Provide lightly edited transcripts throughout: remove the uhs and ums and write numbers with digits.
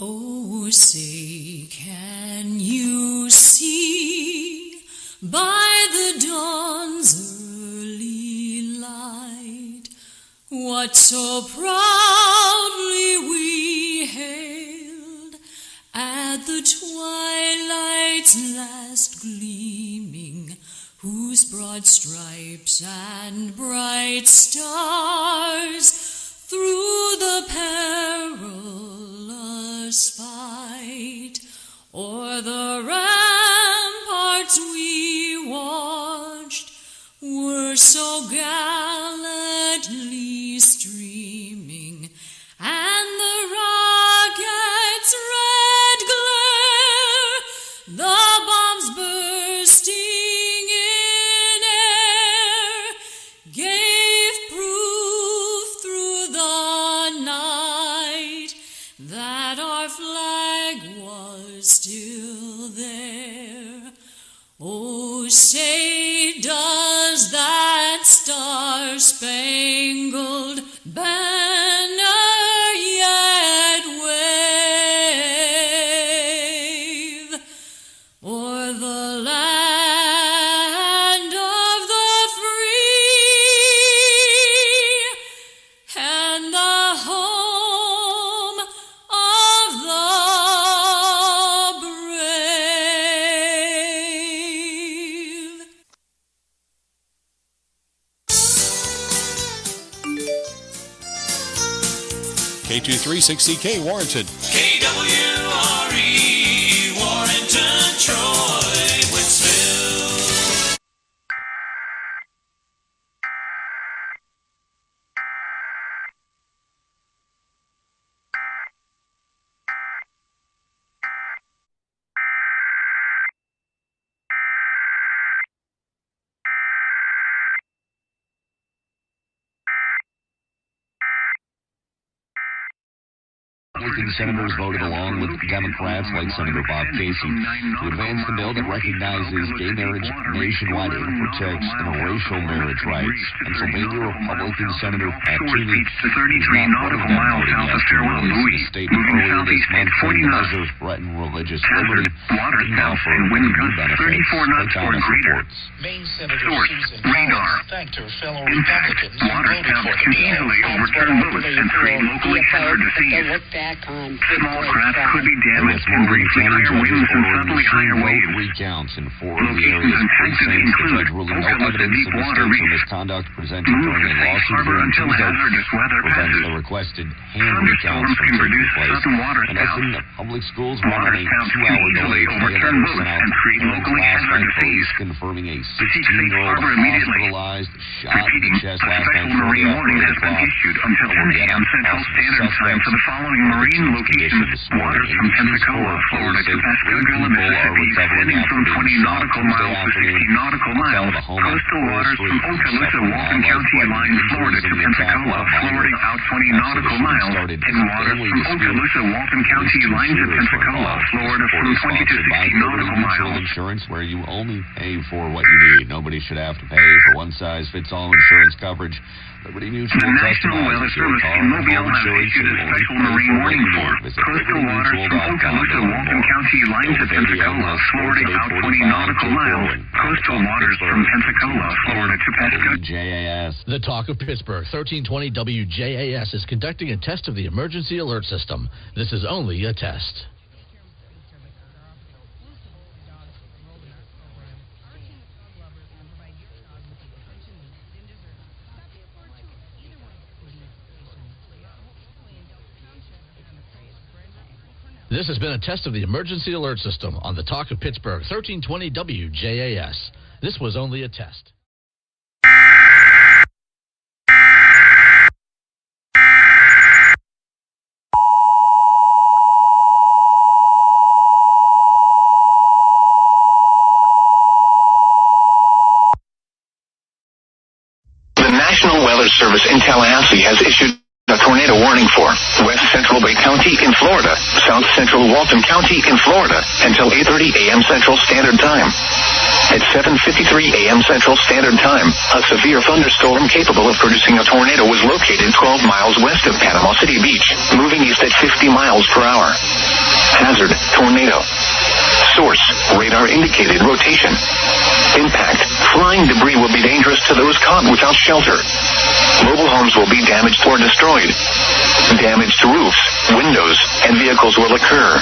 Oh, say, can you see by the dawn's early light what so proudly we hailed at the twilight's last gleaming, whose broad stripes and bright stars through the perilous fight o'er the ramparts we watched were so gallantly streaming, and the rocket's red glare, the bombs bursting in air, gave proof through the night that our flag was still there. Oh, say, does that star-spangled banner yet wave o'er the land of the free and the home of the brave? K236CK Warrenton. KWRE Warrenton, Troy, Winsville. Republican senators voted along with Democrats like Senator Bob Casey to advance the bill that recognizes gay marriage nationwide and protects interracial marriage rights. Pennsylvania Republican Senator Pat Toomey is not one of them voting yes to release a statement earlier this month saying the measure threatened religious liberty and now for any new benefits. Clay Thomas reports. Maine Senator Susan Collins thanked her fellow Republicans who voted for the bill. Overturn bullets and three locally suffered deceased. Small craft could be damaged and breeze with higher winds and suddenly higher waves. Recounts in 4 of the area's precincts. The judge ruled no evidence of mistakes or misconduct presented during a lawsuit here on Tuesday prevents the requested hand recounts from taking place. And public schools went on a 2-hour delay to get letters sent out to parents last night. Police confirming a 16-year-old hospitalized, shot in the chest last night shortly after 8 o'clock. Until 10 a.m. Central Standard Time for the following marine locations. Waters from Pensacola, Florida to Pascagoula, Mississippi, extending from 20 nautical miles to 60 nautical miles. Coastal waters from Okaloosa, Walton County line, Florida to Pensacola, Florida out 20 nautical miles. And waters from Okaloosa, Walton County line to Pensacola, Florida from 20 to 60 nautical miles. Insurance where you only pay for what you need. Nobody should have to pay for one-size-fits-all insurance coverage. Liberty Mutual the National Weather Service in Mobile has issued a special marine warning for coastal waters from Okaloosa, Walton County line to Pensacola, Florida out 20 nautical miles. Coastal waters from Pensacola, Florida to Pascagoula. WJAS. The Talk of Pittsburgh, 1320 WJAS is conducting a test of the emergency alert system. This is only a test. This has been a test of the emergency alert system on the Talk of Pittsburgh, 1320 WJAS. This was only a test. The National Weather Service in Tallahassee has issued a tornado warning for West Central Bay County in Florida, South Central Walton County in Florida until 8:30 a.m. Central Standard Time. At 7:53 a.m. Central Standard Time, a severe thunderstorm capable of producing a tornado was located 12 miles west of Panama City Beach, moving east at 50 miles per hour. Hazard, tornado. Source, radar indicated rotation. Impact, flying debris will be dangerous to those caught without shelter. Mobile homes will be damaged or destroyed. Damage to roofs, windows, and vehicles will occur.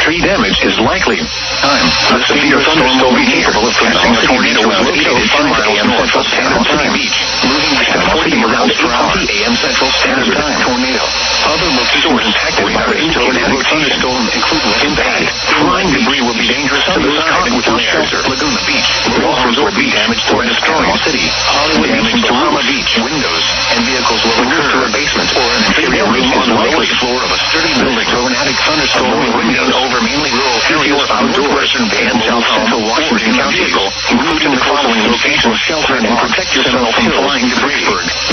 Tree damage is likely. Time. A severe thunderstorm will be capable of producing a tornado was located 10 miles north of Panama City Beach, moving east at 40 miles per hour. a.m. Central Standard Time. Tornado. Other locations impacted by the tornadic thunderstorm include impact. Flying debris will be dangerous to those caught without shelter. Laguna Beach. Walls will be damaged or destroyed. City. Hollywood damage to Bahama Beach. Windows and vehicles will occur to a basement or an interior room on the lowest floor of a sturdy building. Tornadic thunderstorm will windows over mainly rural areas outdoors and South Central Washington counties, including the following locations: shelter and protect yourself from flying debris.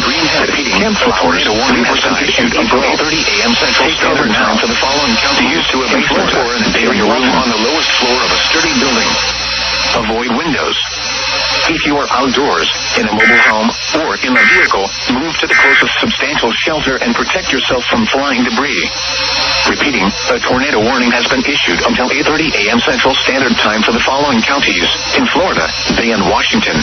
Greenhead campflowers. A warning has been issued until 8:30 a.m. Central Standard Time for the following counties to a basement or an interior room on the lowest floor of a sturdy building. Avoid windows. If you are outdoors, in a mobile home, or in a vehicle, move to the closest substantial shelter and protect yourself from flying debris. Repeating, a tornado warning has been issued until 8:30 a.m. Central Standard Time for the following counties: in Florida, Bay and Washington.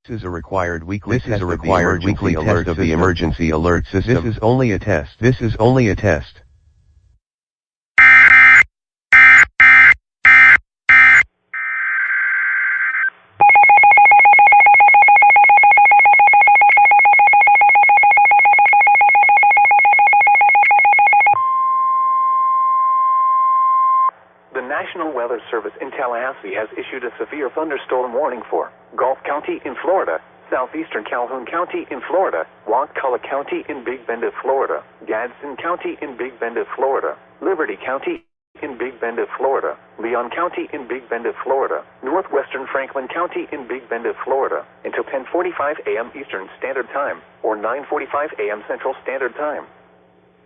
This is a required weekly test of the emergency alert system. This is only a test. This is only a test. The National Weather Service in Tallahassee has issued a severe thunderstorm warning for Gulf County in Florida, southeastern Calhoun County in Florida, Wakulla County in Big Bend of Florida, Gadsden County in Big Bend of Florida, Liberty County in Big Bend of Florida, Leon County in Big Bend of Florida, northwestern Franklin County in Big Bend of Florida, until 10:45 a.m. Eastern Standard Time, or 9:45 a.m. Central Standard Time.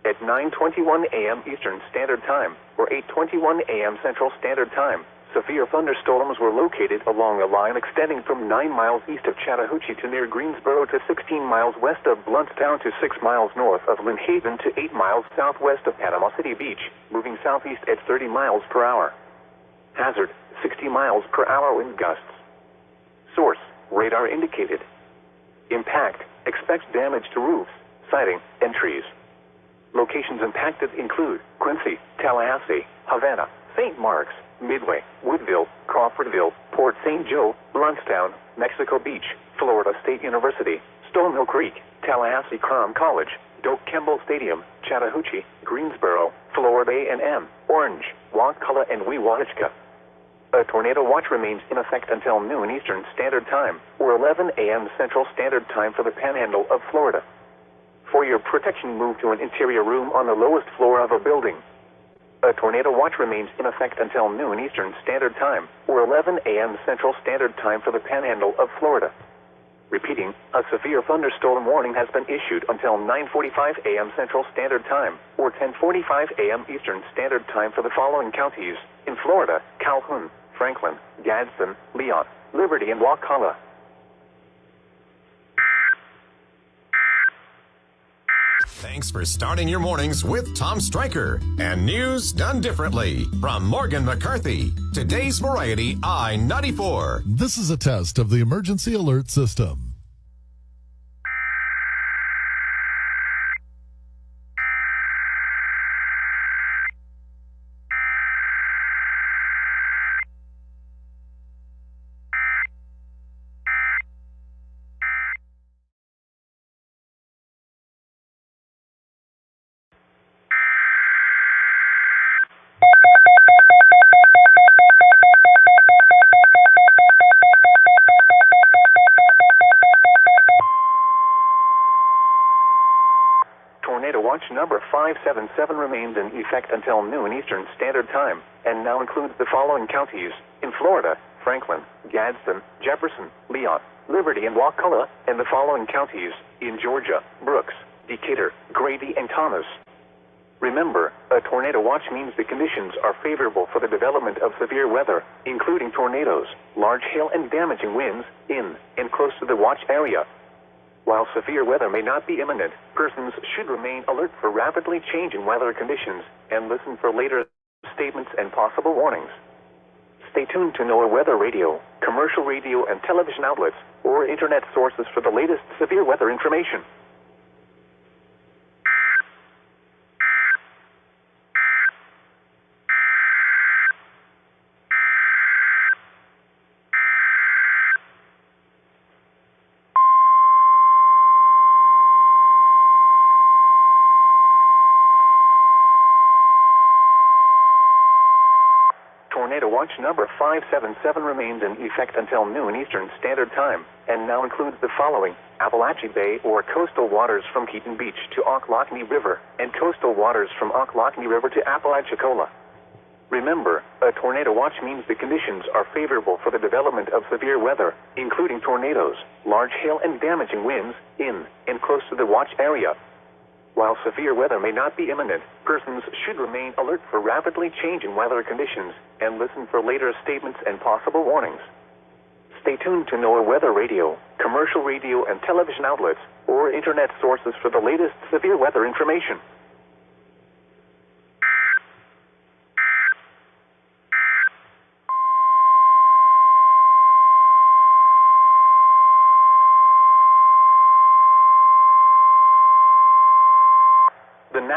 At 9:21 a.m. Eastern Standard Time, or 8:21 a.m. Central Standard Time, severe thunderstorms were located along a line extending from 9 miles east of Chattahoochee to near Greensboro to 16 miles west of Bluntstown to 6 miles north of Lynn Haven to 8 miles southwest of Panama City Beach, moving southeast at 30 miles per hour. Hazard, 60 miles per hour wind gusts. Source, radar indicated. Impact, expect damage to roofs, siding, and trees. Locations impacted include Quincy, Tallahassee, Havana, St. Mark's, Midway, Woodville, Crawfordville, Port St. Joe, Bluntstown, Mexico Beach, Florida State University, Stonehill Creek, Tallahassee Crown College, Doak Campbell Stadium, Chattahoochee, Greensboro, Florida A&M, Orange, Wakulla, and Weehawken. A tornado watch remains in effect until noon Eastern Standard Time, or 11 a.m. Central Standard Time for the Panhandle of Florida. For your protection, move to an interior room on the lowest floor of a building. A tornado watch remains in effect until noon Eastern Standard Time, or 11 a.m. Central Standard Time for the Panhandle of Florida. Repeating, a severe thunderstorm warning has been issued until 9:45 a.m. Central Standard Time, or 10:45 a.m. Eastern Standard Time for the following counties in Florida: Calhoun, Franklin, Gadsden, Leon, Liberty, and Wakulla. Thanks for starting your mornings with Tom Stryker and news done differently from Morgan McCarthy. Today's Variety I-94. This is a test of the emergency alert system. Tornado Watch number 577 remains in effect until noon Eastern Standard Time, and now includes the following counties in Florida: Franklin, Gadsden, Jefferson, Leon, Liberty, and Wakulla, and the following counties in Georgia: Brooks, Decatur, Grady, and Thomas. Remember, a tornado watch means the conditions are favorable for the development of severe weather, including tornadoes, large hail, and damaging winds in and close to the watch area. While severe weather may not be imminent, persons should remain alert for rapidly changing weather conditions and listen for later statements and possible warnings. Stay tuned to NOAA weather radio, commercial radio and television outlets, or internet sources for the latest severe weather information. Tornado Watch number 577 remains in effect until noon Eastern Standard Time, and now includes the following: Appalachia Bay or coastal waters from Keaton Beach to Ocklawahnee River, and coastal waters from Ocklawahnee River to Apalachicola. Remember, a tornado watch means the conditions are favorable for the development of severe weather, including tornadoes, large hail, and damaging winds in and close to the watch area. While severe weather may not be imminent, persons should remain alert for rapidly changing weather conditions and listen for later statements and possible warnings. Stay tuned to NOAA weather radio, commercial radio and television outlets, or internet sources for the latest severe weather information.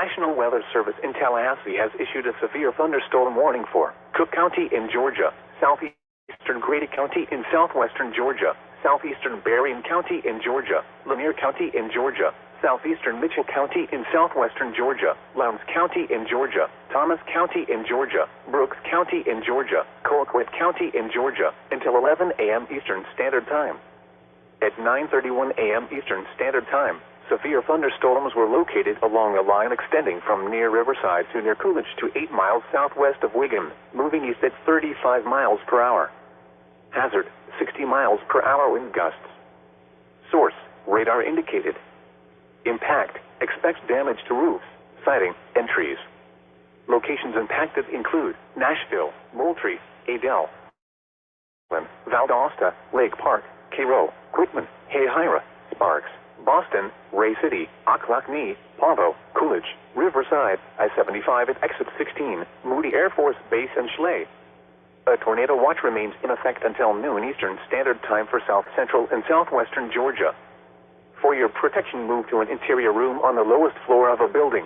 National Weather Service in Tallahassee has issued a severe thunderstorm warning for Cook County in Georgia, southeastern Grady County in southwestern Georgia, southeastern Berrien County in Georgia, Lanier County in Georgia, southeastern Mitchell County in southwestern Georgia, Lowndes County in Georgia, Thomas County in Georgia, Brooks County in Georgia, Colquitt County in Georgia, until 11 a.m. Eastern Standard Time. At 9:31 a.m. Eastern Standard Time, severe thunderstorms were located along a line extending from near Riverside to near Coolidge to 8 miles southwest of Wiggin, moving east at 35 miles per hour. Hazard, 60 miles per hour wind gusts. Source, radar indicated. Impact, expects damage to roofs, siding, and trees. Locations impacted include Nashville, Moultrie, Adel, Valdosta, Lake Park, Cairo, Quitman, Hayhira, Sparks, Boston, Ray City, Ocklacknee, Pavo, Coolidge, Riverside, I-75 at exit 16, Moody Air Force Base and Schley. A tornado watch remains in effect until noon Eastern Standard Time for South Central and Southwestern Georgia. For your protection, move to an interior room on the lowest floor of a building.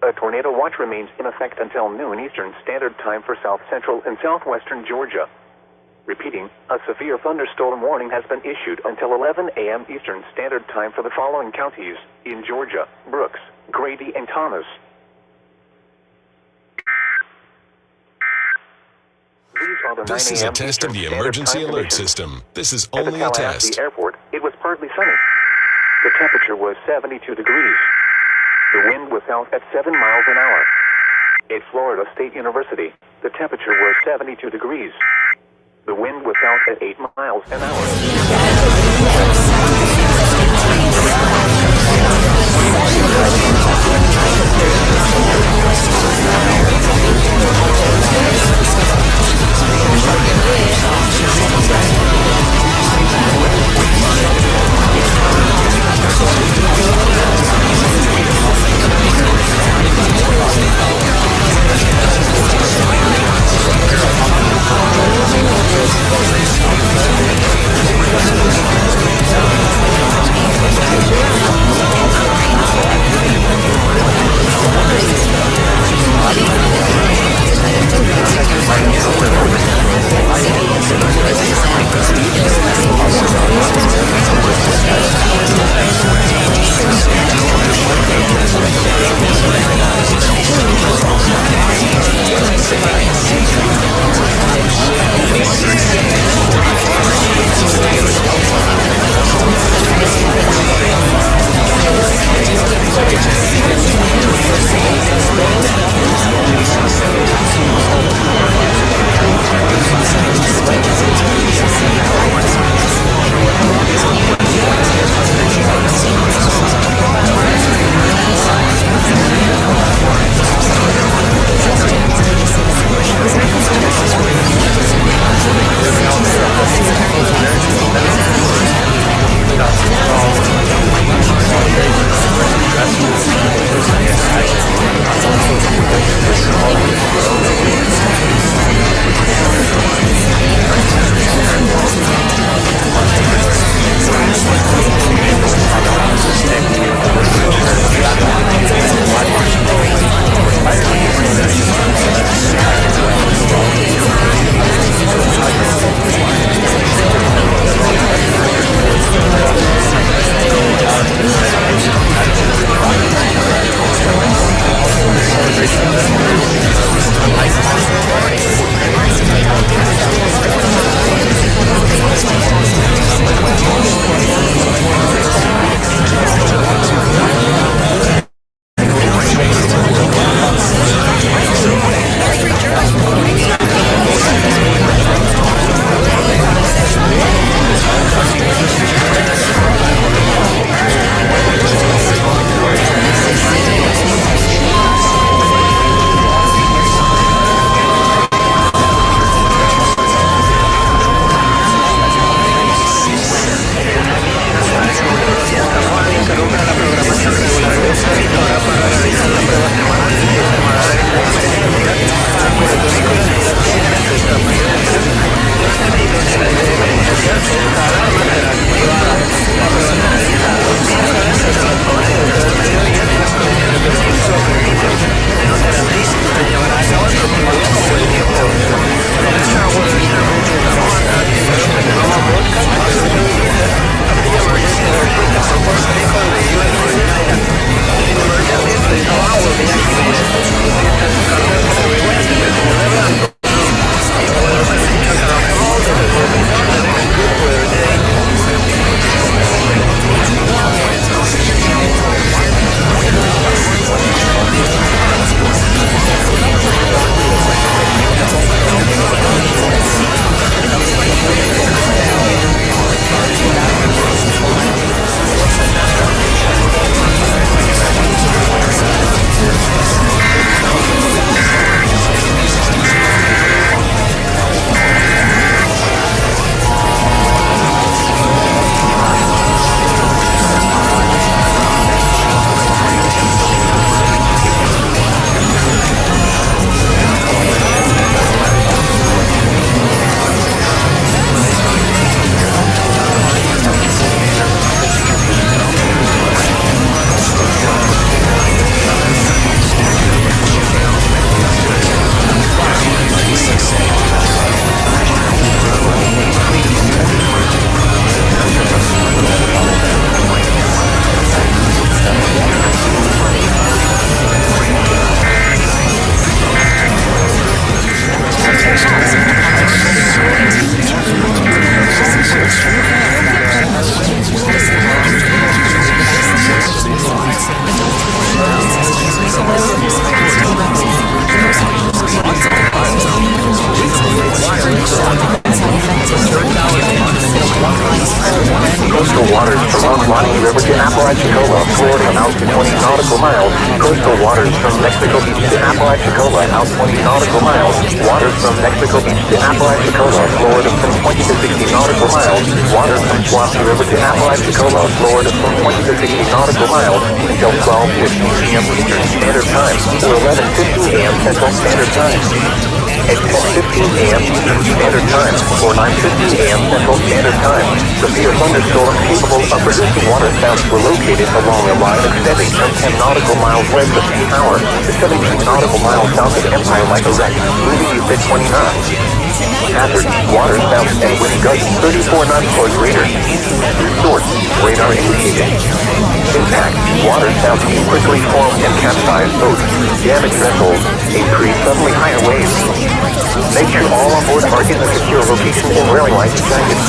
A tornado watch remains in effect until noon Eastern Standard Time for South Central and Southwestern Georgia. Repeating, a severe thunderstorm warning has been issued until 11 a.m. Eastern Standard Time for the following counties in Georgia: Brooks, Grady, and Thomas. This is a test of the emergency alert system. This is only a test. At the Tallahassee Airport, it was partly sunny. The temperature was 72 degrees. The wind was south at 7 miles an hour. At Florida State University, the temperature was 72 degrees. The wind was south at 8 miles an hour. Apalachicola, Florida, out to 20 nautical miles. Coastal waters from Mexico Beach to Apalachicola, out 20 nautical miles. Waters from Mexico Beach to Apalachicola, Florida, from 20 to 60 nautical miles. Waters from Swampy River to Apalachicola, Florida, from 20 to 60 nautical miles until 12:15 p.m. Eastern Standard Time or 11:15 a.m. Central Standard Time. At 10:15 a.m. Eastern Standard Time or 9:15 a.m. Central Standard Time, severe thunderstorms capable of producing waterspouts were located along a line extending from 10 nautical miles west of Sea Tower to 17 nautical miles south of Empire like a wreck, moving you at 20 knots. Hazard, waterspouts and wind gusts 34 knots or greater. Source, radar indicated. Impact, waterspouts can quickly form and capsize boats, damage vessels, increase suddenly higher waves. Make sure all on board are in a secure location and wearing life jackets.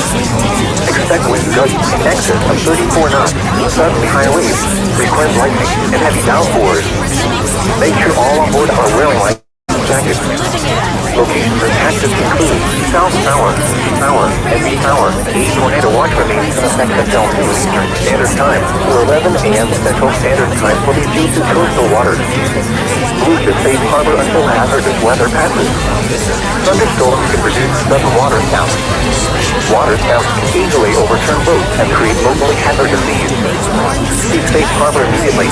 Expect wind gusts in excess of 34 knots, suddenly higher waves, frequent lightning, and heavy downpours. Make sure all on board are wearing life jackets. Locations and tactics include South Tower, Tower, and Sea Tower. A tornado watch remains in effect until noon Eastern Standard Time or 11 a.m. Central Standard Time for the adjacent coastal waters. Move to safe harbor until hazardous weather passes. Thunderstorms can produce sudden waterspouts. Waterspouts can easily overturn boats and create locally hazardous seas. Seek safe harbor immediately.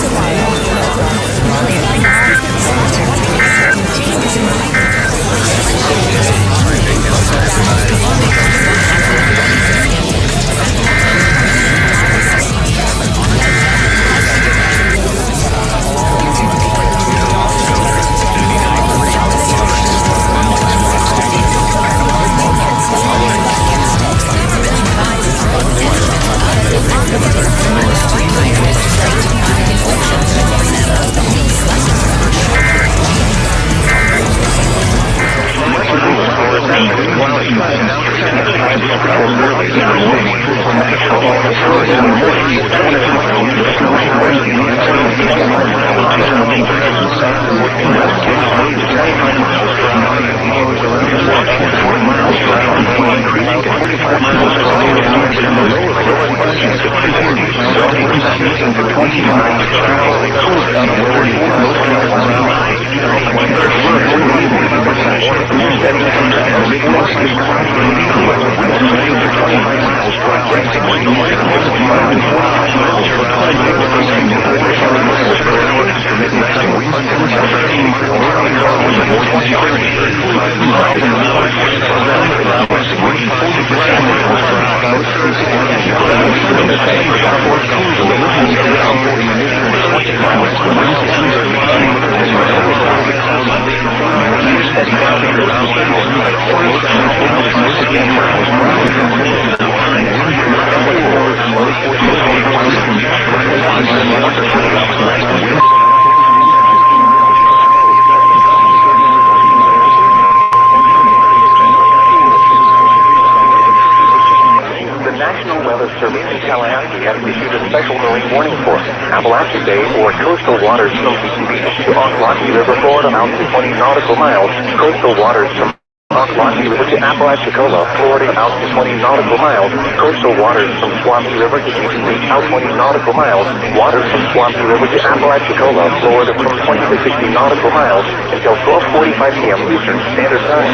Appalachian Bay or coastal waters from Beach to Ocklawaha River, Florida, out to 20 nautical miles. Coastal waters from Ocklawaha River to Apalachicola, Florida, out to 20 nautical miles. Coastal waters from Swampy River to Beach out 20 nautical miles. Waters from Swampy River to Apalachicola, Florida, from 20 to 60 nautical miles until 12:45 p.m. Eastern Standard Time.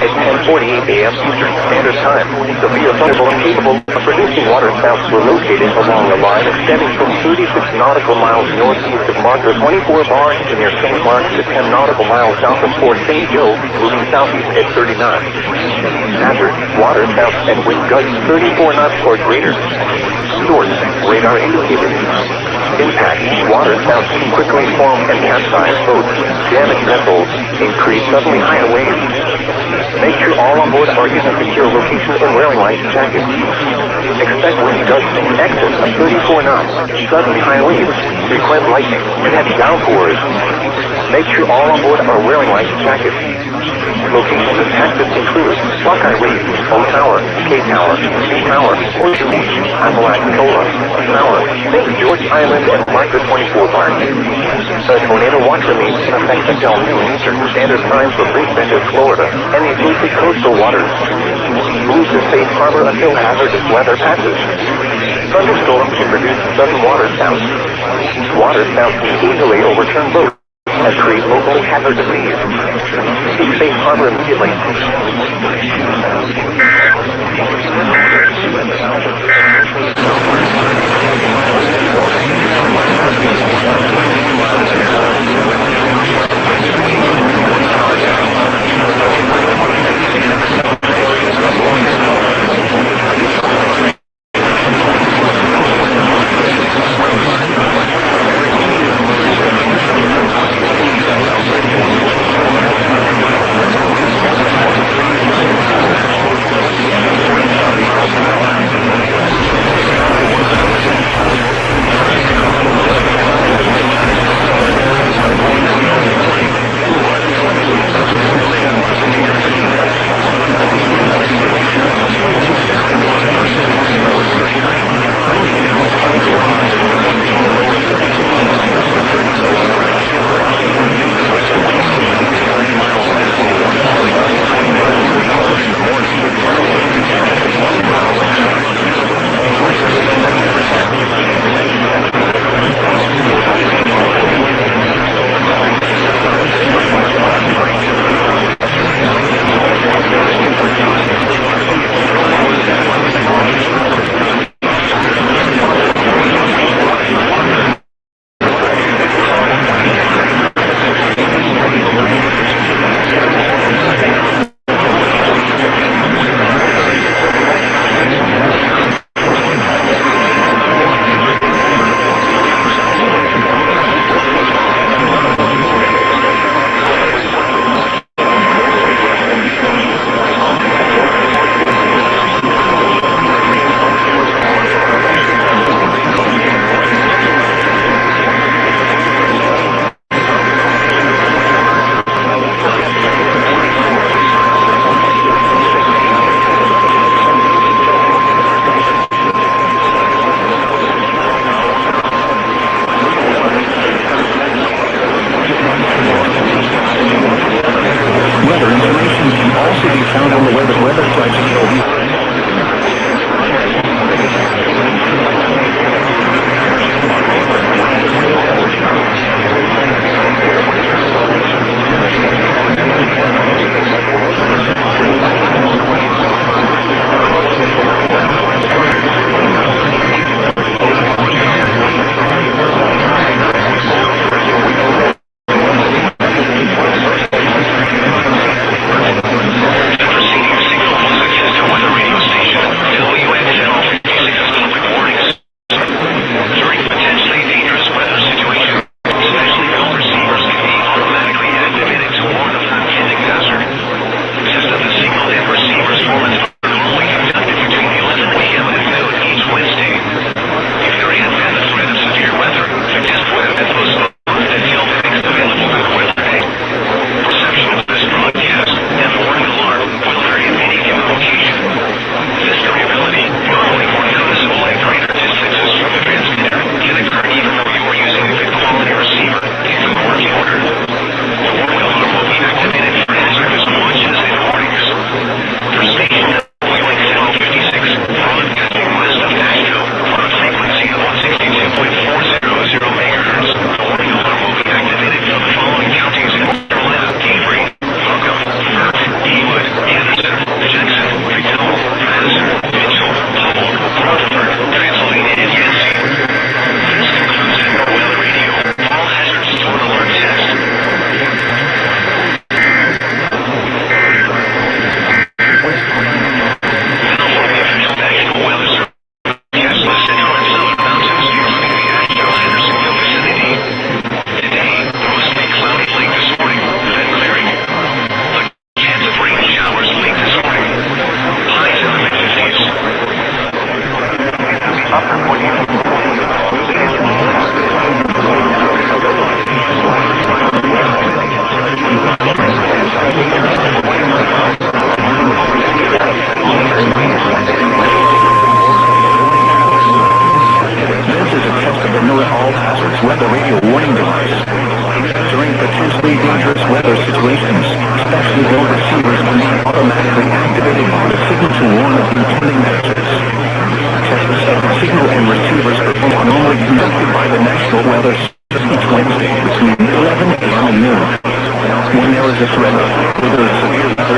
At 10:48 a.m. Eastern Standard Time, severe thunderstorms capable of producing waterspouts were located along a line extending from 36 nautical miles northeast of Marker 24 Bar near St. Mark to 10 nautical miles south of Fort St. Joe, moving southeast at 39. Hazard, waterspouts and wind gusts 34 knots or greater. Source, radar indicated. Impact, waterspouts can quickly form and capsize boats, damage vessels, increase suddenly higher waves. Make sure all on board are in a secure location and wearing life jackets. Expect wind gusts in excess of 34 knots, suddenly high waves, frequent lightning, and heavy downpours. Make sure all on board are wearing life jackets. Locations and tactics include Buckeye Reef, O Tower, K Tower, C Tower, Orchard Beach, Apalachicola, Tower, St. George Island, and Marker 24 Park. A tornado watch remains in effect until noon Eastern Standard Time for Great Bend, Florida, and the adjacent coastal waters. Move to safe harbor until hazardous weather passes. Thunderstorms can produce sudden water spouts. Water spouts can easily overturn boats and create local hazardous seas. Seek safe harbor immediately.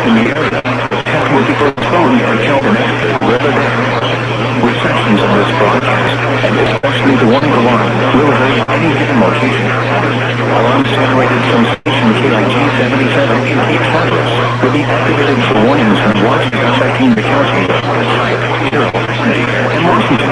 in the area. Test will be postponed until the next weather day. Receptions of this broadcast, and especially the warning alarm, will vary at any given location. Alarms generated from station KIG 77 in Cape Hatteras will be activated for warnings and watches affecting the county of Cerri, and Washington.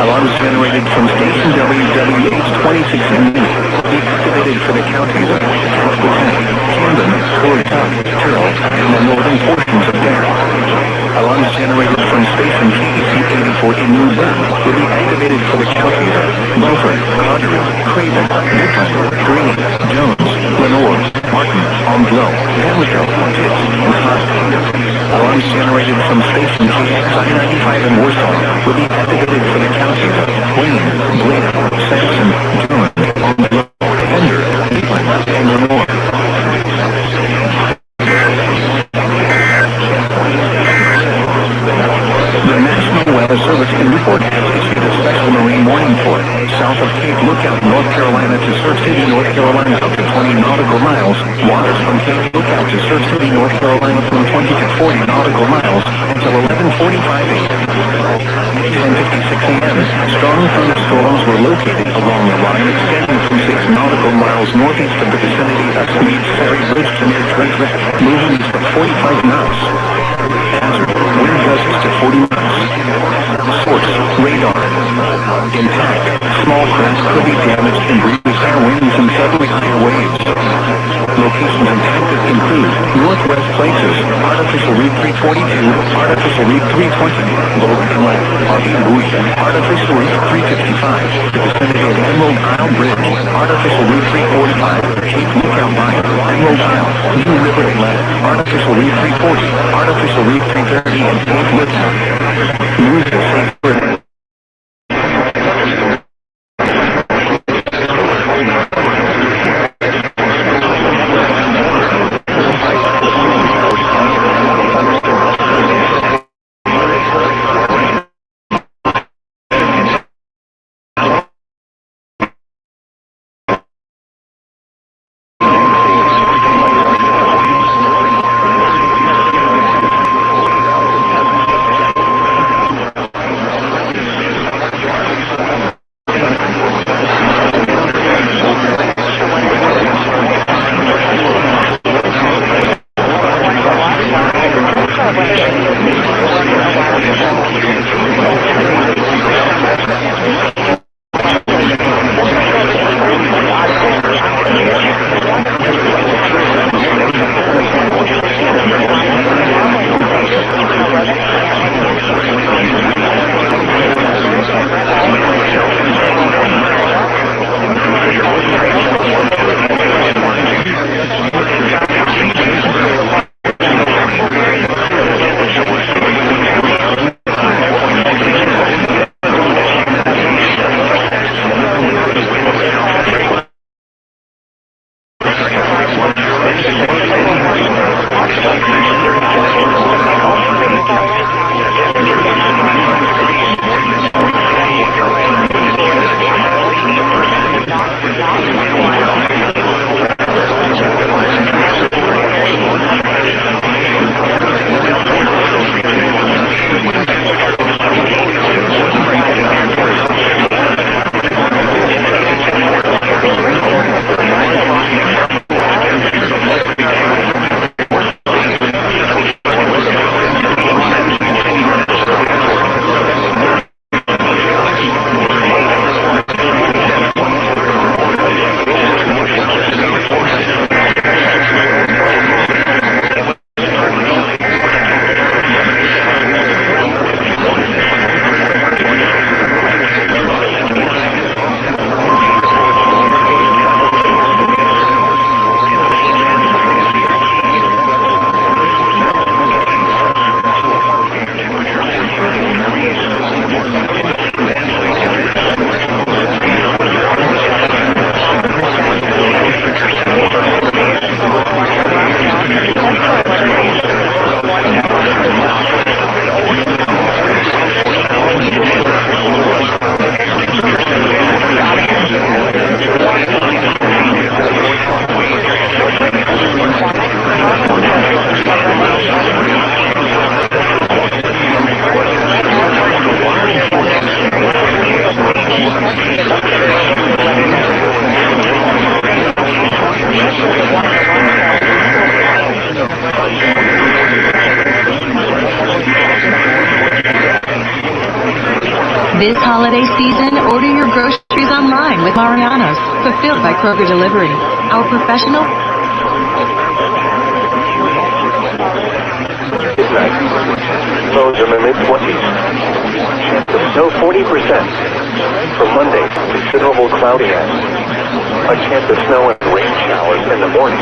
Alarms generated from station WWH 26 in Gwinnett will be activated for the counties of Camden, Cortland, Cerri, and the northern portions of Gwinnett. Alarms generated from station KEC 84 in New Bern will be activated for the counties of Beaufort, Connery, Craven, Midland, Greene, Jones, Lenore, Martin, Onglow, Pamlico, Pitts, and High. Alarms generated from station KXI 95 in Warsaw will be activated for the counties of Wayne, Blaine, Sampson, Jones, Onglow, Pender, Midland, and Lenore. Service in Newport has issued a special marine warning for south of Cape Lookout, North Carolina to Surf City, North Carolina up to 20 nautical miles. Waters from Cape Lookout to Surf City, North Carolina from 20 to 40 nautical miles until 11:45 a.m. At 10:56 a.m., strong thunderstorms were located along the line extending from 6 nautical miles northeast of the vicinity of Sweet Cerri Bridge to near Trent Wreck, moving east at 45 knots. Hazard, wind gusts to 40 miles. Source, radar. Impact, small cracks could be damaged and breeze higher winds and suddenly higher waves. Locations impacted include Northwest Places, Artificial Reef 342, Artificial Reef 320, Logan Inlet, RV Buoy, Artificial Reef 355, the vicinity of Emerald Isle Bridge, Artificial Reef 345, Cape Lookout Mine, Emerald Isle, New River Inlet, Artificial Reef 340, Artificial Reef 330, and Cape Lookout. News is safe for This holiday season, order your groceries online with Mariano's, fulfilled by Kroger Delivery. Our professional... Midnight. Lows in the mid-20s. Chance of snow 40%. For Monday, considerable cloudiness. A chance of snow and rain showers in the morning.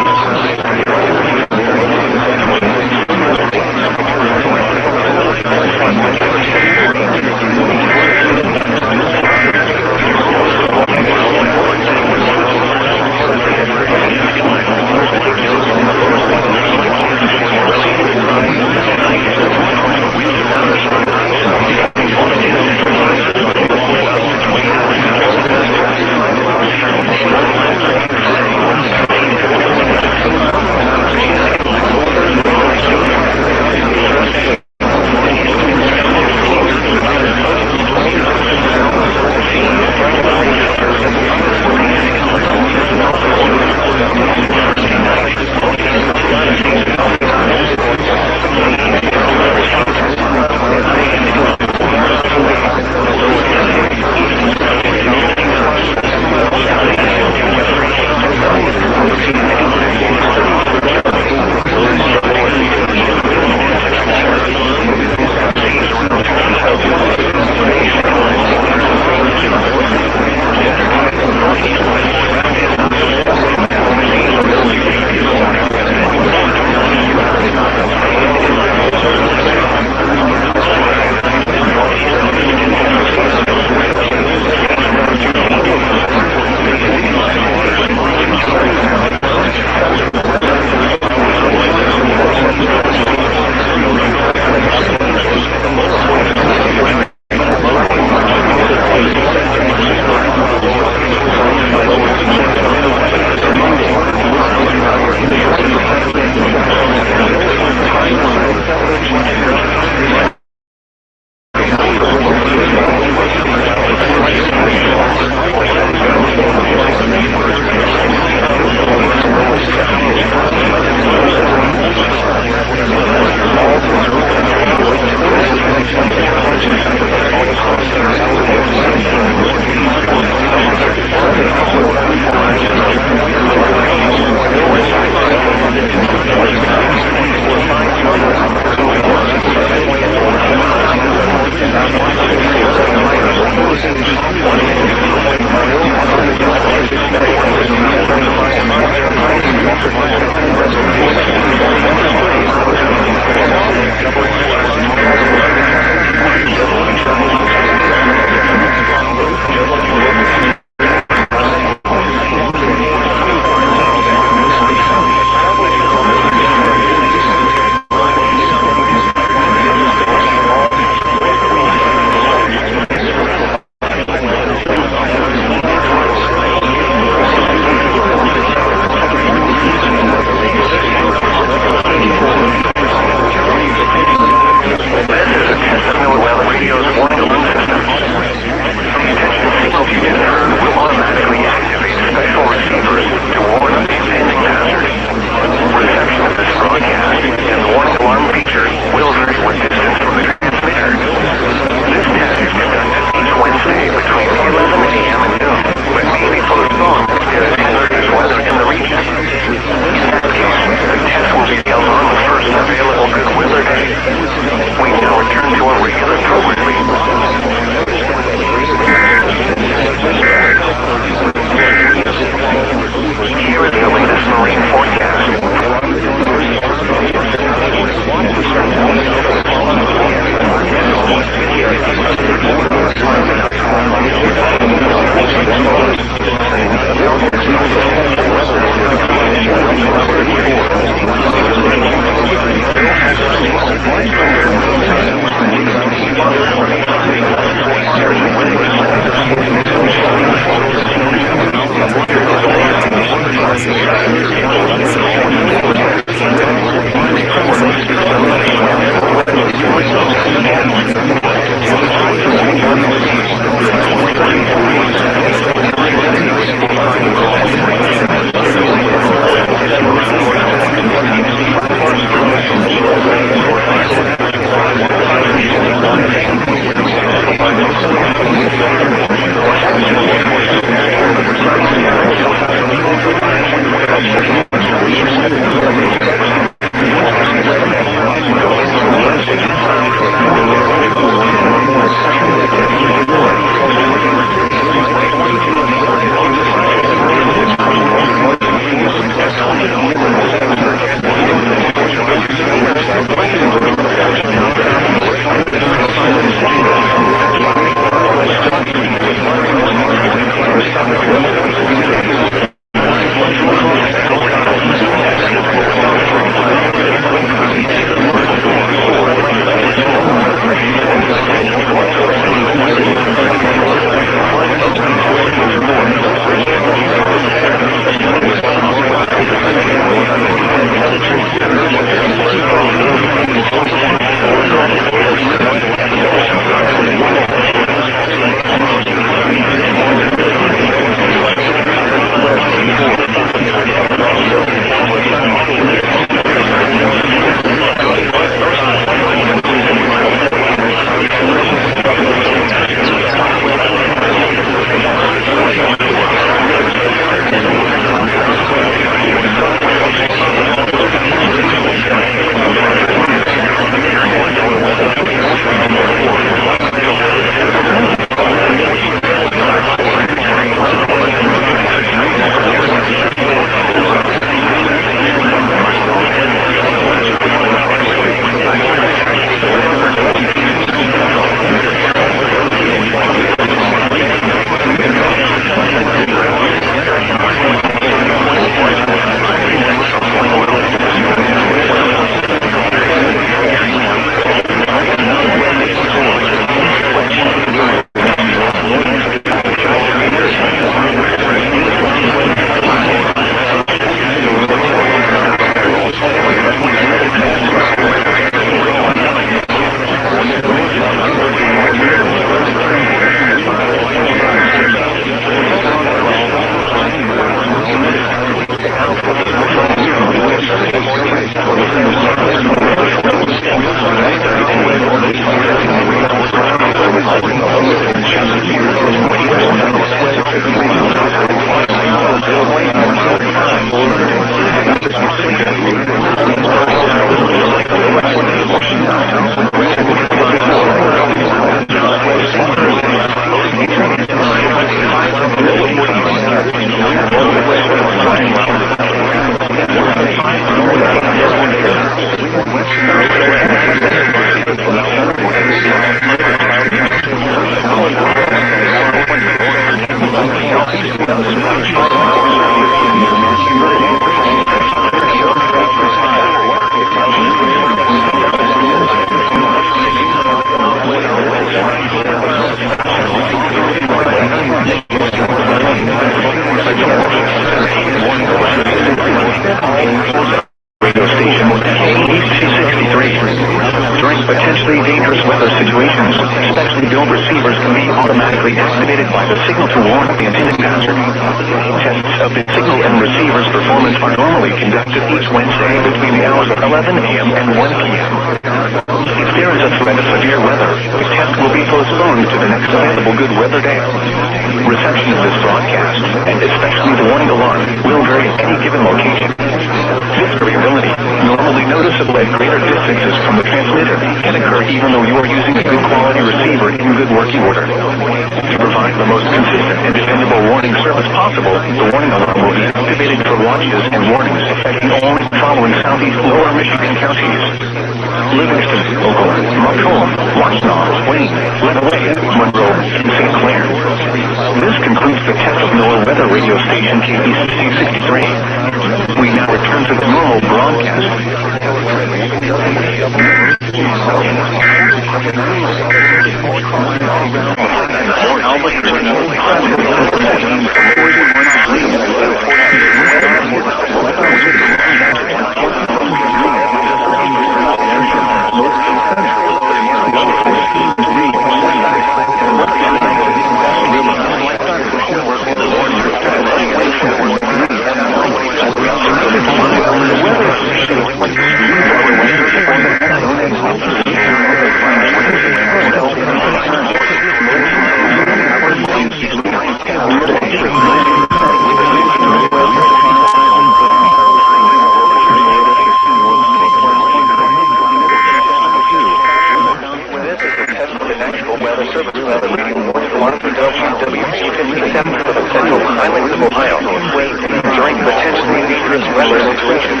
weather radio warning alarm for WW57 for the central highlands of Ohio. During potentially dangerous weather situations,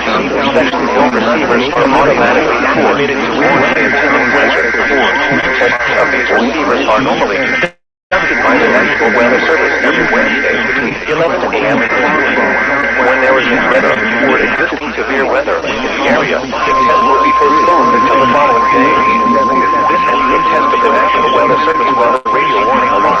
section 4 receivers are automatically activated to warn antenna weather. Tests of these receivers are normally conducted by the National Weather Service every Wednesday between 11 a.m. and 4 When there is threat of or existing severe weather in the area, the test will be postponed until the following day. This is the test of the National Weather Service weather radio warning alarm.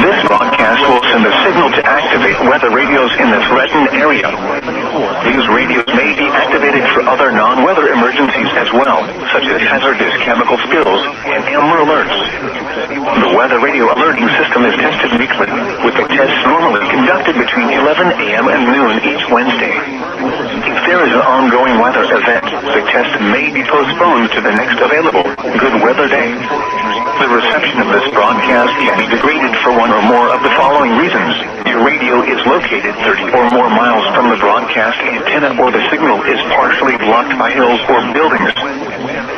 This broadcast will send a signal to activate weather radios in the threatened area. These radios may be activated for other non-weather emergencies as well, such as hazardous chemical spills and Amber alerts. The weather radio alerting system is tested weekly, with the tests normally conducted between 11 a.m. and noon each Wednesday. If there is an ongoing weather event, the test may be postponed to the next available good weather day. The reception of this broadcast can be degraded for one or more of the following reasons. Your radio is located 30 or more miles from the broadcast antenna, or the signal is partially blocked by hills or buildings.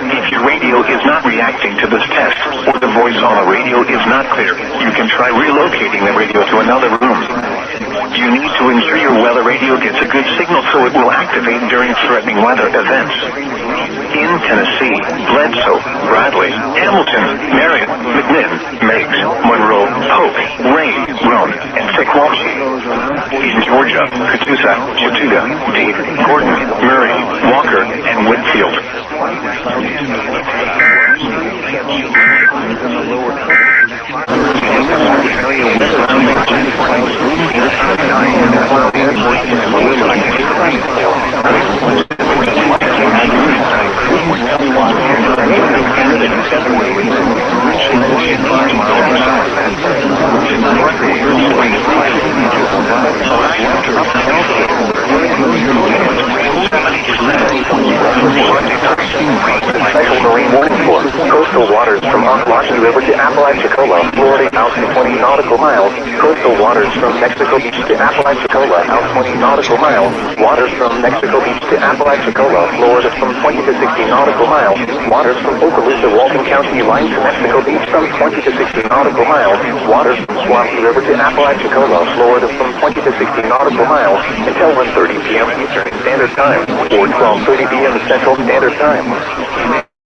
If your radio is not reacting to this test, or the voice on the radio is not clear, you can try relocating the radio to another room. You need to ensure your weather radio gets a good signal so it will activate during threatening weather events. In Tennessee, Bledsoe, Bradley, Hamilton, Marion, McMinn, Meigs, Monroe, Polk, Ray, Roan, and Sequatchie. In Georgia, Catoosa, Chattooga, Dade, Gordon, Murray, Walker, and Whitfield. Special marine warning for coastal waters from Ocklawaha River to Apalachicola, Florida, out to 20 nautical miles. Coastal waters from Mexico Beach to Apalachicola, out 20 nautical miles. Waters from Mexico Beach to Apalachicola, Florida, from 20 to 60 nautical miles. Waters from Okaloosa, Walton County line to Mexico Beach, from 20 to 60 nautical miles. Waters from Swampy River to Apalachicola, Florida, from 20 to 60 nautical miles until 1:30 p.m. Eastern Standard Time, or 12:30 p.m. Central Standard Time.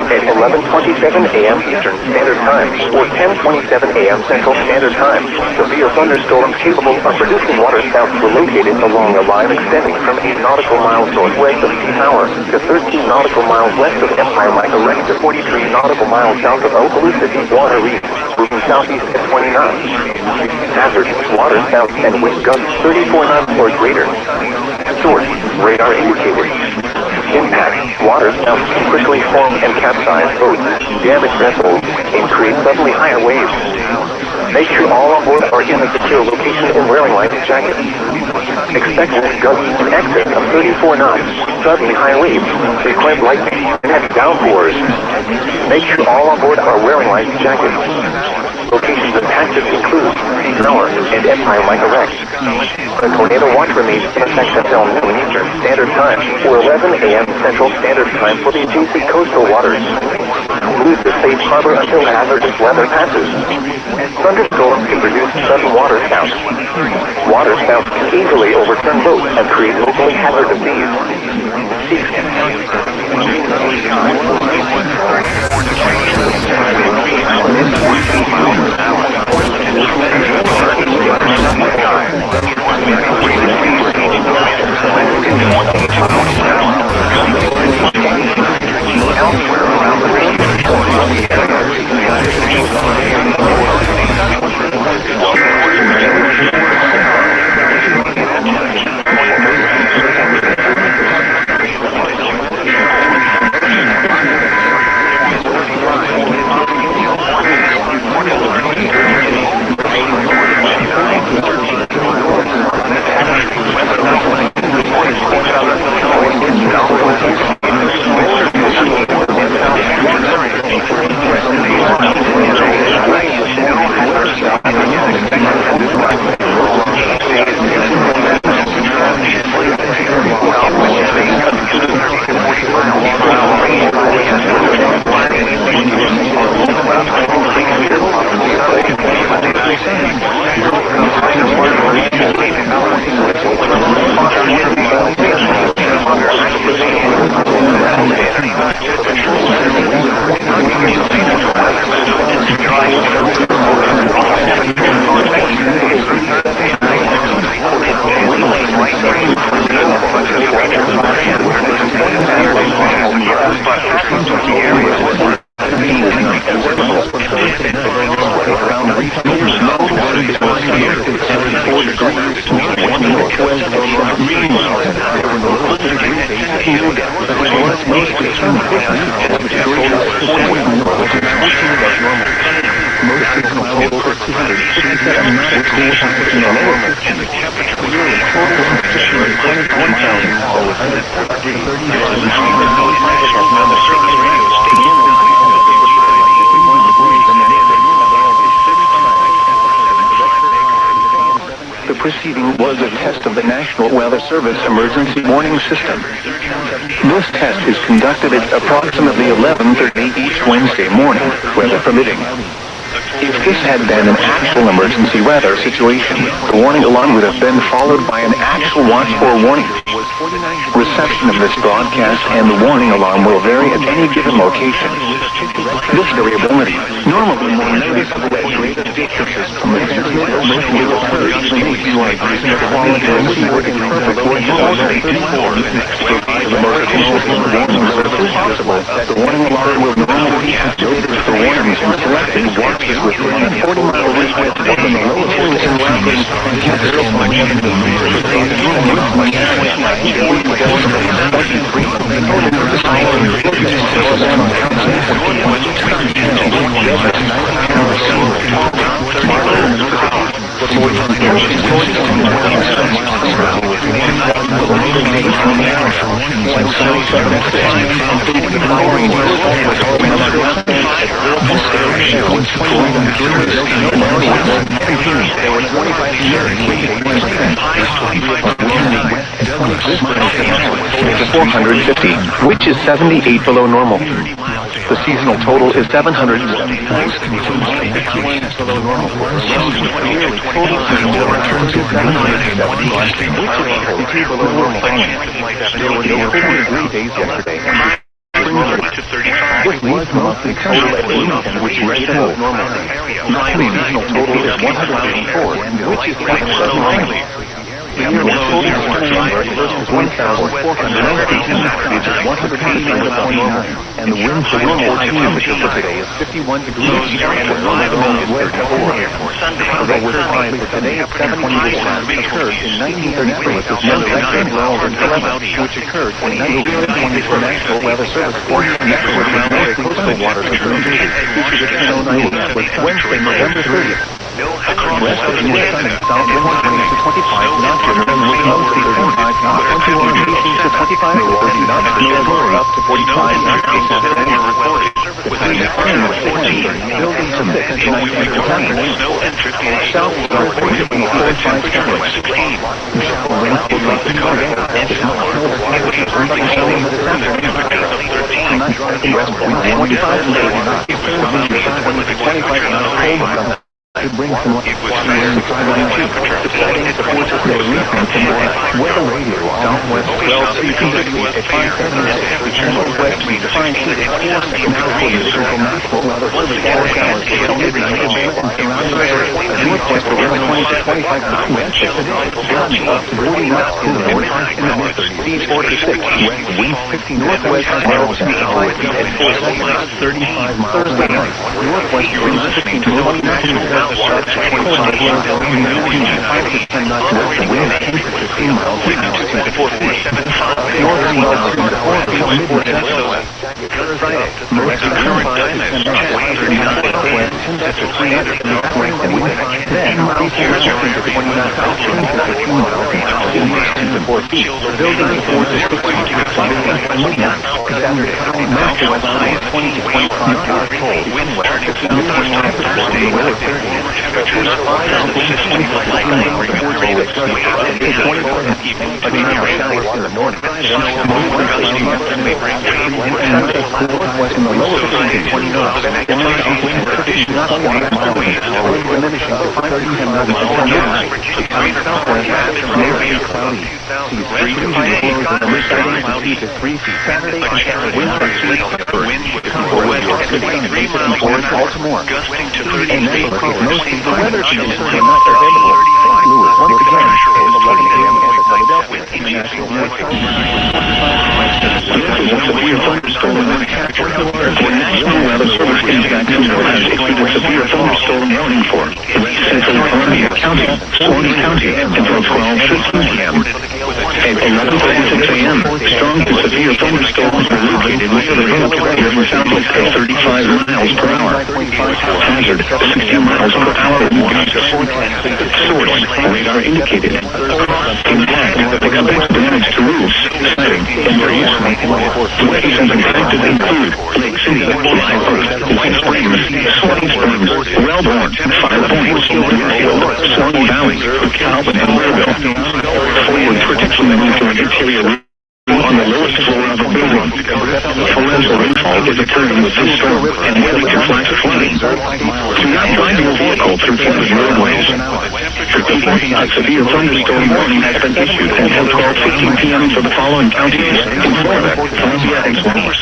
At 11:27 a.m. Eastern Standard Time, or 10:27 a.m. Central Standard Time, severe thunderstorms capable of producing waterspouts were located along a line extending from 8 nautical miles northwest of Sea Tower to 13 nautical miles west of Empire Michael Rex to 43 nautical miles south of Okaloosa Deepwater Reef, moving southeast at 29. Hazard, waterspouts and wind gusts 34 knots or greater. Source, radar indicated. Impact, waterspouts can quickly form and capsize boats, damage vessels, and create suddenly higher waves. Make sure all on board are in a secure location in railing life jackets. Expect wind gusts in excess of 34 knots, suddenly high waves, frequent lightning, and heavy downpours. Make sure all on board are wearing life jackets. Locations and patches include North and Empire Michael Rex. The tornado watch remains in effect until noon Eastern Standard Time, or 11 a.m. Central Standard Time for the adjacent coastal waters. Leave the safe harbor until hazardous weather passes. Thunderstorms can produce sudden waterspouts. Waterspouts can easily overturn boats and create locally hazardous seas. above normal. Most seasonal total is 267 with cool temperatures in the lower 50s. The yearly total temperature is 1,400 degrees. 30 days of weather service radio station. The proceeding was a test of the National Weather Service Emergency Warning System. This test is conducted at approximately 11:30 each Wednesday morning, weather permitting. If this had been an actual emergency weather situation, the warning alarm would have been followed by an actual watch or warning. Reception of this broadcast and the warning alarm will vary at any given location. This variability normally more noticeable at greater distances from the transmitter locally occurs even if you are using a quality receiver in perfect working order. To provide the most consistent warning service possible, the warning alarm will normally be activated for warnings and selected watches within a 40-mile radius of the lowest and surrounding to 450, which is 78 below normal. The seasonal total is 775 below normal. There were no 40-degree days yesterday. This leaves the monthly total at Bloomington, which is below normal. The seasonal total is 184, which is below normal. The yearly total is 1,419, which is 189 above normal. And the wind chill temperature for today is 51 degrees. The worst time for today is 70 degrees occurred in 1933 with no record lower than 11, which occurred in 1920 for National Weather Service. Network with mostly coastal waters of New Jersey, featured at 10:09 a.m. with Wednesday, November 30th. West of the sun and south winds 20 to 25 knots with mostly 35 knots, 21 18 to 25 or 30 knots, snow up to 45 knots. Between 10 and 14, building to 6 to 19 to 10. South south 40 to 45 seconds. Winds will drop to west wind 25 to 30 knots. To bring some weather radio southwest 12 at 576 and northwest 564 weather service forecast northwest 20 to 25 up to 40 knots in the north and 4 to 6 west wind 50 northwest 65 feet at 35 miles per hour northwest wind 15 to 20 knots South 25 to 10 knots west wind 10 to 15 miles per hour 447 north and north 2 to 4 feet midwest Friday most of current dynamics 139 west 10 to 300 northwest and wind 10 miles per hour 15 to 20 knots south 10 to 15 miles per hour 2 to 4 feet building 4 to 6 feet midnight Saturday northwest 20 to 25 knots cold wind west 15 to 20 miles per hour temperatures 5 down to 25 like showers in the north northwest in the lower 15 to 20 knots wind 50 knots 20 miles an hour diminishing to 5 to 10 knots southwest mostly cloudy seas 3 to 5 flows and the cloudy to 3 feet Saturday wind 3 with York City and Baltimore and Netherlands mostly the weather conditions are not available. St. Louis, once again, at 11 a.m. at Philadelphia, International Airport. Severe thunderstorm in the capital. The National Weather Service Inspector has issued a severe thunderstorm warning for West Central Columbia County, Orange County, until 12:15 p.m. At 11:36 a.m., strong to severe thunderstorms are located within the River Southwest at 35 miles per hour. Hazard, 60 miles per hour winds. Source, radar indicated. Impact, expect damage to roofs, siding, and trees. Locations affected include Lake City, Live Oak, White Springs, Swanee Springs, Wellborn, 5 Points, North Hill, Swanee Valley, Calvin, and Louisville. Forward protection moved to an interior roof on the lowest floor of a building. Torrential rainfall is occurring with this storm and heavy to flash flooding. Do not drive your vehicle through flooded roadways. Repeating, a severe thunderstorm warning has been issued until 12:15 p.m. for the following counties in Florida, Columbia, and Swanee.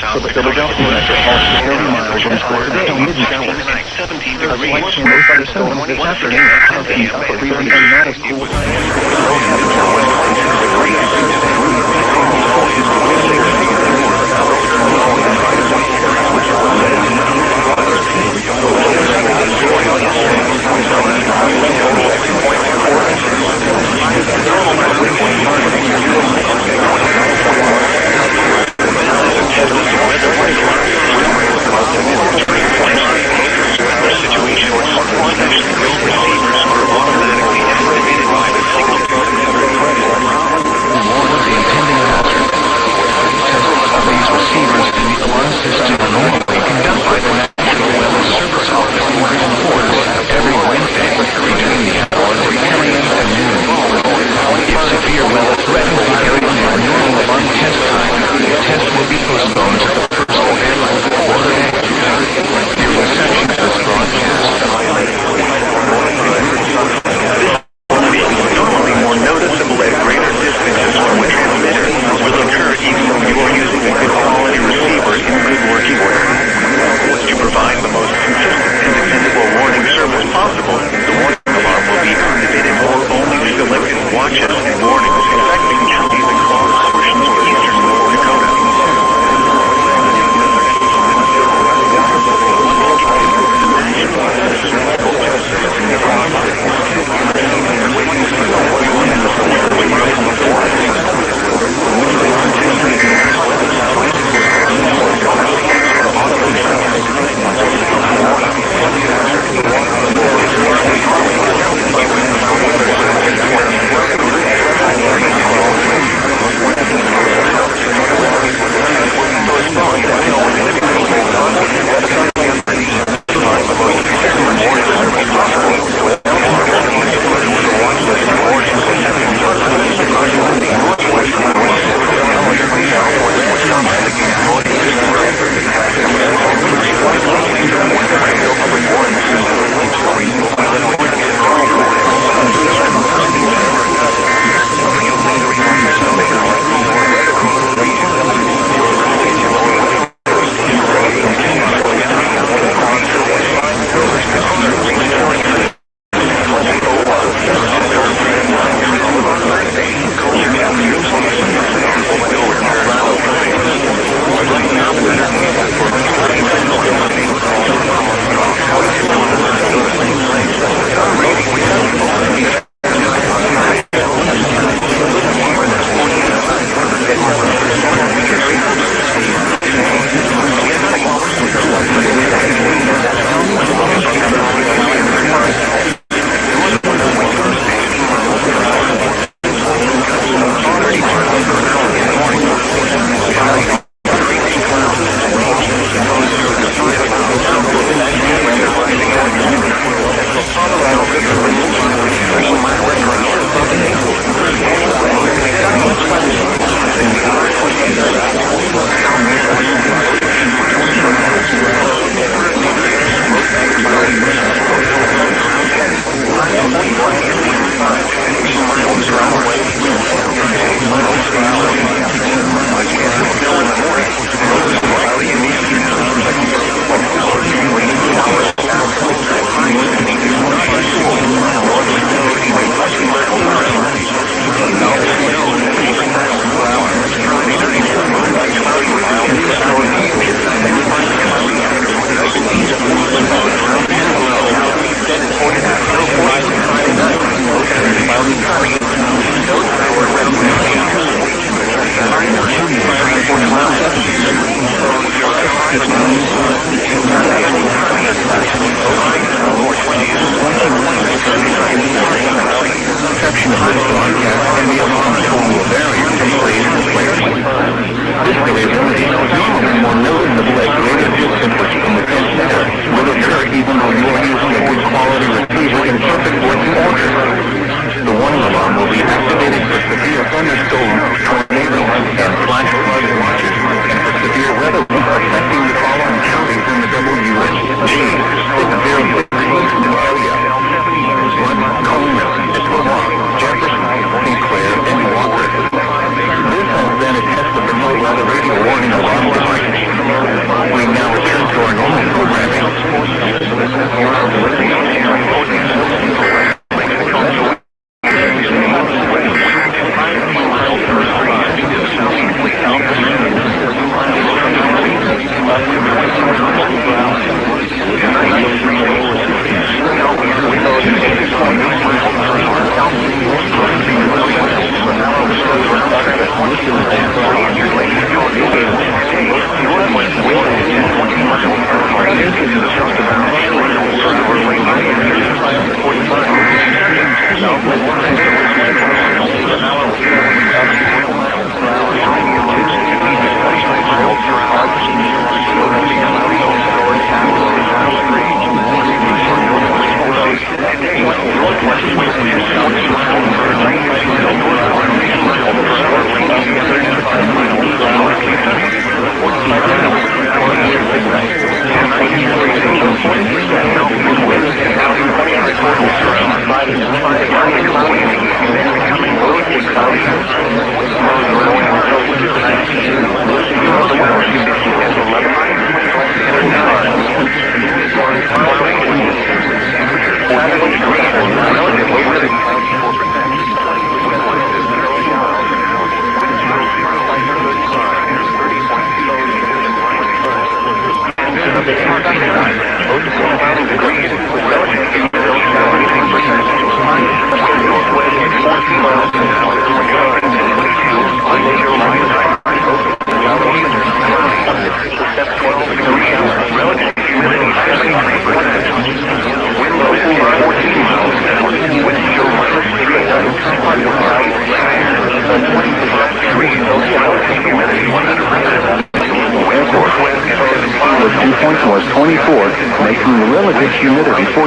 Was 24, making the relative humidity 45%.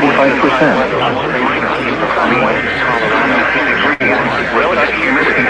Relative humidity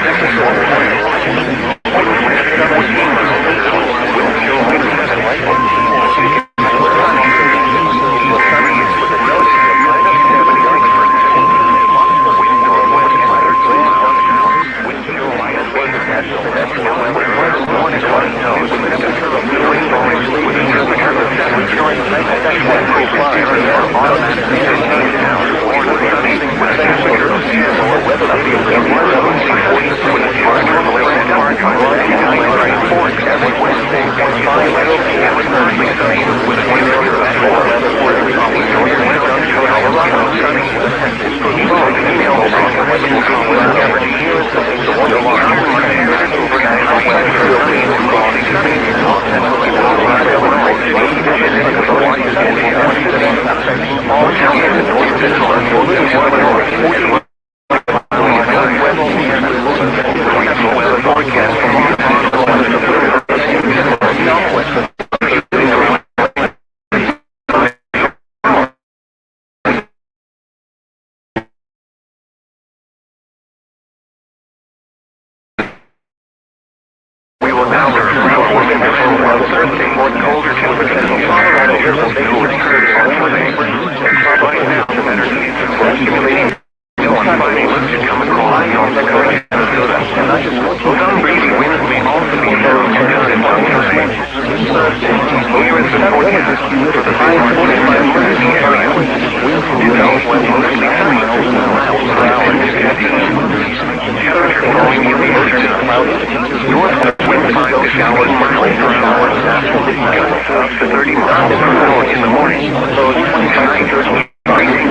30 miles per hour in the morning. Lows 25 to 30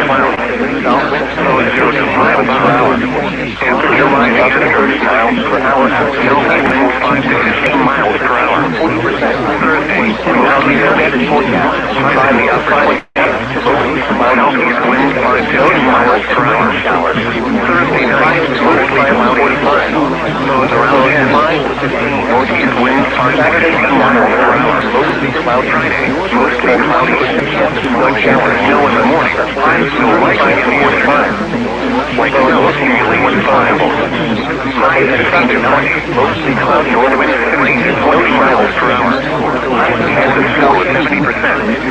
miles. Southwind slows 0 to 5 per hour. Temperature rising to 30 miles per hour. Southwest winds 5 to 15 miles per hour. 40%. Thursday, cloudy and forecast. Try the outside. Southeast winds 5 to 10 miles per hour. Showers. Thursday night, mostly cloudy and 45. Lows around 10 miles to 15. Northeast winds 5 to 10 miles per hour. Mostly cloudy. Friday, mostly cloudy with a chance of snow showers. Snow in the morning. Highs will likely in the 45. Like snow seemingly unviable. Highs 15 to 20. Mostly cloudy. North winds 15 to 20 miles per hour. Chance of snow is 70%.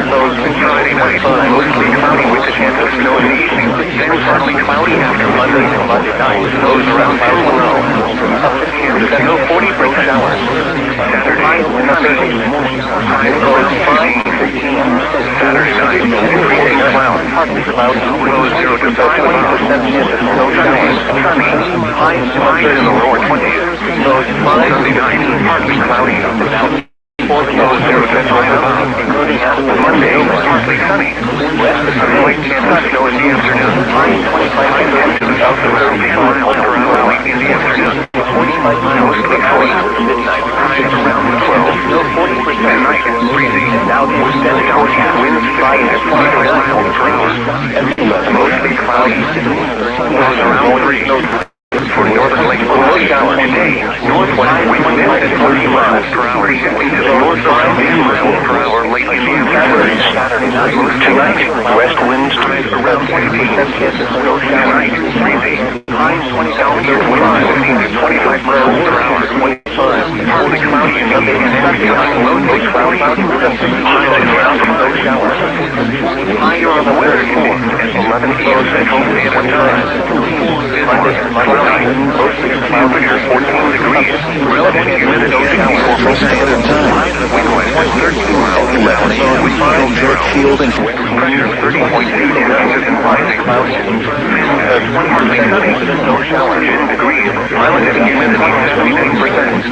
Lows Friday night, mostly cloudy with a chance of snow in the evening. Then partly cloudy after Monday and Monday night. Lows around 5 below. Chance of snow 40% showers. Saturday, sunny. Highs lows 5 to 15. Saturday night, increasing clouds. Partly cloudy. Lows 0 to 20% chance of snow showers. Sunny. Highs 5 in the lower 20s. Lows 5 Sunday night, partly cloudy. Lows 0 to 5 above, including after Monday, partly sunny. West of sunlight, chance of snow in the afternoon. Highs 25 to the south of 30 miles per hour late in the afternoon. 45 miles to the cloudy. Midnight, highs around 12. Low 40% night, breezy. Southeast and forecast winds 5 to 25 miles per hour. Mostly cloudy. Lows around 3. For northern Lake Below shower today, northwest wind at 30 miles per hour, shifting to the north around 10 miles per hour late in the afternoon. Saturday night, tonight, west winds tides around 20% chance of snow tonight, breezy. Highs 20 down 35, 15 to 25 miles per hour, 25. Partly cloudy and Sunday and afternoon, mostly cloudy, highs around snow showers. Higher on the weather report at 11 p.m. Central Standard Time. Monday, mostly temperature 14 degrees. Relative humidity 84%. Wind west at 13 miles level. Wind chill 0. Field and wind pressure 30.2 and rising cloud change. Partly sunny, no showers. 10 degrees. Relative humidity 72%.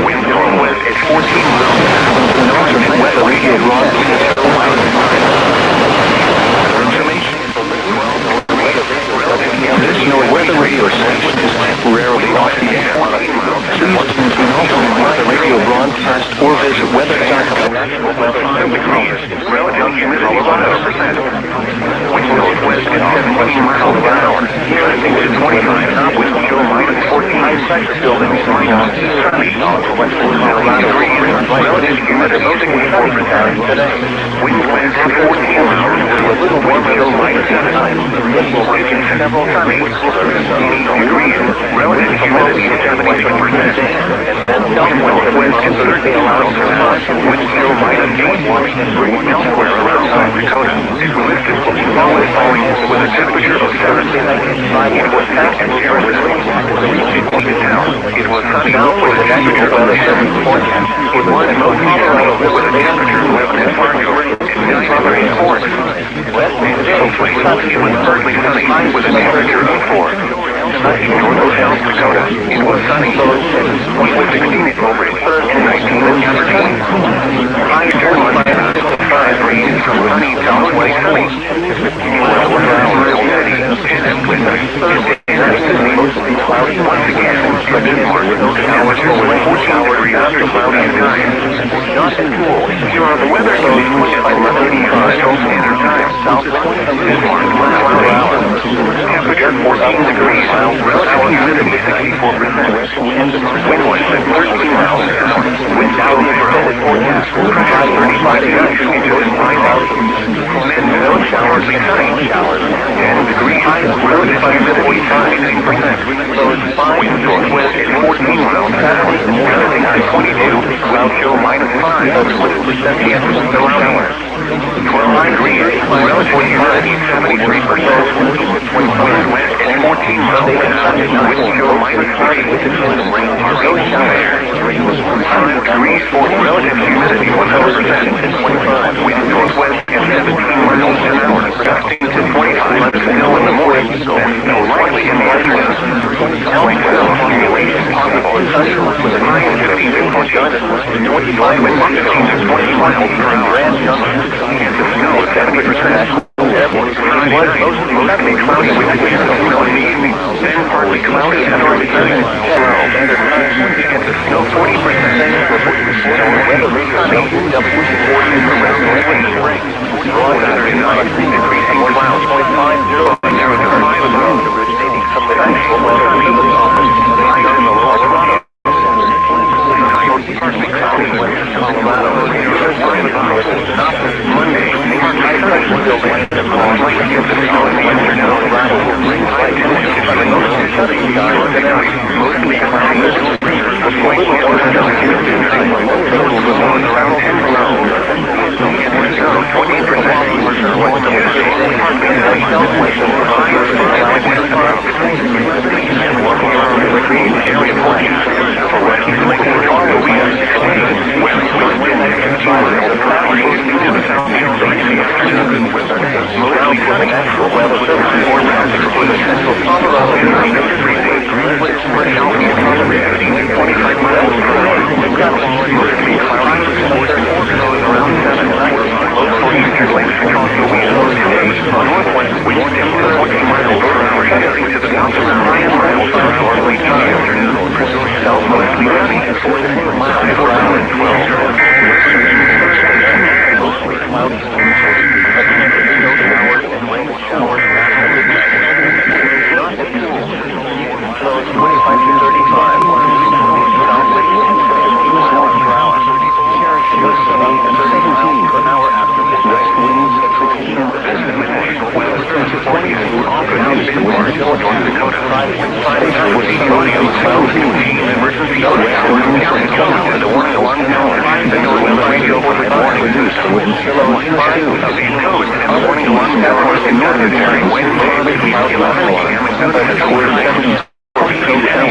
Wind storm west at 14 miles. Northern weather radio brought to you. Additional weather radio station is temporarily off the air. Please listen to weather radio broadcast or visit weather.com. Relative humidity 100%. Wind northwest at 17 miles per hour. Trending to 25. Wind chill minus 14. High-pressure building minus sunny. Western Colorado. Relative humidity 64% today. Wind west at 14 miles. A little wind chill minus 7. Several sunny. 18 degrees. Relative humidity 72%. Southwest at 13 miles per hour. Wind chill minus 8. Elsewhere around South Dakota. Always falling with a temperature of 70. It was past and it was sunny with a temperature of 7 forecast. It was most Colorado with a temperature of 11 Fargo. Strawberry Fork. It was partly sunny with a temperature of 4. Tonight, north of South Dakota, it was sunny. It was 16 over and 19 in Aberdeen. High turn by 5 range from sunny southwest winds. Mostly cloudy once again. Showers over 14 degrees after cloudy at night. Not too cool. Here are the weather conditions by 11:85 Standard Time. Southwest of Bismarck, temperature 14 degrees. Relative humidity 64%. Wind west at 13 miles per hour. Wind down extended forecast. High 35 degrees. No showers, sunny showers. 10 degrees. Relative humidity 59%. Wind northwest at 14 miles per hour. Trending to 22. Cloud chill minus 5. No showers. 12 degrees. Relative humidity 73%. Wind west at 14 miles per hour. Wind chill minus 3. No showers. 5 degrees for relative humidity 100%. Wind northwest at 17 miles per hour. Gusting to 25 still in the morning. No likely in the afternoon. Elsewhere, accumulation possible with a high of 50 forecast. 25 and 15 to 20 miles per hour. And the snow 70%. It was mostly cloudy with clear snow in the evening. Then partly cloudy and early sunny. And the snow 40%. Weather sunny. W40 around the spring. Broad Saturday night. Increasing clouds. 50. There was a 5 of them. Originating from the actual weather region. High in the Colorado. Partly cloudy western Colorado. Monday. High-pressure building.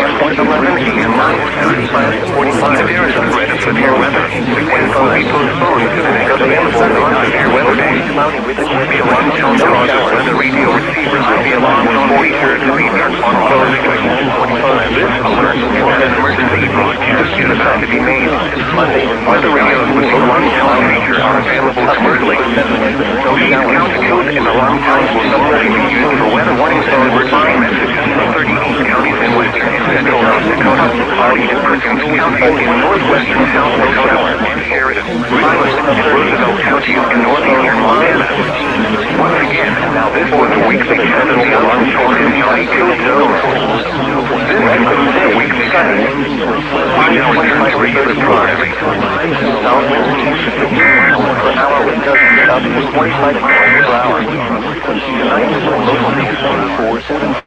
Mostly 11 p.m. 9:35. There is a threat of severe weather. The wind will be postponed to the next available non-severe weather day. The alarm tone causes weather radio receivers will be alarmed on featured readers on closing at 1:45. This alert will have an emergency broadcast is about to be made. Weather radios with the alarm tone feature are available commercially. The count code and alarm tones will normally be used for weather warnings and emergency messages in 38 counties in western and central North Dakota, cloudy to Perkins County in northwestern South Dakota, and Sheridan, Silas, and Roosevelt counties in northeastern Montana. Once again, now this was a weekly test of the alarm tone in the high-code zone. This concludes the weekly test. We now return to regular programming. Southwest 2 miles per hour with gusts southeast 25 miles per hour. Tonight, local news 4-7.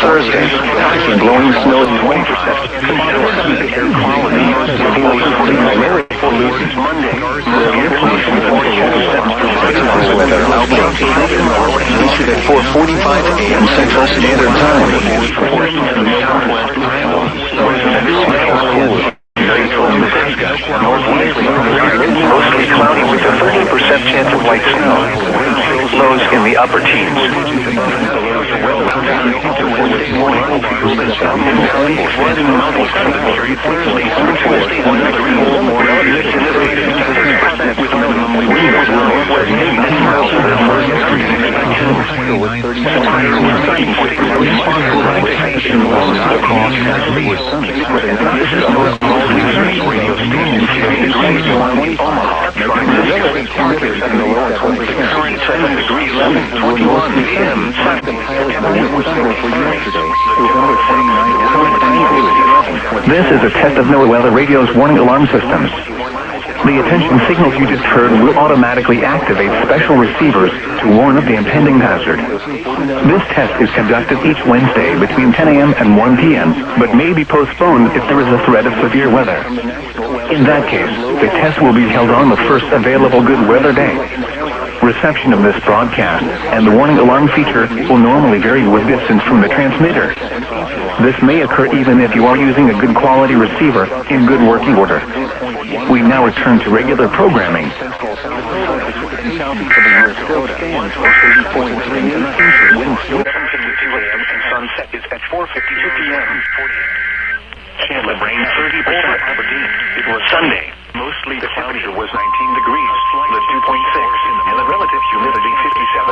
Thursday, blowing snow at 20%. Air quality Monday, issued at 4:45 a.m. Central Standard Time. Mostly cloudy with a 30% chance of light snow. Lows in the upper teens. This is a test of NOAA Weather Radio's warning alarm systems. The attention signals you just heard will automatically activate special receivers to warn of the impending hazard. This test is conducted each Wednesday between 10 a.m. and 1 p.m., but may be postponed if there is a threat of severe weather. In that case, the test will be held on the first available good weather day. Reception of this broadcast and the warning alarm feature will normally vary with distance from the transmitter. This may occur even if you are using a good quality receiver in good working order. We now return to regular programming. Sunset is at 4:52 p.m. Chance of rain 30%. Aberdeen. It was Sunday. Mostly the temperature was 19 degrees, the 2.6, and the relative humidity 57%.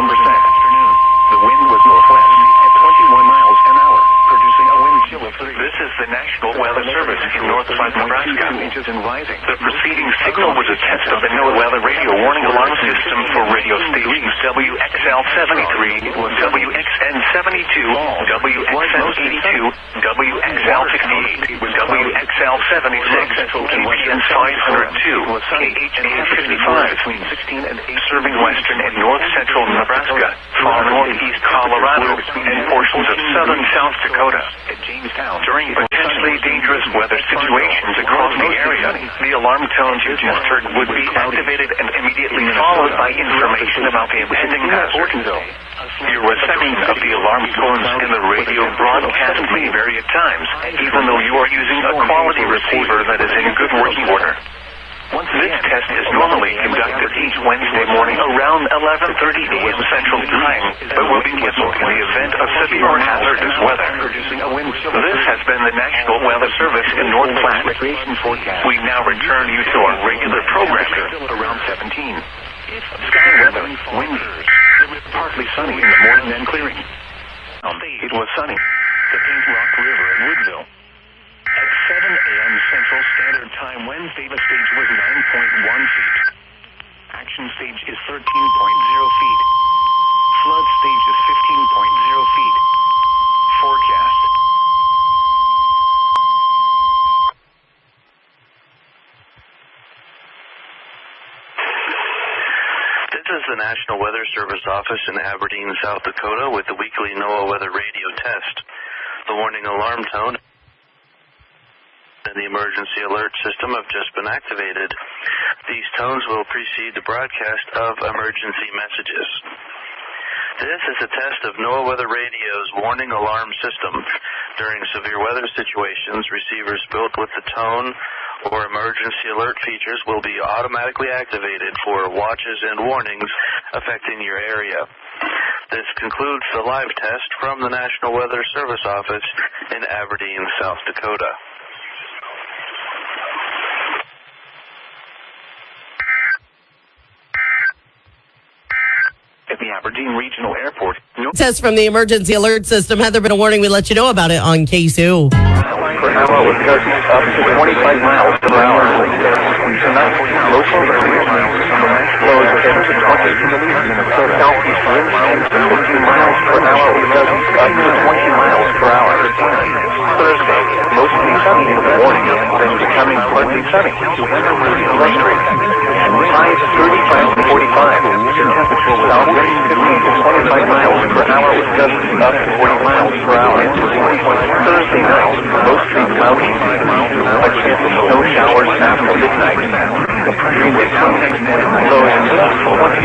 The wind was northwest at 21 miles an hour, producing a wind chill of 30. This is the National Weather Service in northwest Nebraska. The preceding signal was a test of the NOAA Weather Radio Warning Alarm System for radio stations WXL-73, WXN-72, WXN-82, WXL-68, WXL-76, KPN-502, KHA-55, serving western and north-central Nebraska, far northeast Colorado, and portions of southern South Dakota. During potentially dangerous weather situations across the area, the alarm tones you just heard would be activated and immediately followed by information about the impending hazard. Your reception of the alarm tones and the radio broadcast may vary at times, even though you are using a quality receiver that is in good working order. This test is normally conducted each Wednesday morning around 11:30 a.m. Central Time, but will be canceled in the event of severe or hazardous weather. This has been the National Weather Service in North Platte. We now return you to our regular programming around 17. Sky weather, windy, partly sunny in the morning, then clearing. It was sunny. The Paint Rock River at Woodville. At 7 a.m. Central Standard Time Wednesday, the stage was 9.1 feet. Action stage is 13.0 feet. Flood stage is 15.0 feet. Forecast. This is the National Weather Service office in Aberdeen, South Dakota with the weekly NOAA Weather Radio test. The warning alarm tone and the emergency alert system have just been activated. These tones will precede the broadcast of emergency messages. This is a test of NOAA Weather Radio's warning alarm system. During severe weather situations, receivers built with the tone or emergency alert features will be automatically activated for watches and warnings affecting your area. This concludes the live test from the National Weather Service office in Aberdeen, South Dakota. At the Aberdeen Regional Airport. Test from the emergency alert system. Had there been a warning, we let you know about it on KSU. Per hour with gusts up to 25 miles per hour. Tonight, local lows of 10 to 20. Southeast winds 10 to 15 miles per hour with gusts up to 20 miles per hour. Thursday, mostly sunny in the morning, then becoming partly sunny. Illustrated. Highs 35 to 45. South winds 15 to 25 miles per hour with gusts up to 40 miles per hour. Thursday night, mostly cloudy. A chance of snow showers after midnight. Greenwich lows 20.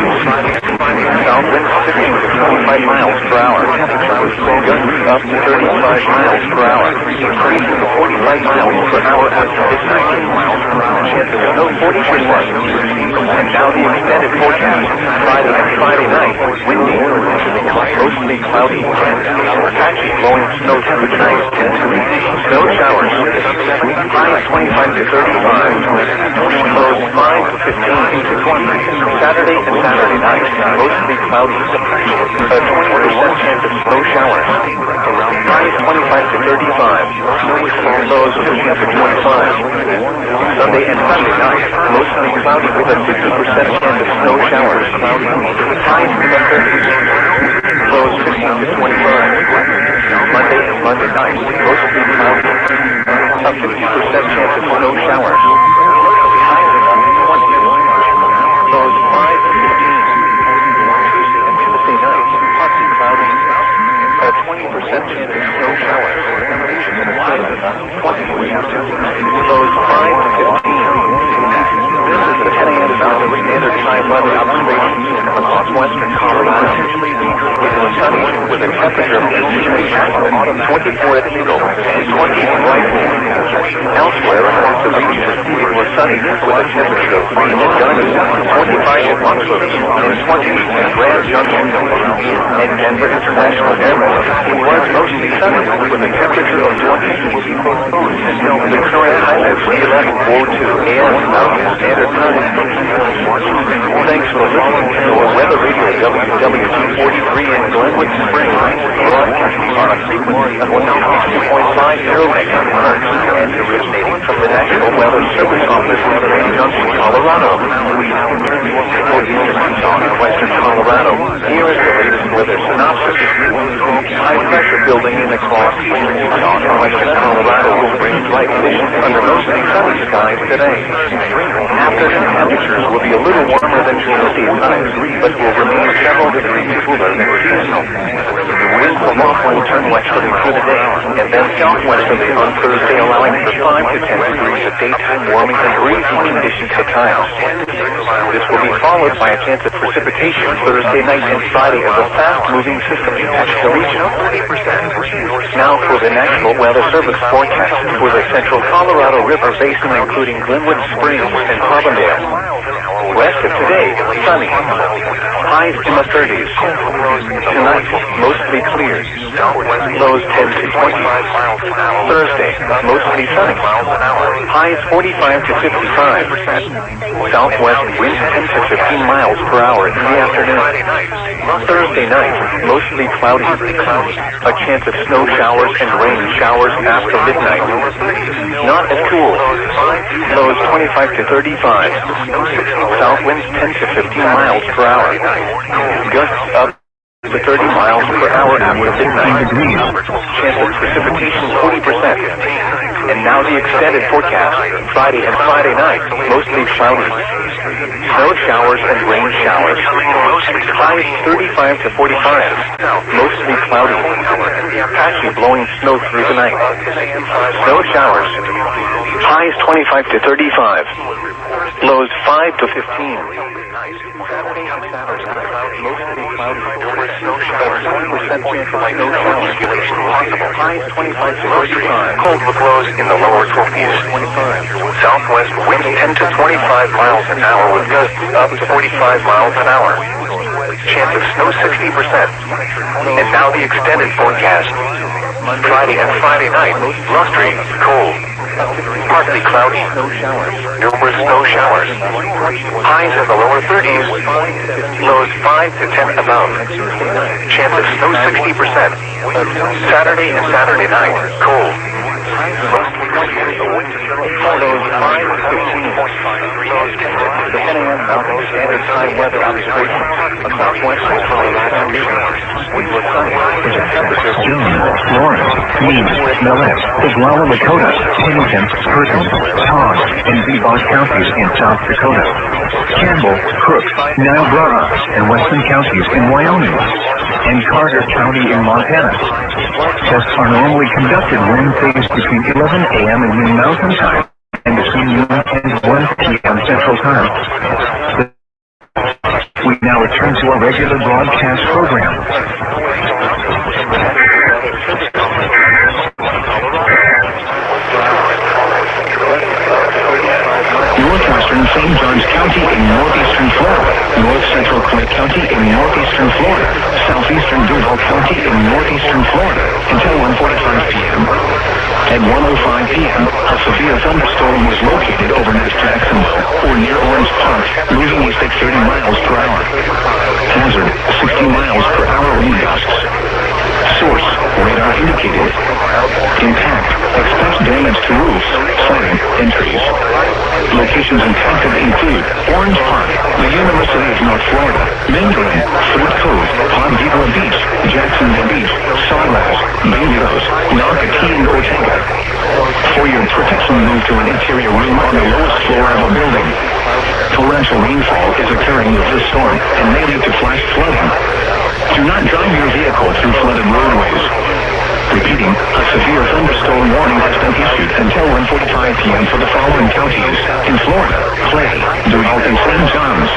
South winds 15 to 25 miles per hour. Gusts up to 35 miles per hour. Increasing to 45 miles per hour after midnight. Chance of snow 40%. And now the extended forecast. Friday and Friday night, windy, mostly cloudy, patchy, blowing snow temperatures, snow showers, highs 25 to 35, lows 5 to 15 to 20. Saturday and Saturday night, mostly cloudy, a 20% chance of snow showers, highs 25 to 35, lows 15 to 25. Sunday and Sunday night, mostly cloudy with a 50% chance of snow showers, highs in the 30s, lows 15 to 25. Monday and Monday night, mostly cloudy, a 50% chance of snow showers, highs in the 20s, lows 5 to 15. Tuesday and Tuesday night, partly cloudy, a 20% chance of snow showers, highs in the 20s, lows 5 to 15. This is the 10 a.m. Mountain Standard Time weather observation across western Colorado. It was sunny with a temperature of 24 at Eagle and 20 at Rifle. Elsewhere across the region, it was sunny with a temperature of 25 in Montrose, and 20 in Grand Junction. In Denver International Airport, it was mostly sunny with a temperature of 20 will be postponed until the current time is 11:02 a.m. Mountain Standard Time. Thanks for listening to our weather radio WWG43 in Glenwood Springs, broadcasting on a frequency of 102.50 MHz and originating from the National Weather Service Office in Junction, Colorado. We now turn to Tucson in western Colorado. Here is the latest weather synopsis. High pressure building in across Tucson in western Colorado will bring dry conditions under mostly sunny skies today. Afternoon temperatures will be a little warmer than Tuesday times, but will remain several degrees cooler than seasonal. The wind will northward turn westerly through the day, and then southwesterly on Thursday, allowing for 5 to 10 degrees of daytime warming and breezy conditions at times. This will be followed by a chance of precipitation Thursday night and Friday as a fast-moving system impacts the region. Now for the National Weather Service forecast for the central Colorado River Basin, including Glenwood Springs and Carbondale. West of today, sunny. Highs in the 30s. Tonight, mostly clear. Lows 10 to 20. Thursday, mostly sunny. Highs 45 to 55. Southwest winds 10 to 15 miles per hour in the afternoon. Thursday night, mostly cloudy. A chance of snow showers and rain showers after midnight. Not as cool. Lows 25 to 35. South winds 10 to 15 miles per hour. Gusts up to 30 miles per hour after midnight. Chance of precipitation 40%. And now the extended forecast. Friday and Friday night, mostly cloudy. Snow showers and rain showers. Highs 35 to 45. Mostly cloudy. Patchy blowing snow through the night. Snow showers. Highs 25 to 35. Lows 5 to 15. Saturday and Saturday, mostly cloudy. Snow showers. 20% chance of snow showers. Highs 25 to 35. Cold with lows in the lower 50s. 25. Southwest winds 10 to 25 miles an hour with gusts up to 45 miles an hour. Chance of snow 60%. And now the extended forecast. Friday and Friday night, blustery, cold. Partly cloudy. Numerous snow showers. Highs in the lower 30s. Lows 5 to 10 above. Chance of snow 60%. Saturday and Saturday night, cold. Lows 5 to 15. The 10 a.m. Mountain Standard Time weather observation across western Colorado. Winds were sunny with a temperature of Jones, Lawrence, Meade, Millette, Oglala, Lakota, Pennington, Perkins, Todd, and Beaver counties in South Dakota, Campbell, Crook, Niobrara, and Weston counties in Wyoming, and Carter County in Montana. Tests are normally conducted Wednesdays between 11 a.m. and noon Mountain Time and between noon and 1 p.m. Central Time. We now return to our regular broadcast program. Northwestern St. Johns County in northeastern Florida, north central Clay County in northeastern Florida, southeastern Duval County in northeastern Florida until 1:45 p.m. At 1:05 p.m., a severe thunderstorm was located over West Jacksonville or near Orange Park, moving east at 30 miles per hour. Hazard, 60 miles per hour wind gusts. Source, radar indicated. Impact, expect damage to roofs, siding, and trees. Locations impacted include Orange Park, the University of North Florida, Mandarin, Fruit Cove, Palm View Beach, Jacksonville Beach, Sawgrass, Bangos, Nocatee, and Ortega. For your protection, move to an interior room on the lowest floor of a building. Torrential rainfall is occurring with this storm and may lead to flash flooding. Do not drive your vehicle through flooded roadways. Repeating, a severe thunderstorm warning has been issued until 1:45 p.m. for the following counties in Florida: Clay, Duval, and St. Johns.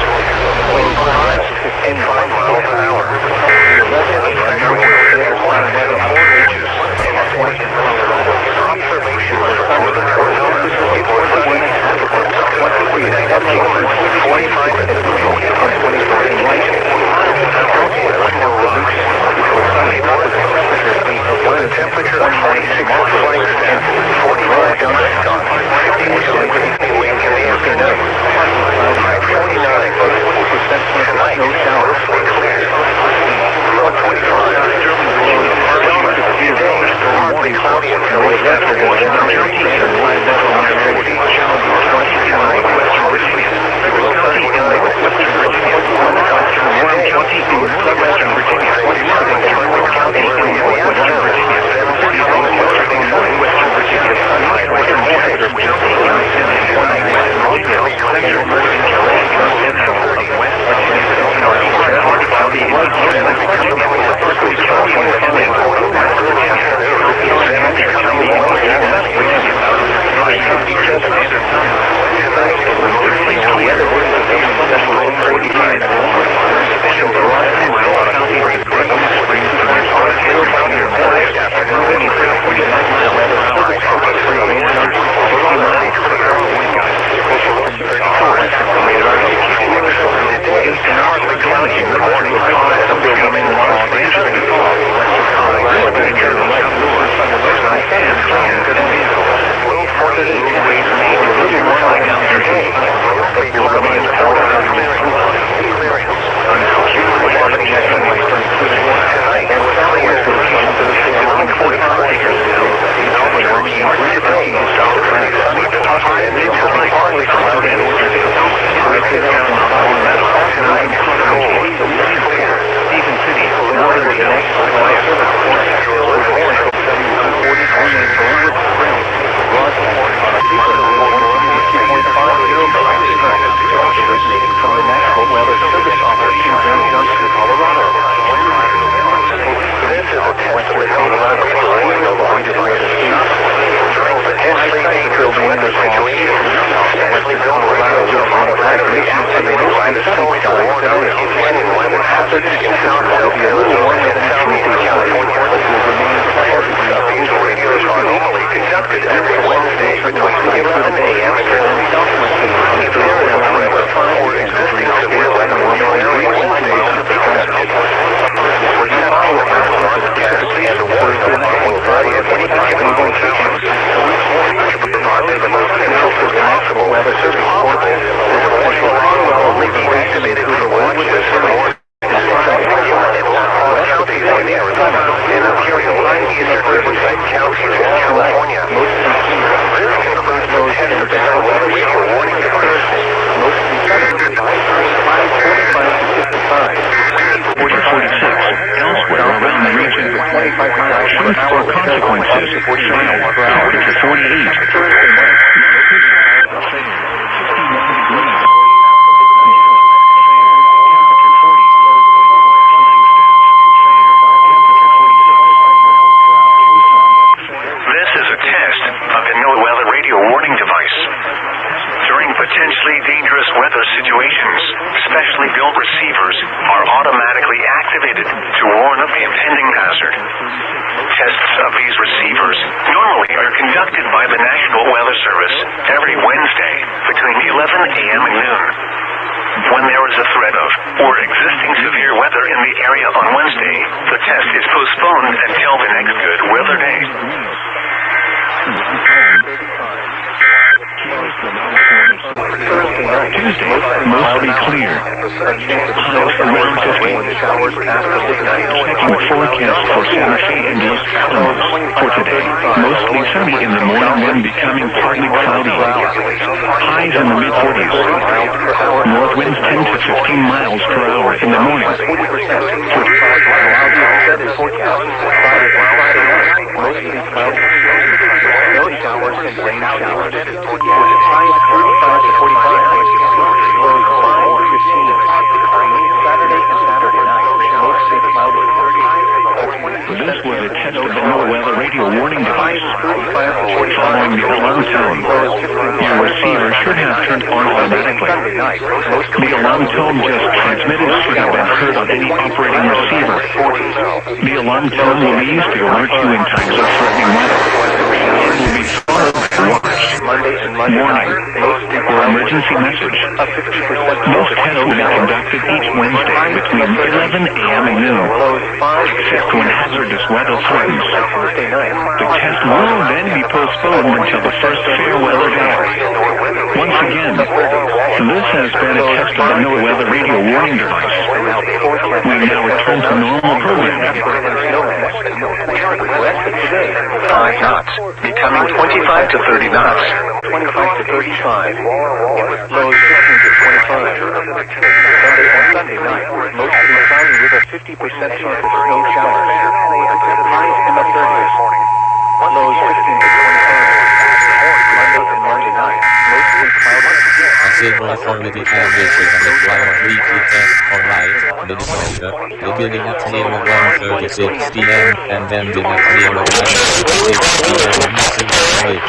Civil Authority transmission on the Wyoming weekly test for light, Minnesota, beginning at near 1:36 p.m. and ending at near 9:36 p.m. using the lake.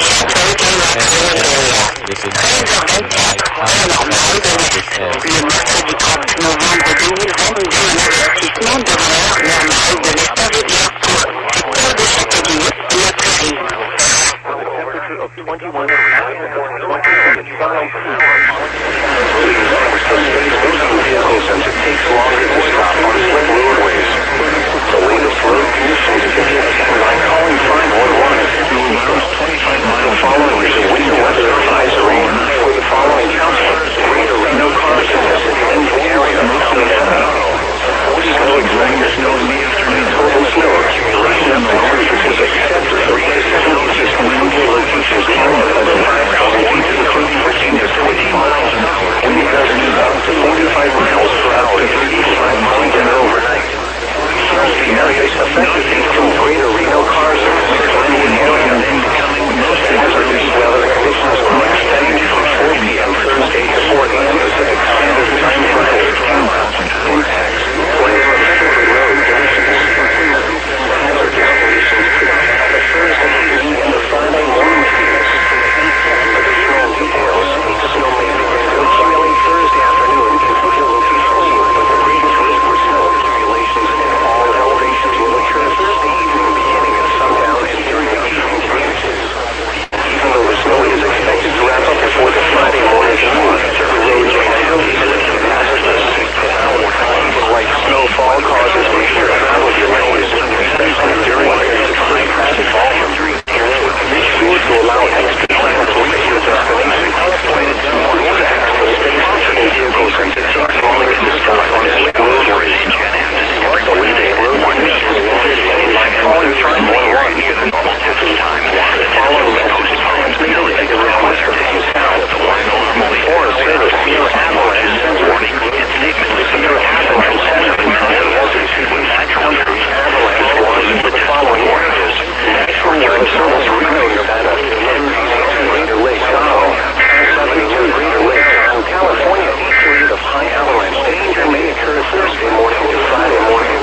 This is light since it takes longer to stop on slick roadways. The latest road conditions can be obtained by calling 511. The following is a winter weather advisory for the following counties. No cars in the city area. Snow exacting snow in the afternoon. Total snow accumulation of the surfaces except for 3 to 7 inches from major locations Canada as 5,000 feet including Virginia 20 miles an hour. Wind gusts up to 45 miles per hour to 35 miles an hour overnight. The areas affected include Greater Reno, Carson, McLean area, and becoming most hazardous weather conditions will extend from 4 p.m. Thursday to 4 a.m. Pacific Standard Time Friday. Impacts. Road conditions. Hazardous conditions could impact the Thursday evening and the Friday morning peaks. Additional details. Snow may begin to accumulate Thursday afternoon in future locations, but the greatest risk for snow accumulations in all elevations will occur Thursday evening beginning at sundown and during the evening communities. Even though the snow is expected to wrap up before the Friday morning peak, the roads are still easily hazardous. Like snowfall causes major travel delays, especially during periods of high traffic volume. Make sure to allow extra time to reach your destination. Pointed to more access to vehicles since it takes longer to stop on slick roadways. The weekday road conditions will be by calling 511 at the normal tipping time. The following message is transmitted at the request of the South. Forest Service Seal Avalanche warning. Severe happened from 7 to 9 in 5 countries. Avalanche warning for the following areas. National Weather Service Reno, Nevada. 10 Greater Lake Tahoe. 72 Greater Lake Tahoe, California. Period of high avalanche danger may occur Thursday morning to Friday morning.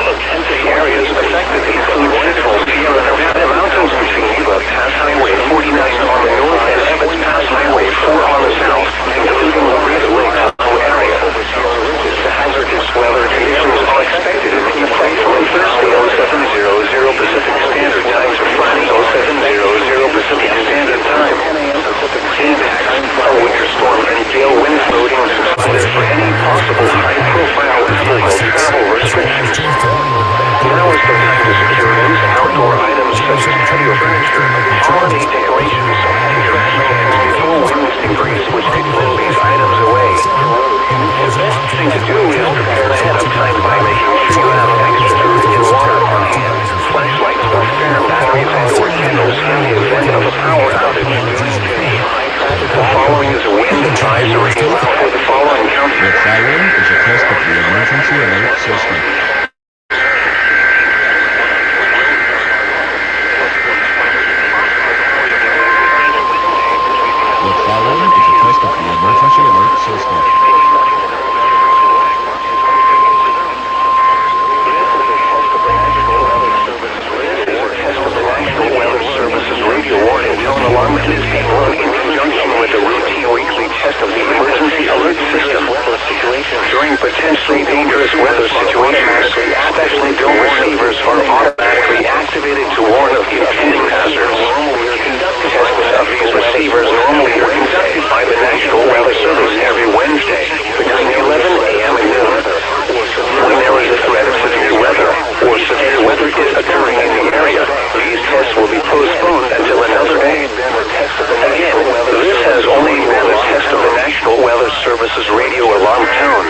Intensive areas affected include Central Sierra Nevada mountains between Yuba Pass Highway 49 on the north and Evans Pass Highway 4 on the south, including the Greater Lake Tahoe area. The hazardous weather conditions are expected in the place from Thursday 0700 Pacific Standard Time to Friday 0700 Pacific Standard Time. Impacts from winter storm and gale wind floating suspended for any possible high-profile travel restrictions. Now is the time to secure loose outdoor items such as patio furniture, holiday decorations, and trash cans before winds increase, which could blow these items away. The best thing to do is prepare ahead of time by making sure you have extra food and water on hand, flashlights or spare batteries and/or candles in the event of a power outage. The following is a wind advisory for the following counties. The following is a test of the emergency alert system. The following is a test of the emergency alert system. Radio warning tone alarm is being run in conjunction with the routine weekly test of the emergency alert system. During potentially dangerous weather situations, specially dome receivers are automatically activated to warn of impending hazards. Tests of these receivers normally are conducted by the National Weather Service every Wednesday between 11 a.m. and noon. When there is a threat of severe weather or severe weather is occurring in the area, these tests will be postponed until another day. Again, this has only been a test of the National Weather Service's radio alarm tone.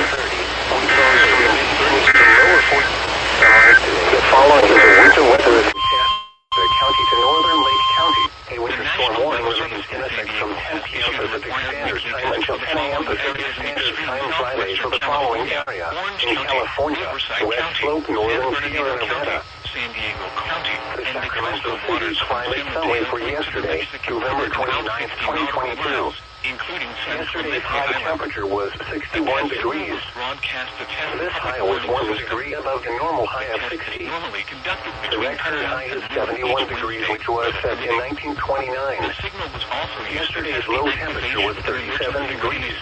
The following is a winter weather county to northern Lake County. A winter storm warning remains in effect from 10 p.m. Pacific Standard Time until 10 a.m. Pacific Standard Time Friday for the following area. In California, West Slope, northern Sierra Nevada. San Diego County, The Sacramento City's climate summary for yesterday, November 29, 2022. including Yesterday's high temperature was 61 degrees. This high was 1 degree above the normal high of 60. The record high is 71 degrees, which was set in 1929. Yesterday's low temperature was 37 degrees.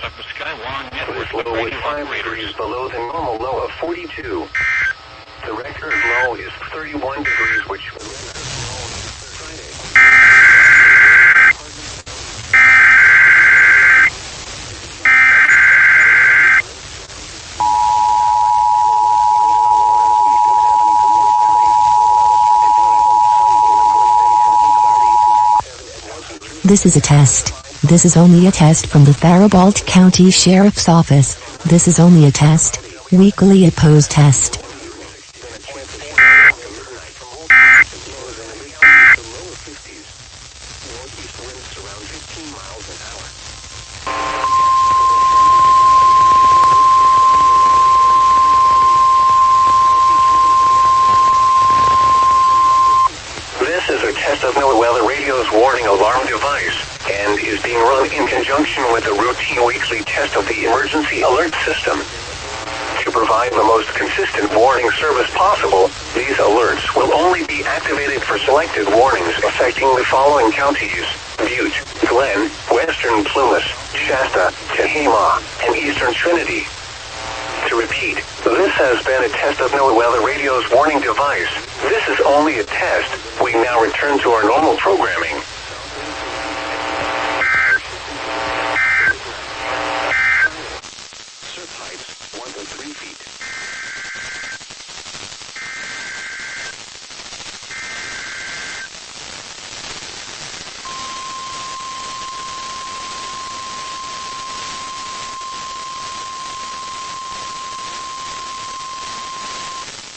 This low was 5 degrees below the normal low of 42. The record low is 31 degrees, which was This is a test. This is only a test from the Faribault County Sheriff's Office. This is only a test. Weekly opposed test. This is a test of NOAA Radio's warning alarm device and is being run in conjunction with a routine weekly test of the emergency alert system. To provide the most consistent warning service possible, these alerts will only be activated for selected warnings affecting the following counties: Butte, Glenn, Western Plumas, Shasta, Tehama, and Eastern Trinity. To repeat, this has been a test of NOAA Radio's warning device. This is only a test. We now return to our normal programming. Surf heights 1 to 3 feet.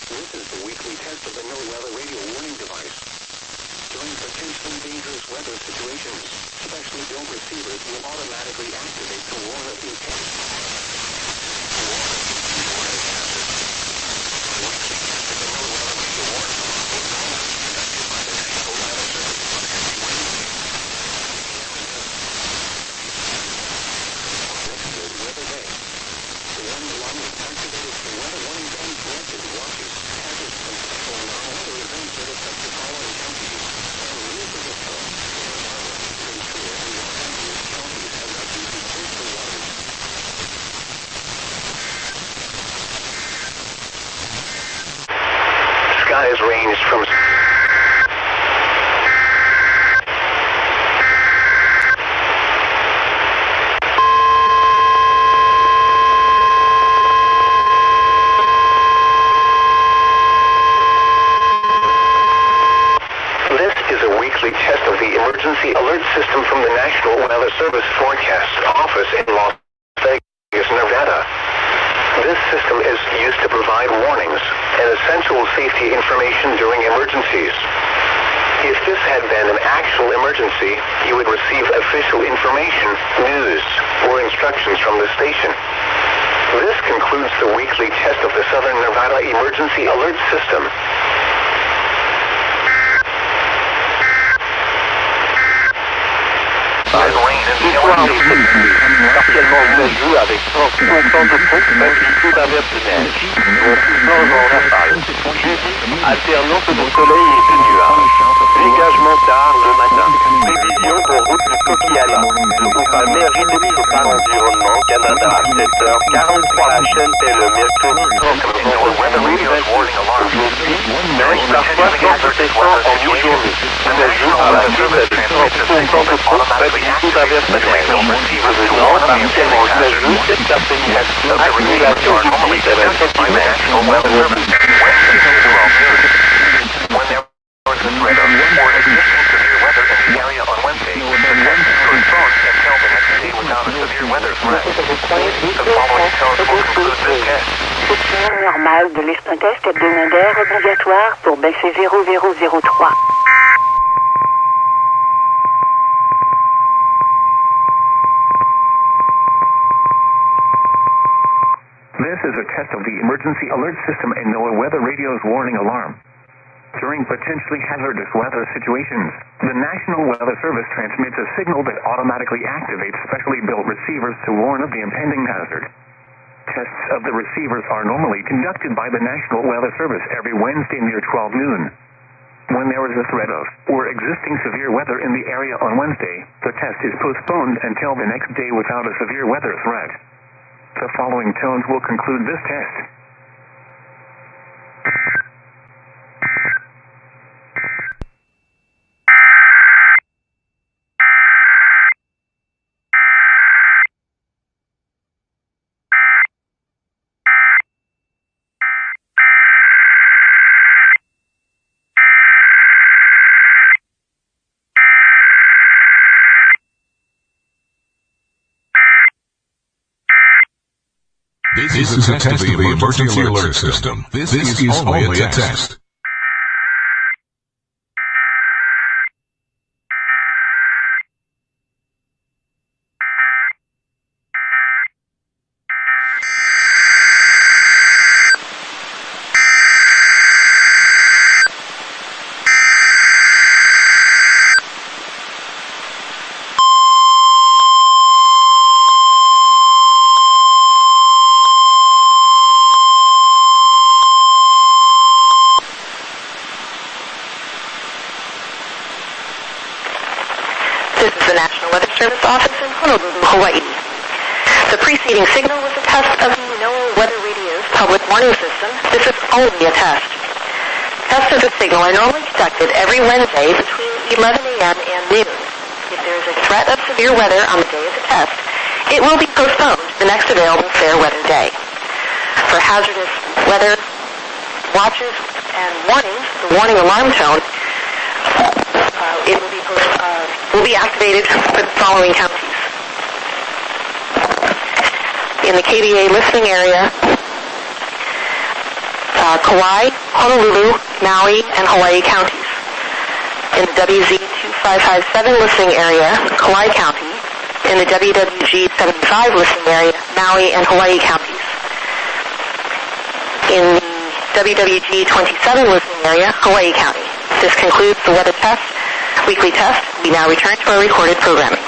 This is the weekly test of the NOAA Radio warning device. During potentially dangerous weather situations, specially built receivers will automatically activate to warn of intense. Skies ranged from This is a weekly test of the emergency alert system from the National Weather Service Forecast Office in Las Vegas, Nevada. This system is used to provide warnings and essential safety information during emergencies. If this had been an actual emergency, you would receive official information, news, or instructions from the station. This concludes the weekly test of the Southern Nevada Emergency Alert System. Partiellement nuageux avec 30% de pouces, magnitude inverse de neige. Vent soufflant en rafale. Jeudi, alternance de soleil et de nuages. Dégagement tard le matin. Prévision pour route de Coquillala. De Haut-Palmer Ridley par Environnement Canada à 7h43. La chaîne est le mercredi 30 novembre 2018. Aujourd'hui, neige parfois 100% en mi-journée. Nuageux par la suite avec 30% de pouces, magnitude inverse de neige. Revenant partiellement nuageux cet après-midi. Accumulation du 10 à 27 Soutien normal de l'espace test hebdomadaire obligatoire pour baisser 0003. This is a test of the emergency alert system and NOAA Weather Radio's warning alarm. during potentially hazardous weather situations. The National Weather Service transmits a signal that automatically activates specially built receivers to warn of the impending hazard. Tests of the receivers are normally conducted by the National Weather Service every Wednesday near 12 noon. When there is a threat of or existing severe weather in the area on Wednesday, the test is postponed until the next day without a severe weather threat. The following tones will conclude this test. This is a test of the emergency alert system. This is only a test. Hawaii. The preceding signal was a test of the NOAA Weather Radio's public warning system. This is only a test. Tests of the signal are normally conducted every Wednesday between 11 a.m. and noon. If there is a threat of severe weather on the day of the test, it will be postponed to the next available fair weather day. For hazardous weather watches and warnings, the warning alarm tone will be activated for the following counties. In the KDA listening area, Kauai, Honolulu, Maui, and Hawaii counties. In the WZ2557 listening area, Kauai County. In the WWG75 listening area, Maui and Hawaii counties. In the WWG27 listening area, Hawaii County. This concludes the weather test, weekly test. We now return to our recorded programming.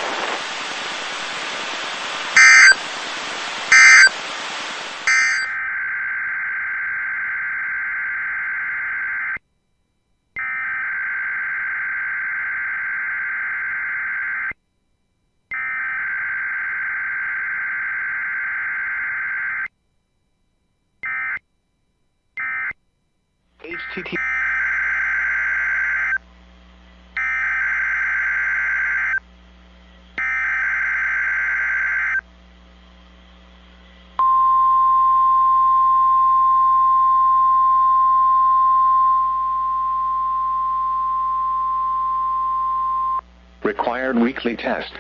Required weekly test.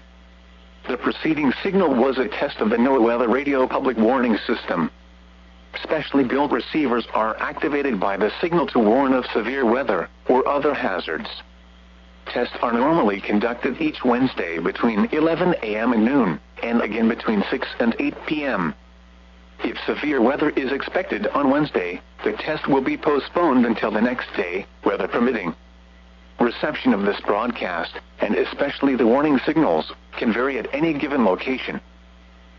The preceding signal was a test of the NOAA Weather Radio public warning system. Specially built receivers are activated by the signal to warn of severe weather or other hazards. Tests are normally conducted each Wednesday between 11 a.m. and noon, and again between 6 and 8 p.m. If severe weather is expected on Wednesday, the test will be postponed until the next day, weather permitting. Reception of this broadcast, and especially the warning signals, can vary at any given location.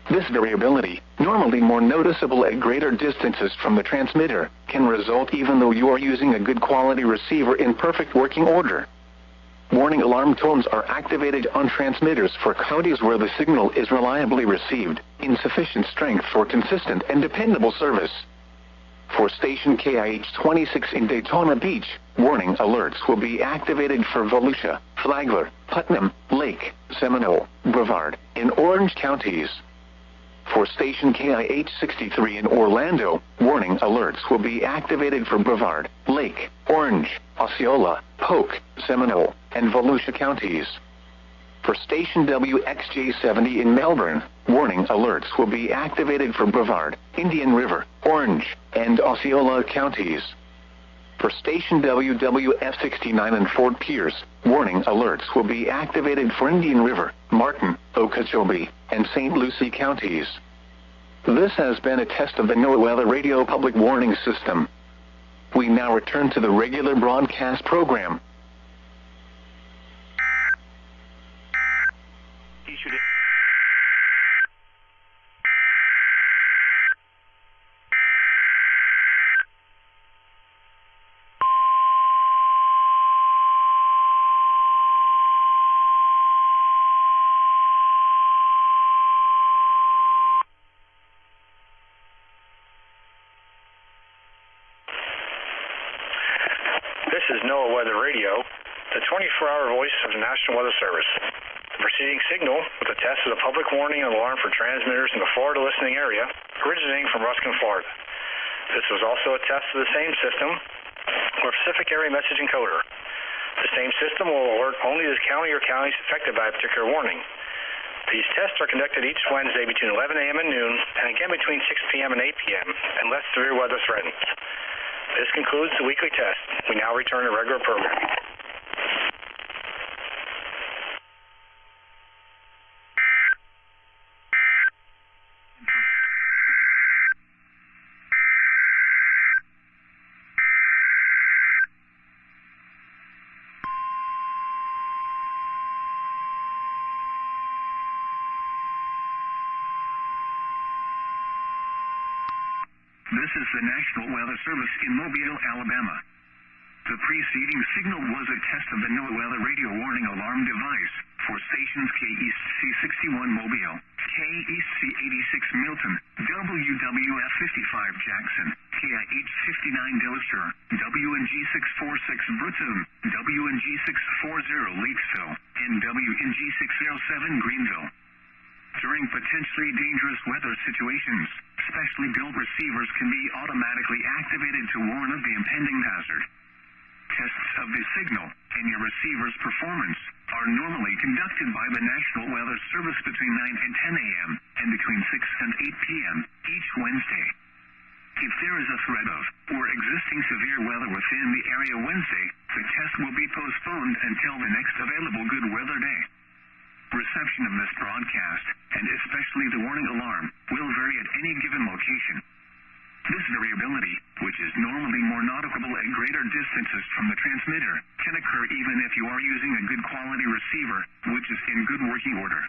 This variability, normally more noticeable at greater distances from the transmitter, can result even though you are using a good quality receiver in perfect working order. Warning alarm tones are activated on transmitters for counties where the signal is reliably received, in sufficient strength for consistent and dependable service. For station KIH-26 in Daytona Beach, warning alerts will be activated for Volusia, Flagler, Putnam, Lake, Seminole, Brevard, and Orange counties. For station KIH-63 in Orlando, warning alerts will be activated for Brevard, Lake, Orange, Osceola, Polk, Seminole, and Volusia counties. For station WXJ70 in Melbourne, warning alerts will be activated for Brevard, Indian River, Orange, and Osceola counties. For station WWF69 in Fort Pierce, warning alerts will be activated for Indian River, Martin, Okeechobee, and St. Lucie counties. This has been a test of the NOAA Weather Radio public warning system. We now return to the regular broadcast program. This is NOAA Weather Radio, the 24-hour voice of the National Weather Service. The preceding signal was a test of the public warning and alarm for transmitters in the Florida listening area, originating from Ruskin, Florida. This was also a test of the same system for Pacific Area Message Encoder. The same system will alert only this county or counties affected by a particular warning. These tests are conducted each Wednesday between 11 a.m. and noon, and again between 6 p.m. and 8 p.m., unless severe weather threatens. This concludes the weekly test. We now return to regular programming. This is the National Weather Service in Mobile, Alabama. The preceding signal was a test of the NOAA Weather Radio Warning Alarm device for stations KEAS C61 Mobile, KEAS C86 Milton, WWF 55 Jackson, KIH 59 Dillister, WNG 646 Brooklyn, WNG 640 Leakesville, and WNG 607 Greenville. During potentially dangerous weather situations, specially built receivers can be automatically activated to warn of the impending hazard. Tests of the signal and your receiver's performance are normally conducted by the National Weather Service between 9 and 10 a.m. and between 6 and 8 p.m. each Wednesday. If there is a threat of or existing severe weather within the area Wednesday, the test will be postponed until the next available good weather day. Reception of this broadcast, and especially the warning alarm, will vary at any given location. This variability, which is normally more noticeable at greater distances from the transmitter, can occur even if you are using a good quality receiver, which is in good working order.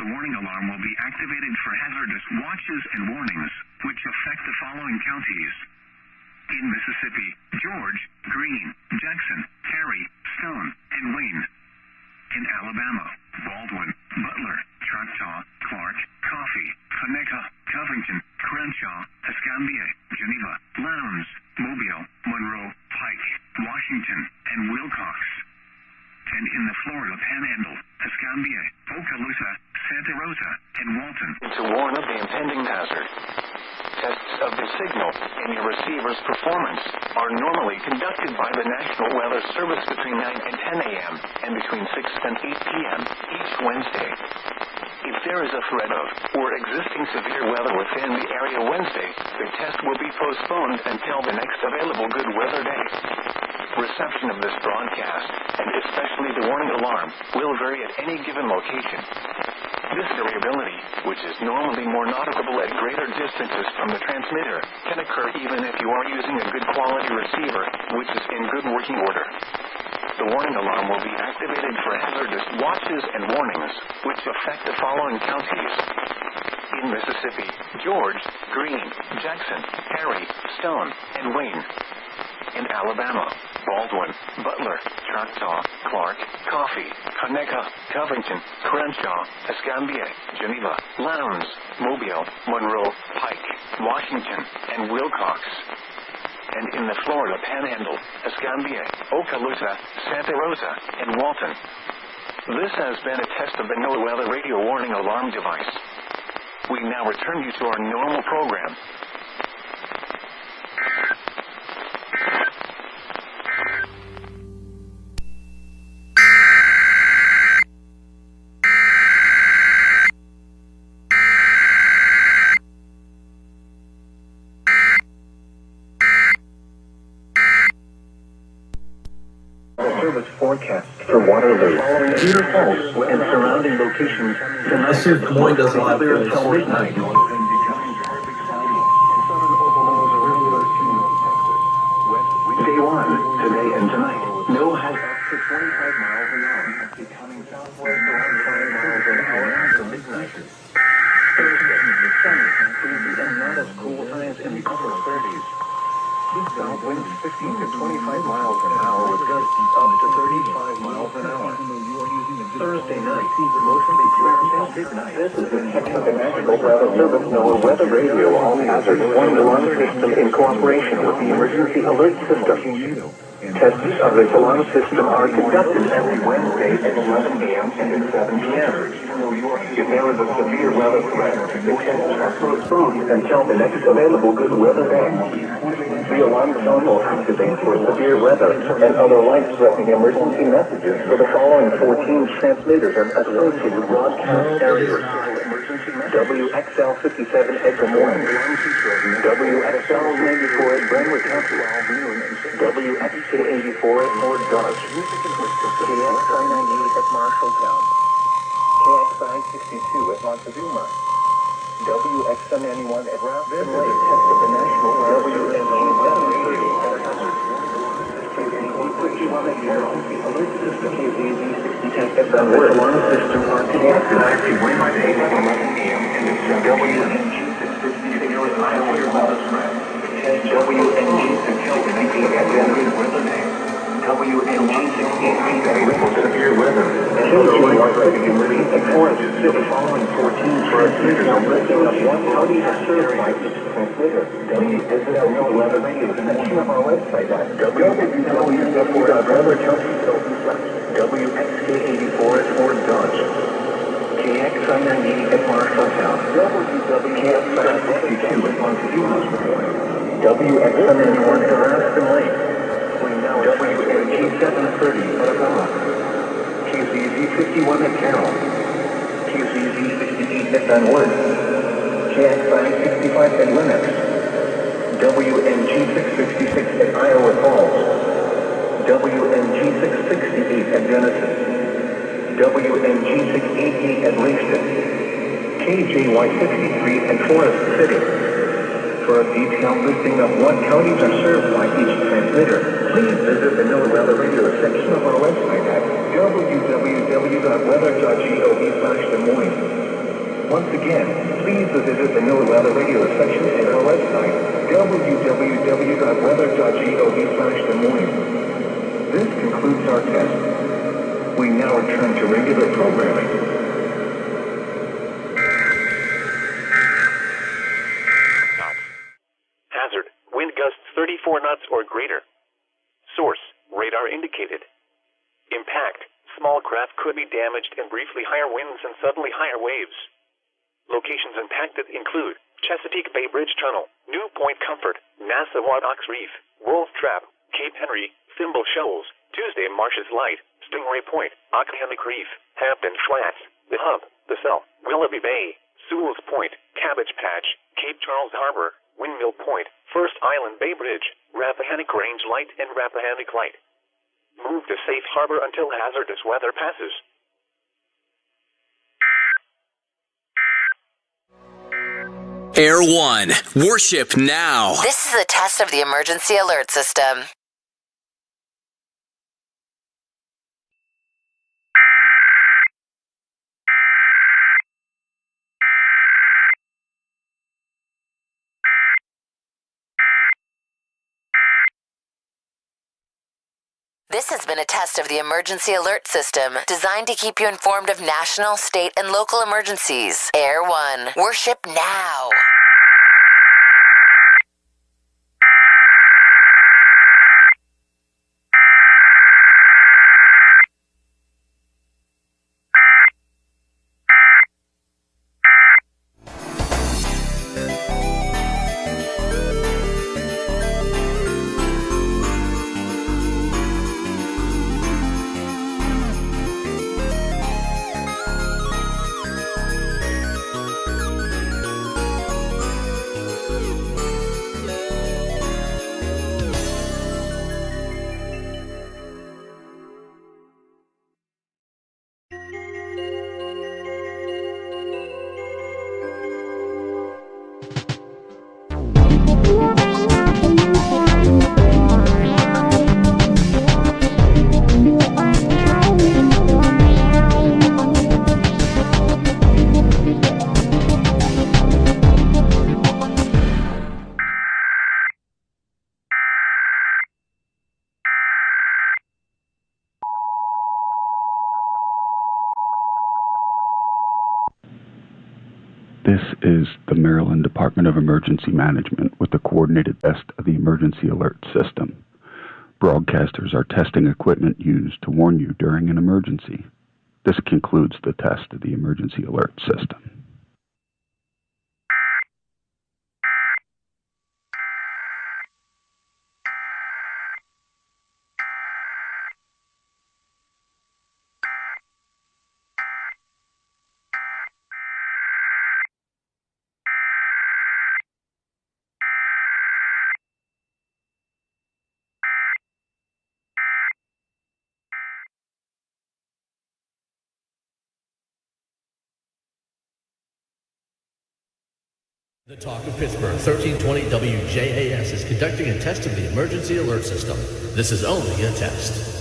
The warning alarm will be activated for hazardous watches and warnings, which affect the following counties. In Mississippi, George, Greene, Jackson, Cerri, Stone, and Wayne. In Alabama, Baldwin, Butler, Choctaw, Clark, Coffee, Conecuh, Covington, Crenshaw, Escambia, Geneva, Lowndes, Mobile, Monroe, Pike, Washington, and Wilcox. And in the Florida Panhandle, Escambia, Okaloosa, Santa Rosa, and Walton. To warn of the impending hazard. Tests of the signal and your receiver's performance are normally conducted by the National Weather Service between 9 and 10 a.m. and between 6 and 8 p.m. each Wednesday. If there is a threat of or existing severe weather within the area Wednesday, the test will be postponed until the next available good weather day. Reception of this broadcast, and especially the warning alarm, will vary at any given location. This variability, which is normally more noticeable at greater distances from the transmitter, can occur even if you are using a good quality receiver, which is in good working order. The warning alarm will be activated for hazardous watches and warnings, which affect the following counties. In Mississippi, George, Greene, Jackson, Cerri, Stone, and Wayne. In Alabama, Baldwin, Butler, Choctaw, Clark, Coffee, Conecuh, Covington, Crenshaw, Escambia, Geneva, Lowndes, Mobile, Monroe, Pike, Washington, and Wilcox. And in the Florida Panhandle, Escambia, Okaloosa, Santa Rosa, and Walton. This has been a test of the NOAA Weather Radio Warning Alarm device. We now return you to our normal program. Service forecast for Waterloo, Cedar Falls, and surrounding locations tonight. Let's see if Des Moines does live clear plays. until midnight. prices. Thursday, sunny and breezy and not as cool times in the upper 30s. South winds 15 to 25 miles an hour with gusts up to 35 miles an hour. Thursday night, mostly cloudy. This is the National Weather Service NOAA Weather Radio All-Hazard Warning Alarm System in cooperation with the Emergency Alert System. Tests of this alarm system are conducted every Wednesday at 11 a.m. and at 7 p.m. If there is a severe weather threat, the tests are postponed until the next available good weather day. The alarm tone will activate for severe weather and other life-threatening emergency messages for the following 14 transmitters and associated broadcast areas. WXL 57 at Des Moines, WXL 94 at Brentwood County, WXK 84 at Fort Dodge, KXI 98 at Marshalltown, KXI 62 at Montezuma, WXM 91 at Rafton Lake, test of the National WNG 730 at Carroll, alert system KZZ 60 at the alarm system are connected Wednesday at 11 a.m. and it's WNG 656 at Iowa weather threat. WNG 660 at Denver weather day. WNG 68 at April severe weather. KJ at Forest City following 14 transmitters are listing of one county to serve by each transmitter. Visit our new weather radio section of our website at WXK 84 at Fort Dodge. KXI 98 at Marshalltown. KXI 62 at Montezuma. WXM 91 at Rafton Lake. WNG 730 at Abella. KZZ 51 at Carroll. KZZ 68 at Dunwood. KXI 65 at Lennox. WNG 666 at Iowa Falls. WNG 668 at Genesis. WNG 688 at Langston. KJY 63 at Forest City. For a detailed listing of what counties are served by each transmitter, please visit the NOAA Weather Radio section of our website at www.weather.gov/Des Moines. Once again, please visit the NOAA Weather Radio section of our website, www.weather.gov/Des Moines. This concludes our test. We now return to regular programming. Hazard, wind gusts 34 knots or greater. Source, radar indicated. Impact, small craft could be damaged and briefly higher winds and suddenly higher waves. Locations impacted include Chesapeake Bay Bridge Tunnel, New Point Comfort, NASA Ox Reef, Wolf Trap, Cape Henry, Thimble Shoals, Tuesday Marshes Light, Stingray Point, Occohannock Reef, Hampton Flats, The Hub, The Cell, Willoughby Bay, Sewell's Point, Cabbage Patch, Cape Charles Harbor, Windmill Point, First Island Bay Bridge, Rappahannock Range Light and Rappahannock Light. Move to safe harbor until hazardous weather passes. Air 1, worship now. This is a test of the emergency alert system. This has been a test of the emergency alert system designed to keep you informed of national, state, and local emergencies. Air 1, worship now. is the Maryland Department of Emergency Management with the coordinated test of the emergency alert system. Broadcasters are testing equipment used to warn you during an emergency. This concludes the test of the emergency alert system. The Talk of Pittsburgh, 1320 WJAS is conducting a test of the emergency alert system. This is only a test.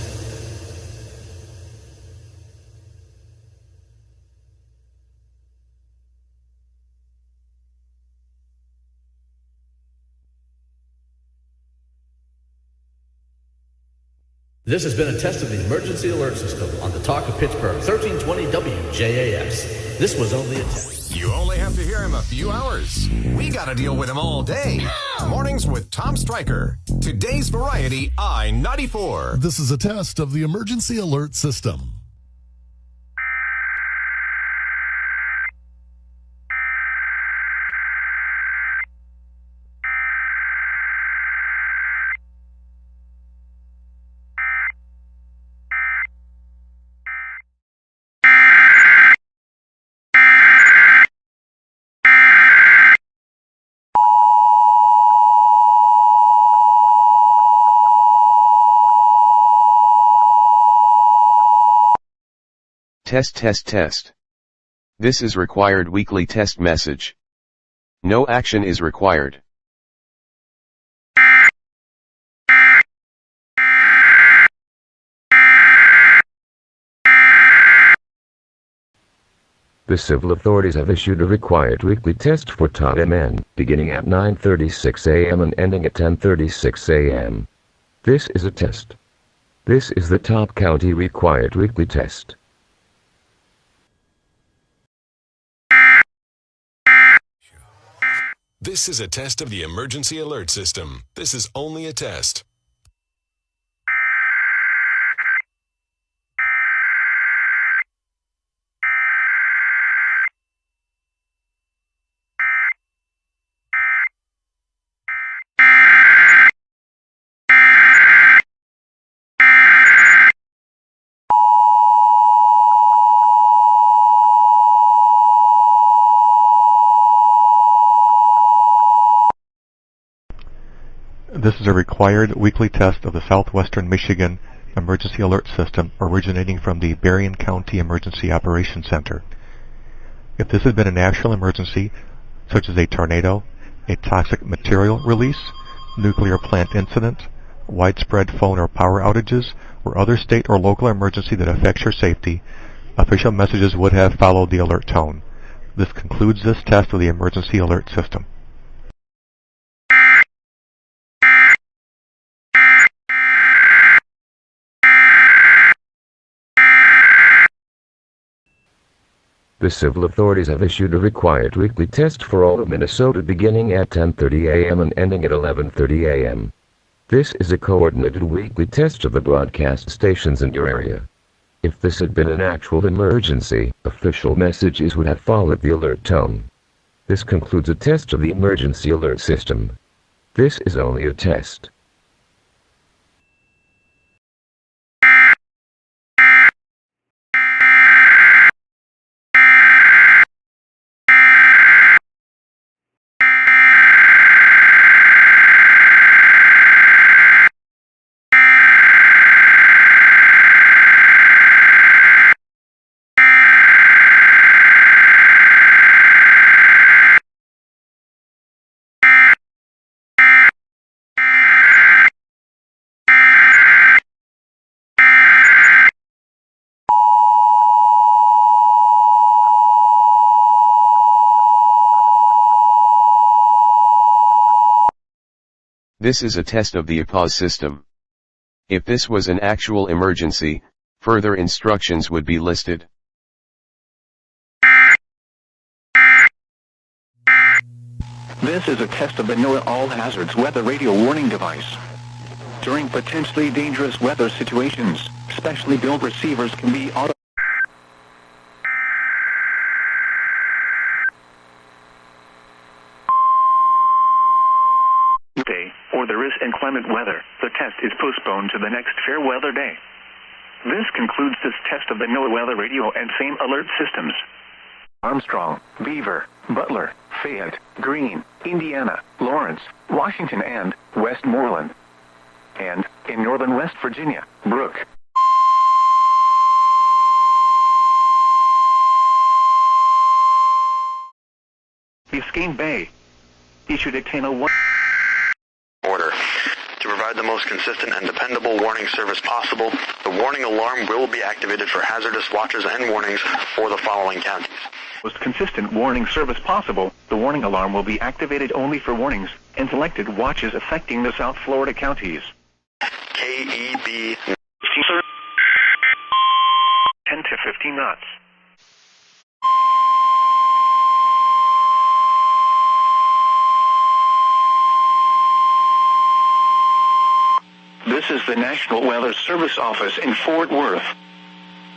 This has been a test of the emergency alert system on the Talk of Pittsburgh, 1320 WJAS. This was only a test. You only have to hear him a few hours. We got to deal with him all day. Mornings with Tom Stryker. Today's Variety I-94. This is a test of the emergency alert system. Test test test. This is required weekly test message. No action is required. The civil authorities have issued a required weekly test for TheWeatherMen, beginning at 9:36 a.m. and ending at 10:36 a.m. This is a test. This is the top county required weekly test. This is a test of the emergency alert system. This is only a test. This is a required weekly test of the Southwestern Michigan Emergency Alert System originating from the Berrien County Emergency Operations Center. If this had been a national emergency, such as a tornado, a toxic material release, nuclear plant incident, widespread phone or power outages, or other state or local emergency that affects your safety, official messages would have followed the alert tone. This concludes this test of the emergency alert system. The civil authorities have issued a required weekly test for all of Minnesota beginning at 10:30 a.m. and ending at 11:30 a.m. This is a coordinated weekly test of the broadcast stations in your area. If this had been an actual emergency, official messages would have followed the alert tone. This concludes a test of the emergency alert system. This is only a test. This is a test of the EAS system. If this was an actual emergency, further instructions would be listed. This is a test of the NOAA All Hazards Weather Radio Warning device. During potentially dangerous weather situations, specially built receivers can be day, or there is inclement weather. The test is postponed to the next fair weather day. This concludes this test of the NOAA Weather Radio and same alert systems. Armstrong, Beaver, Butler, Fayette, Greene, Indiana, Lawrence, Washington and Westmoreland. And, in northern West Virginia, Brooke. Biscayne Bay. Issued a 1001 order. To provide the most consistent and dependable warning service possible, the warning alarm will be activated for hazardous watches and warnings for the following counties. Most consistent warning service possible, the warning alarm will be activated only for warnings and selected watches affecting the South Florida counties. KEB 10 to 15 knots. This is the National Weather Service Office in Fort Worth.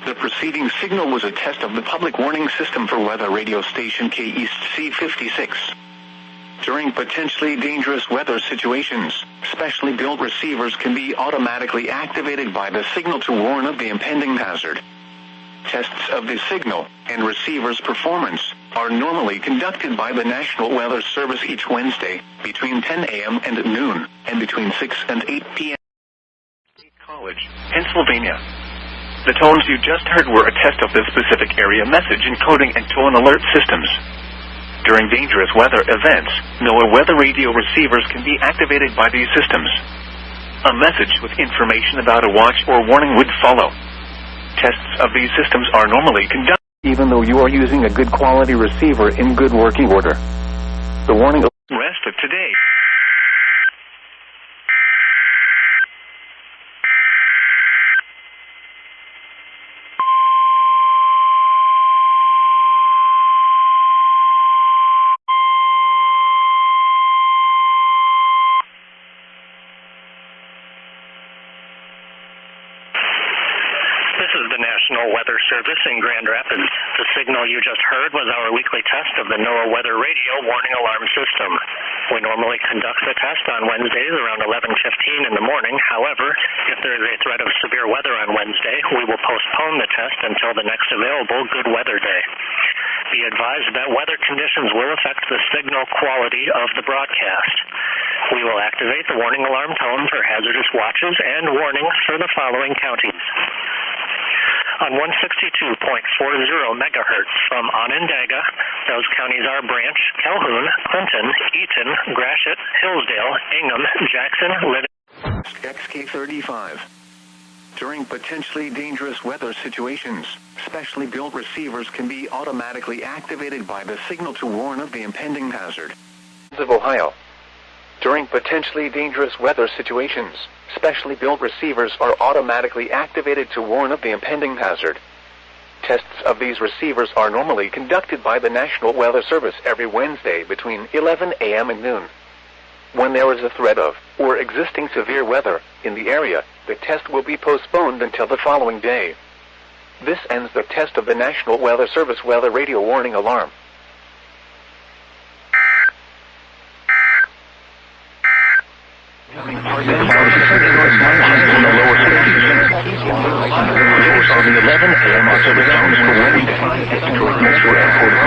The preceding signal was a test of the public warning system for weather radio station K-East C56. During potentially dangerous weather situations, specially built receivers can be automatically activated by the signal to warn of the impending hazard. Tests of the signal and receiver's performance are normally conducted by the National Weather Service each Wednesday between 10 a.m. and noon, and between 6 and 8 p.m. College, Pennsylvania. The tones you just heard were a test of the specific area message encoding and tone alert systems. During dangerous weather events, NOAA weather radio receivers can be activated by these systems. A message with information about a watch or warning would follow. Tests of these systems are normally conducted even though you are using a good quality receiver in good working order. The warning rest of today. National Weather Service in Grand Rapids. The signal you just heard was our weekly test of the NOAA Weather Radio warning alarm system. We normally conduct the test on Wednesdays around 11:15 in the morning. However, if there is a threat of severe weather on Wednesday, we will postpone the test until the next available good weather day. Be advised that weather conditions will affect the signal quality of the broadcast. We will activate the warning alarm tone for hazardous watches and warnings for the following counties. On 162.40 megahertz from Onondaga, those counties are Branch, Calhoun, Clinton, Eaton, Gratiot, Hillsdale, Ingham, Jackson, Livingston. XK35. During potentially dangerous weather situations, specially built receivers can be automatically activated by the signal to warn of the impending hazard. Of Ohio. During potentially dangerous weather situations, specially built receivers are automatically activated to warn of the impending hazard. Tests of these receivers are normally conducted by the National Weather Service every Wednesday between 11 a.m. and noon. When there is a threat of, or existing severe weather, in the area, the test will be postponed until the following day. This ends the test of the National Weather Service weather radio warning alarm. On the 11 a.m. October times for Wednesday, Detroit Metro Airport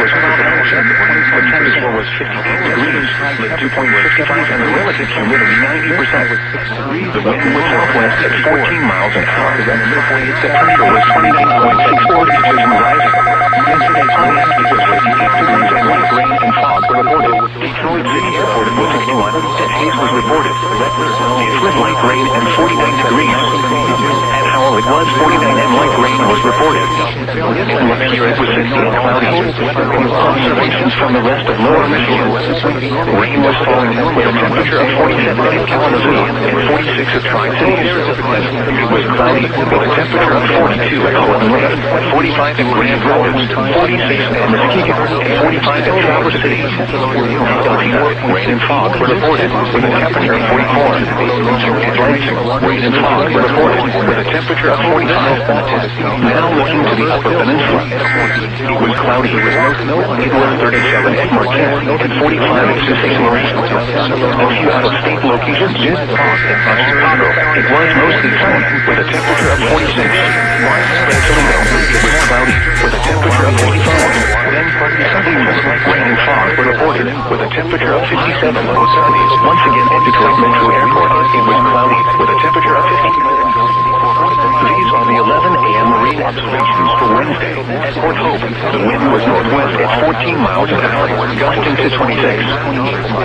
the temperature was 58 degrees, with 2.65 and the relative humidity 90%. The wind was southwest at 14 miles an hour, and the midpoint in September was 29.64 degrees and rising. Yesterday's wind was 58 degrees and light rain and fog were reported. Detroit City Airport was 61, and haze was reported. Red was is with light rain and 49 degrees. At Howell, it was 49 and light rain was reported. In Lapeer, it was 60 and cloudy. Observations from the rest of lower Michigan. Rain was falling with a temperature of 47 in Kalamazoo and 46 at Tri-Cities. It was cloudy with a temperature of 42 at Colton Lake, 45 in Grand Rapids, 46 at Muskegon, and 45 at Traverse City. Rain and fog were reported with a temperature of 44. At Lansing, rain and fog were reported with a temperature of 45. Now looking to the Upper Peninsula. It was cloudy. It was 37 at Marquette and 45 at Sault Ste. Marie. A few out-of-state locations. At Chicago, it was mostly sunny with a temperature of 46. At Toledo, it was cloudy with a temperature of 45. Then rain and fog were reported with a temperature of 57. Once again at Detroit Metro Airport, it was cloudy with a temperature of 50. These are the 11 a.m. marine observations for Wednesday. At Port Hope, the wind was northwest at 14 miles an hour, gusting to 26.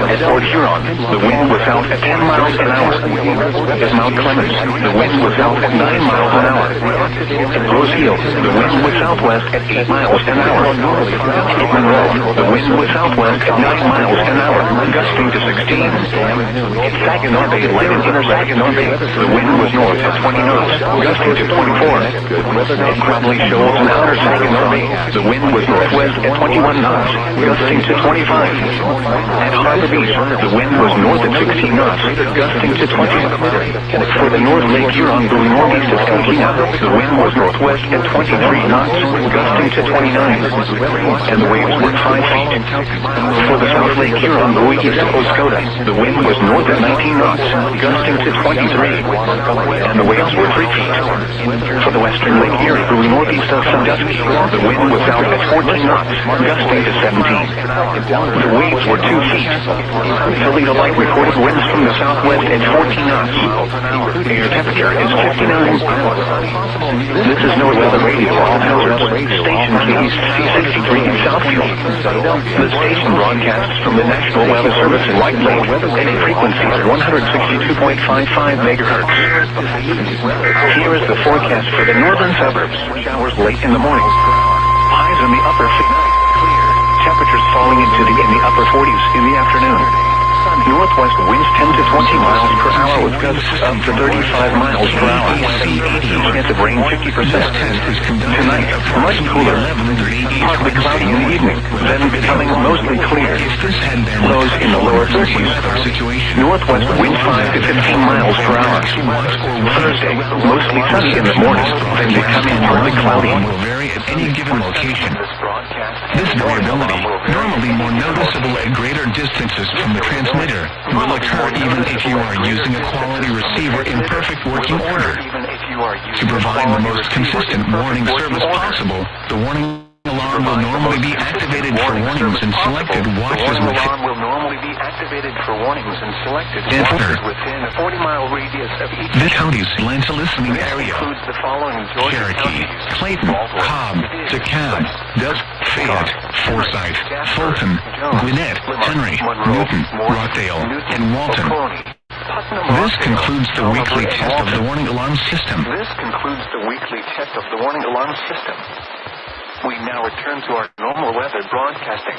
At Port Huron, the wind was out at 10 miles an hour. At Mount Clemens, the wind was out at 9 miles an hour. At Rose Hill, the wind was southwest at 8 miles an hour. At Monroe, the wind was southwest at 9 miles an hour, gusting to 16. At Saginaw Bay, light and inner Saginaw Bay, the wind was north at 20 knots, gusting to 24. At Crumbly Shoals and outer Saginaw Bay, the wind was northwest at 21 knots, gusting to 25. At Harbor Beach, the wind was north at 16 knots, gusting to 20. For the North Lake Huron buoy northeast of Kahina, the wind was northwest at 23 knots, gusting to 29. And the waves were 5 feet. For the South Lake Huron buoy east of Oscoda, the wind was north at 19 knots, gusting to 23. And the waves were 3 feet. For the Western Lake Erie buoy northeast of Sandusky, the wind was out at 14 knots, gusting to 17. The waves were 2 feet. Toledo Light recorded winds from the southwest at 14 knots. Air temperature is 59. This is NOAA Radio All Hazards, station KC63 in Southfield. The station broadcasts from the National Weather Service in White Lake at a frequency of 162.55 megahertz. Here is the forecast for the northern suburbs. Showers late in the morning. Highs in the upper 50s. Temperatures falling in the upper 40s in the afternoon. Northwest winds 10 to 20 miles per hour with gusts up to 35 miles per hour. Chance of rain 50%. Tonight, much cooler. Partly cloudy in the evening, then becoming mostly clear. Lows in the lower 30s. Northwest winds 5 to 15 miles per hour. Thursday, mostly sunny in the morning, then becoming partly cloudy. Will vary at any given location. This variability, normally more noticeable at greater distances from the transmitter, will occur even if you are using a quality receiver in perfect working order. To provide the most consistent warning service possible, the warning alarm will normally be activated for warnings and selected watches within a 40-mile radius of each. This county's Atlanta listening area includes the following: Cherokee, Clayton, Cobb, DeKalb, Doug, Fayette, Forsyth, Fulton, Gwinnett, Henry, Newton, Rockdale, and Walton. This concludes the weekly test of the warning alarm system. We now return to our normal weather broadcasting.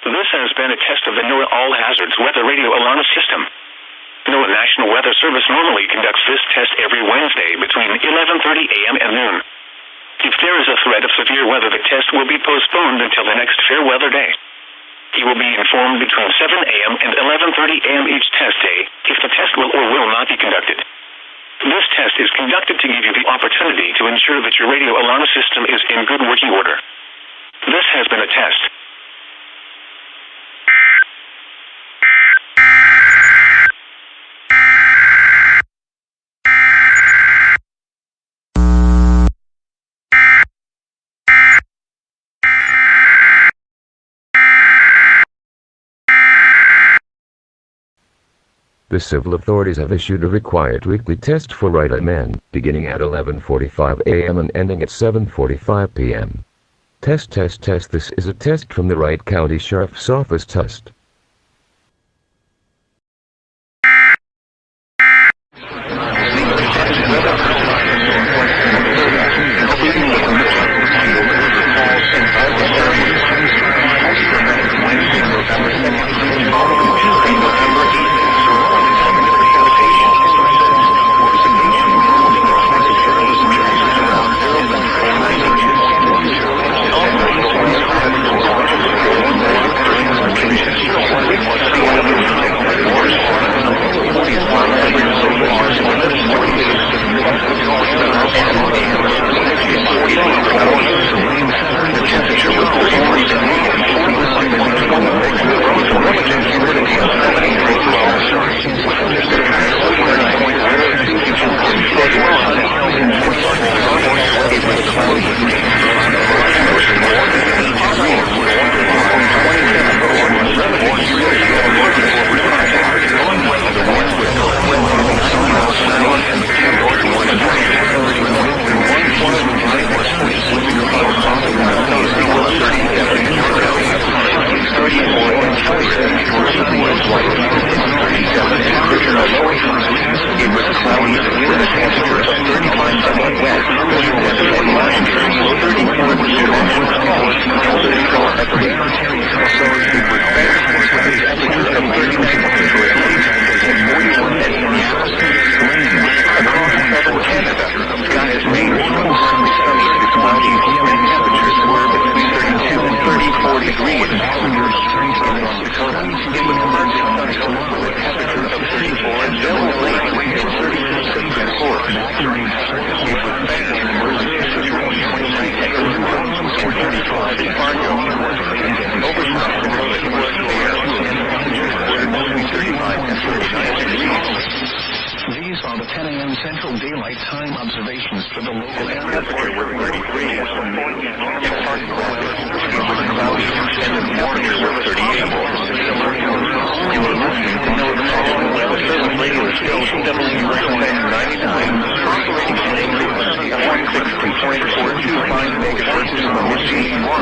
This has been a test of the NOAA All Hazards Weather Radio Alarm System. NOAA National Weather Service normally conducts this test every Wednesday between 11:30 a.m. and noon. If there is a threat of severe weather, the test will be postponed until the next fair weather day. You will be informed between 7 a.m. and 11:30 a.m. each test day if the test will or will not be conducted. This test is conducted to give you the opportunity to ensure that your radio alarm system is in good working order. This has been a test. The civil authorities have issued a required weekly test for right-of-men, beginning at 11:45 a.m. and ending at 7:45 p.m. Test. This is a test from the Wright County Sheriff's Office test.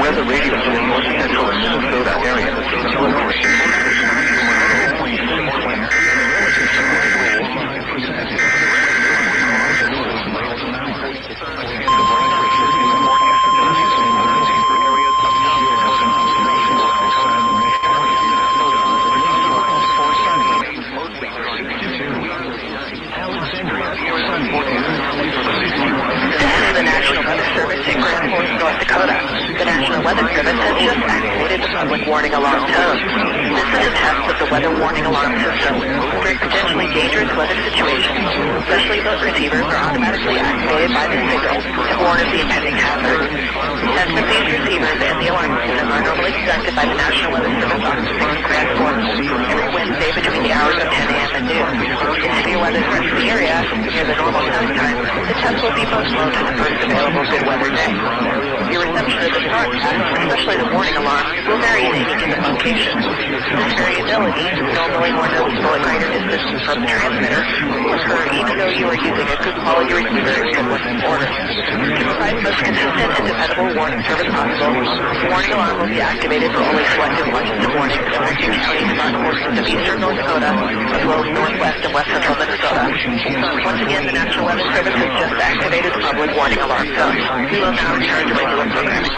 Weather radio from the north central and Minnesota area. Weather Service has just activated the public warning alarm tone. This is a test of the weather warning alarm system. For potentially dangerous weather situations, especially those receivers are automatically activated by the signal to warn of the impending hazard. Tests of these receivers and the alarm system are normally conducted by the National Weather Service officers in Grand Forks every Wednesday between the hours of 10 a.m. and noon. In severe weather threats to the area, near the normal test time, the test will be postponed to the first available good weather day. Your reception of the broadcast, especially the warning alarm, will vary in any given location. This variability, normally more noticeable at greater distances from the transmitter, will occur even though you are using a good quality receiver in good working order. To provide the most consistent and dependable warning service possible, the warning alarm will be activated for only selected watches and warnings affecting counties on portions of eastern North Dakota, as well as northwest and west central Minnesota. Once again, the National Weather Service has just activated the public warning alarm zone. We will now return to regular programming.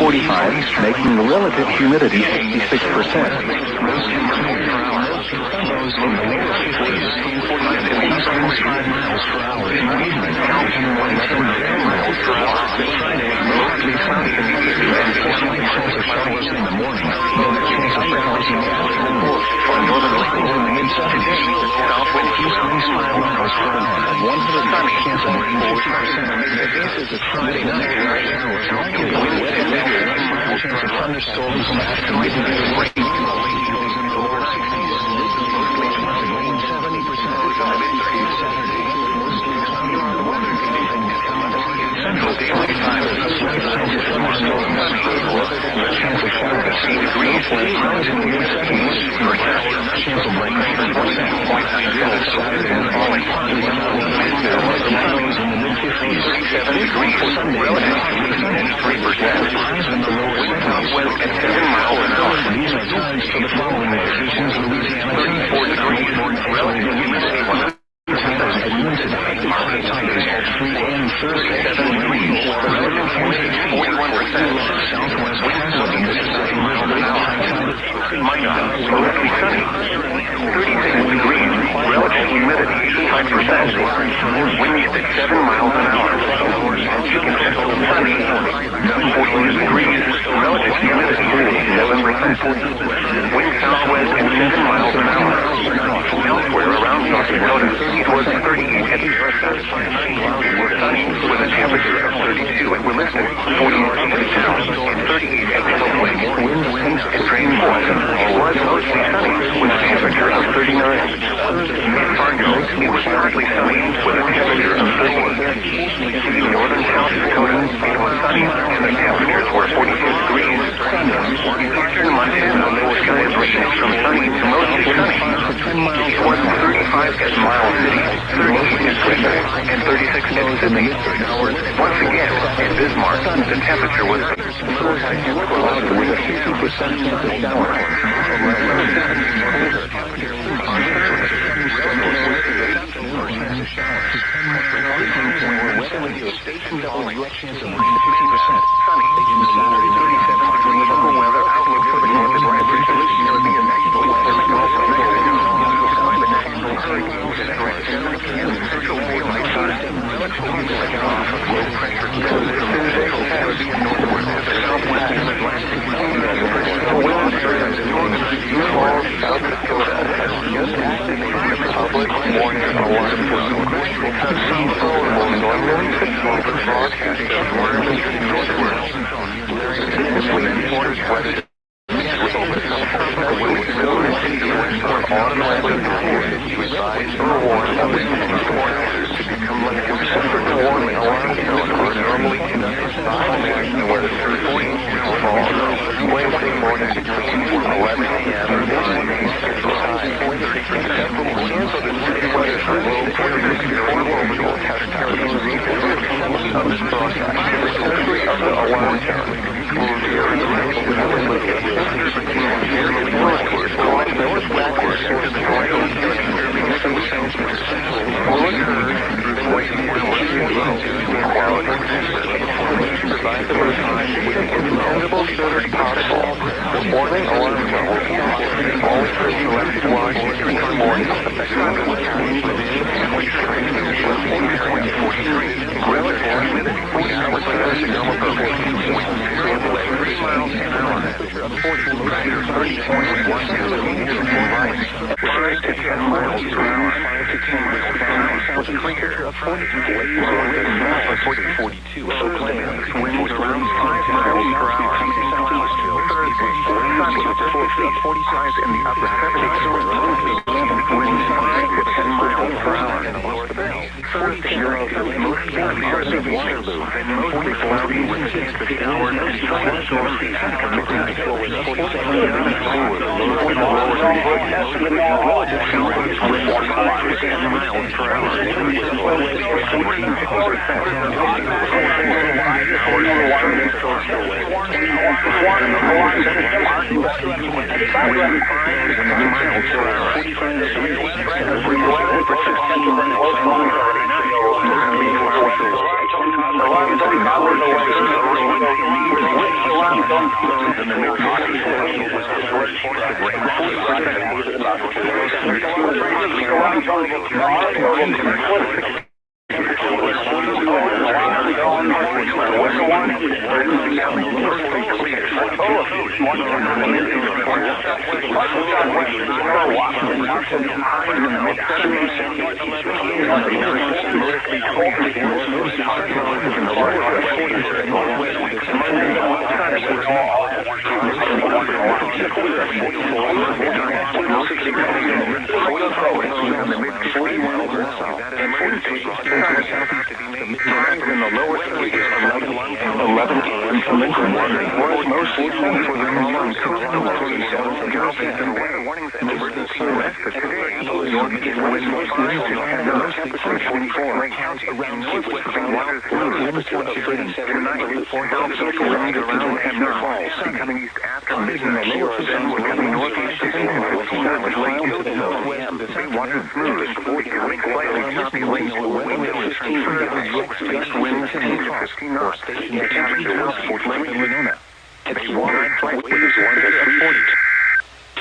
11:45, making the relative humidity 66%.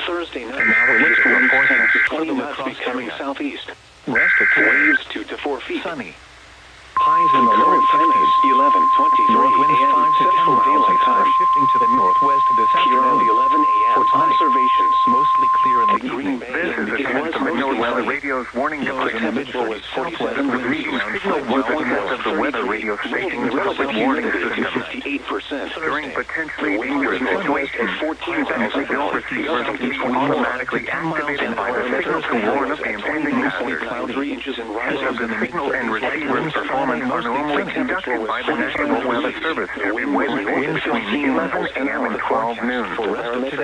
Thursday night, list winds 10 to 20 knots becoming southeast. West of waves 2 to 4 feet. Sunny. Highs in the lower 50s. 11:23 north winds 5 to 10 miles an hour, shifting to the northwest this afternoon. 11 a.m. For observations, mostly clear in the Green Bay. This is a test of the NOAA Radio's warning temperature was 47 degrees. Signal 1.1 of the weather radio station the public warning system. 58%. During potentially dangerous situations, 14,000 receivers will automatically activated by the signal to warn of the impending hazard. 3 inches in rises in the signal and receiver performance are normally conducted by the National Weather Service every Wednesday between 11 a.m. and 12 noon. If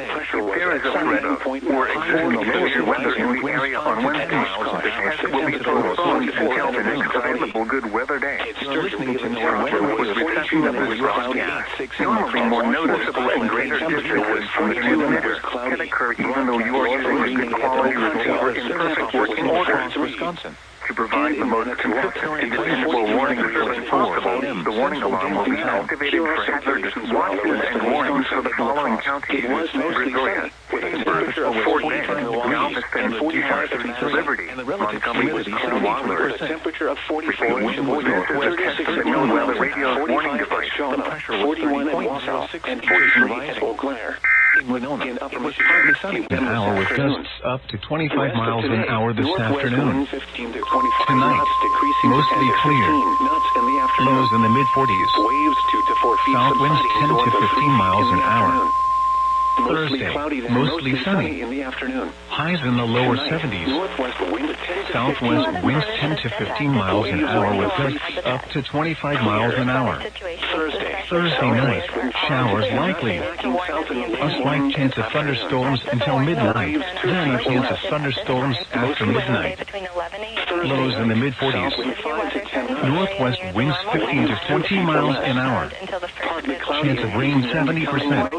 there is a threat of or existing severe weather in the area on Wednesday, the test will be postponed until the next available good weather day. Listening to the reception of this broadcast, normally more noticeable and greater distances from the transmitter can occur even though you are using a good quality receiver in perfect working order. Wisconsin. To provide the most consistent and dependable warning service possible, the warning alarm will be activated for hazardous watches and warnings for the following counties: Brazoria, Pittsburgh, Fort Bend, Galveston, Deschutes, Liberty, Montgomery, and Waller. Temperature of 44 inches northwest, 36 NOAA radio's warning device. The pressure was 41 in Wausau and 43 at Eau Claire. In Winona, it was partly sunny an hour with gusts up to 25 miles an hour this afternoon. Tonight, mostly clear. Lows in the mid-40s. South winds 10 to 15 miles an hour. Thursday, mostly sunny. In the afternoon. Highs in the lower 70s. Southwest winds 10 to 15 miles an hour with gusts up to 25 miles an hour. Thursday night, showers likely. A slight chance of thunderstorms until midnight. Then a chance of thunderstorms after midnight. Lows in the mid-40s. Northwest winds 15 to 20 miles an hour. Chance of rain 70%.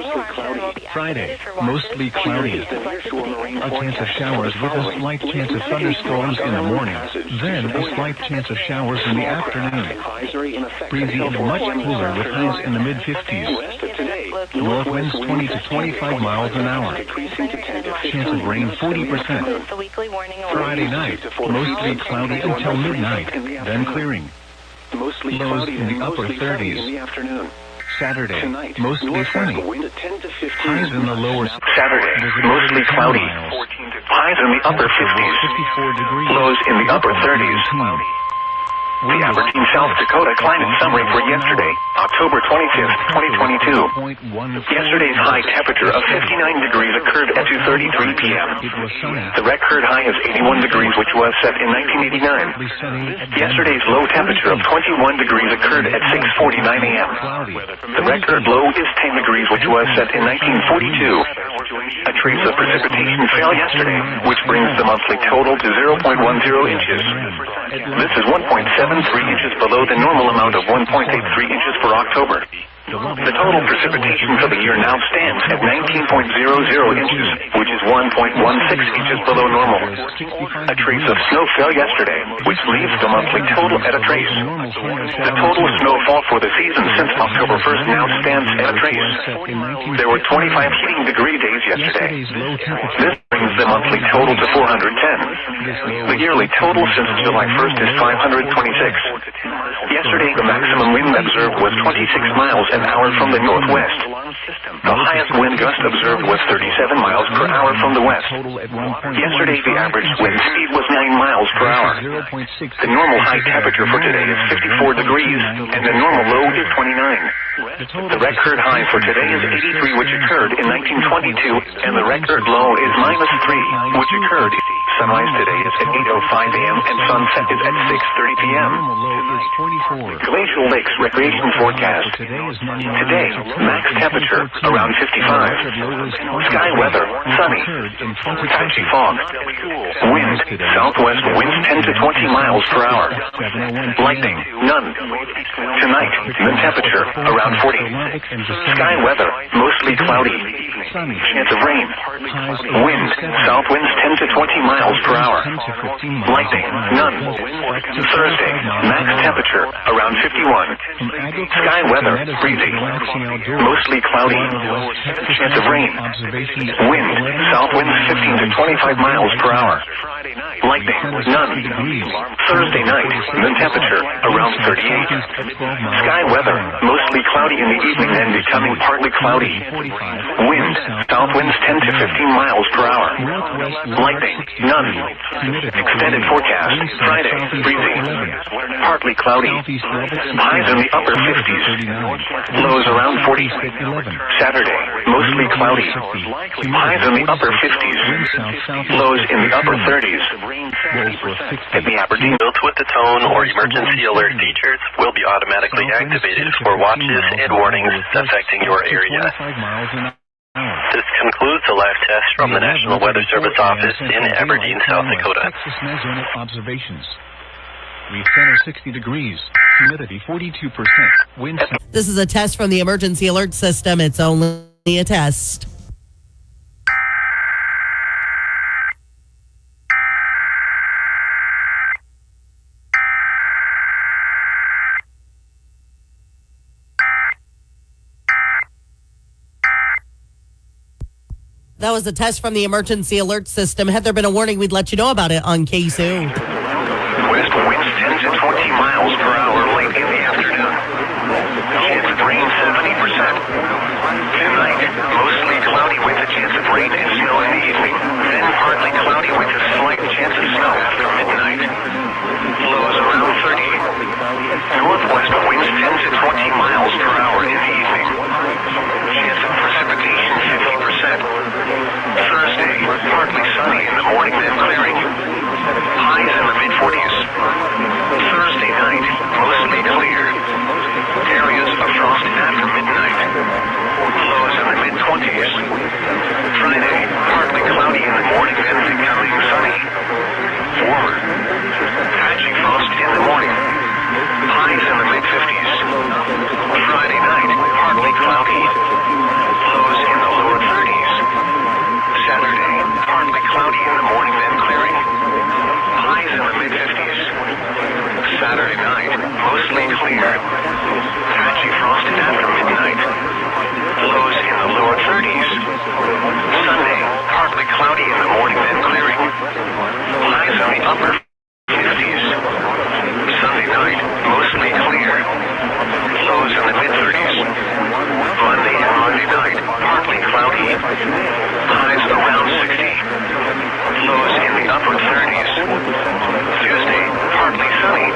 Friday, mostly cloudy. A chance of showers with a slight chance of thunderstorms in the morning. Then a slight chance of showers in the afternoon. Breezy and much cooler with highs in the mid-50s. North winds 20 to 25 miles an hour. Chance of rain 40%. Friday night, mostly cloudy until midnight, then clearing. Lows in the upper 30s. Saturday, mostly sunny. Highs in the lower. Saturday, mostly cloudy. Highs in the upper 50s. Lows in the upper 30s. The Aberdeen, South Dakota climate summary for yesterday, October 25th, 2022. Yesterday's high temperature of 59 degrees occurred at 2:33 p.m. The record high is 81 degrees, which was set in 1989. Yesterday's low temperature of 21 degrees occurred at 6:49 a.m. The record low is 10 degrees, which was set in 1942. A trace of precipitation fell yesterday, which brings the monthly total to 0.10 inches. This is 1.73 inches below the normal amount of 1.83 inches for October. The total precipitation for the year now stands at 19.00 inches, which is 1.16 inches below normal. A trace of snow fell yesterday, which leaves the monthly total at a trace. The total snowfall for the season since October 1st now stands at a trace. There were 25 heating degree days yesterday. This brings the monthly total to 410. The yearly total since July 1st is 526. Yesterday, the maximum wind observed was 26 miles an hour from the northwest. The highest wind gust observed was 37 miles per hour from the west. Yesterday, the average wind speed was 9 miles per hour. The normal high temperature for today is 54 degrees, and the normal low is 29. The record high for today is 83, which occurred in 1922, and the record low is -3, which occurred. Sunrise today is at 8:05 a.m. and sunset is at 6:30 p.m. Glacial Lakes Recreation Forecast. Today, max temperature around 55. Sky weather, sunny. Patchy fog. Wind, southwest winds 10 to 20 miles per hour. Lightning, none. Tonight, the temperature around 40. Sky weather, mostly cloudy. Chance of rain. Wind, south winds 10 to 20 miles per hour. Lightning, none. Thursday, max temperature around 51. Sky weather, breezy. Mostly cloudy. Chance of rain. Wind, south winds 15 to 25 miles per hour. Lightning, none. Thursday night, the temperature around 38. Sky weather, mostly cloudy in the evening and becoming partly cloudy. Wind, south winds 10 to 15 miles per hour. Lightning, none. Extended forecast, Friday, breezy. Partly cloudy. Highs in the upper 50s. Lows around 40. Saturday, mostly cloudy. Highs in the upper 50s. Lows in the upper 30s. At the Aberdeen, built with the tone or emergency alert features will be automatically activated for watches and warnings affecting your area. This concludes the live test from the National Weather Service office in Aberdeen, South Dakota. We center 60 degrees, humidity 42%, wind. This is a test from the emergency alert system. It's only a test. That was a test from the emergency alert system. Had there been a warning, we'd let you know about it on KSU. West winds 10 to 20 miles per hour late in the afternoon. Chance of rain 70%. Tonight, mostly cloudy with a chance of rain and snow in the evening. Then partly cloudy with a slight chance of snow after midnight. Lows around 30. Northwest winds 10 to 20 miles per hour in the evening. Chance of precipitation 50%. Thursday, partly sunny in the morning, then clearing. Highs in the mid-40s. Thursday night, mostly clear. Areas of frost after midnight. Lows in the mid-20s. Friday, partly cloudy in the morning, then becoming sunny. Warmer. Patchy frost in the morning. Highs in the mid-50s. Friday night, partly cloudy. Lows in the lower 30s. Saturday, partly cloudy in the morning, then clearing. Highs in the mid-50s. Saturday night, mostly clear. Patchy frost after midnight. Lows in the lower 30s. Sunday, partly cloudy in the morning, then clearing. Highs in the upper 50s. Sunday night, mostly clear. Lows in the mid-30s. Monday and Monday night, partly cloudy. Highs around 60. Lows in the upper 30s. Tuesday, partly sunny.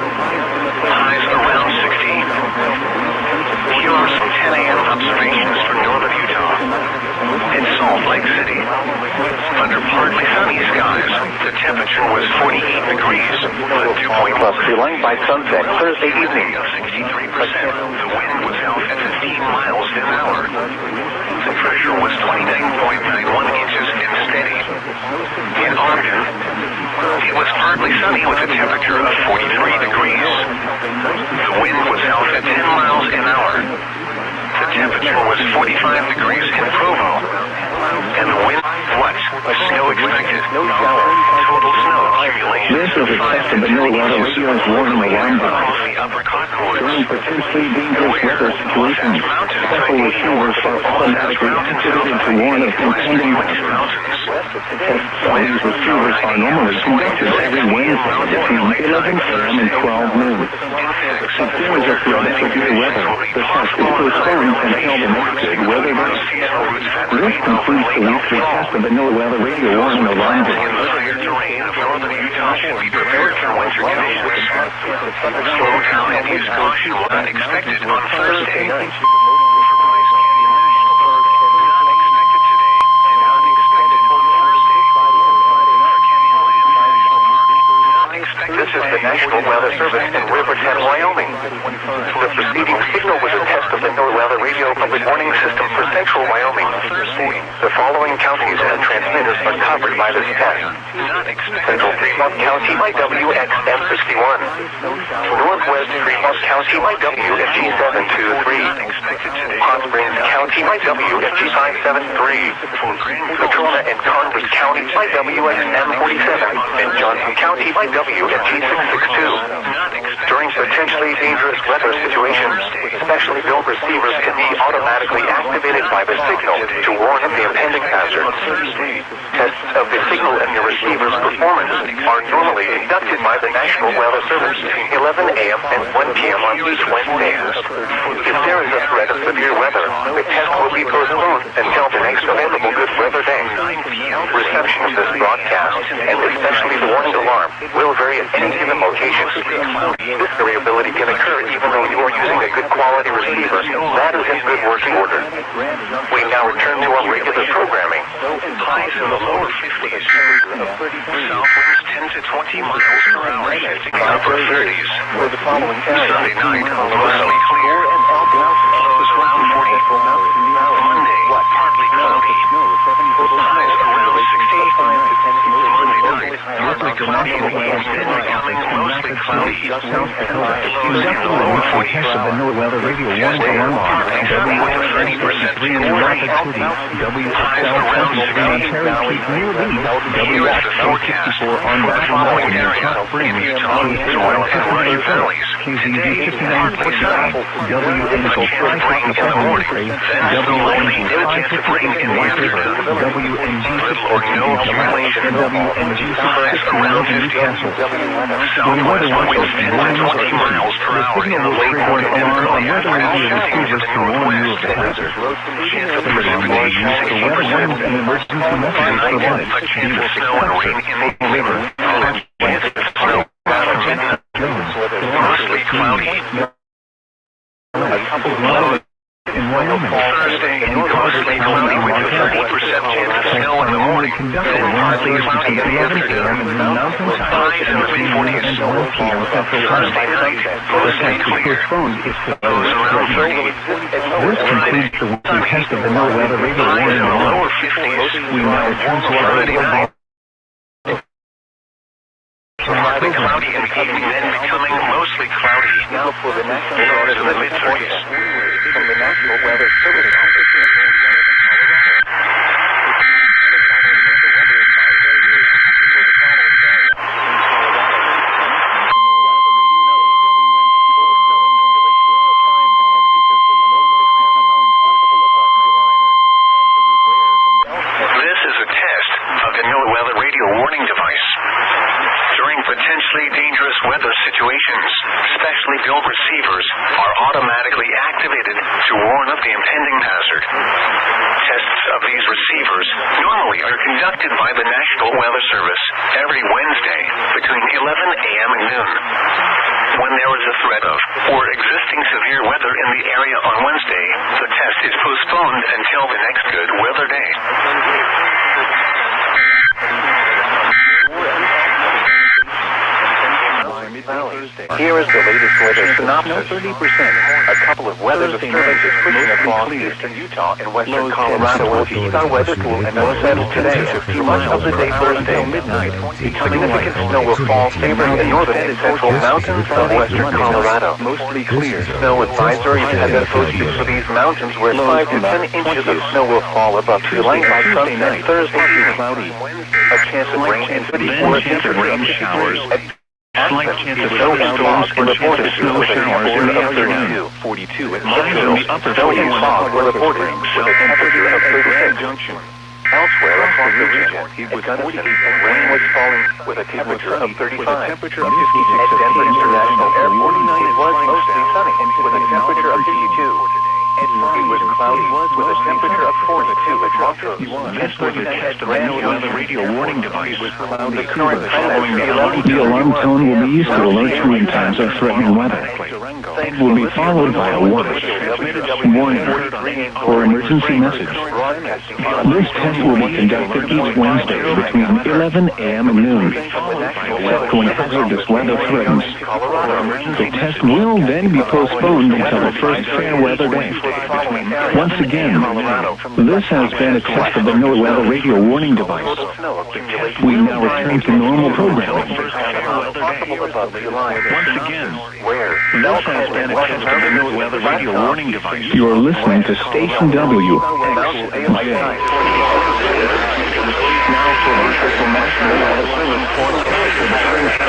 Highs around 60. Here are some 10 a.m. observations for northern Utah. In Salt Lake City, under partly sunny skies, the temperature was 48 degrees, but 2.1 plus feeling by sunset Thursday evening. 63%. The wind was out at 15 miles an hour. The pressure was 29.91 inches and steady. In Ogden, it was partly sunny with a temperature of 43 degrees. The wind was out at 10 miles an hour. The temperature was 45 degrees in Provo. And the wind, what? Snow expected. Total snow accumulation. This is a test of the NOAA radio's warning alarm device. During potentially dangerous weather situations, special receivers are automatically activated to warn of impending hazards. Tests of these receivers are normally conducted every Wednesday between 11 a.m. and 12 noon. If there is a threat of severe weather, the test is postponed until the next good weather day. This concludes the weekly test of the NOAA radio warning alarm device. Should be prepared for winter conditions. Slow down and use caution will not expected on Thursday. This is the National Weather Service in Riverton, Wyoming. The preceding signal was a test of the NOAA radio public warning system for central Wyoming. The following counties and transmitters are covered by this test. Central Fremont County by WXM61. Northwest Fremont County by WFG723. Hot Springs County by WFG573. Patrona and Converse County by WXM47. And Johnson County by WFG662. During potentially dangerous weather situations, specially built receivers can be automatically activated by the signal to warn of the impending hazard. Tests of the signal and your receiver's performance are normally conducted by the National Weather Service between 11 a.m. and 1 p.m. on each Wednesday. If there is a threat of severe weather, the test will be postponed until the next available good weather day. Reception of this broadcast, and especially the warning alarm, will vary at any given location. This variability can occur even though you are using a good quality receiver. That is in good working order. We now return to our regular programming. Highs in the lower 50s. South winds 10 to 20 miles per hour. Upper 30s. Sunday night, mostly clear. Lows around 40. Monday, partly cloudy. Highs around 60. Monday night, partly cloudy and then becoming mostly cloudy. Lows in the lower 40s. Tuesday, partly sunny with 30% cooler. Highs around 60. Here's the forecast for the following area in Utah, Illinois, and Russian valleys. Today, partly sunny. Occasional rain in the morning. Then slowly no chance of rain in the afternoon. Little or no accumulation. Highs around 50. Southwest winds 10 to 20 miles per hour in the late morning and early afternoon shifting to the northwest. Chance of precipitation 60%. Overnight, a chance of snow and rain in the river. Mostly cloudy. Thursday, mostly cloudy with a 30% chance of snow in the morning. Then partly cloudy in the afternoon. Highs in the 340s. Thursday night, mostly clear. Lows around 30. Friday, sunny. Highs in the lower 50s. Friday night, partly cloudy in the evening, then becoming mostly cloudy. Now for the lows in the mid-30s. From the National Weather Service Office in This is a test of the NOAA radio warning device. During potentially dangerous weather situations, specially built receivers are automatically activated to warn of the impending hazard. Tests of these receivers normally are conducted by the National Weather Service every Wednesday between 11 a.m. and noon. When there is a threat of or existing severe weather in the area on Wednesday, the test is postponed until the next good weather day. Here is the latest weather synopsis. 30%. A couple of weather disturbances pushing across eastern Utah and western Colorado will ease our weather pool and more settle today through much of the day Thursday. Significant snow will fall favoring the northern and central mountains of western Colorado. Mostly clear. Snow advisories have been posted for these mountains where 5 to 10 inches of snow will fall above tree line by sunset Thursday evening. Cloudy. A chance of rain and 34 rain showers. Slight chance of snowstorms and reported snow showers in the afternoon. 42 at Marshall. Snow and fog were reported with a temperature of 36. Elsewhere across the region, at Gunnison, rain was falling with a temperature of 35. At Denver International Airport, it was mostly sunny with a temperature of 52. It was cloudy with a temperature of 42 at Montrose. Pittsburgh test of a weather radio warning device. The current The alarm tone will be used to alert you in times of threatening weather. It will be followed by a warning or emergency message. This test will be conducted each Wednesday between 11 a.m. and noon. Except when hazardous weather threatens. The test will then be postponed until the first fair weather day. Once again, this has been a test of the NOAA radio warning device. We now return to normal programming. Once again, this has been a test of the NOAA radio warning device. You are listening to Station W. Now for the official National Weather Service forecast for the Cerri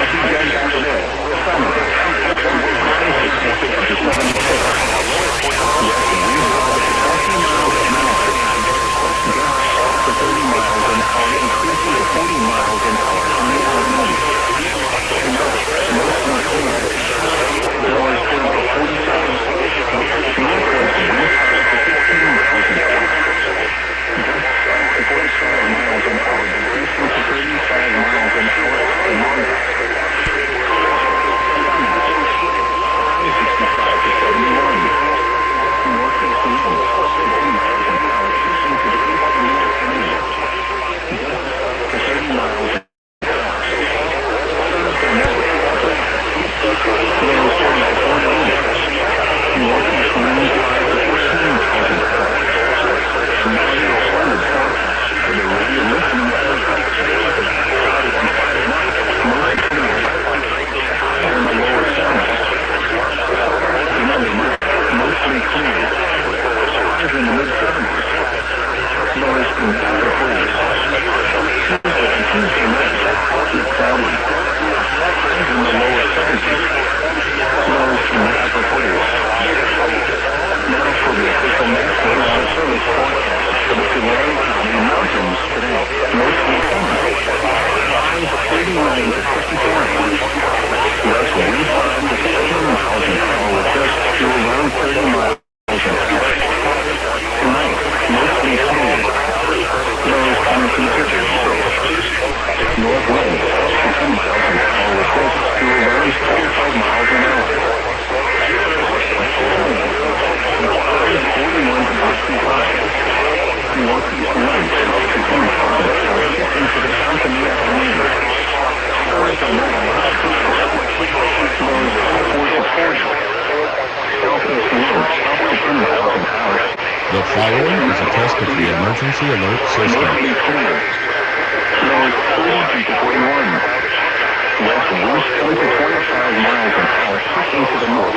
The following is a test of the emergency alert system.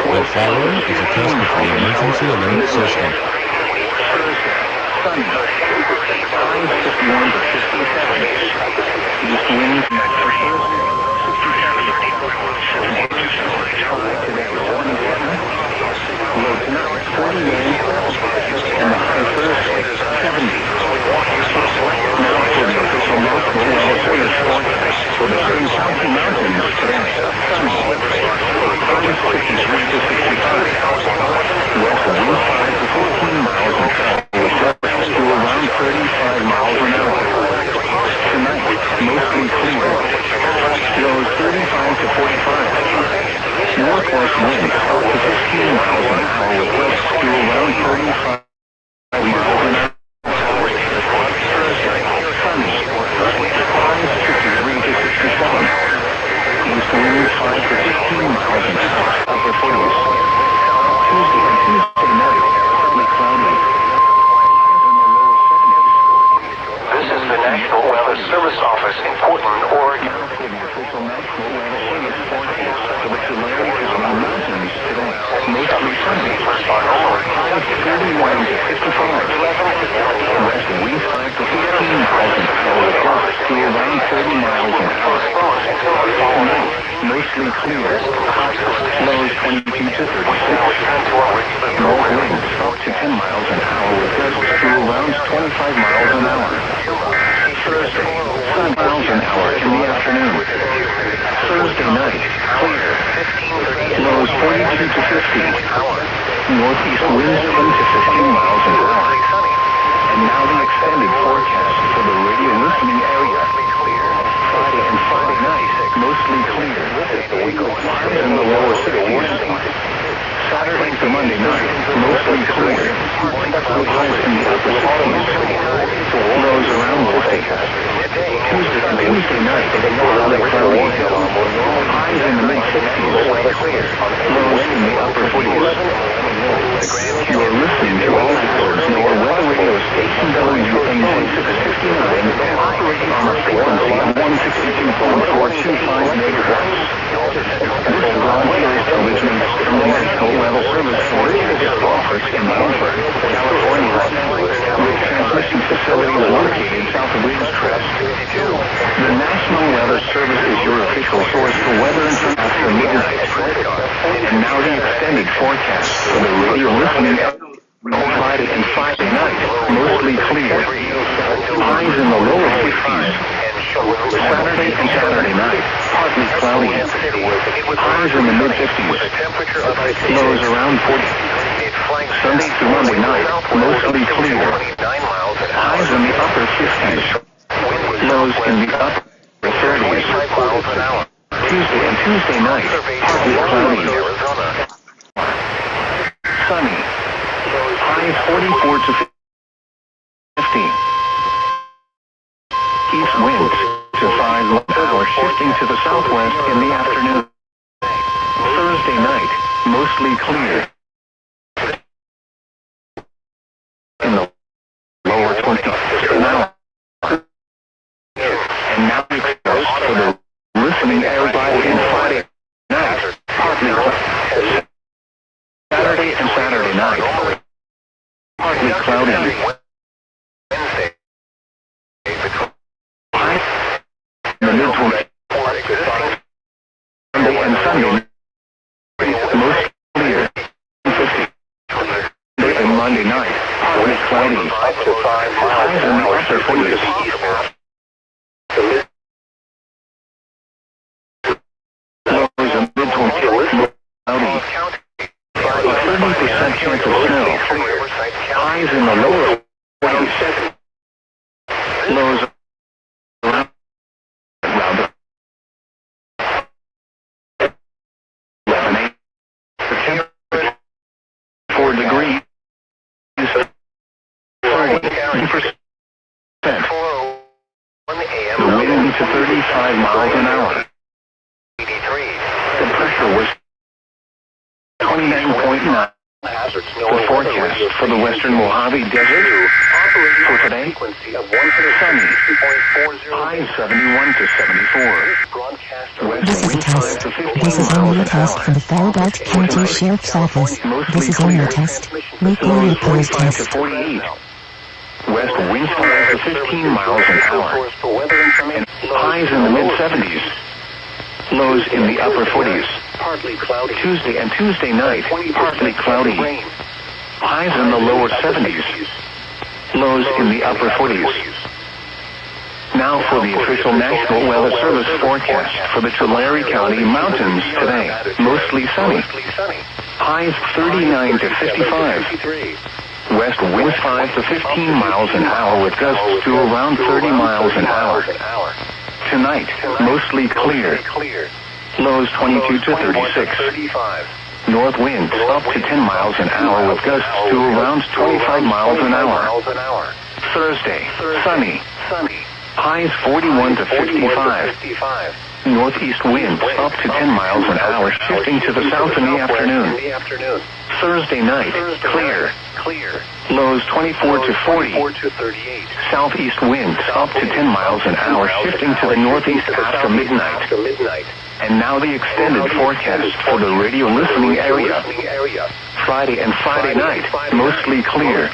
The following is a test of the emergency alert system. upper 40s. Tuesday and Tuesday night, partly cloudy. This is the National Weather Service Office in Portland, Oregon. Mostly sunny. High of 31 to 55. West winds 5 to 15 miles an hour with gusts to around 30 miles an hour. Tonight, mostly clear. Lows 22 to 36. North winds up to 10 miles an hour with gusts to around 25 miles an hour. Thursday, 5 miles an hour in the afternoon. Thursday night, clear. Lows 42 to 50. Northeast winds 10 to 15 miles an hour. And now the extended forecast for the radio listening area. Friday and Friday night, mostly clear. Highs in the lower 60s. Saturday to Monday night, mostly clear. Highs in the upper 60s. Lows around 50. Tuesday and Wednesday night, partly cloudy. Highs in the mid-60s. Lows in the upper 40s. You're listening to all hours NOAA weather radio station WMN 659, operating on a frequency of 162.425 megahertz. This broadcast originates from the National Weather Service Forecast Office in Hanford, California, with transmission facilities located south of Ridgecrest. The National Weather Service is your official source for weather information after midnight. And now the extended forecast for the radio listening Friday and Friday night, mostly clear. Highs in the lower 50s. Saturday and Saturday night, partly cloudy. Highs in the mid-50s. Lows around 40. Sunday to Monday night, mostly clear. Highs in the upper 50s. Lows in the upper 30s. Tuesday and Tuesday night, partly cloudy. Sunny. Highs 44 to 50. East winds to 5 miles shifting to the southwest in the afternoon. Thursday night, mostly clear. In the lower 20s now. And now for the listening area in Friday night, partly cloudy. Saturday and Saturday night, partly cloudy. In the mid-20s. Sunday and Sunday, most clear. 50. And Monday night, partly cloudy. Highs in the upper 40s. Lows in mid-20s. Cloudy. 30% chance of snow. Highs in the lower 40s. Lows around 11, 8. 4 degrees. 30%. The wind to 35 miles an hour. The pressure was 29.9. The forecast for the western Mojave Desert for today, sunny, high 71 to 74. This is only a test for the FairfaxCounty Sheriff's Office. This is only a test. Weekly report test. West winds 5 to 15 miles an hour. And highs in the mid-70s. Lows in the upper 40s. Tuesday and Tuesday night, partly cloudy. Highs in the lower 70s. Lows in the upper 40s. Now for the official National Weather Service forecast for the Tulare County mountains today. Mostly sunny. Highs 39 to 55. West winds 5 to 15 miles an hour with gusts to around 30 miles an hour. Tonight, mostly clear. Lows 22 to 36. North winds up to 10 miles an hour with gusts to around 25 miles an hour. Thursday, sunny. Highs 41 to 55. Northeast winds up to 10 miles an hour, shifting to the south in the afternoon. Thursday night, clear. Lows 24 to 40. Southeast winds up to 10 miles an hour, shifting to the northeast after midnight. And now the extended forecast for the radio listening area. Friday and Friday night, mostly clear.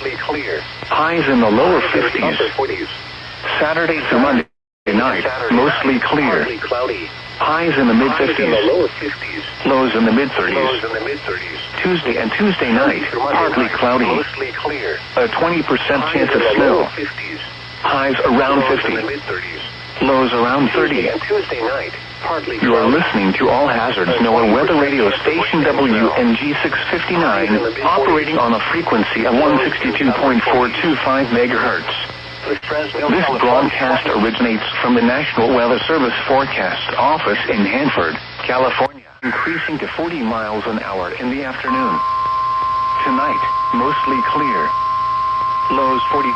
Highs in the lower 50s. Saturday to Monday night, mostly clear. Highs in the mid-50s. Lows in the mid-30s. Tuesday and Tuesday night, partly cloudy. A 20% chance of snow. Highs around 50. Lows around 30. You are listening to All Hazards NOAA Weather Radio Station WNG 659, operating on a frequency of 162.425 megahertz. This broadcast originates from the National Weather Service Forecast Office in Hanford, California, increasing to 40 miles an hour in the afternoon. Tonight, mostly clear. Lows 40.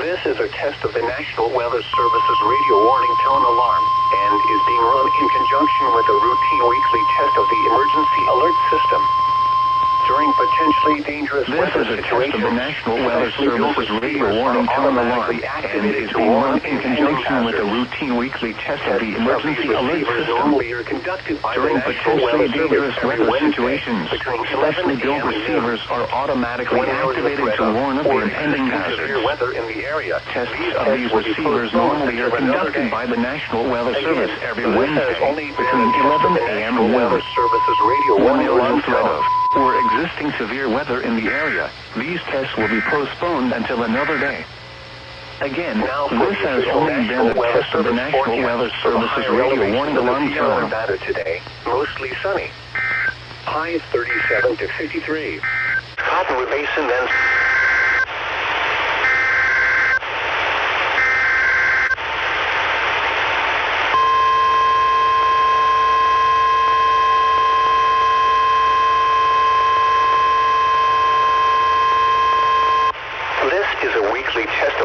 This is a test of the National Weather Service's radio warning tone alarm and is being run in conjunction with a routine weekly test of the emergency alert system. During potentially dangerous weather situations, the National Weather Service's radio warning tone alarm and is being run in conjunction with a routine weekly test of the emergency alert system. During potentially dangerous weather situations, specially built receivers are automatically activated to warn of the impending hazards. Tests of these receivers normally are conducted by the National Weather Service every Wednesday between 11 a.m. and 1. When there is a threat of or existing severe weather in the area, these tests will be postponed until another day. Again, this has only been a test of the National Weather Service's radio warning alarm tone. Today, mostly sunny. Highs 37 to 53. Cottonwood Basin then.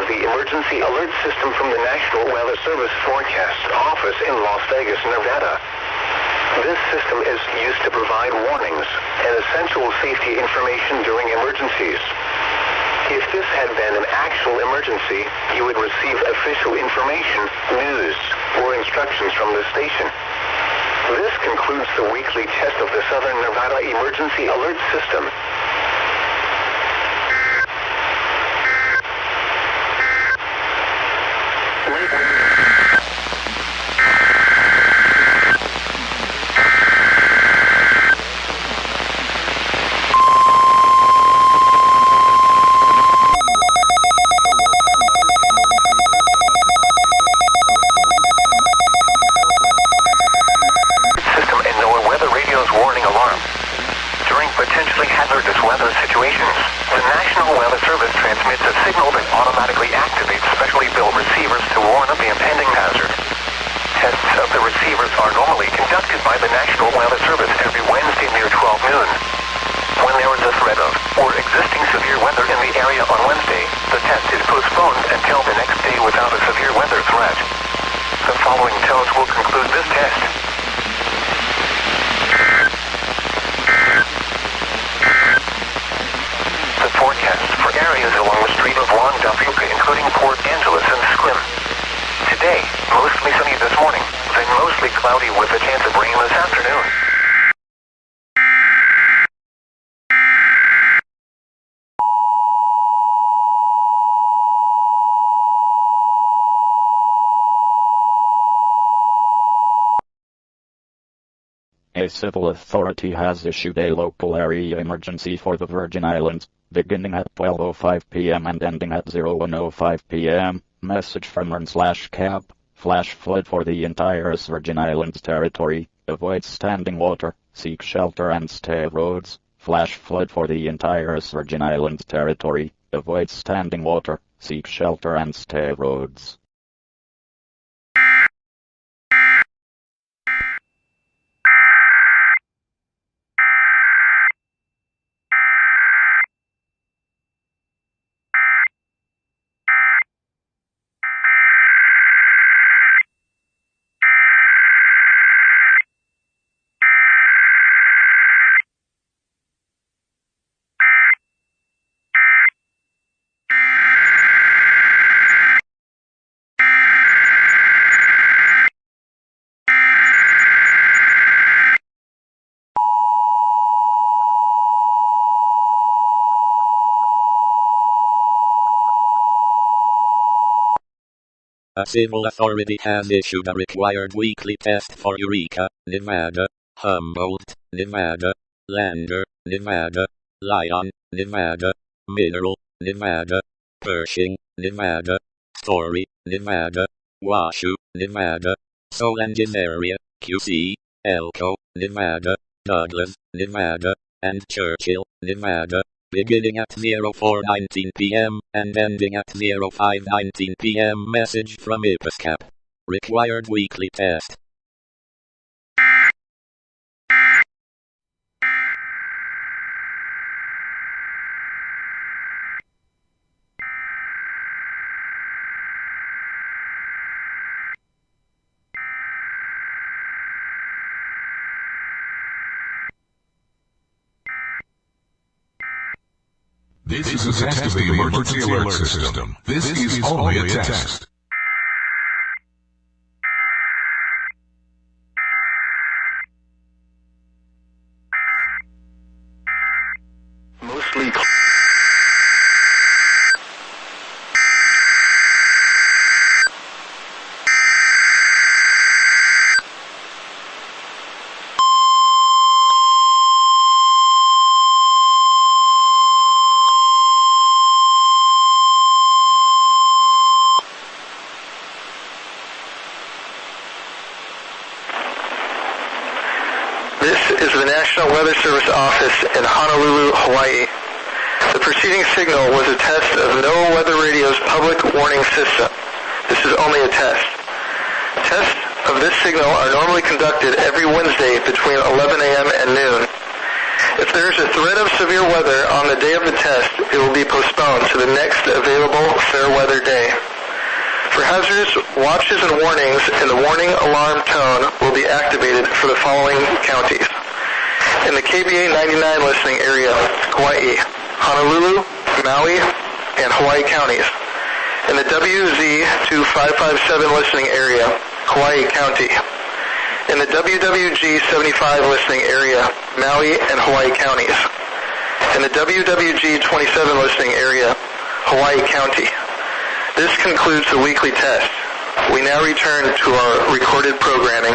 Emergency alert system from the National Weather Service Forecast Office in Las Vegas, Nevada. This system is used to provide warnings and essential safety information during emergencies. If this had been an actual emergency, you would receive official information, news, or instructions from the station. This concludes the weekly test of the Southern Nevada Emergency Alert System. A civil authority has issued a local area emergency for the Virgin Islands, beginning at 12:05 p.m. and ending at 01:05 p.m. Message from ERN/CAP. Flash flood for the entire Virgin Islands territory. Avoid standing water. Seek shelter and stay roads. Flash flood for the entire Virgin Islands territory. Avoid standing water. Seek shelter and stay roads. A civil authority has issued a required weekly test for Eureka, Nevada, Humboldt, Nevada, Lander, Nevada, Lyon, Nevada, Mineral, Nevada, Pershing, Nevada, Story, Nevada, Washoe, Nevada, Solangis area, QC, Elko, Nevada, Douglas, Nevada, and Churchill, Nevada, beginning at 04:19 p.m. and ending at 05:19 p.m. Message from IPSCAP. Required weekly test. This is a test of the emergency alert system. This is only a test. Mostly This is the National Weather Service office in Honolulu, Hawaii. The preceding signal was a test of NOAA Weather Radio's public warning system. This is only a test. Tests of this signal are normally conducted every Wednesday between 11 a.m. and noon. If there is a threat of severe weather on the day of the test, it will be postponed to the next available fair weather day. For hazardous watches and warnings in the warning alarm tone will be activated for the following counties. In the KBA 99 listening area, Kauai, Honolulu, Maui, and Hawaii counties. In the WZ 2557 listening area, Kauai County. In the WWG 75 listening area, Maui and Hawaii counties. In the WWG 27 listening area, Hawaii County. This concludes the weekly test. We now return to our recorded programming.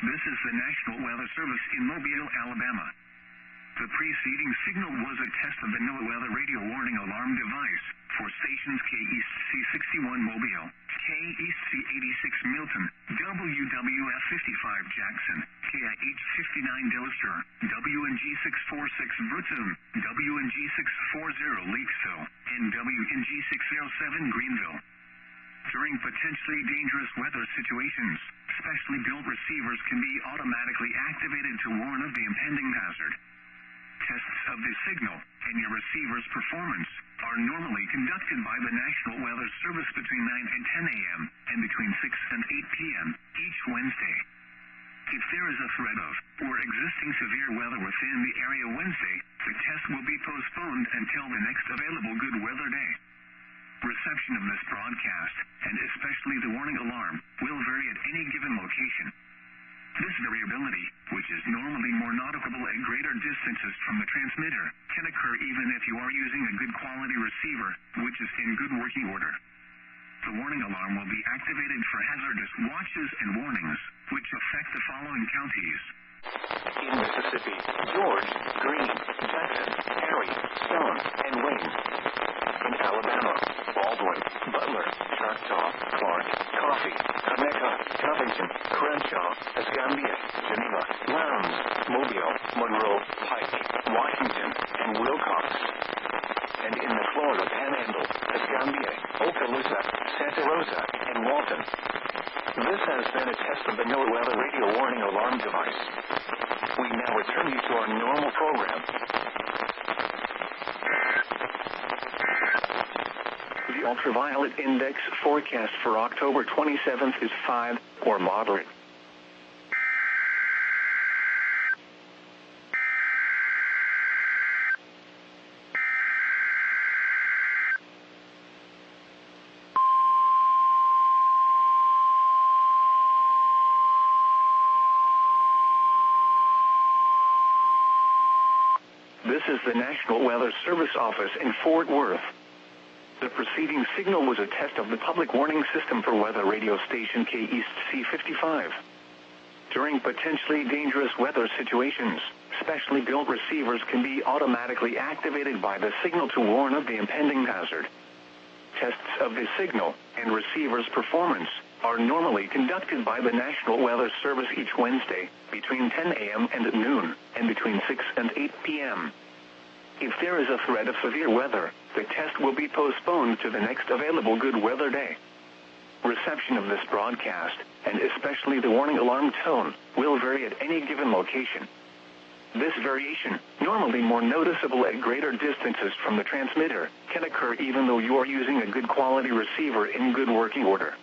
This is the National Weather Service in Mobile, Alabama. The preceding signal was a test of the NOAA Weather Radio Warning Alarm device for stations KEC61 Mobile, KEC86 Milton, WWF55 Jackson, KIH59 Dillster, WNG646 Britain, WNG640 Leakesville, and WNG607 Greenville. During potentially dangerous weather situations, specially built receivers can be automatically activated to warn of the impending hazard. Tests of the signal and your receiver's performance are normally conducted by the National Weather Service between 9 and 10 a.m. and between 6 and 8 p.m. each Wednesday. If there is a threat of or existing severe weather within the area Wednesday, the test will be postponed until the next available good weather day. Reception of this broadcast, and especially the warning alarm, will vary at any given location. This variability, which is normally more noticeable at greater distances from the transmitter, can occur even if you are using a good quality receiver, which is in good working order. The warning alarm will be activated for hazardous watches and warnings, which affect the following counties. In Mississippi, George, Greene, Jackson, Perry, Stone, and Wayne. In Alabama, Baldwin, Butler, Choctaw, Clark, Coffee, Conecuh, Covington, Crenshaw, Escambia, Geneva, Lowndes, Mobile, Monroe, Pike, Washington, and Wilcox. And in the Florida Panhandle, Escambia, Okaloosa, Santa Rosa, and Walton. This has been a test of the NOAA Weather Radio Warning Alarm device. We now return you to our normal program. The ultraviolet index forecast for October 27th is 5 or moderate. This is the National Weather Service Office in Fort Worth. The preceding signal was a test of the public warning system for weather radio station K-East C55. During potentially dangerous weather situations, specially built receivers can be automatically activated by the signal to warn of the impending hazard. Tests of the signal and receiver's performance are normally conducted by the National Weather Service each Wednesday between 10 a.m. and noon, and between 6 and 8 p.m. If there is a threat of severe weather, the test will be postponed to the next available good weather day. Reception of this broadcast, and especially the warning alarm tone, will vary at any given location. This variation, normally more noticeable at greater distances from the transmitter, can occur even though you are using a good quality receiver in good working order.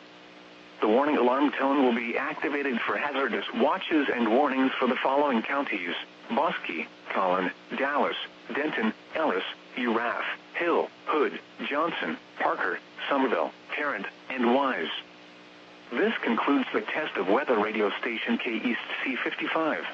The warning alarm tone will be activated for hazardous watches and warnings for the following counties: Bosque, Collin, Dallas, Denton, Ellis, Urath, Hill, Hood, Johnson, Parker, Somerville, Tarrant, and Wise. This concludes the test of weather radio station K-East C55.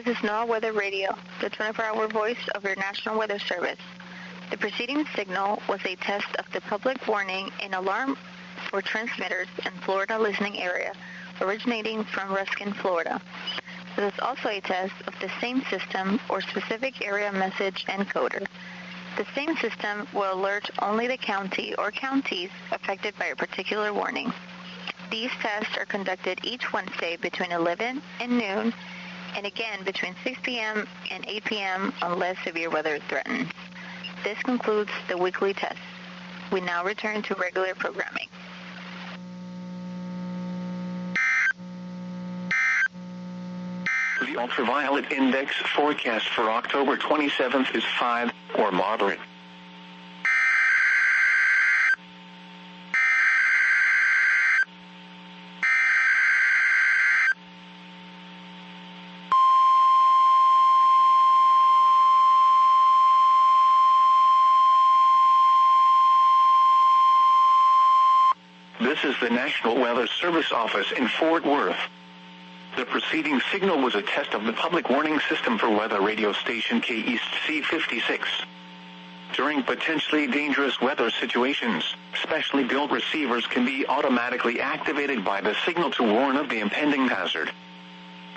This is NOAA Weather Radio, the 24-hour voice of your National Weather Service. The preceding signal was a test of the public warning and alarm for transmitters in Florida listening area, originating from Ruskin, Florida. This is also a test of the same system or specific area message encoder. The same system will alert only the county or counties affected by a particular warning. These tests are conducted each Wednesday between 11 and noon, and again between 6 p.m. and 8 p.m. unless severe weather threatens. This concludes the weekly test. We now return to regular programming. The ultraviolet index forecast for October 27th is 5 or moderate. This is the National Weather Service Office in Fort Worth. The preceding signal was a test of the public warning system for weather radio station K-East C56. During potentially dangerous weather situations, specially built receivers can be automatically activated by the signal to warn of the impending hazard.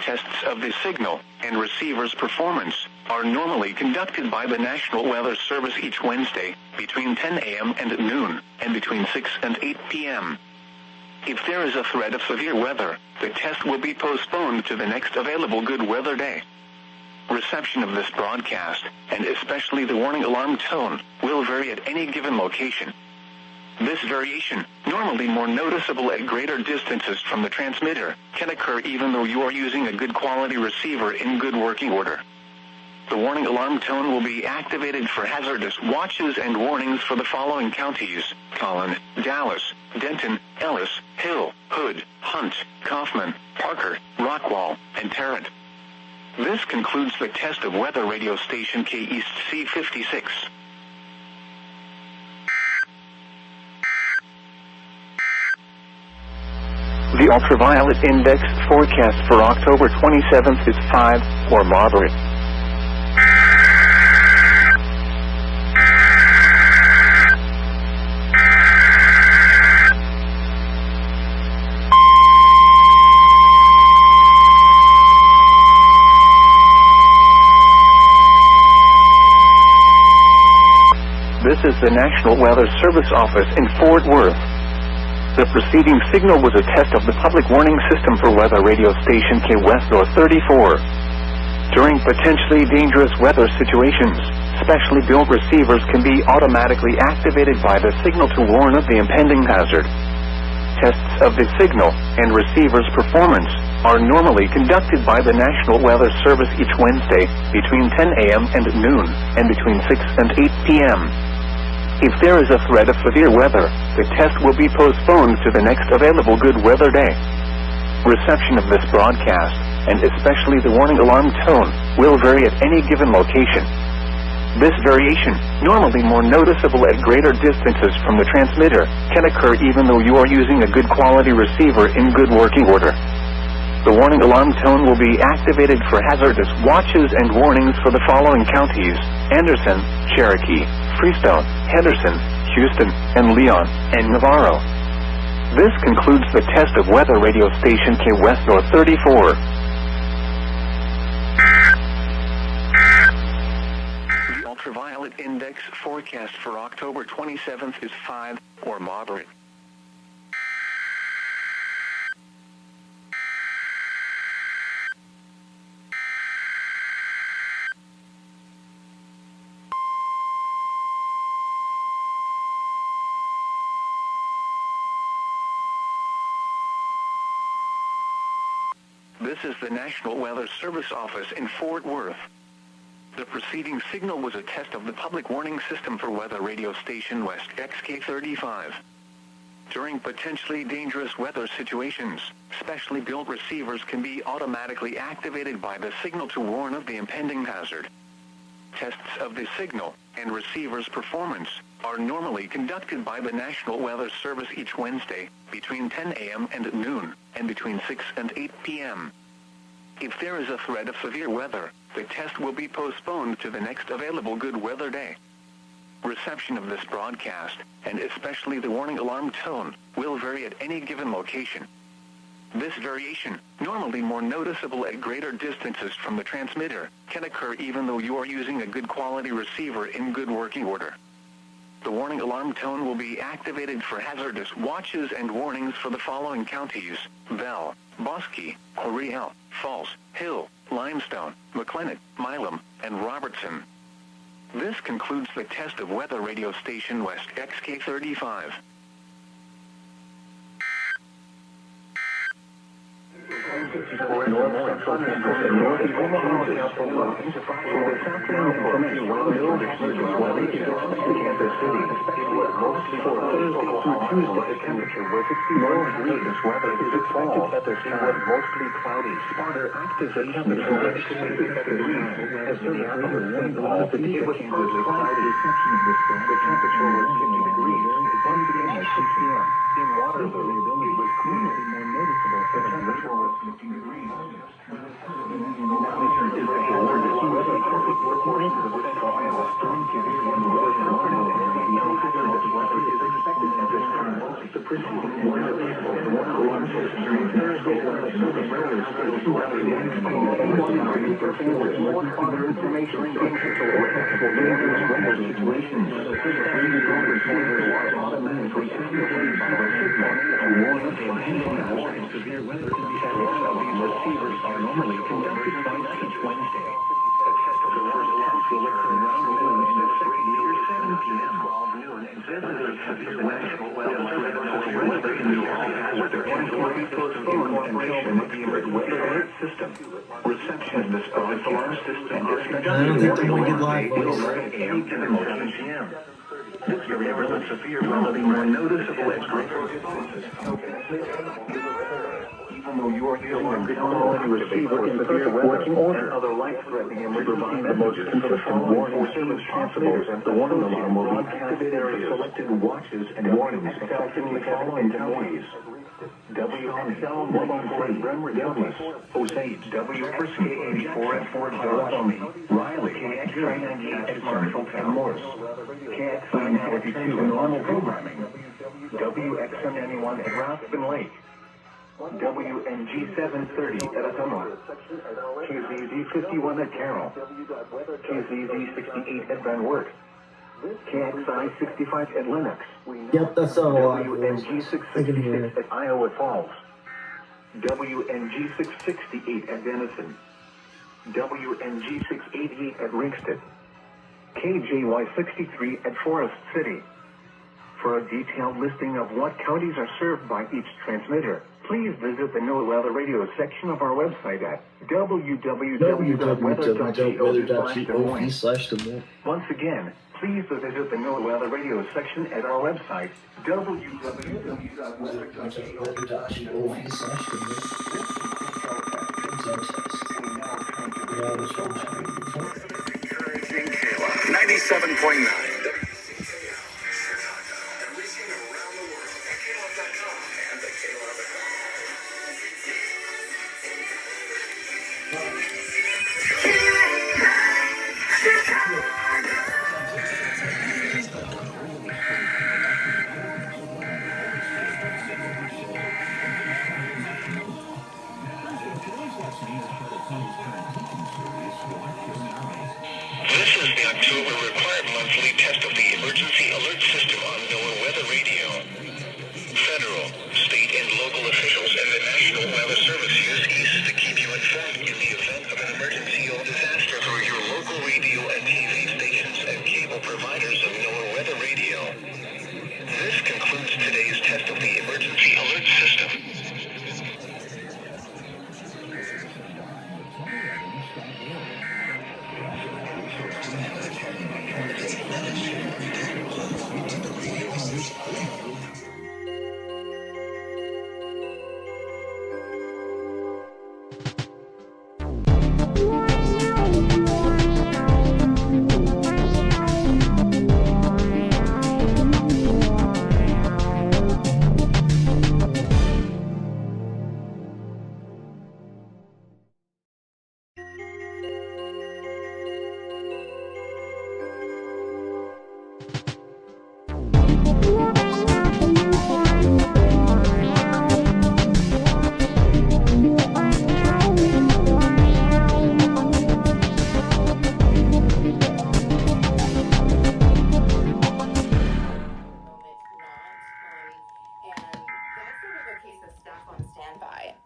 Tests of the signal and receiver's performance are normally conducted by the National Weather Service each Wednesday between 10 a.m. and noon, and between 6 and 8 p.m. If there is a threat of severe weather, the test will be postponed to the next available good weather day. Reception of this broadcast, and especially the warning alarm tone, will vary at any given location. This variation, normally more noticeable at greater distances from the transmitter, can occur even though you are using a good quality receiver in good working order. The warning alarm tone will be activated for hazardous watches and warnings for the following counties: Collin, Dallas, Denton, Ellis, Hill, Hood, Hunt, Kaufman, Parker, Rockwall, and Tarrant. This concludes the test of weather radio station K-East C56. The ultraviolet index forecast for October 27th is 5 or moderate. This is the National Weather Service Office in Fort Worth. The preceding signal was a test of the public warning system for weather radio station K-West North 34. During potentially dangerous weather situations, specially built receivers can be automatically activated by the signal to warn of the impending hazard. Tests of the signal and receiver's performance are normally conducted by the National Weather Service each Wednesday between 10 a.m. and noon, and between 6 and 8 p.m. If there is a threat of severe weather, the test will be postponed to the next available good weather day. Reception of this broadcast, and especially the warning alarm tone, will vary at any given location. This variation, normally more noticeable at greater distances from the transmitter, can occur even though you are using a good quality receiver in good working order. The warning alarm tone will be activated for hazardous watches and warnings for the following counties: Anderson, Cherokee, Freestone, Henderson, Houston, and Leon, and Navarro. This concludes the test of weather radio station K West North 34. The ultraviolet index forecast for October 27th is 5 or moderate. This is the National Weather Service Office in Fort Worth. The preceding signal was a test of the public warning system for weather radio station West XK35. During potentially dangerous weather situations, specially built receivers can be automatically activated by the signal to warn of the impending hazard. Tests of the signal and receiver's performance are normally conducted by the National Weather Service each Wednesday between 10 a.m. and noon, and between 6 and 8 p.m. If there is a threat of severe weather, the test will be postponed to the next available good weather day. Reception of this broadcast, and especially the warning alarm tone, will vary at any given location. This variation, normally more noticeable at greater distances from the transmitter, can occur even though you are using a good quality receiver in good working order. The warning alarm tone will be activated for hazardous watches and warnings for the following counties: Bell, Bosque, Oriel, Falls, Hill, Limestone, McLennan, Milam, and Robertson. This concludes the test of weather radio station West XK35. Even though you are using a good quality receiver in perfect working order, other life-threatening emergency the most consistent warning service transmitters and the warning alarm will be activated for selected watches and warnings affecting the following counties: WXL 114 Bremer Douglas, Osage, WXK84 at Fort Bartholomew, Riley, KX98 at Marshall and Morse, KX942 in normal programming, WXM91 at Raspin Lake, WNG 730 at Ottumwa, KZZ 51 at Carroll, KZZ 68 at Van Wert, KXI 65 at Lenox, that's all. WNG 666 at Iowa Falls, WNG 668 at Denison, WNG 688 at Ringsted, KJY 63 at Forest City. For a detailed listing of what counties are served by each transmitter, please visit the NOAA Weather Radio section of our website at www.weather.gov/themoon. Once again, please visit the NOAA Weather Radio section at our website, Encouraging Kayla. 97.9. This is the October required monthly test of the emergency alert system on NOAA Weather Radio. Federal, state, and local officials and the National Weather Service use EAS to keep you informed in the event of an emergency or disaster through your local radio and TV stations and cable providers of NOAA Weather Radio. This concludes today's test of the emergency alert system.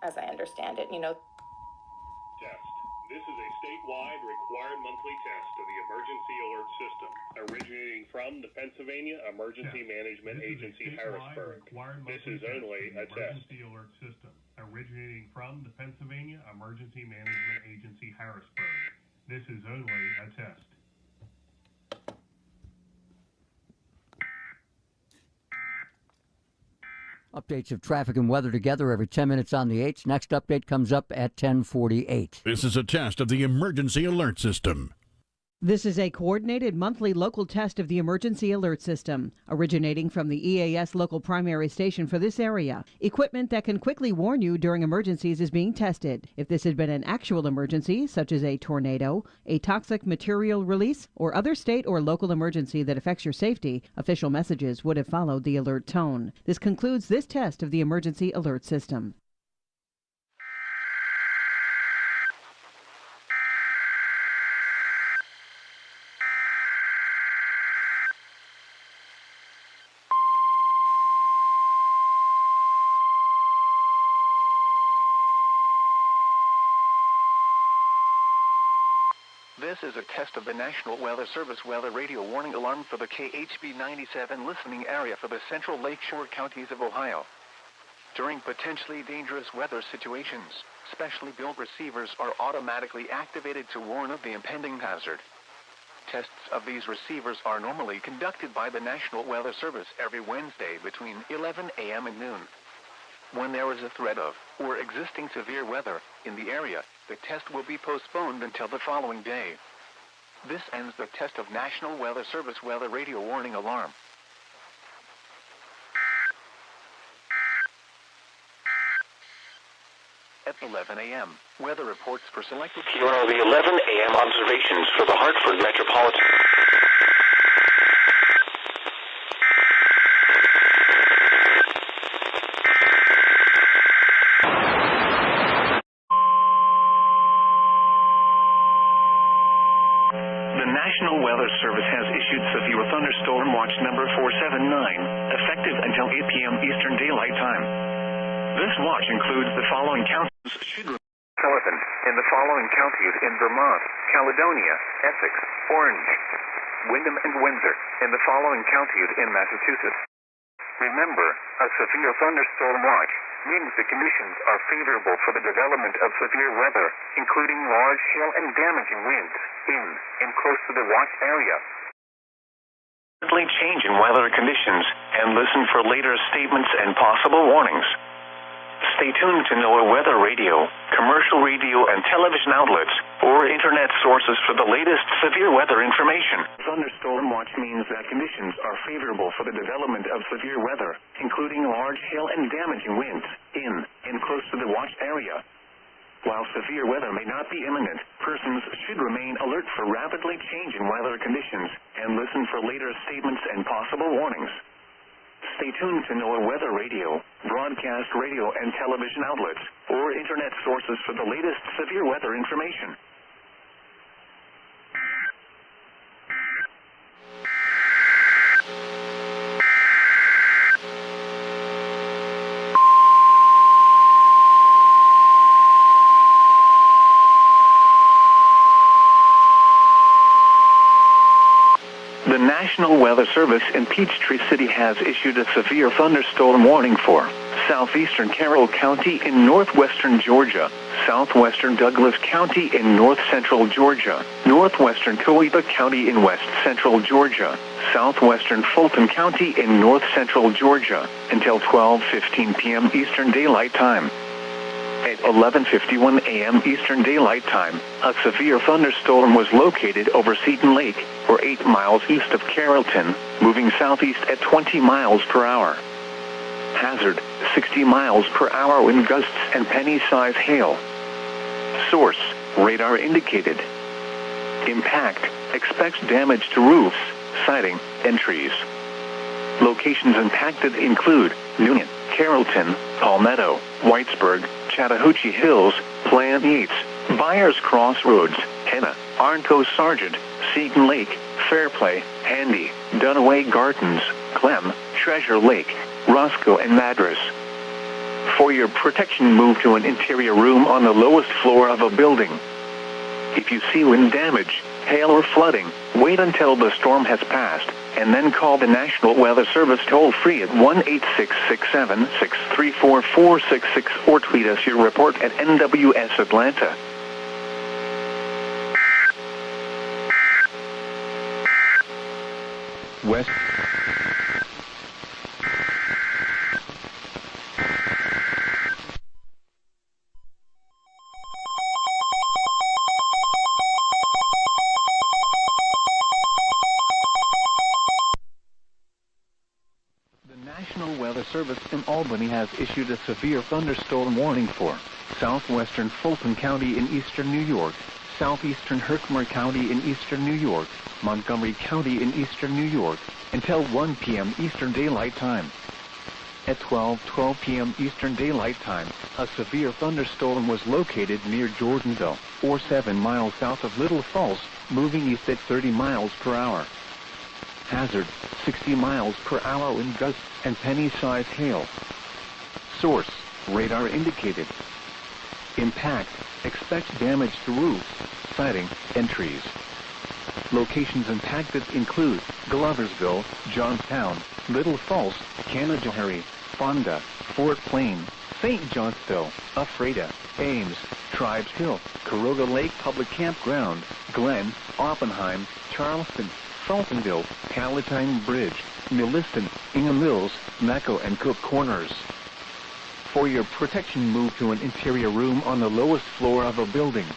As I understand it, Test. This is a statewide required monthly test of the emergency alert system, originating from the Pennsylvania Emergency Management Agency, Harrisburg. This is only a test. Emergency alert system, originating from the Pennsylvania Emergency Management Agency, Harrisburg. This is only a test. Updates of traffic and weather together every 10 minutes on the 8th. Next update comes up at 10:48. This is a test of the emergency alert system. This is a coordinated monthly local test of the emergency alert system, originating from the EAS local primary station for this area. Equipment that can quickly warn you during emergencies is being tested. If this had been an actual emergency, such as a tornado, a toxic material release, or other state or local emergency that affects your safety, official messages would have followed the alert tone. This concludes this test of the emergency alert system. This is a test of the National Weather Service weather radio warning alarm for the KHB 97 listening area for the central lakeshore counties of Ohio. During potentially dangerous weather situations, specially built receivers are automatically activated to warn of the impending hazard. Tests of these receivers are normally conducted by the National Weather Service every Wednesday between 11 a.m. and noon. When there is a threat of, or existing severe weather, in the area, the test will be postponed until the following day. This ends the test of National Weather Service weather radio warning alarm. At 11 a.m., weather reports for selected... Here are the 11 a.m. observations for the Hartford Metropolitan... National Weather Service has issued severe thunderstorm watch number 479, effective until 8 p.m. Eastern Daylight Time. This watch includes the following counties should Sullivan in the following counties in Vermont, Caledonia, Essex, Orange, Windham, and Windsor in the following counties in Massachusetts. Remember, a severe thunderstorm watch Windy conditions are favorable for the development of severe weather, including large hail and damaging winds in and close to the watch area. Change in weather conditions and listen for later statements and possible warnings. Stay tuned to NOAA Weather Radio, commercial radio and television outlets, or internet sources for the latest severe weather information. Thunderstorm watch means that conditions are favorable for the development of severe weather, including large hail and damaging winds in and close to the watch area. While severe weather may not be imminent, persons should remain alert for rapidly changing weather conditions and listen for later statements and possible warnings. Stay tuned to NOAA Weather Radio, broadcast radio and television outlets, or internet sources for the latest severe weather information. The National Weather Service in Peachtree City has issued a severe thunderstorm warning for southeastern Carroll County in northwestern Georgia, southwestern Douglas County in north-central Georgia, northwestern Coeita County in west-central Georgia, southwestern Fulton County in north-central Georgia, until 12:15 p.m. Eastern Daylight Time. At 11:51 a.m. Eastern Daylight Time, a severe thunderstorm was located over Seton Lake, or 8 miles east of Carrollton, moving southeast at 20 miles per hour. Hazard, 60 miles per hour wind gusts and penny-size hail. Source, radar indicated. Impact, expects damage to roofs, siding, and trees. Locations impacted include Newnan, Carrollton, Palmetto, Whitesburg, Chattahoochee Hills, Plant Yates, Byers Crossroads, Henna, Arnco Sargent, Seton Lake, Fairplay, Handy, Dunaway Gardens, Clem, Treasure Lake, Roscoe, and Madras. For your protection, move to an interior room on the lowest floor of a building. If you see wind damage, hail, or flooding, wait until the storm has passed, and then call the National Weather Service toll-free at 1-866-674-466 or tweet us your report at NWS Atlanta. West. National Weather Service in Albany has issued a severe thunderstorm warning for southwestern Fulton County in eastern New York, southeastern Herkimer County in eastern New York, Montgomery County in eastern New York, until 1 p.m. Eastern Daylight Time. At 12:12 p.m. Eastern Daylight Time, a severe thunderstorm was located near Jordanville, or 7 miles south of Little Falls, moving east at 30 miles per hour. Hazard, 60 miles per hour wind gusts and penny-size hail. Source, radar indicated. Impact, expects damage to roofs, siding, and trees. Locations impacted include Gloversville, Johnstown, Little Falls, Canajoharie, Fonda, Fort Plain, St. Johnsville, Ephrata, Ames, Tribes Hill, Caroga Lake Public Campground, Glen, Oppenheim, Charleston, Saltonville, Palatine Bridge, Milliston, Ingham Mills, Naco, and Cook Corners. For your protection, move to an interior room on the lowest floor of a building.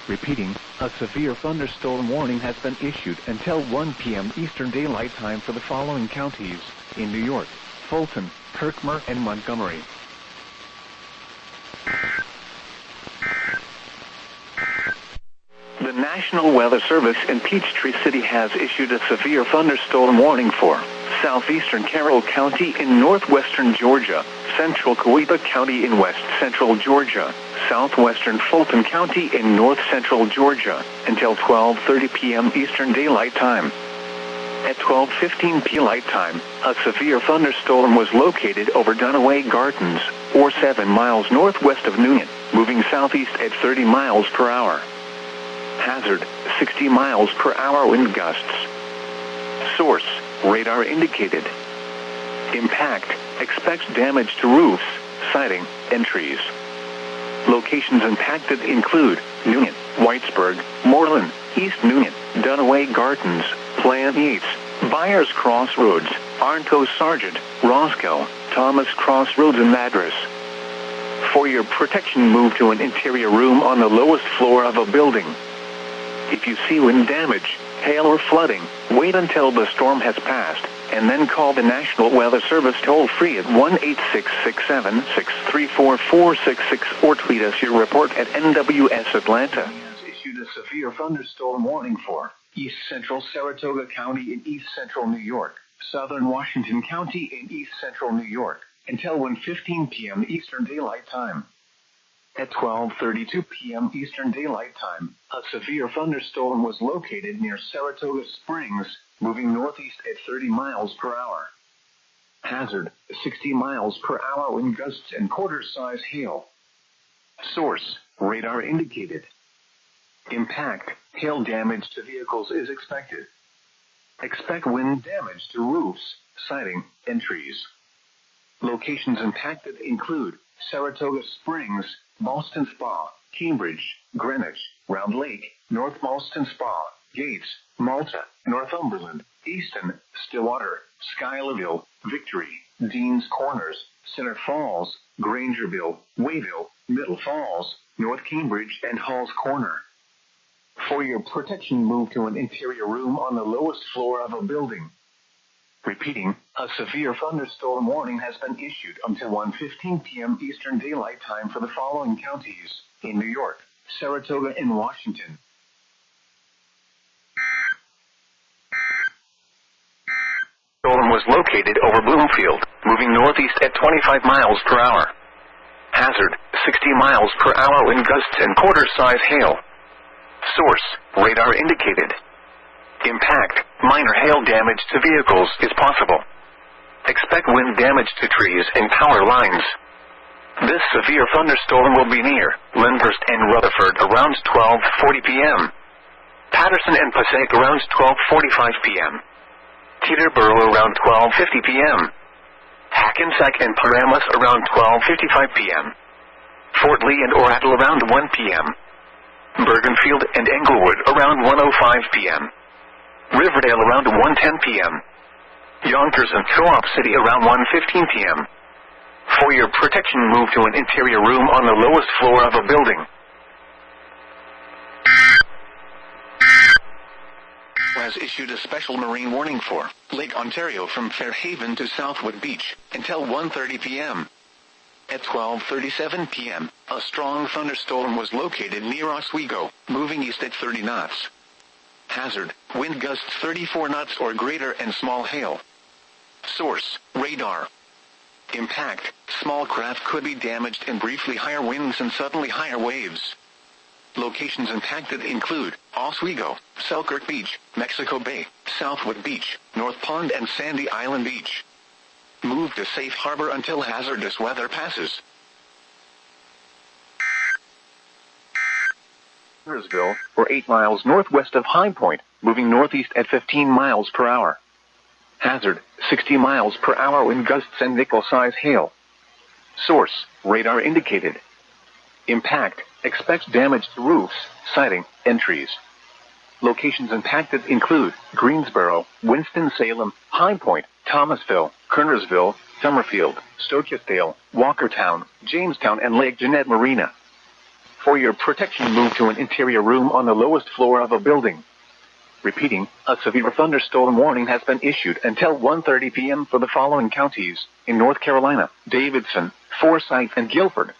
Repeating, a severe thunderstorm warning has been issued until 1 p.m. Eastern Daylight Time for the following counties in New York: Fulton, Herkimer, and Montgomery. The National Weather Service in Peachtree City has issued a severe thunderstorm warning for southeastern Carroll County in northwestern Georgia, central Coeita County in west-central Georgia, southwestern Fulton County in north-central Georgia, until 12:30 p.m. Eastern Daylight Time. At 12:15 p.m. Daylight Time, a severe thunderstorm was located over Dunaway Gardens, or 7 miles northwest of Newnan, moving southeast at 30 miles per hour. Hazard, 60 miles per hour wind gusts. Source, radar indicated. Impact, expects damage to roofs, siding, and trees. Locations impacted include Newton, Whitesburg, Moreland, East Newton, Dunaway Gardens, Plant Yates, Byers Crossroads, Arnco Sargent, Roscoe, Thomas Crossroads, and Madras. For your protection, move to an interior room on the lowest floor of a building. If you see wind damage, hail, or flooding, wait until the storm has passed, and then call the National Weather Service toll-free at 1-866-763-4466 or tweet us your report at NWS Atlanta. Issued a severe thunderstorm warning for East Central Saratoga County in East Central New York, Southern Washington County in East Central New York, until 1:15 p.m. Eastern Daylight Time. At 12:32 p.m. Eastern Daylight Time, a severe thunderstorm was located near Saratoga Springs, moving northeast at 30 miles per hour. Hazard, 60 miles per hour wind gusts and quarter-size hail. Source, radar indicated. Impact, hail damage to vehicles is expected. Expect wind damage to roofs, siding, and trees. Locations impacted include Saratoga Springs, Boston Spa, Cambridge, Greenwich, Round Lake, North Boston Spa, Gates, Malta, Northumberland, Easton, Stillwater, Schuylerville, Victory, Dean's Corners, Center Falls, Grangerville, Wayville, Middle Falls, North Cambridge, and Hall's Corner. For your protection, move to an interior room on the lowest floor of a building. Repeating, a severe thunderstorm warning has been issued until 1:15 p.m. Eastern Daylight Time for the following counties in New York, Saratoga, and Washington. Storm was located over Bloomfield, moving northeast at 25 miles per hour. Hazard, 60 miles per hour wind gusts and quarter-size hail. Source, radar indicated. Impact, minor hail damage to vehicles is possible. Expect wind damage to trees and power lines. This severe thunderstorm will be near Lyndhurst and Rutherford around 12:40 p.m. Patterson and Passaic around 12:45 p.m. Teterboro around 12:50 p.m. Hackensack and Paramus around 12:55 p.m. Fort Lee and Oracle around 1 p.m. Bergenfield and Englewood around 1:05 p.m. Riverdale around 1:10 p.m. Yonkers and Co-op City around 1:15 p.m. For your protection, move to an interior room on the lowest floor of a building. Has issued a special marine warning for Lake Ontario from Fairhaven to Southwood Beach until 1:30 p.m. At 12:37 p.m., a strong thunderstorm was located near Oswego, moving east at 30 knots. Hazard, wind gusts 34 knots or greater and small hail. Source, radar. Impact, small craft could be damaged and briefly higher winds and suddenly higher waves. Locations impacted include Oswego, Selkirk Beach, Mexico Bay, Southwood Beach, North Pond, and Sandy Island Beach. Move to safe harbor until hazardous weather passes. Connersville, or 8 miles northwest of High Point, moving northeast at 15 miles per hour. Hazard, 60 miles per hour wind gusts and nickel-size hail. Source, radar indicated. Impact, expect damage to roofs, siding, and trees. Locations impacted include Greensboro, Winston-Salem, High Point, Thomasville, Kernersville, Summerfield, Stokesdale, Walkertown, Jamestown, and Lake Jeanette Marina. For your protection, move to an interior room on the lowest floor of a building. Repeating, a severe thunderstorm warning has been issued until 1:30 p.m. for the following counties in North Carolina: Davidson, Forsyth, and Guilford.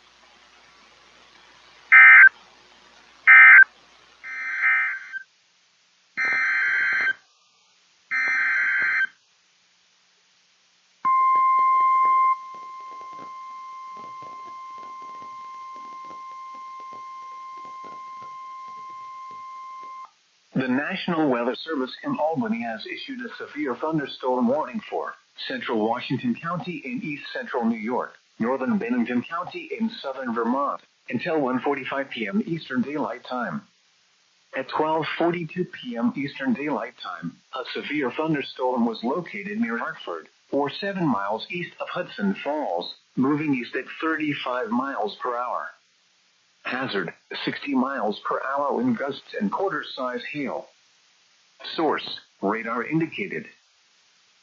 The National Weather Service in Albany has issued a severe thunderstorm warning for Central Washington County in East Central New York, Northern Bennington County in Southern Vermont, until 1:45 p.m. Eastern Daylight Time. At 12:42 p.m. Eastern Daylight Time, a severe thunderstorm was located near Hartford, or 7 miles east of Hudson Falls, moving east at 35 miles per hour. Hazard, 60 miles per hour wind gusts and quarter-size hail. Source, radar indicated.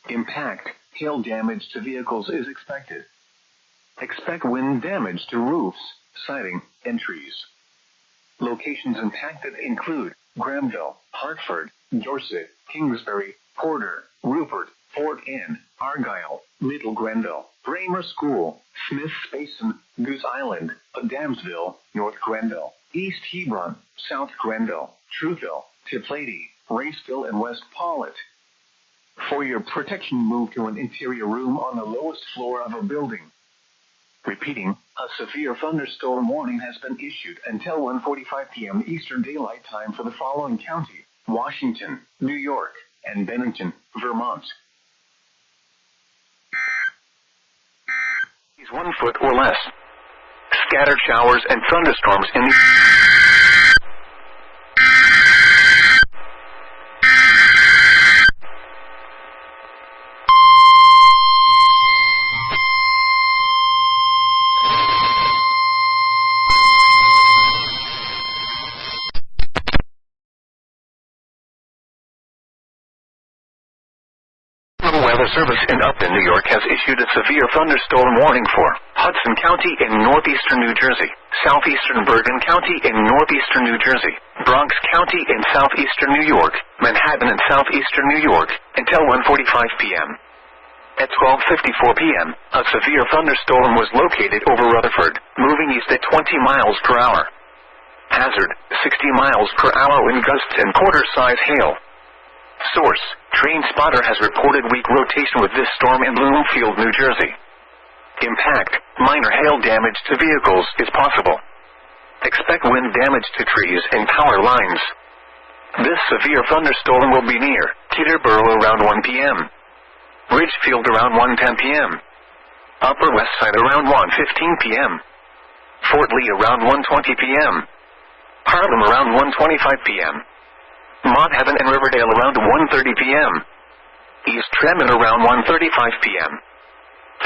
Impact, hail damage to vehicles is expected. Expect wind damage to roofs, siding, and trees. Locations impacted include Granville, Hartford, Dorset, Kingsbury, Porter, Rupert, Fort Anne, Argyle, Little Granville, Bramer School, Smith's Basin, Goose Island, Adamsville, North Granville, East Hebron, South Granville, Trueville, Tiplady, Raceville, and West Paulet. For your protection, move to an interior room on the lowest floor of a building. Repeating, a severe thunderstorm warning has been issued until 1:45 p.m. Eastern Daylight Time for the following county: Washington, New York, and Bennington, Vermont. Is 1 foot or less. Scattered showers and thunderstorms in the... Weather Service in Upton, New York has issued a severe thunderstorm warning for Hudson County in northeastern New Jersey, southeastern Bergen County in northeastern New Jersey, Bronx County in southeastern New York, Manhattan in southeastern New York, until 1:45 p.m. At 12:54 p.m., a severe thunderstorm was located over Rutherford, moving east at 20 miles per hour. Hazard, 60 miles per hour wind gusts and quarter-size hail. Source, Train Spotter has reported weak rotation with this storm in Bloomfield, New Jersey. Impact, minor hail damage to vehicles is possible. Expect wind damage to trees and power lines. This severe thunderstorm will be near Teterboro around 1 p.m. Ridgefield around 1:10 p.m. Upper West Side around 1:15 p.m. Fort Lee around 1:20 p.m. Harlem around 1:25 p.m. Mont Heaven and Riverdale around 1:30 p.m. East Tremont around 1:35 p.m.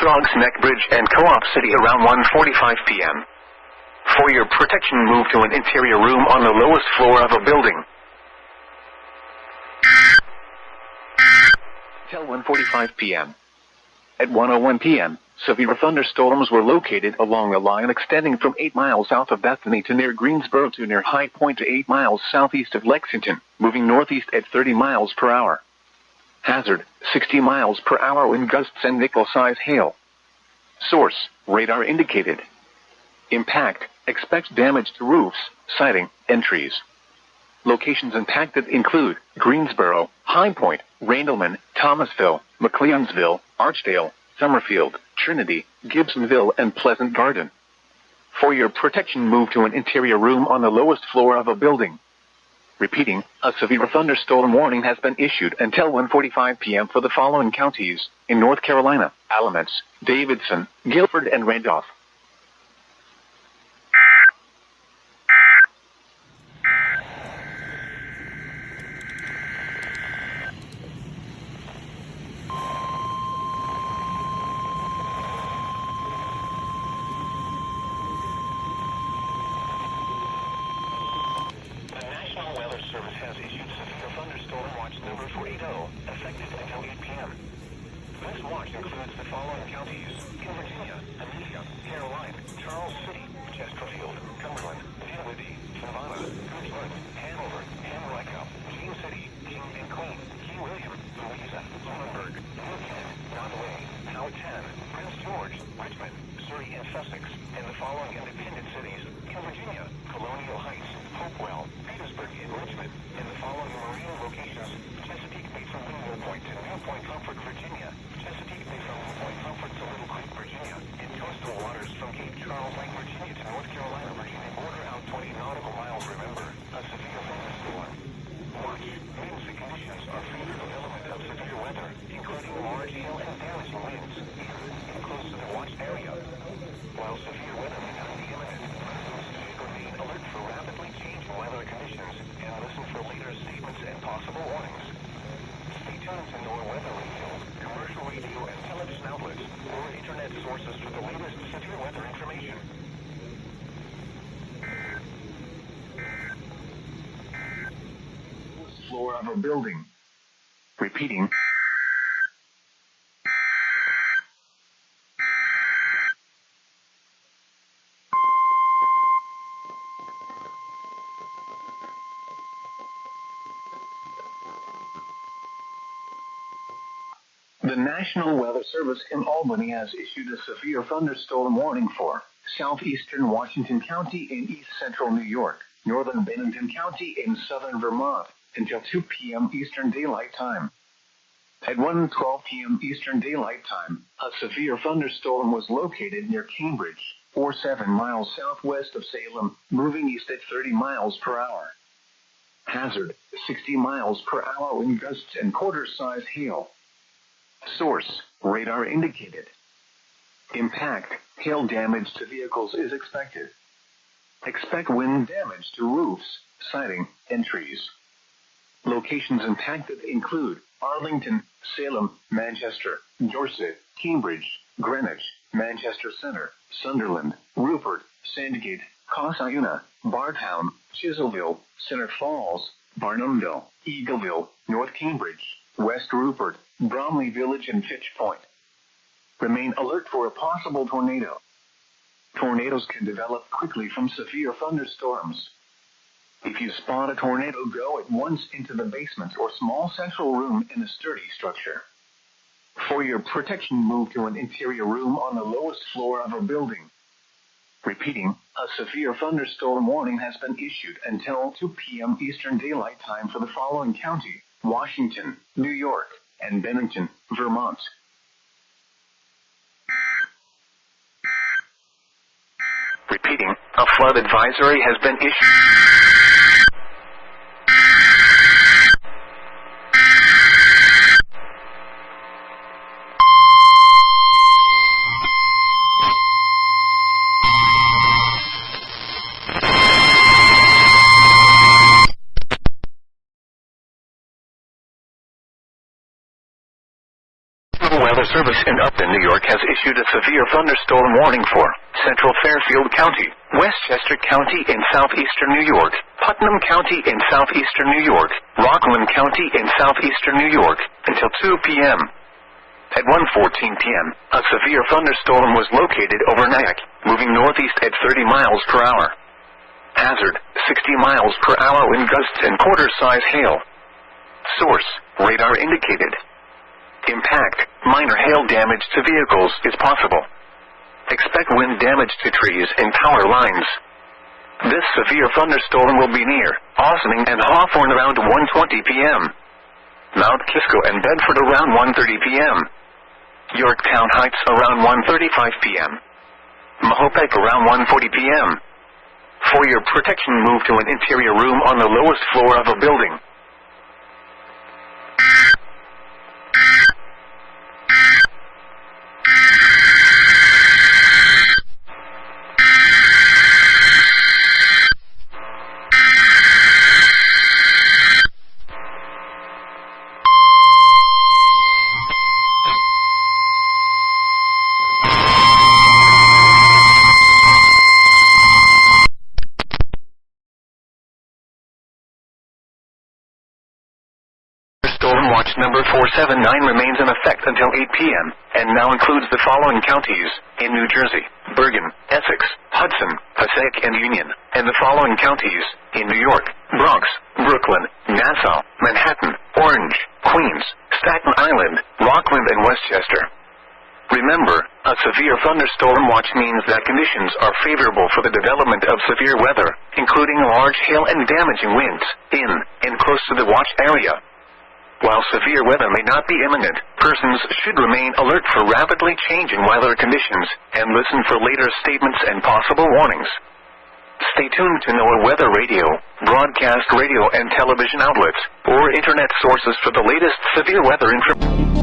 Throgs Neck Bridge and Co-op City around 1:45 p.m. For your protection, move to an interior room on the lowest floor of a building. Till 1:45 p.m. At 1:01 p.m., severe thunderstorms were located along a line extending from 8 miles south of Bethany to near Greensboro to near High Point to 8 miles southeast of Lexington, moving northeast at 30 miles per hour. Hazard, 60 miles per hour wind gusts and nickel-size hail. Source, radar indicated. Impact, expect damage to roofs, siding, and trees. Locations impacted include Greensboro, High Point, Randleman, Thomasville, McLeonsville, Archdale, Summerfield, Trinity, Gibsonville, and Pleasant Garden. For your protection, move to an interior room on the lowest floor of a building. Repeating, a severe thunderstorm warning has been issued until 1:45 p.m. for the following counties in North Carolina: Alamance, Davidson, Guilford, and Randolph. Cerri, and Sussex, and the following independent cities in Virginia: Colonial Heights, Hopewell, Petersburg, and Richmond, and the following marine locations: Chesapeake Bay from Windmill Point to Newport Comfort, Virginia, Chesapeake Bay from Newport Comfort to Little Creek, Virginia, and coastal waters from Cape Charles Lake, Virginia to North Carolina, Virginia border out 20 nautical miles. Remember, a severe thunderstorm. Watch, winds and conditions are favorable element of severe weather, including large hail and damaging winds, close to the watched area. While severe weather may not be imminent, persons should remain sources for the latest severe weather information. Floor of a building. Repeating. The National Weather Service in Albany has issued a severe thunderstorm warning for southeastern Washington County in east central New York, northern Bennington County in southern Vermont, until 2 p.m. Eastern Daylight Time. At 1:12 p.m. Eastern Daylight Time, a severe thunderstorm was located near Cambridge, 47 miles southwest of Salem, moving east at 30 miles per hour. Hazard, 60 miles per hour wind gusts and quarter-size hail. Source, radar indicated. Impact, hail damage to vehicles is expected. Expect wind damage to roofs, siding, and trees. Locations impacted include Arlington, Salem, Manchester, Dorset, Cambridge, Greenwich, Manchester Center, Sunderland, Rupert, Sandgate, Cosayuna, Bartown, Chiselville, Center Falls, Barnumville, Eagleville, North Cambridge, West Rupert, Bromley Village, and Fitch Point. Remain alert for a possible tornado. Tornadoes can develop quickly from severe thunderstorms. If you spot a tornado, go at once into the basement or small central room in a sturdy structure. For your protection, move to an interior room on the lowest floor of a building. Repeating, a severe thunderstorm warning has been issued until 2 p.m. Eastern Daylight Time for the following county: Washington, New York, and Bennington, Vermont. Repeating, a flood advisory has been issued. The Weather Service in Upton, New York has issued a severe thunderstorm warning for Central Fairfield County, Westchester County in southeastern New York, Putnam County in southeastern New York, Rockland County in southeastern New York, until 2 p.m. At 1:14 p.m., a severe thunderstorm was located over Nyack, moving northeast at 30 miles per hour. Hazard, 60 miles per hour wind gusts and quarter-size hail. Source, radar indicated. Impact, minor hail damage to vehicles is possible. Expect wind damage to trees and power lines. This severe thunderstorm will be near Ossining and Hawthorne around 1:20 p.m. Mount Kisco and Bedford around 1:30 p.m. Yorktown Heights around 1:35 p.m. Mahopac around 1:40 p.m. For your protection, move to an interior room on the lowest floor of a building. Storm Watch number 479 remains in effect until 8 p.m. and now includes the following counties in New Jersey: Bergen, Essex, Hudson, Passaic, and Union, and the following counties in New York: Bronx, Brooklyn, Nassau, Manhattan, Orange, Queens, Staten Island, Rockland, and Westchester. Remember, a severe thunderstorm watch means that conditions are favorable for the development of severe weather, including large hail and damaging winds in and close to the watch area. While severe weather may not be imminent, persons should remain alert for rapidly changing weather conditions and listen for later statements and possible warnings. Stay tuned to NOAA Weather Radio, broadcast radio and television outlets, or internet sources for the latest severe weather information.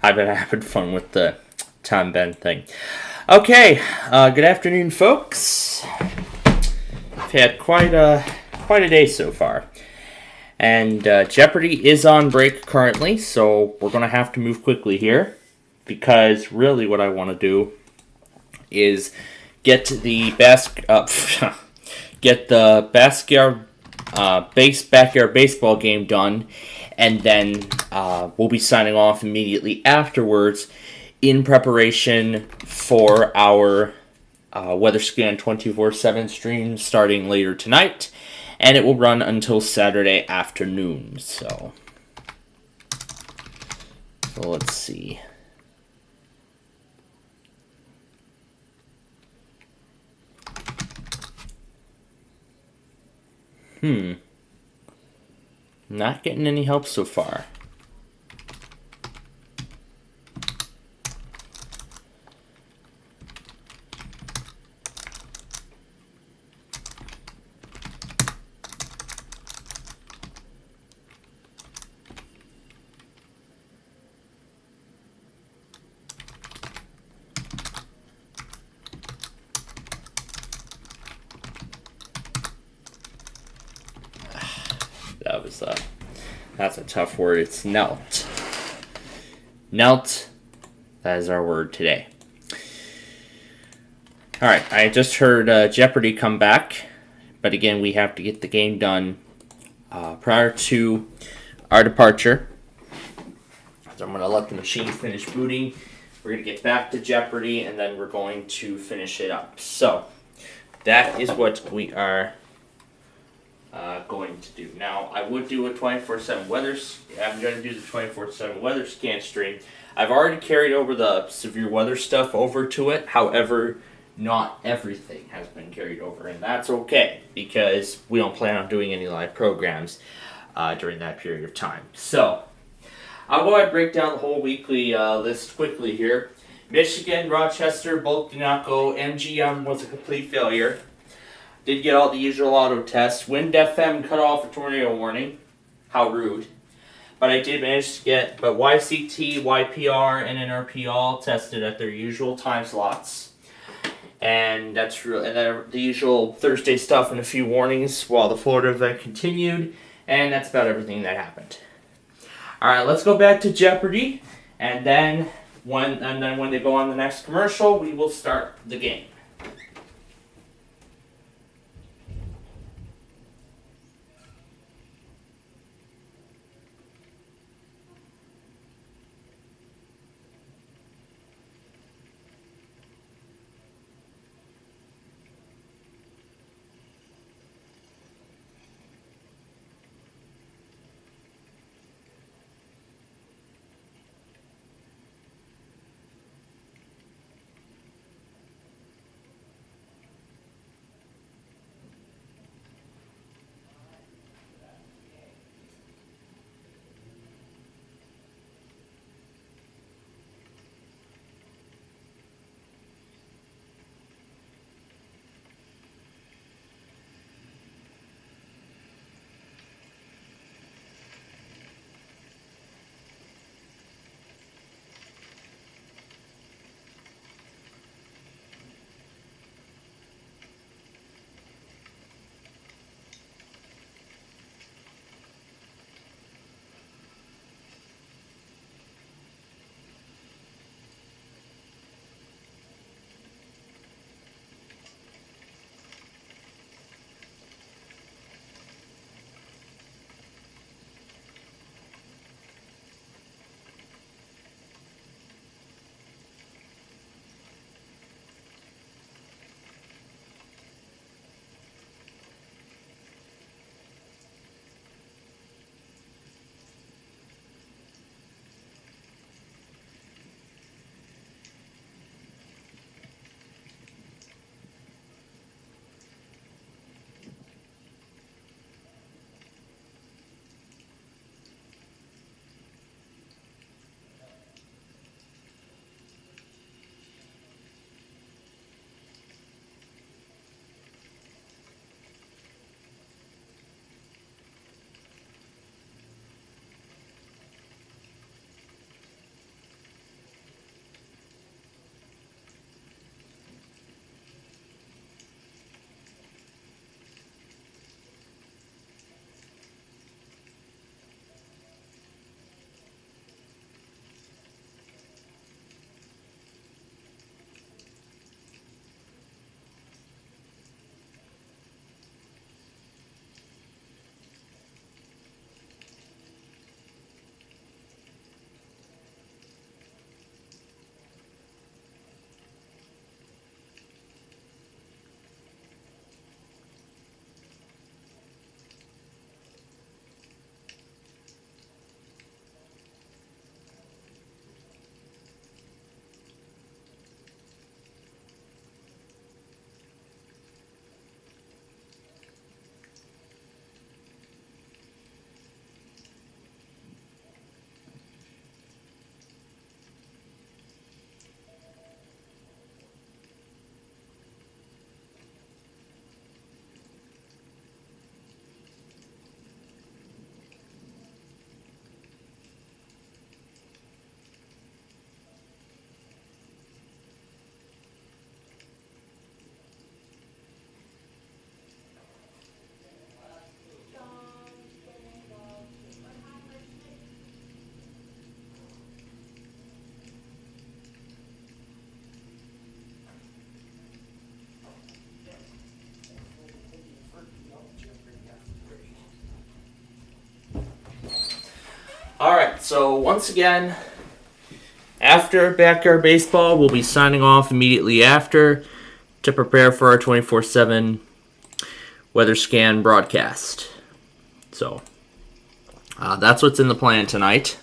I've been having fun with the Tom Ben thing. Okay, good afternoon, folks. We've had quite a day so far. And Jeopardy is on break currently, so we're going to have to move quickly here. Because really what I want to do is get the backyard baseball game done, and then we'll be signing off immediately afterwards in preparation for our Weather Scan 24/7 stream starting later tonight, and it will run until Saturday afternoon. So let's see. Not getting any help so far. That's a tough word. It's knelt. Knelt. That is our word today. Alright, I just heard Jeopardy come back. But again, we have to get the game done prior to our departure. So I'm going to let the machine finish booting. We're going to get back to Jeopardy, and then we're going to finish it up. So, that is what we are going to do. Now, I would do a 24/7 weather. I'm going to do the 24/7 weather scan stream. I've already carried over the severe weather stuff over to it. However, not everything has been carried over, and that's okay because we don't plan on doing any live programs during that period of time. So, I'll go ahead and break down the whole weekly list quickly here. Michigan, Rochester, both did not go. MGM was a complete failure. Did get all the usual auto tests. Wind FM cut off a tornado warning. How rude. But I did manage to get, but YCT, YPR, and NRP all tested at their usual time slots. And that's real. And then the usual Thursday stuff and a few warnings while the Florida event continued. And that's about everything that happened. Alright, let's go back to Jeopardy. And then when they go on the next commercial, we will start the game. so once again, after Backyard Baseball, we'll be signing off immediately after to prepare for our 24/7 weather scan broadcast. So, that's what's in the plan tonight.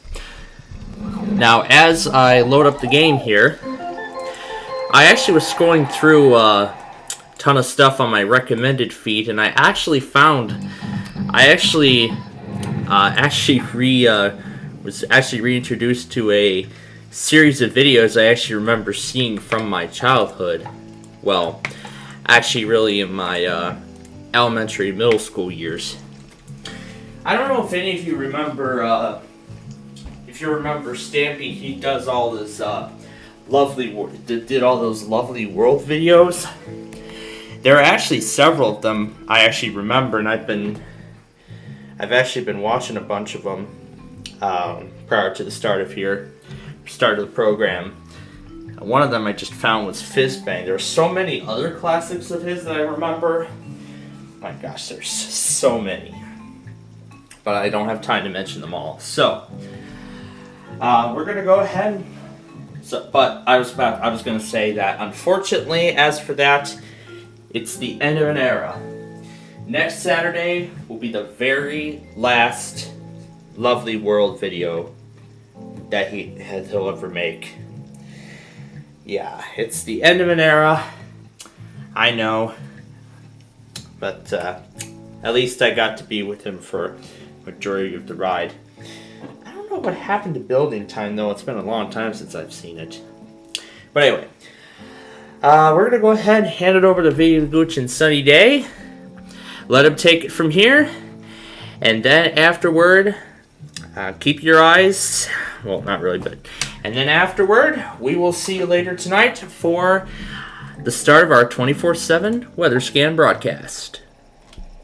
Now, as I load up the game here, I actually was scrolling through a ton of stuff on my recommended feed, and I actually found, was actually reintroduced to a series of videos I actually remember seeing from my childhood. Well, actually really in my elementary, middle school years. I don't know if any of you remember, Stampy. He does all this did all those lovely world videos. There are actually several of them I actually remember, and I've actually been watching a bunch of them prior to the start of the program. One of them I just found was Fizzbang. There are so many other classics of his that I remember. My gosh, there's so many. But I don't have time to mention them all. So, we're gonna go ahead. But I was gonna say that unfortunately, as for that, it's the end of an era. Next Saturday will be the very last Lovely World video that he'll ever make. Yeah, it's the end of an era. I know. But at least I got to be with him for majority of the ride. I don't know what happened to Building Time, though. It's been a long time since I've seen it. But anyway, we're going to go ahead and hand it over to Vinny the Gooch and Sunny Day. Let him take it from here. And then afterward, keep your eyes... Well, not really, but... And then afterward, we will see you later tonight for the start of our 24/7 weather scan broadcast.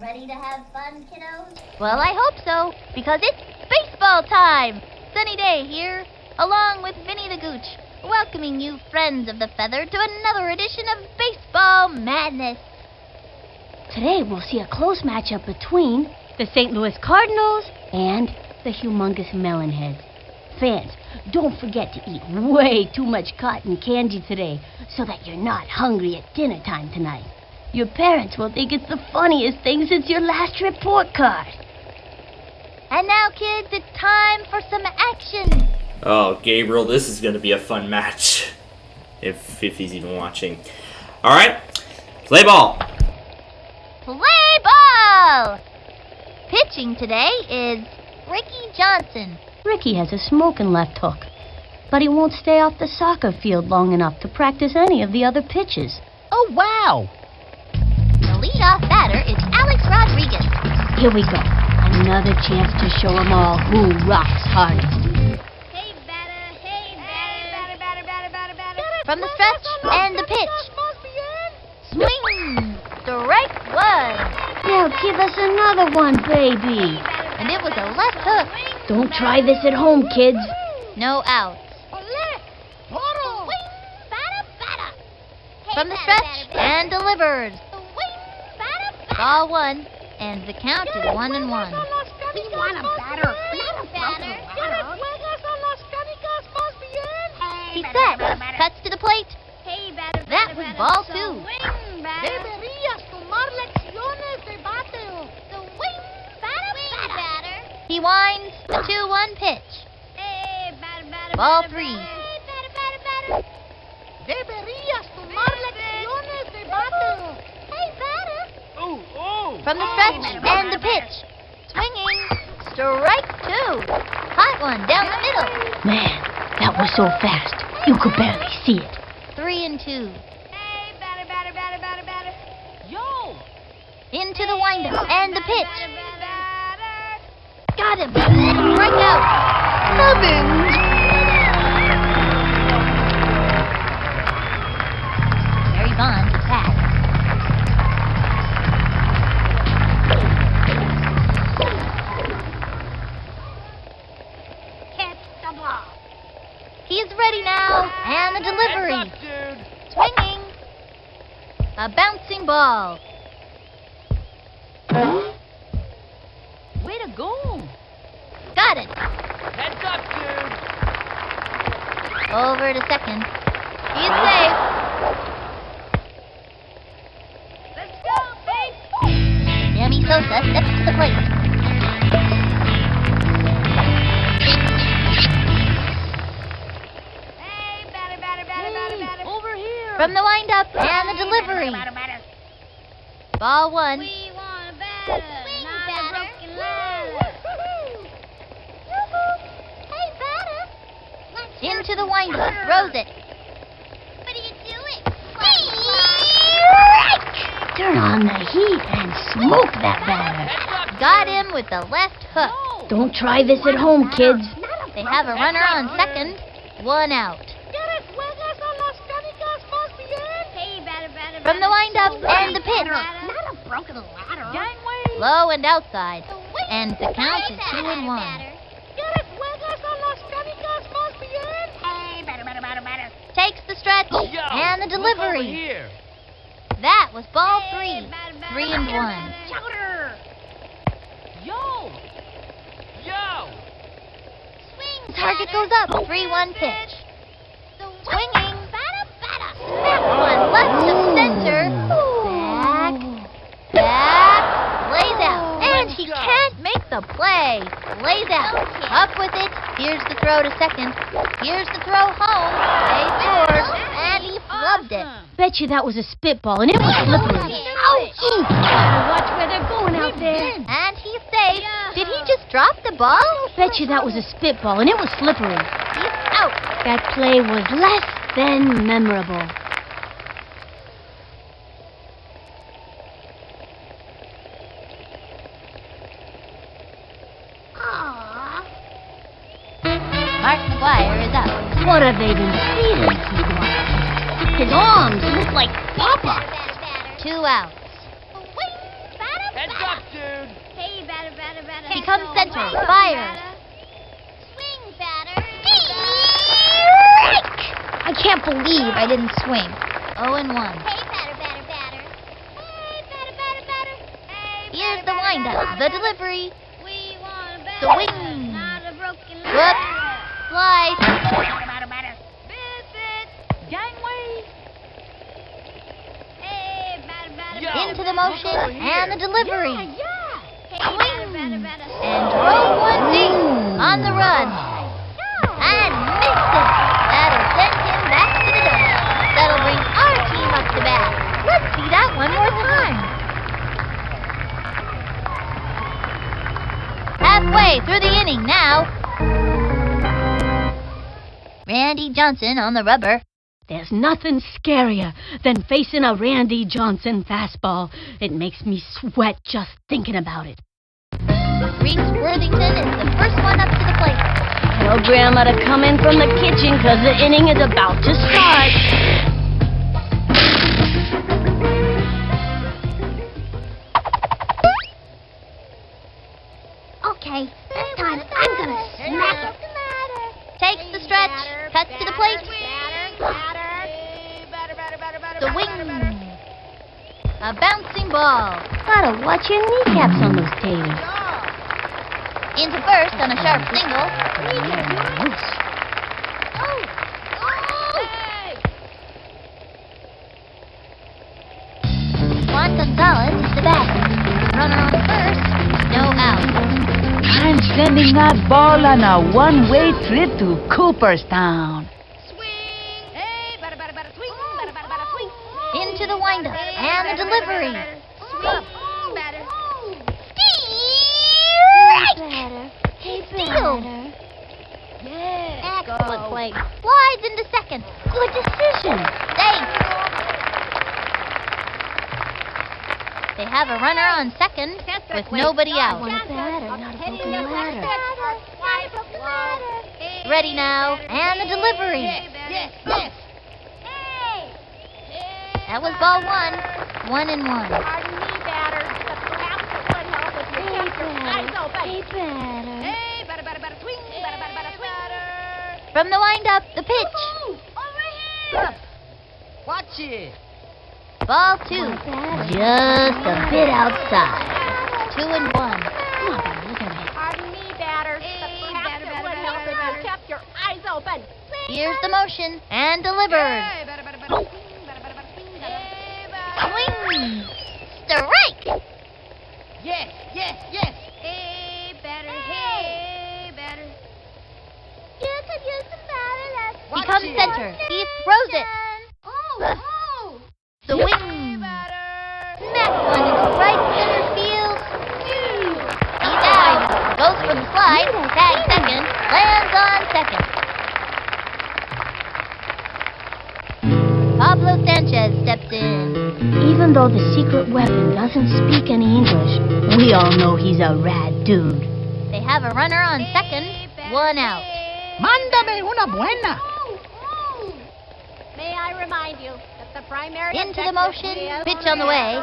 Ready to have fun, kiddos? Well, I hope so, because it's baseball time! Sunny Day here, along with Vinny the Gooch, welcoming you friends of the feather to another edition of Baseball Madness. Today we'll see a close matchup between the St. Louis Cardinals and the humongous Melonheads. Fans, don't forget to eat way too much cotton candy today so that you're not hungry at dinner time tonight. Your parents will think it's the funniest thing since your last report card. And now, kids, it's time for some action. Oh, Gabriel, this is going to be a fun match. If he's even watching. Alright, play ball. Play ball! Pitching today is Ricky Johnson. Ricky has a smoking left hook, but he won't stay off the soccer field long enough to practice any of the other pitches. Oh, wow! The leadoff batter is Alex Rodriguez. Here we go. Another chance to show them all who rocks hardest. Hey, batter, hey, batter. From the stretch and the pitch. Swing! Strike one. Now give us another one, baby. And it was a left hook. Don't try this at home, kids. No outs. From the stretch and delivered. Ball one, and the count is 1-1. We want a batter, not a batter. He's set. Cuts to the plate. That was ball two. He winds the 2-1 pitch. Ball three. From the stretch and the pitch. Swinging. Strike two. Hot one down the middle. Man, that was so fast. You could barely see it. 3-2. Into the windup and the pitch. Got him. Strike out. Nubbins. Barry Bonds attacks. He is ready now, and the delivery. Swinging. A bouncing ball. Way to go. Got it. Heads up, dude. Over to second. He's safe. Let's go, babe. Sammy Sosa steps to the plate. Over here. From the windup and the delivery. Ball 1. We want a batter, not a broken ladder. Hey, batter. Into the windup. Throws it. What are you doing? Turn on the heat and smoke that batter. Got him with the left hook. Don't try this at home, kids. They have a runner on second. 1 out. From the windup and the pitch. Not a broken ladder. Gangway. Low and outside. And the count is 2-1. Takes the stretch and the delivery. That was ball 3. 3-1. Yo. Target goes up. 3-1 pitch. Swinging. That one left to center. Back. Lays out. And he can't make the play. Lays out. Up with it. Here's the throw to second. Here's the throw home. They scored. And he flubbed it. Bet you that was a spitball, and it was slippery. Ouch! Gotta watch where they're going out there. And he's safe. Did he just drop the ball? Bet you that was a spitball, and it was slippery. He's out. That play was less than memorable. Mark McGuire is up. What have they been feeding McGuire? His arms look like pop-ups. 2 outs. Heads up, dude. He comes center. Fires. Swing, batter. I can't believe I didn't swing. 0-1. Here's the windup. The delivery. Swing. Whoops. Slide. Gangway. Into the motion and the delivery. Swing. And throw 1 deep on the run. And missed it. That'll send him back to the dump. That'll bring our team up to bat. Let's see that one more time. Halfway through the inning now. Randy Johnson on the rubber. There's nothing scarier than facing a Randy Johnson fastball. It makes me sweat just thinking about it. Reese Worthington is the first one up to the plate. Tell Grandma to come in from the kitchen because the inning is about to start. Okay, this time I'm gonna smack it. Takes the stretch, cuts to the plate. The wing. A bouncing ball. Gotta watch your kneecaps on those taters. Into first on a sharp single. Juan Gonzalez is the batter. Runner on first, no out. I'm sending that ball on a one-way trip to Cooperstown. Into the windup and the delivery. Steal. Excellent play. Slides into second. Good decision. Safe. They have a runner on second with nobody out. Not a batter, not a broken ladder. Ready now, and the delivery. That was ball 1. 1-1. Hey, batter. From the windup, the pitch. Watch it. Ball 2. Just a bit outside. 2-1. Pardon me, batter. open. Here's the motion and delivered. Swing. Strike. Yes, yes, yes. Hey, better, hey, better. You could use some batter. He comes center. He throws it. Oh. Swing. Smack one into right center field. He dives. Goes for the slide. Tag second. Lands on second. Pablo Sanchez steps in. Even though the secret weapon doesn't speak any English, we all know he's a rad dude. They have a runner on second. One out. Mándame una buena. May I remind you that the primary Into the motion. Pitch on the way.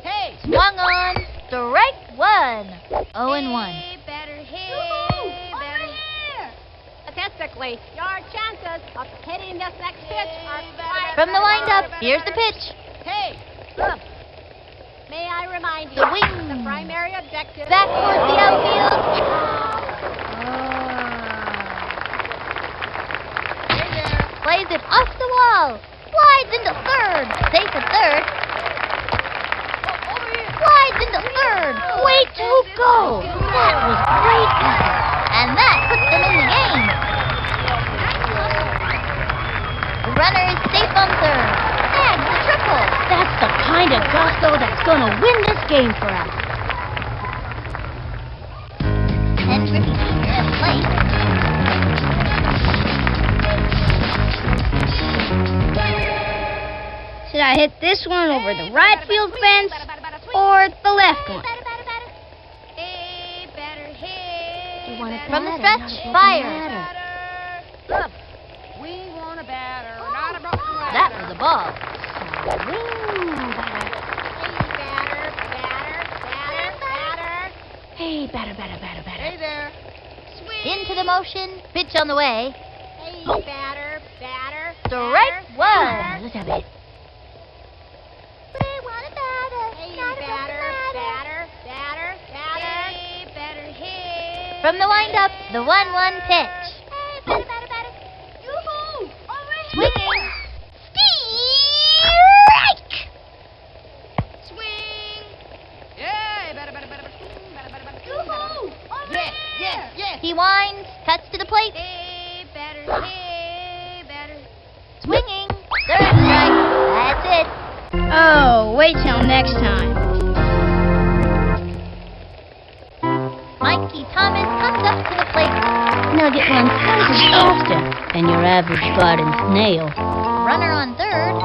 Hey. Swung on. Strike one. 0-1. Statistically, your chances of hitting this next pitch are quite From the windup, here's the pitch. Hey, may I remind you, The wing. the primary objective. Back towards the outfield. Plays it off the wall. Slides into third. Safe at third. Slides into third. Way to go! That was great effort. And that puts them in the game. The runner is safe on third. Tags the triple. That's the kind of gusto that's gonna win this game for us. And Griffey Jr. at plate. Should I hit this one over the right field fence or the left one? From the stretch, fires. We want a batter, That was a ball. Hey, batter. Hey there. Into the motion, pitch on the way. Hey, batter. Strike one. Let's have it. We want a batter. Hey, batter. Hey, better hit. From the windup, the 1-1 pitch. Hey, batter. Yoo-hoo! Already. Swinging. Strike! Swing. Yeah, batter. Yoo-hoo! Already. Yes. He winds, cuts to the plate. Hey, batter. Swinging. Third strike. That's it. Oh, wait till next time. Mikey Thomas comes up to the plate. Nugget runs twice as faster than your average garden snail. Runner on third, 2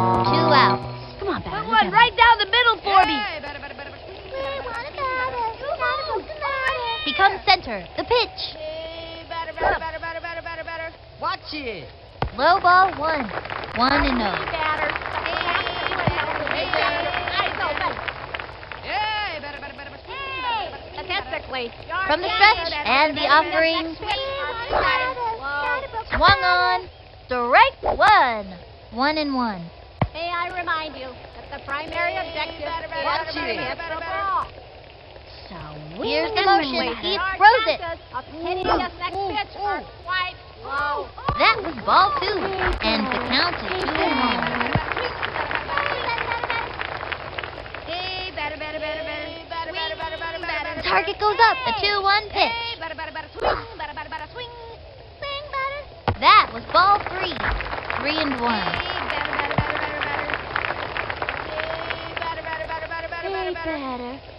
outs. Come on, batter. Put one right down the middle for me. He comes center. The pitch. Hey, batter. Watch it. Low ball 1. 1-0. Batter. Statistically, From the stretch and the offering. Swung on. Strike one. 1-1. May I remind you that the primary objective is to hit the ball. Here's the motion. He throws it. Of hitting this next pitch are quite low. That was ball 2. And the count is 2-1. Target goes up. A 2-1 pitch. That was ball 3. 3-1.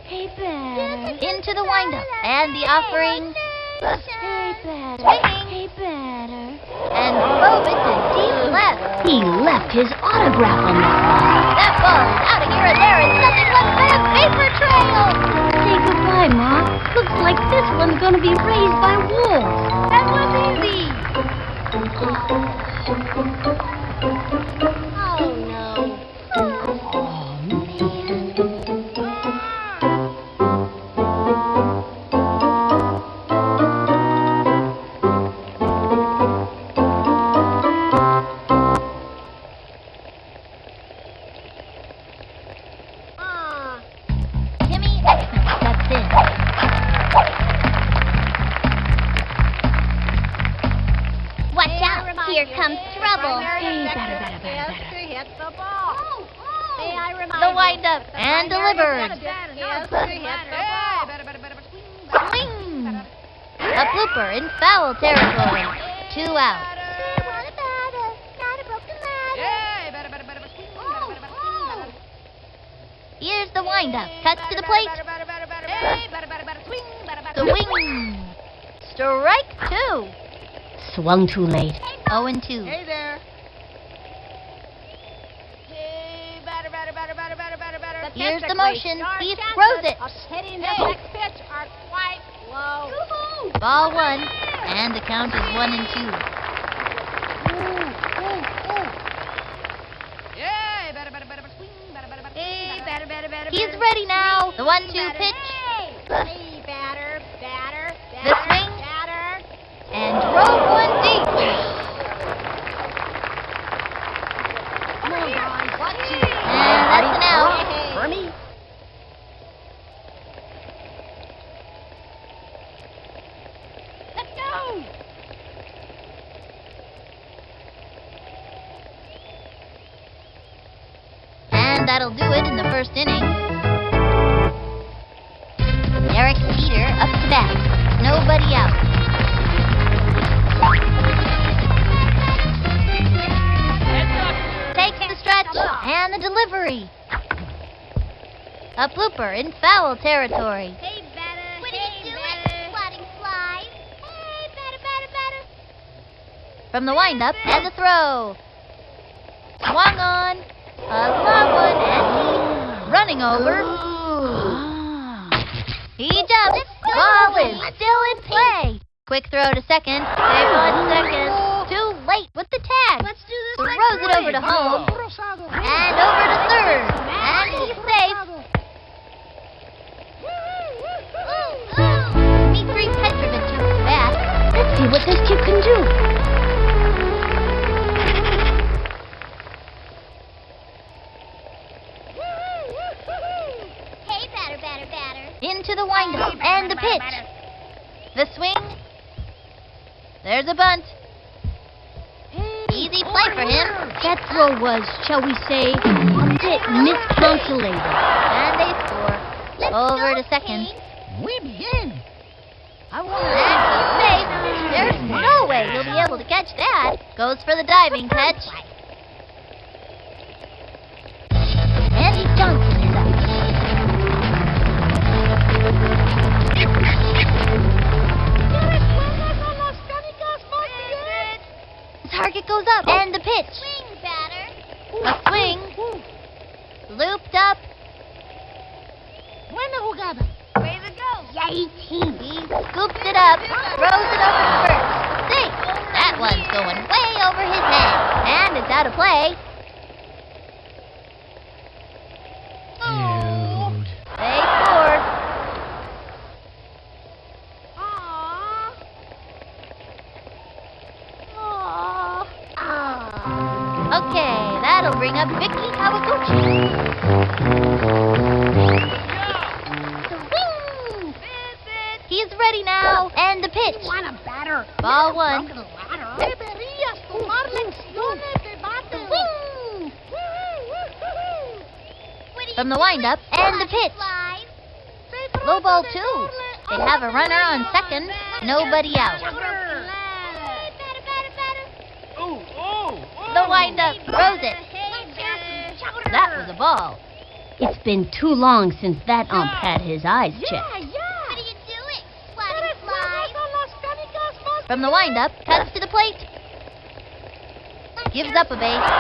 Hey, batter. Into the windup and the offering. Hey, batter. Swinging. Hey, batter. And drove it to deep left. He left his autograph on that ball. That ball is out of here and there is nothing left but a paper trail. Say goodbye, Ma. Looks like this one's gonna be raised by wolves. That was easy. Oh, no. comes trouble. Hey, batter. Hit the ball. The windup and delivered. Swing. A blooper in foul territory. 2 out. Here's the windup. Cuts to the plate. Swing. Strike 2. Swung too late. 0-2. Hey there. Here's the motion. He throws it. Hitting the next pitch are quite low. Ball 1, and the count is 1-2. He's ready now. The 1-2 pitch. Hey, batter. The swing. And drove one deep. Come on, guys. And that's an out. For me. Let's go. And that'll do it in the first inning. Eric Peter up to bat. Nobody out. Takes the stretch and the delivery. A blooper in foul territory. Hey, batter. What are you doing? Sliding flies. Hey, batter. From the windup and the throw. Swung on. A long one and he's running over. He jumps. Ball is still in play. Quick throw to second. Save on second. Too late with the tag. Let's do this. Throws it over to home. And over to third. And he's safe. Dimitri Petrovich is back. Let's see what this kid can do. Hey, batter. Into the windup and the pitch. The swing. There's a bunt. Easy play for him. That throw was, shall we say, a bit miscalculated. And they score. Over to second. Muy bien. And he's safe. There's no way he'll be able to catch that. Goes for the diving catch. Andy Johnson is up. The target goes up. And the pitch. Swing, batter. A swing. Looped up. Buena jugada. Way to go. Yay, team. He scoops it up. Throws it over to first. Safe. That one's going way over his head. And it's out of play. Dude. They scored. Okay, that'll bring up Vicky Kawaguchi. Swing! He's ready now, and the pitch. Want a batter. Ball 1. Deberías tomar lecciones de bate. Swing! From the windup, and the pitch. Low ball 2. They have a runner on second, nobody out. The windup throws it. That was a ball. It's been too long since that ump had his eyes checked. What are you doing? Sliding flies. From the windup, cuts to the plate. Gives up a base.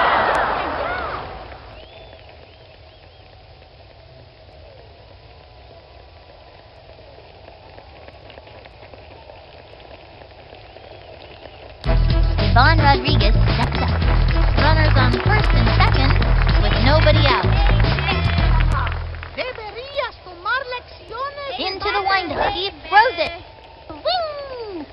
Vaughn Rodriguez steps up. Runners on first and second with nobody out. Deberías tomar lecciones. Into the windup. He throws it. Swing!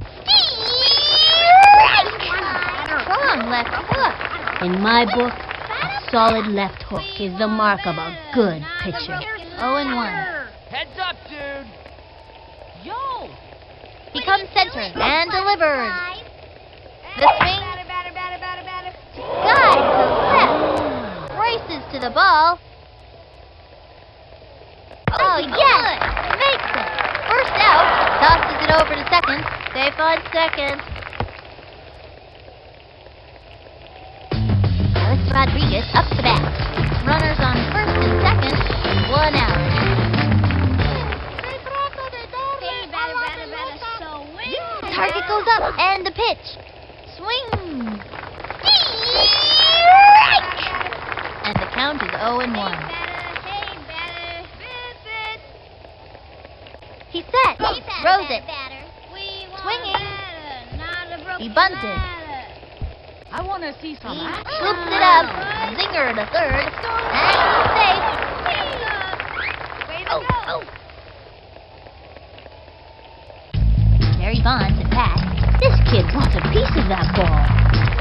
Strong left hook. In my book, a solid left hook is the mark of a good pitcher. 0-1. Heads up, dude. Yo! He comes center and delivers. The swing. ball. Oh, yes! Makes it! First out, tosses it over to second. Safe on second. Alex Rodriguez up to bat. Runners on first and second. 1 out. Target goes up and the pitch. Swing. Strike! And the count is 0-1. He's set. Throws it. Swinging. He bunted. I want to see some action. Scoops it up. Zinger to third. And he's safe. Oh. Terry Bonds at bat. This kid wants a piece of that ball.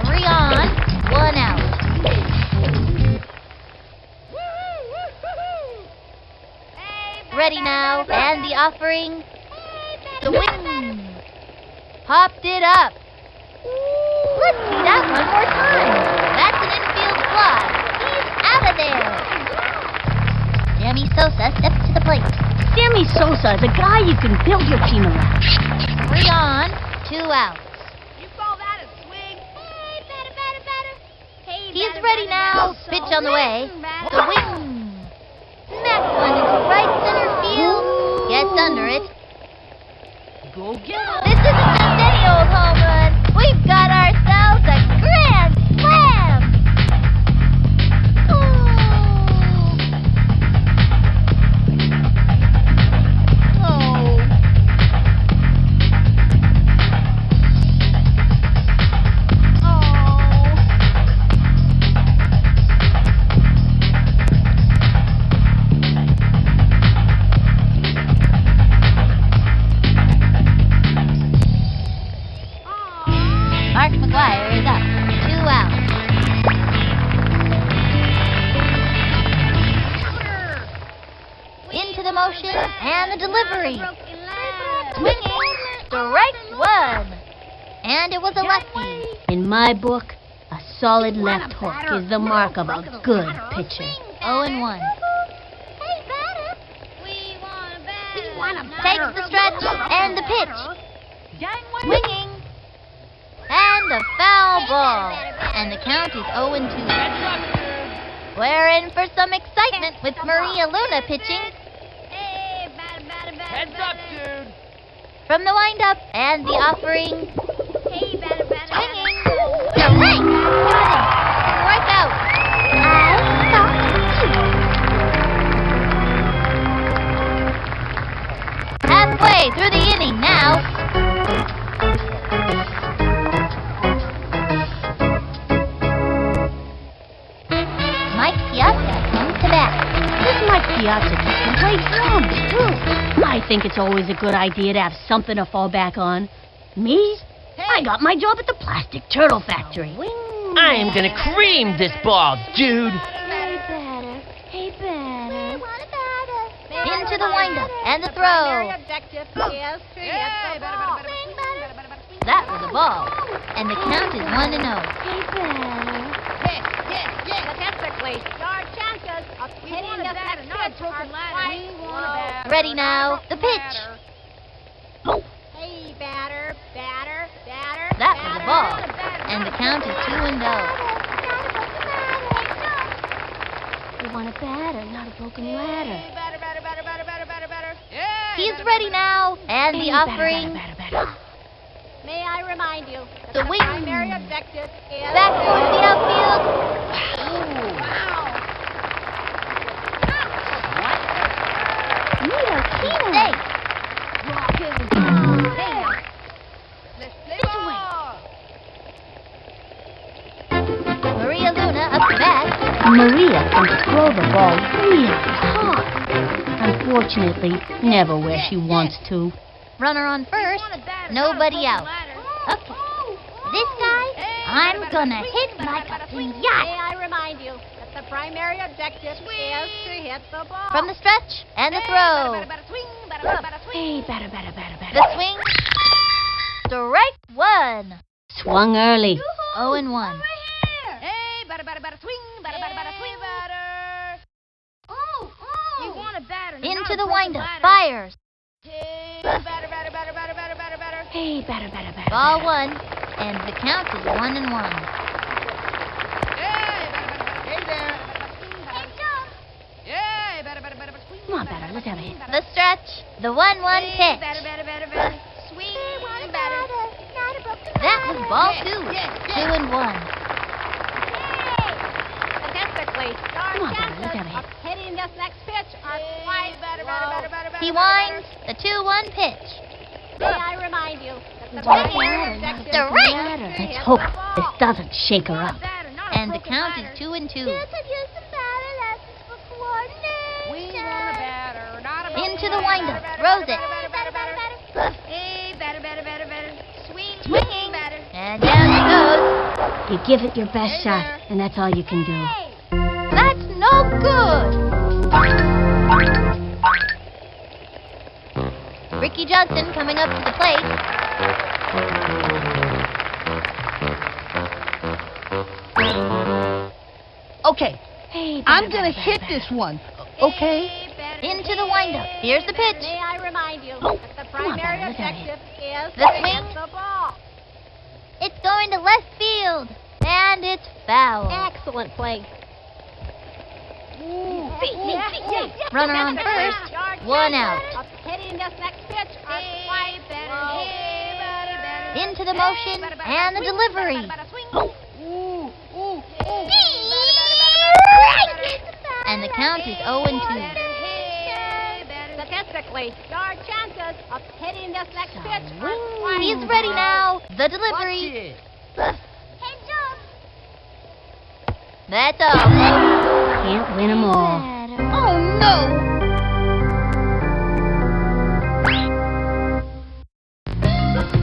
3 on, 1 out. Ready now, and the offering. The wing. Popped it up. Let's see that one more time. That's an infield fly. He's out of there. Sammy Sosa steps to the plate. Sammy Sosa is a guy you can build your team around. 3 on, 2 outs. You call that a swing? Hey, batter. Hey, He's ready now. Pitch on the way. The wing. Smack one into right center field. Gets under it. Go get him. This isn't just any old home run. We've got ourselves a grand slam. Mark McGuire is up. 2 outs. Into the motion and the delivery. Swinging. Strike 1. And it was a lefty. In my book, a solid left hook is the mark of a good pitcher. 0-1. Takes the stretch and the pitch. Swinging. And a foul ball. And the count is 0-2. We're in for some excitement with Maria Luna pitching. Heads up, dude. From the windup and the offering. Swinging. Strike. Strike out. Halfway through the inning now. Mike Piazza comes to bat. This Mike Piazza can play drums, too. I think it's always a good idea to have something to fall back on. Me? I got my job at the Plastic Turtle Factory. I am gonna cream this ball, dude. Hey, batter. Into the windup and the throw. That was a ball. And the count is 1-0. Ready now, the pitch. Hey, batter. That was a ball. And the count is 2-0. You want a batter, not a broken ladder. He's ready now. And the offering. May I remind you, The wing. primary objective is... Back towards the outfield. He's safe. Maria Luna up to bat. Maria can throw the ball really hard. Unfortunately, never where she wants to. Runner on first. Nobody out. Okay. This guy, I'm gonna hit like a May pinata. I remind you that the primary objective is to hit the ball. From the stretch and the throw. Hey, batter. The swing. Strike 1. Swung early. 0-1. Hey, batter, swing, batter, swing, batter. Into the windup. Fires. Hey, batter. Hey, batter. Ball 1, and the count is 1-1. Hey there. Come on, batter, let's have a hit. The stretch. The 1-1 pitch. Swing, batter. That was ball 2. 2-1. Statistically, Come on, batter, let's have a hit. hitting this next pitch are quite He winds. The 2-1 pitch. May I remind you that the Batter, Strike. let's hope this doesn't shake her up. And the count is 2-2. Into the windup. Throws it. Hey, batter. Swinging. And down it goes. You give it your best shot, and that's all you can do. That's no good. Ricky Johnson coming up to the plate. Okay, Hey, I'm gonna hit this one. Okay? Into the windup. Here's the pitch. May I remind you that the Come on, primary batter, let's have a hit. objective is The to swing. hit the ball. It's going to left field. And it's foul. Excellent play. Runner on first. 1 out. Hitting this next pitch are quite better. Into the motion and the delivery. And the count is 0-2. Statistically, your chances of hitting this next pitch are quite He's ready now. The delivery. That's all. Can't win them all. Oh no!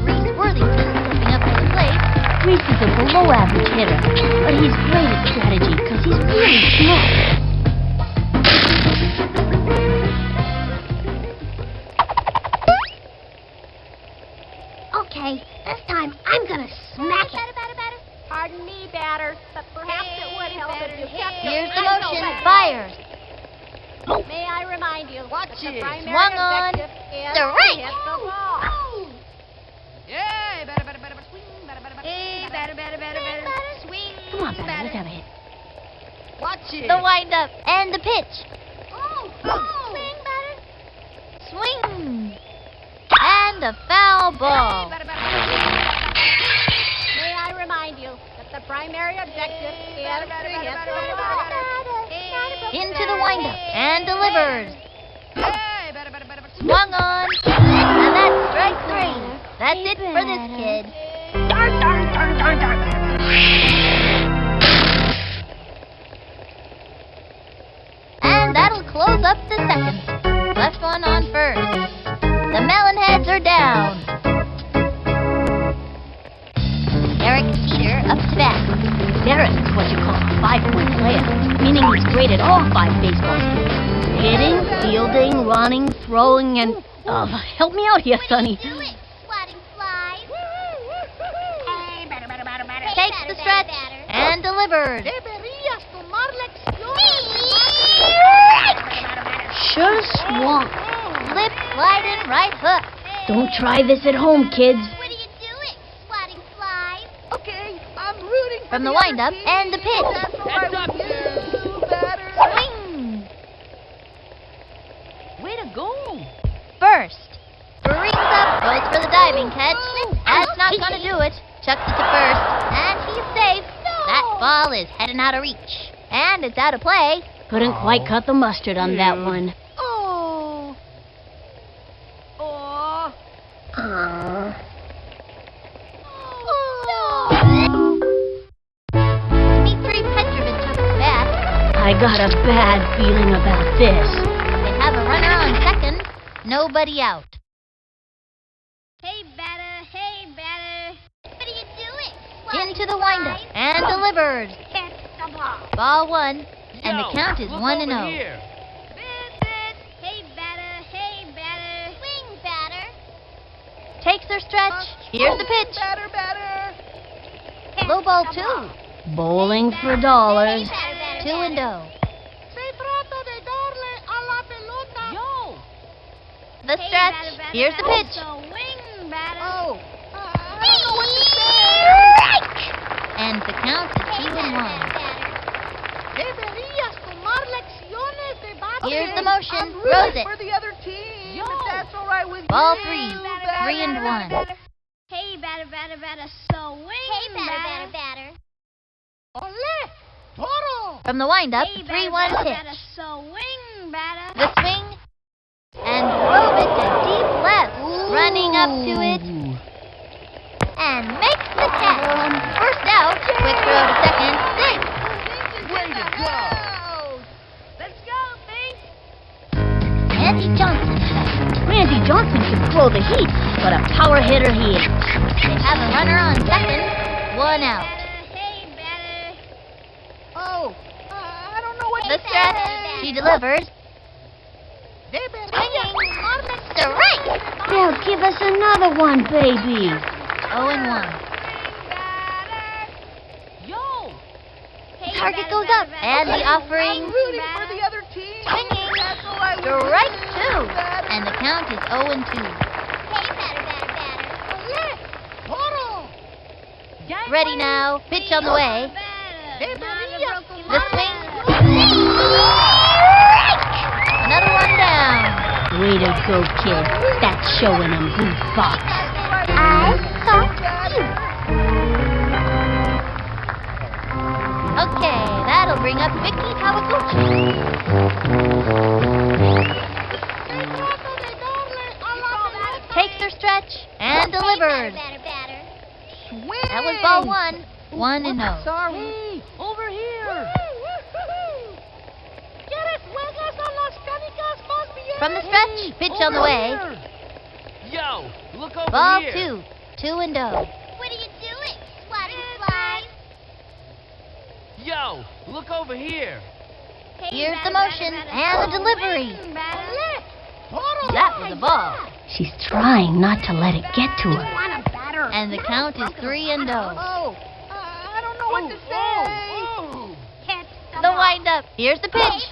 Reese Worthington stepping up to the plate. Reese is a below-average hitter, but he's great at strategy because he's really smart. Okay, this time I'm gonna smack it. Pardon me, batter, but perhaps it would help if you kept your Here's the eyes motion. open. Fires. May I remind you that the primary Swung on. objective is Strike. to hit the ball. Swing. Come on, batter, let's have a hit. The windup and the pitch. Swing, batter. Swing. And a foul ball. May I remind you that the primary objective is to hit the ball. Into the windup and delivers. Swung on. And that's strike 3. That's it for this kid. Darn. And that'll close up the second. Left one on first. The Melonheads are down. Eric Teeter up to bat. Derek is what you call a 5-point player, meaning he's great at all 5 baseball skills. Hitting, fielding, running, throwing, and... help me out here, Sonny. Takes the stretch and delivers. Sure swamp. Lip sliding right hook. Don't try this at home, kids. From the windup and the pitch. Swing. Way to go. First. Rings up, goes for the diving catch. That's not going to do it. Chucks it to first, and he's safe. That ball is heading out of reach. And it's out of play. Couldn't quite cut the mustard on that one. Dmitri Petrovich up to bat. I got a bad feeling about this. They have a runner on second. Nobody out. Hey, batter. What are you doing? Into the windup and delivers. Hit the ball. Ball 1, and the count is 1-0. Hey, batter. Swing, batter. Takes their stretch. Here's the pitch. Low ball 2. Bowling for dollars. 2-0. The stretch. Here's the pitch. Oh. And the count is 2-1. Here's the motion. Throws it. For the other team, if that's all right with Ball you. 3. 3-1. Hey, batter, swing. Hey, batter. Ole, toro. From the windup, Hey, 3-1 pitch. swing, batter. The swing. And drove it to deep left. Running up to it. And makes the catch. First out. Quick throw to second. Safe. Way to go. Let's go, Bink. Randy Johnson. Randy Johnson can throw the heat, but a power hitter he is. They have a runner on second. 1 out. Oh, I don't know what The stretch. She delivers. Swinging. Strike. They'll give us another one, baby. 0-1. Yo. Target goes up. And the offering. I'm rooting for the other team. Swinging. That's all right with Strike you. 2. And the count is 0-2. Ready now. Pitch on the way. The swing. Another one down. Way to go, kid. That's showing them who's boss. I saw you. Okay, that'll bring up Vicky Kawaguchi. Takes her stretch and delivers. That was ball 1. 1-0. Sorry. Hey, over here. From the stretch, pitch on the way. Yo, look over Ball here. 2. 2-0. What are you doing, swatting flies? Yo, look over here. Here's the motion and the delivery. That was a ball. She's trying not to let it get to her. And the count is 3-0. Oh, I don't know what to say. The windup. Here's the pitch.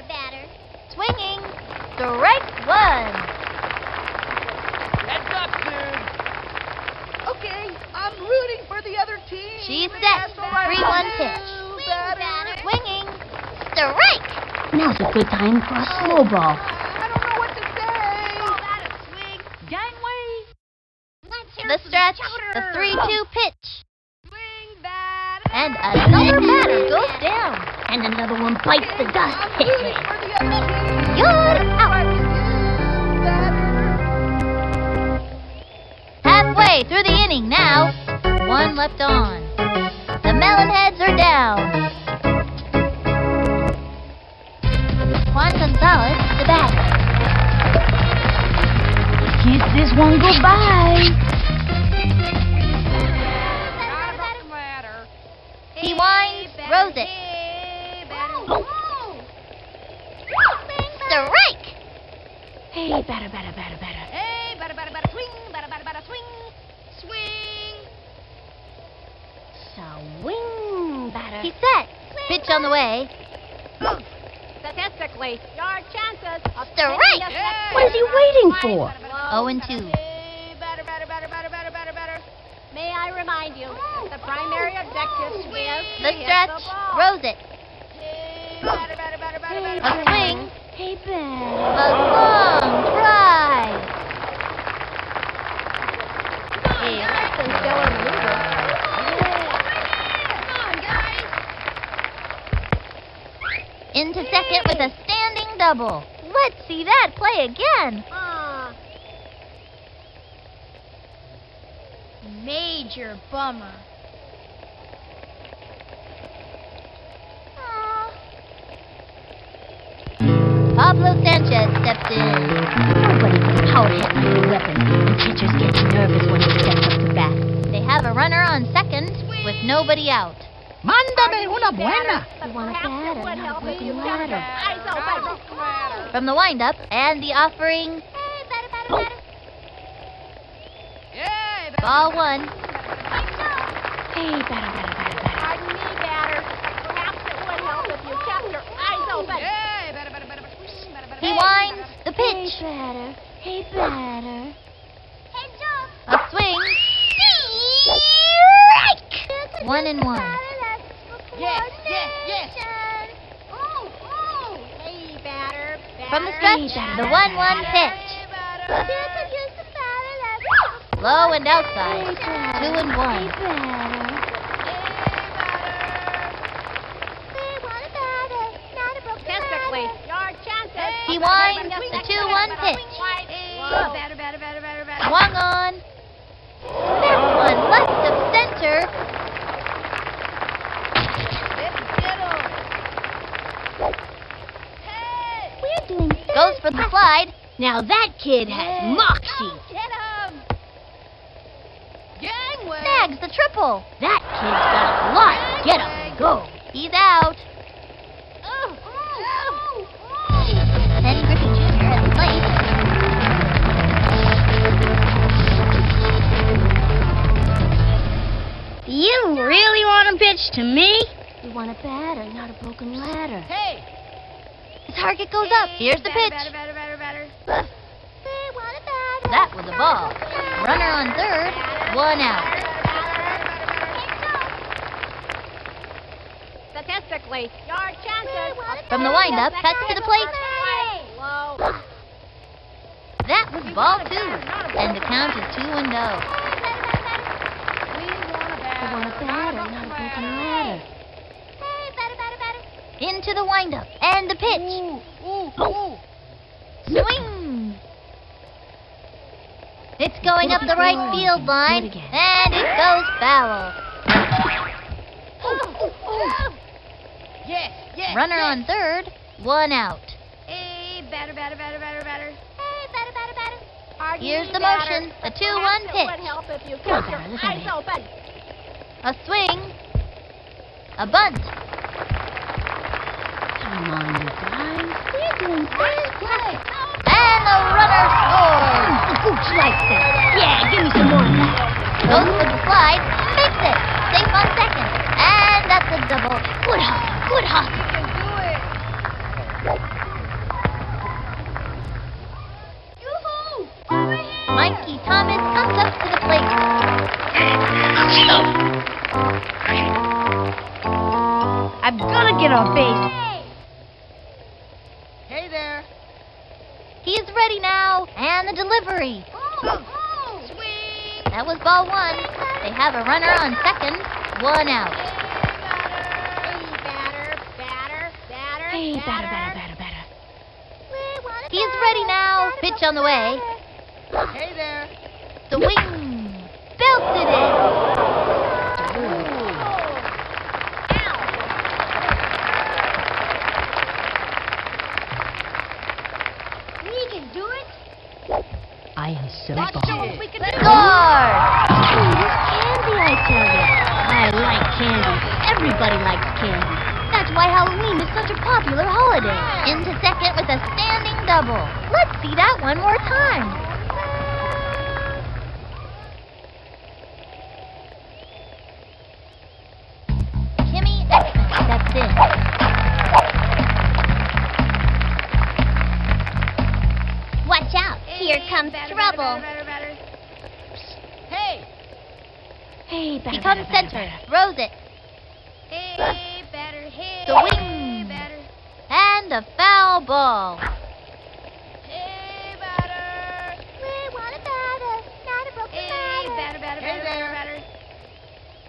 Batter. Swinging. Strike 1. Heads up, dude. Okay, I'm rooting for the other team. She's if set. that's all right 3-1 with pitch. you, batter. Swinging. Strike. Now's a good time for a slow ball. I don't know what to say. Gangway. The stretch. The 3-2 pitch. Swing, batter. And another batter goes down. And another one bites the dust. Rooting for the other team. You're out. Halfway through the inning now. 1 left on. The Melonheads are down. Juan Gonzalez, the batter. Kiss this one goodbye. He winds, throws it. Strike! Hey, batter. Hey, batter, swing, batter, swing. Swing, batter. He's set. Pitch on the way. Statistically, your chances of Strike! What is he waiting for? 0-2. Batter. May I remind you, the primary objective is The stretch, throws it. A swing, Hey, a batter. long drive. Hey, that's a stellar maneuver. Into second with a standing double. Let's see that play again. Major bummer. Pablo Sanchez steps in. Nobody can power hit like a weapon, and pitchers get nervous when he steps up to bat. They have a runner on second with nobody out. Mándame una buena. You want a batter, not a broken ladder. From the windup and the offering. Ball 1. Hey, batter. Pardon me, batter. Perhaps it would help if you kept your eyes open. He winds the Hey, pitch. batter. Hey, batter. Hey, jump. A swing. Strike! 1 and 1. Yes. Hey, batter. From the stretch, the 1-1 pitch. Low and outside. 2 and 1. He winds the 2-1 pitch. Swung on. This one left of center. Goes for the slide. Now that kid has moxie. Snags the triple. That kid's got a lot. Get up and go. He's out. Ken Griffey Jr. at the plate. You really want to pitch to me? You want a batter, not a broken ladder. Hey! The target goes up. Here's the pitch. That was a ball. Runner on third. 1 out. Statistically, your chances. From the windup, cuts to the plate. That was ball 2, and the count is 2-0. You want a batter, not a broken ladder. Into the windup, and the pitch. Swing! It's going up the right field line, and it goes foul. Yes. Runner on third, 1 out. Hey, batter. Here's the motion, the 2-1 pitch. Would help if you kept your eyes open. A swing. A bunt. Come on, you guys. We're doing first play. And the runner scores. The gooch likes that. Yeah, give me some more of that. Goes for the slide, makes it. Safe on second. And that's a double. Good hustle. You can do it. Yoo-hoo! Over here! Mikey Thomas comes up to the plate. I'm gonna get on base. Hey there. He's ready now. And the delivery. Swing! That was ball 1. They have a runner on second. 1 out. Hey, batter. He's ready now. Pitch on the way. Hey there. Swing. Belted it. We can do it. I am so Let's show bald. what we can do. Score! Candy, I tell you. I like candy. Everybody likes candy. That's why Halloween is such a popular holiday. Into second with a standing double. Let's see that one more time. Kimmy Ekman steps in. Watch out. Here comes trouble. Hey, batter. He comes center. Throws it. Hey, batter. Hey, Swing. batter. And a foul ball. Hey, batter. We want a batter, not a broken Hey, ladder. batter. Hey there. Batter.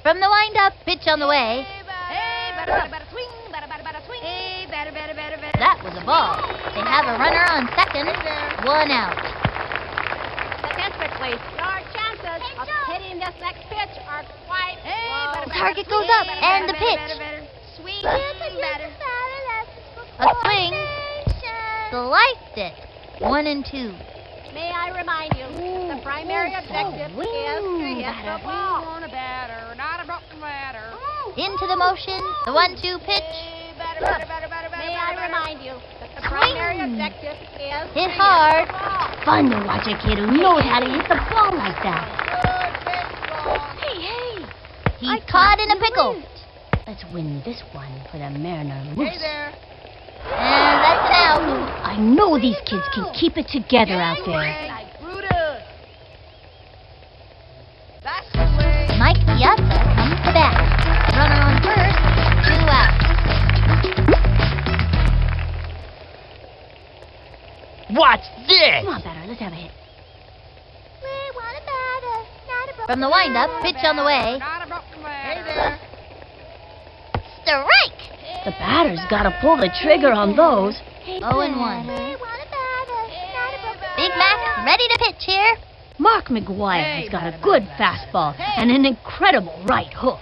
From the windup, pitch on the way. Hey, batter. Swing. Batter. Swing. Hey, batter. That was a ball. They have a runner on second. 1 out. Statistically, your chances of hitting this next pitch are quite low. The target goes up, and the pitch. Swing, batter. A swing. Sliced it. 1 and 2. May I remind you, the primary objective is to hit the ball. We want a batter, not a broken ladder. Into the motion. The 1-2 pitch. May I remind you that the primary objective is Hit hard. Fun to watch a kid who knows how to hit the ball like that. Hey. He's caught in a pickle. Let's win this one for the Mariner Moose. Hey there. And that's an out. I know these kids can keep it together out there. Mike Piazza comes to bat. Runner on first, 2 out. What's this? Come on, batter, let's have a hit. From the windup, pitch on the way. Strike! The batter's got to pull the trigger on those. 0-1. Big Mac, ready to pitch here. Mark McGuire has got a good fastball and an incredible right hook.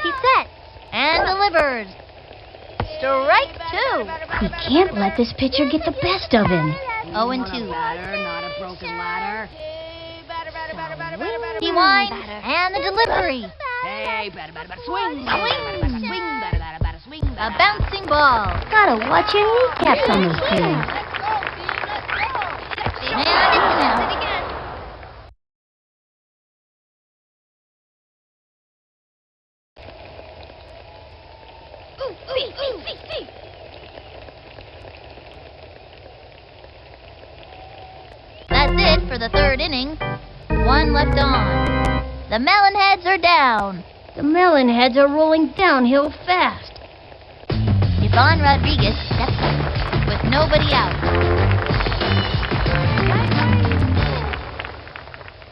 He sets and delivers. Strike 2. He can't let this pitcher get the best of him. 0-2. Not a broken ladder. He winds and the delivery. Hey, swing. Swing. A bouncing ball. Gotta watch your kneecaps on those kids. And it's an out. That's it for the 3rd inning. 1 left on. The Melonheads are down. The Melonheads are rolling downhill fast. Yvonne Rodriguez steps up with nobody out.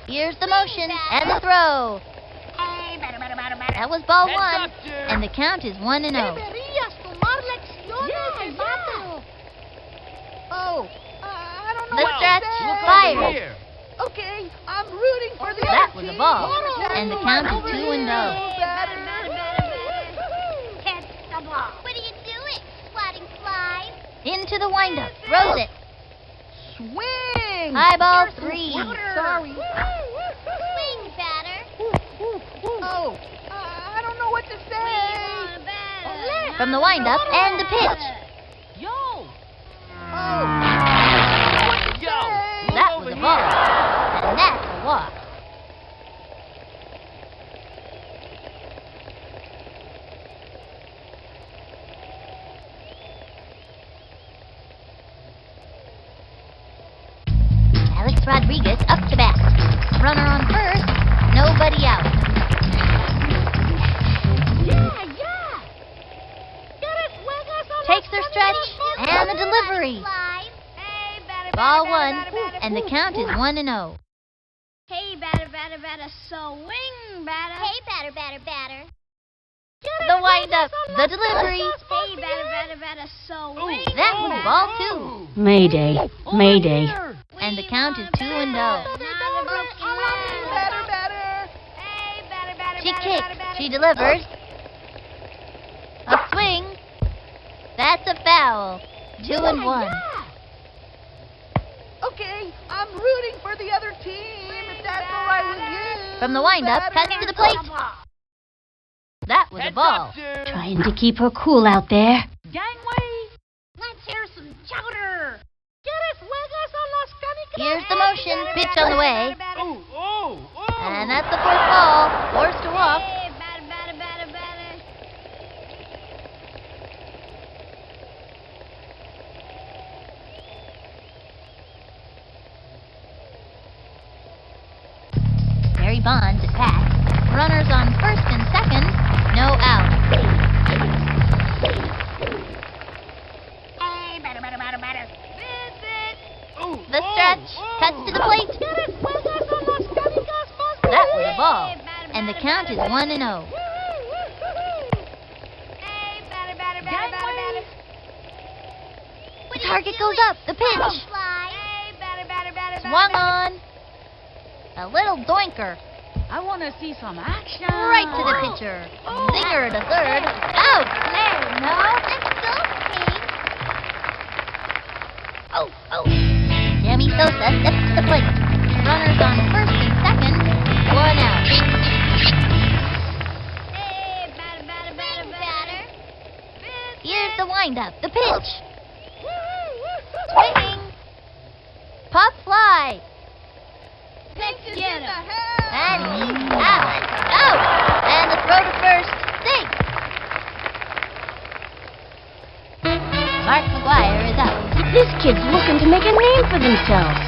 Here's the motion and the throw. That was ball 1, and the count is 1-0. The stretch fires. Okay, I'm rooting for the That was a ball, and the count is 2-0. What are you doing, swatting flies? Into the windup, throws it. Swing! High ball 3. Sorry. Swing, batter. Oh, I don't know what to say. From the windup and the pitch. Oh. That was a ball, and that's a walk. Alex Rodriguez up to bat. Runner on first, nobody out. Takes their stretch and the delivery. Ball 1, and the count is 1-0. Hey, batter, swing, batter. Hey, batter. The windup, the delivery. Hey, batter, swing. That was ball 2. Mayday. And the count is 2-0. She kicks, she delivers. A swing. That's a foul. 2-1. Okay, I'm rooting for the other team, if that's all right with you. From the windup, cuts to the plate. That was a ball. Trying to keep her cool out there. Gangway, let's hear some chowder. Here's the motion, pitch on the way. And that's the 4th ball, forced to walk. Barry Bonds at bat. Runners on first and second, no out. The stretch, cuts to the plate. That was a ball, and the count is 1-0. The target goes up, the pitch. Swung on. A little doinker. I want to see some action. Right to the pitcher. Zinger to third. Out. There, no, let's go, Oh. Sammy Sosa steps to the plate. Runners on first and second. 1 out. Hey, batter. Here's the windup. The pitch. Swinging. Pop fly. Let's get him. And he's out. And the throw to first. Safe. Mark McGuire is out. This kid's looking to make a name for themselves.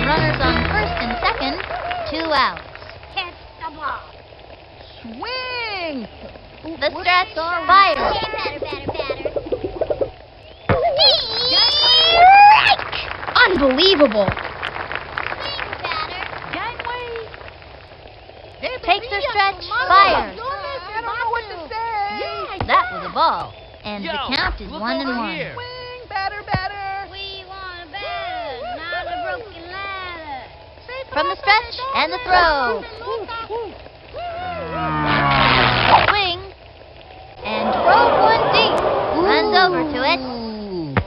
Runners on first and second, 2 outs. Catch the ball. Swing! The stretch, fires. Unbelievable. Takes her stretch, fires. I don't know what to say. That was a ball. And the count is 1-1. Swing, batter, batter. We want a batter, not a broken ladder. From the stretch and the throw. Swing. And drove one deep. Runs over to it.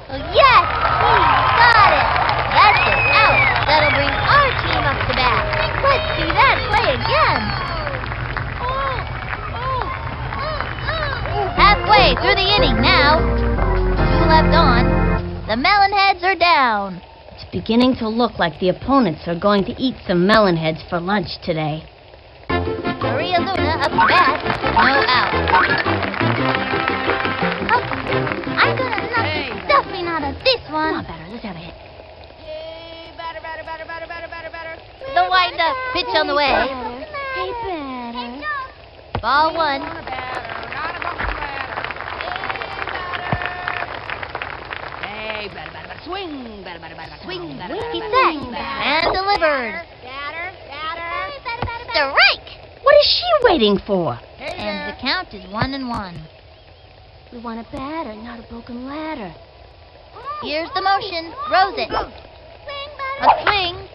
Oh, yes! He got it! That's an out. That'll bring our team up to bat. Let's see that play again. Halfway through the inning now. 2 left on. The Melonheads are down. It's beginning to look like the opponents are going to eat some melonheads for lunch today. Maria Luna up to bat. No out. Oh, I'm gonna knock the stuffing out of this one. Come on, batter. Let's have a hit. Batter, batter, batter, batter, batter, batter, batter. The wind-up pitch on the way. Hey, batter. Ball 1. Hey, batter, batter, batter. Swing, batter, batter, batter. Swing, batter, batter, He's batter. set and delivered. Batter, batter. Strike! What is she waiting for? And the count is 1-1. We want a batter, not a broken ladder. Here's the motion. Throws it. A swing.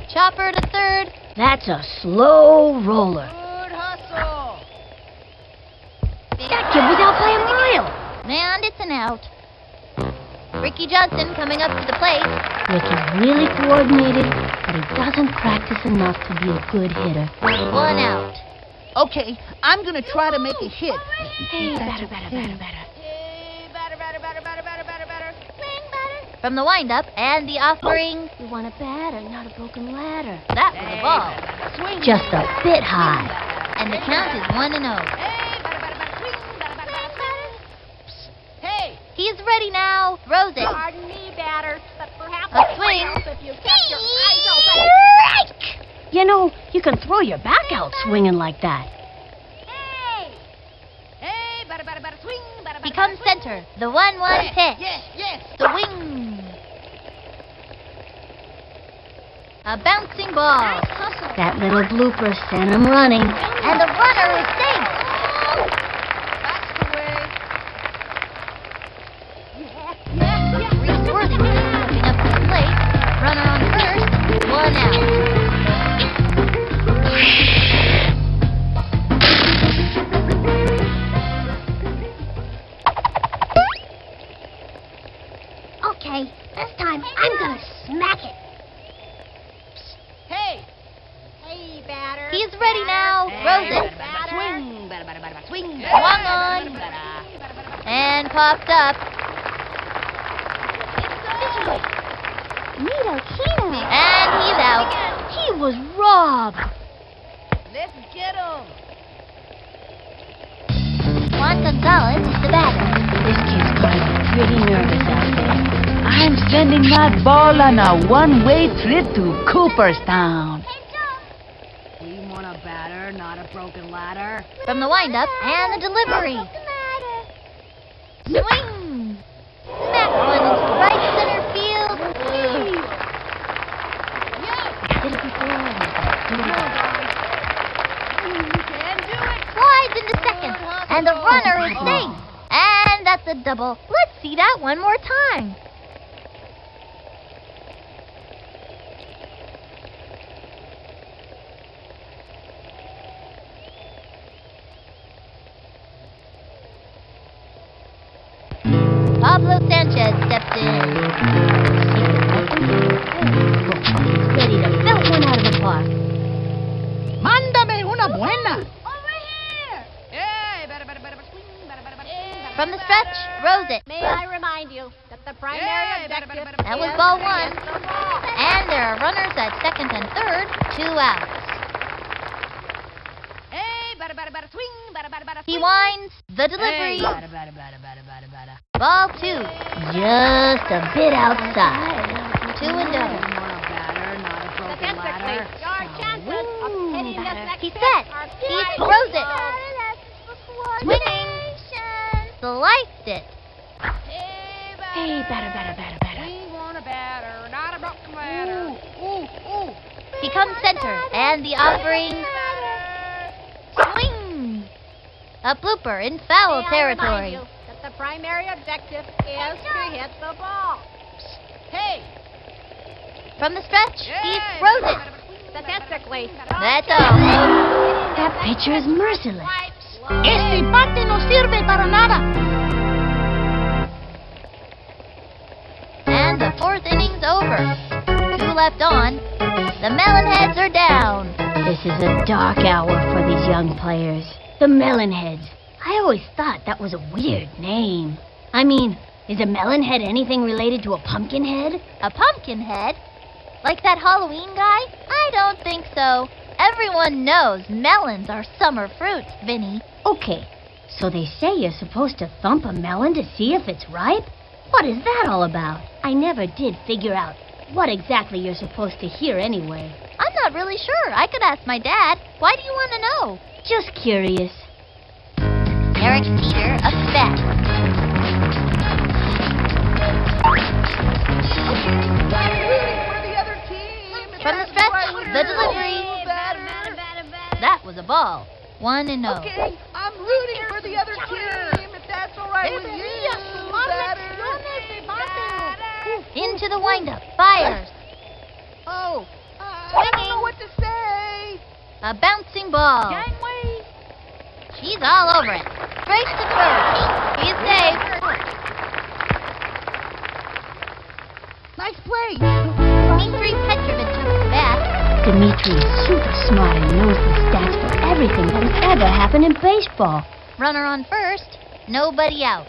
Chopper to third. That's a slow roller. Good hustle. That kid was out by a mile. And it's an out. Ricky Johnson coming up to the plate. Ricky's really coordinated, but he doesn't practice enough to be a good hitter. 1 out. Okay, I'm gonna try to make a hit. Hey, batter, batter, batter, batter. Hey, batter, batter, batter, batter, batter, batter, batter. Swing, batter. From the windup and the offering. We want a batter, not a broken ladder. That was a ball. Swing. Just a bit high. And the count is 1-0. Hey, batter, batter, batter. Swing, batter, batter, batter, batter. Hey. He's ready now. Throws it. Pardon me, batter, but perhaps A swing. if you kept your eyes open. Strike! You know, you can throw your back out swinging like that. Hey. Hey, batter, batter, batter. Swing, batter, batter. He comes center. The 1-1 pitch. Yes, yes. Swing. A bouncing ball. That little blooper sent him running. And the runner is safe. That's the way. Reese Worthington stepping up to the plate. Runner on first. 1 out. Okay, this time I'm gonna smack it. Hey. Hey, batter. He's ready now. Throws it. Swing, batter, batter, batter, swing. Swung on. And popped up. Nito Kino. And he's out. He was robbed. Let's get him. Juan Gonzalez is the batter. This kid's gonna be pretty nervous out there. I'm sending that ball on a one-way trip to Cooperstown. We want a batter, not a broken ladder. From the windup and the delivery. Swing! Smack one into right center field. Did it before. Slides into second. And the runner is safe. And that's a double. Let's see that one more time. Pablo Sanchez steps in. Looks like he's ready to belt one out of the park. Mándame una buena. Over here. Hey, batter, batter, batter, swing, batter, batter, batter, swing, batter, From the batter, stretch, batter. throws it. May I remind you that the primary objective That was is ball to 1. get the ball. And there are runners at second and third. 2 outs. Hey, batter, batter, He winds the delivery. Ball 2. Just a bit outside. 2 and 0. He's set. He throws it. Swinging. Sliced it. Hey, batter. He comes center, and the offering swing. A blooper in foul territory. The primary objective is to hit the ball. Hey! From the stretch, he throws it. Statistically, that's all. That pitcher is merciless. Este bate no sirve para nada. And the 4th inning's over. 2 left on. The Melonheads are down. This is a dark hour for these young players. The Melonheads. I always thought that was a weird name. I mean, is a melonhead anything related to a pumpkin head? A pumpkin head? Like that Halloween guy? I don't think so. Everyone knows melons are summer fruits, Vinny. Okay, so they say you're supposed to thump a melon to see if it's ripe? What is that all about? I never did figure out what exactly you're supposed to hear anyway. I'm not really sure. I could ask my dad. Why do you want to know? Just curious. Eric Peter up to bat. From the stretch, the delivery. That was a ball. 1 and 0. Okay, I'm rooting for the other team, if that's all right with you. Into the windup. Fires. Oh, I don't know what to say. A bouncing ball. She's all over it. Straight to third. He's safe. Nice play. Dmitry Petrovich took the bat. Dmitry is super smart and knows the stats for everything that has ever happened in baseball. Runner on first. Nobody out.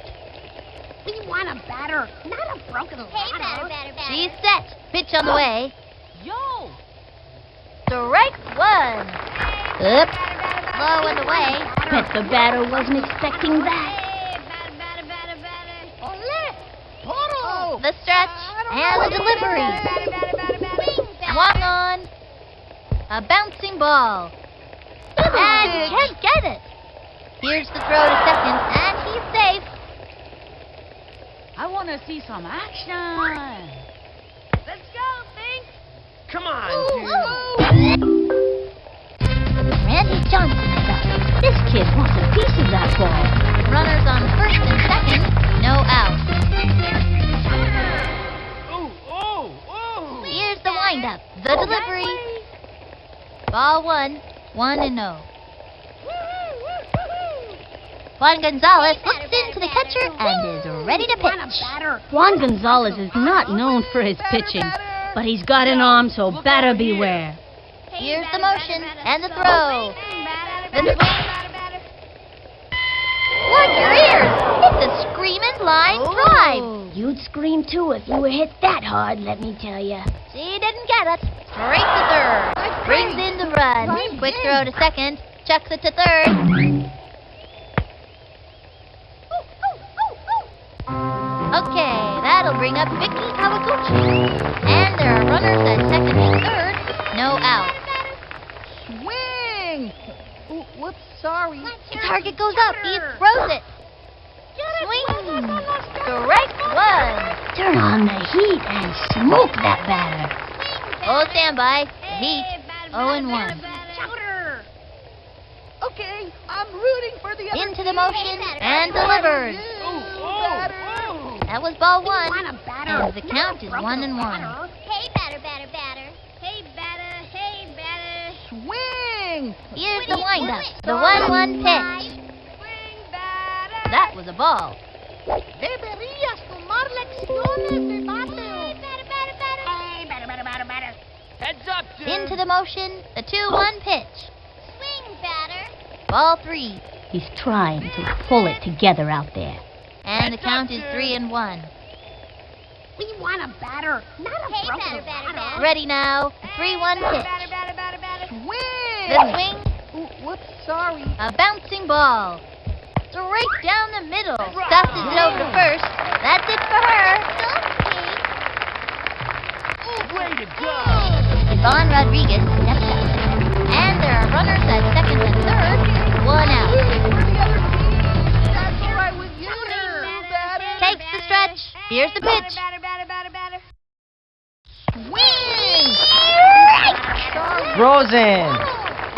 We want a batter, not a broken ladder. She's set. Pitch on the way. Yo! Strike 1. Up. Low and away. Bet the batter wasn't expecting that. The stretch and the delivery. Swung on. A bouncing ball. And he can't get it. Here's the throw to second, and he's safe. I want to see some action. Let's go, Bink. Come on, Randy Johnson is up. This kid wants a piece of that ball. Runners on first and second. No out. Here's the windup. The delivery. Ball 1. 1 and 0. Juan Gonzalez looks into the catcher and is ready to pitch. Juan Gonzalez is not known for his pitching, but he's got an arm, so batter beware. Here's the motion and the throw. The swing. Plug your ears! It's a screamin' line drive. You'd scream too if you were hit that hard, let me tell you. She didn't get it. Straight to third. Brings in the run. Quick throw to second. Chucks it to third. Okay, that'll bring up Vicky Kawaguchi. And there are runners at second and third. No out. Swing! Ooh, whoops, sorry. The target goes up. He throws it. Swing. Strike 1. Turn on the heat and smoke that batter. Full standby. The Heat. 0 and 1. Okay, I'm rooting for the other Into the motion and delivers. That was ball 1. And the count is 1 and 1. Hey, batter. Hey, batter. Swing! Here's the windup. The 1-1 pitch. That was a ball. Deberías tomar lecciones de bateo. Heads up, dude. Into the motion. The 2-1 pitch. Swing, batter. Ball 3. He's trying to pull it together out there. And the count is 3 and 1. We want a batter, not a broken ladder. Ready now. The 3-1 pitch. Swing! The swing Ooh, whoops, sorry. A bouncing ball. Straight down the middle. Dusted it over to first. That's it for her. Way to go! Yvonne Rodriguez steps up. And there are runners at second and third. One out. That's all right with you. Takes the stretch. Here's the pitch. Swing! Frozen.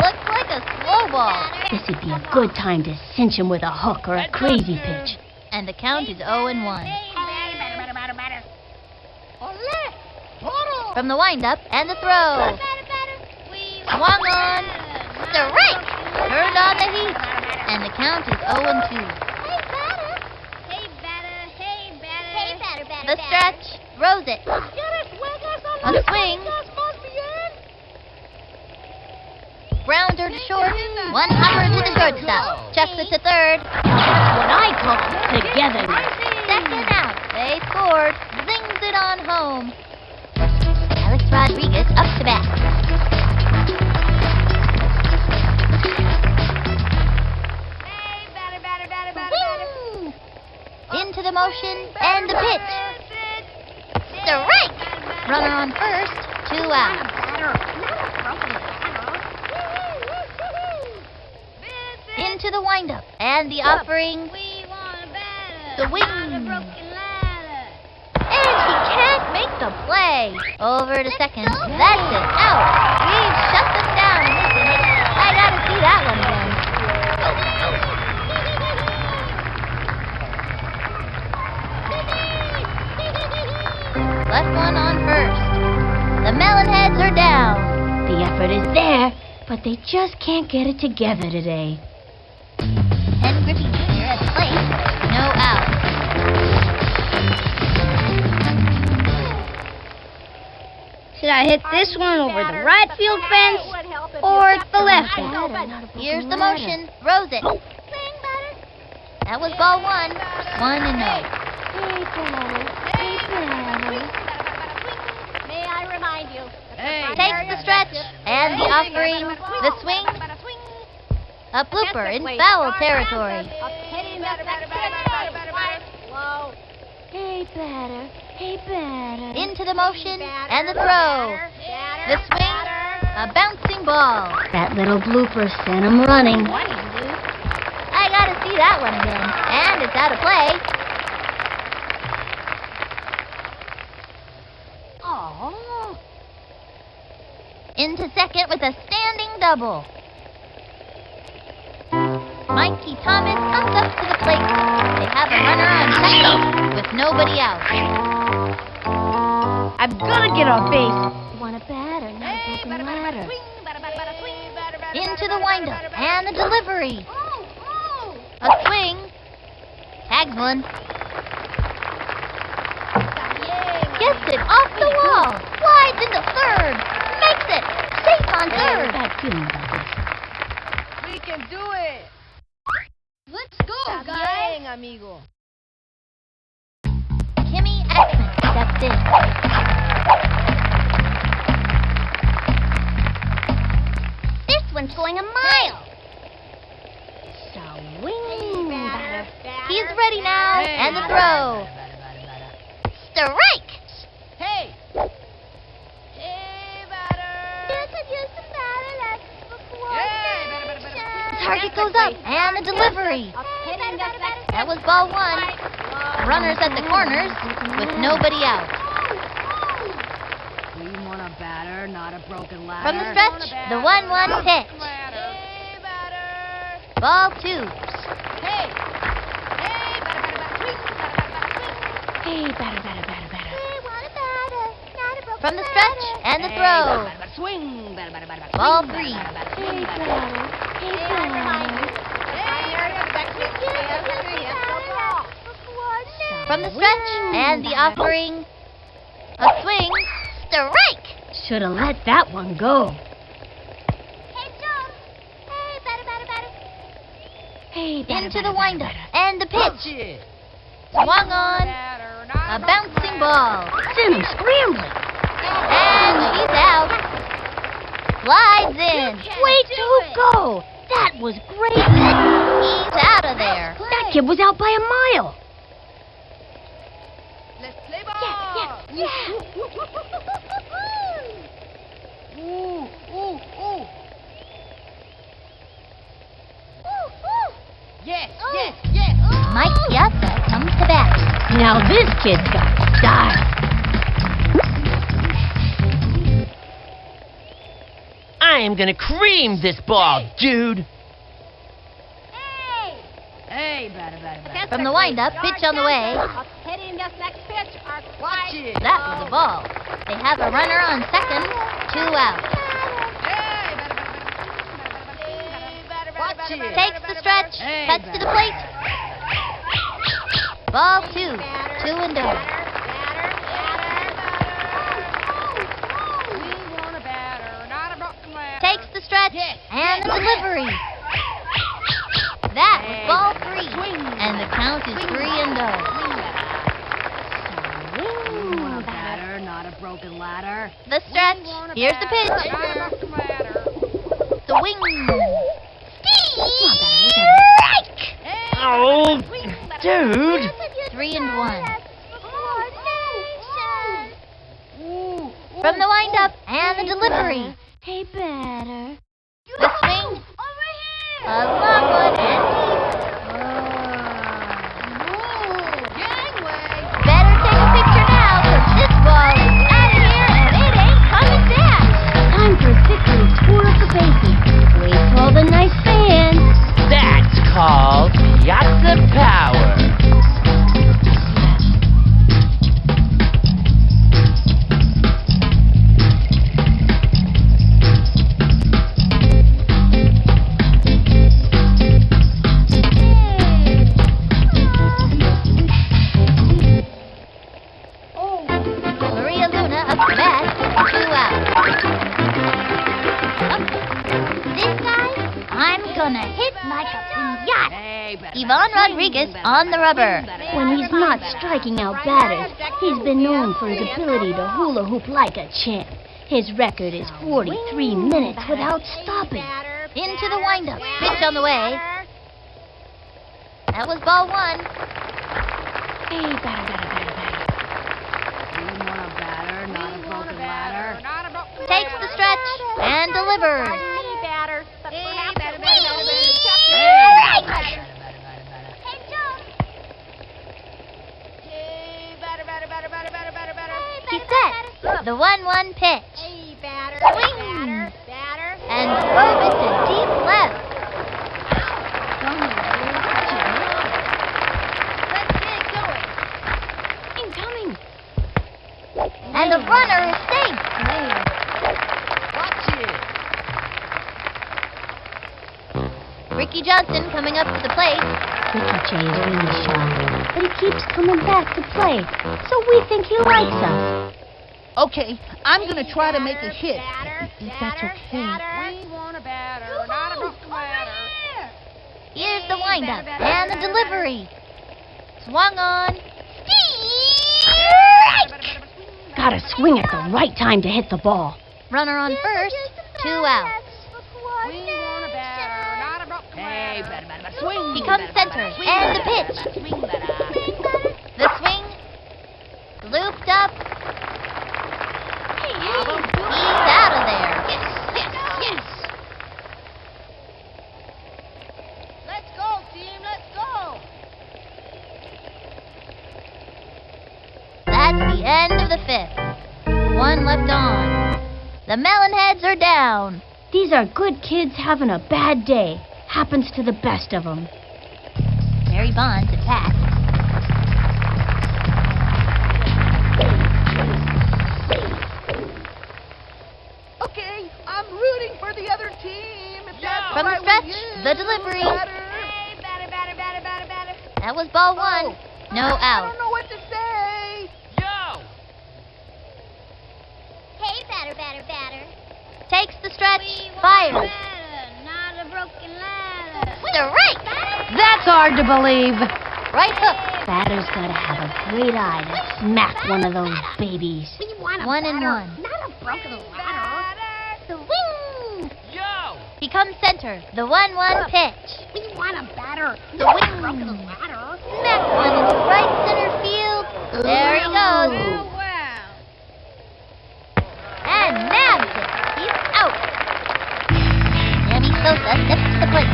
Looks like a slow ball. This would be a good time to cinch him with a hook or a crazy pitch. And the count is 0-1. From the windup and the throw. Swung on. Strike! Turned on the heat. And the count is 0-2. The stretch. Throws it. A swing. Grounder to short. One hopper to the shortstop. Chucks it to third. That's what I call togetherness. Second out. They scored. Zings it on home. Alex Rodriguez up to bat. Woo! Into the motion and the pitch. Strike! Runner on first. 2 out. Into the windup and the offering. Swing. And she can't make the play. Over to second. That's it. Out. We've shut them down in this inning. I gotta see that one again. Left one on first. The Melonheads are down. The effort is there, but they just can't get it together today. And Griffey Jr. at the plate. No out. Should I hit this one over the right field fence or the left one? Here's the motion. Throws it. That was ball 1. 1-0. May I remind you? Takes the stretch and the offering. The swing. A blooper in foul territory. Hey, batter. Hey, batter. Into the motion and the throw. The swing. A bouncing ball. That little blooper sent him running. I gotta see that one again. And it's out of play. Oh. Into second with a standing double. Mikey Thomas comes up to the plate. They have a runner on second with nobody out. I've got to get on base. Want a batter, not a broken ladder. Into the windup and the delivery. A swing. Tags one. Gets it off the wall. Slides into third. Makes it. Safe on third. Bad feeling about this. We can do it. Let's go, guys. Amigo. Kimmy Axman steps in. This one's going a mile. Swing. He's ready now. And the throw. Strike. Hey. Target goes up, and the delivery. That was ball 1. Runners at the corners with nobody out. We want a batter, not a broken ladder. From the stretch, the 1-1 pitch. Ball 2. Hey, batter. From the stretch, and the throw. Swing. Ball 3. Hey, batter. From the stretch, and the offering. A swing. Strike! Should have let that one go. Hey, batter. Into the windup, and the pitch. Swung on. A bouncing ball. Send him scrambling. And she's out. Slides in. Way to go! That was great. He's out of there. That kid was out by a mile. Let's play ball. Yeah. Ooh. Yes. Mike Piazza comes to bat. Now this kid's got style. I am gonna cream this ball, dude. Hey, batter. From the windup, pitch on the way. Hitting this next pitch. Watch it. That was a ball. They have a runner on second. 2 out. Watch it. Takes the stretch. Cuts to the plate. Ball 2. 2 and 0. Takes the stretch and the delivery. That was ball 3. And the count is 3 and 0. A batter, not a broken ladder. The stretch. Here's the pitch. Swing. Strike! Oh, dude. 3 and 1. From the windup and the delivery. Hey, batter. The swing. A long one and better take a picture now, because this ball is out of here and it ain't coming back. Time for a quick little tour of the bases. Wait for all the nice fans. That's called Piazza Power. Maria Luna up to bat, 2 out. This time, I'm gonna hit like a pinata. Yvonne Rodriguez on the rubber. When he's not striking out batters, he's been known for his ability to hula hoop like a champ. His record is 43 minutes without stopping. Into the windup. Pitch on the way. That was ball 1. Hey, batter. Takes the stretch and delivers. He's set. The 1-1 pitch. Swing. And drove it to deep left. Incoming. And the runner is safe. Ricky Johnson coming up to the plate. Ricky J is really shy, but he keeps coming back to play, so we think he likes us. Okay, I'm gonna try to make a hit. If that's okay. Here's the windup and the delivery. Swung on. Strike! Gotta swing at the right time to hit the ball. Runner on first. 2 outs. He comes center, and the pitch. The swing. Looped up. He's out of there. Yes. Let's go, team. Let's go. That's the end of the 5th. 1 left on. The Melonheads are down. These are good kids having a bad day. Happens to the best of them. Mary Bonds at bat. Okay, I'm rooting for the other team. If that's From the stretch, the delivery. That was ball 1. No I out. don't know what to say. Hey, batter. Takes the stretch. Fires. Not a broken ladder. Strike! That's hard to believe. Right hook. Batter's gotta have a great eye to smack one of those babies. 1 and 1. Not a broken ladder. Swing! He comes center. The 1-1 pitch. We want a batter. The wing. Broken the ladder. Smack one into right center field. There he goes. Oh, wow. And nabs it. He's out. Sammy Sosa steps to the plate.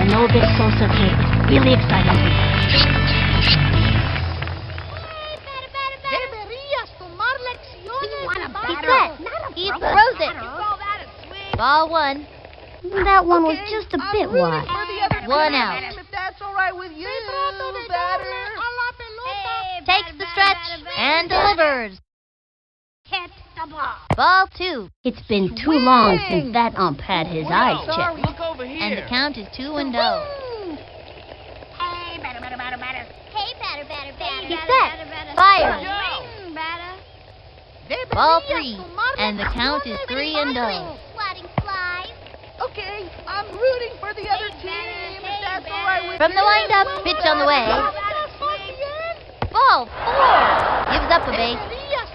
You know this Sosa kid is really exciting. Deberías tomar lecciones. We want a He's batter. set. Not a He broken throws it. batter. Call that a swing. Ball 1. That one was just a bit wide. 1 out. If that's all right with you, batter. Takes the stretch and delivers. Hit the ball. Ball 2. It's been too long since that ump had his eyes checked. Look over here. And the count is 2-0. Hey, batter, batter, batter, batter. Hey, batter, batter, batter. He's batter, set. batter, batter. Fires. Swing, batter. Ball 3. And the count is 3-0. Sliding flies. Okay, I'm rooting for the other team. If that's all right with From the windup, pitch on the way. Ball 4. Gives up a base.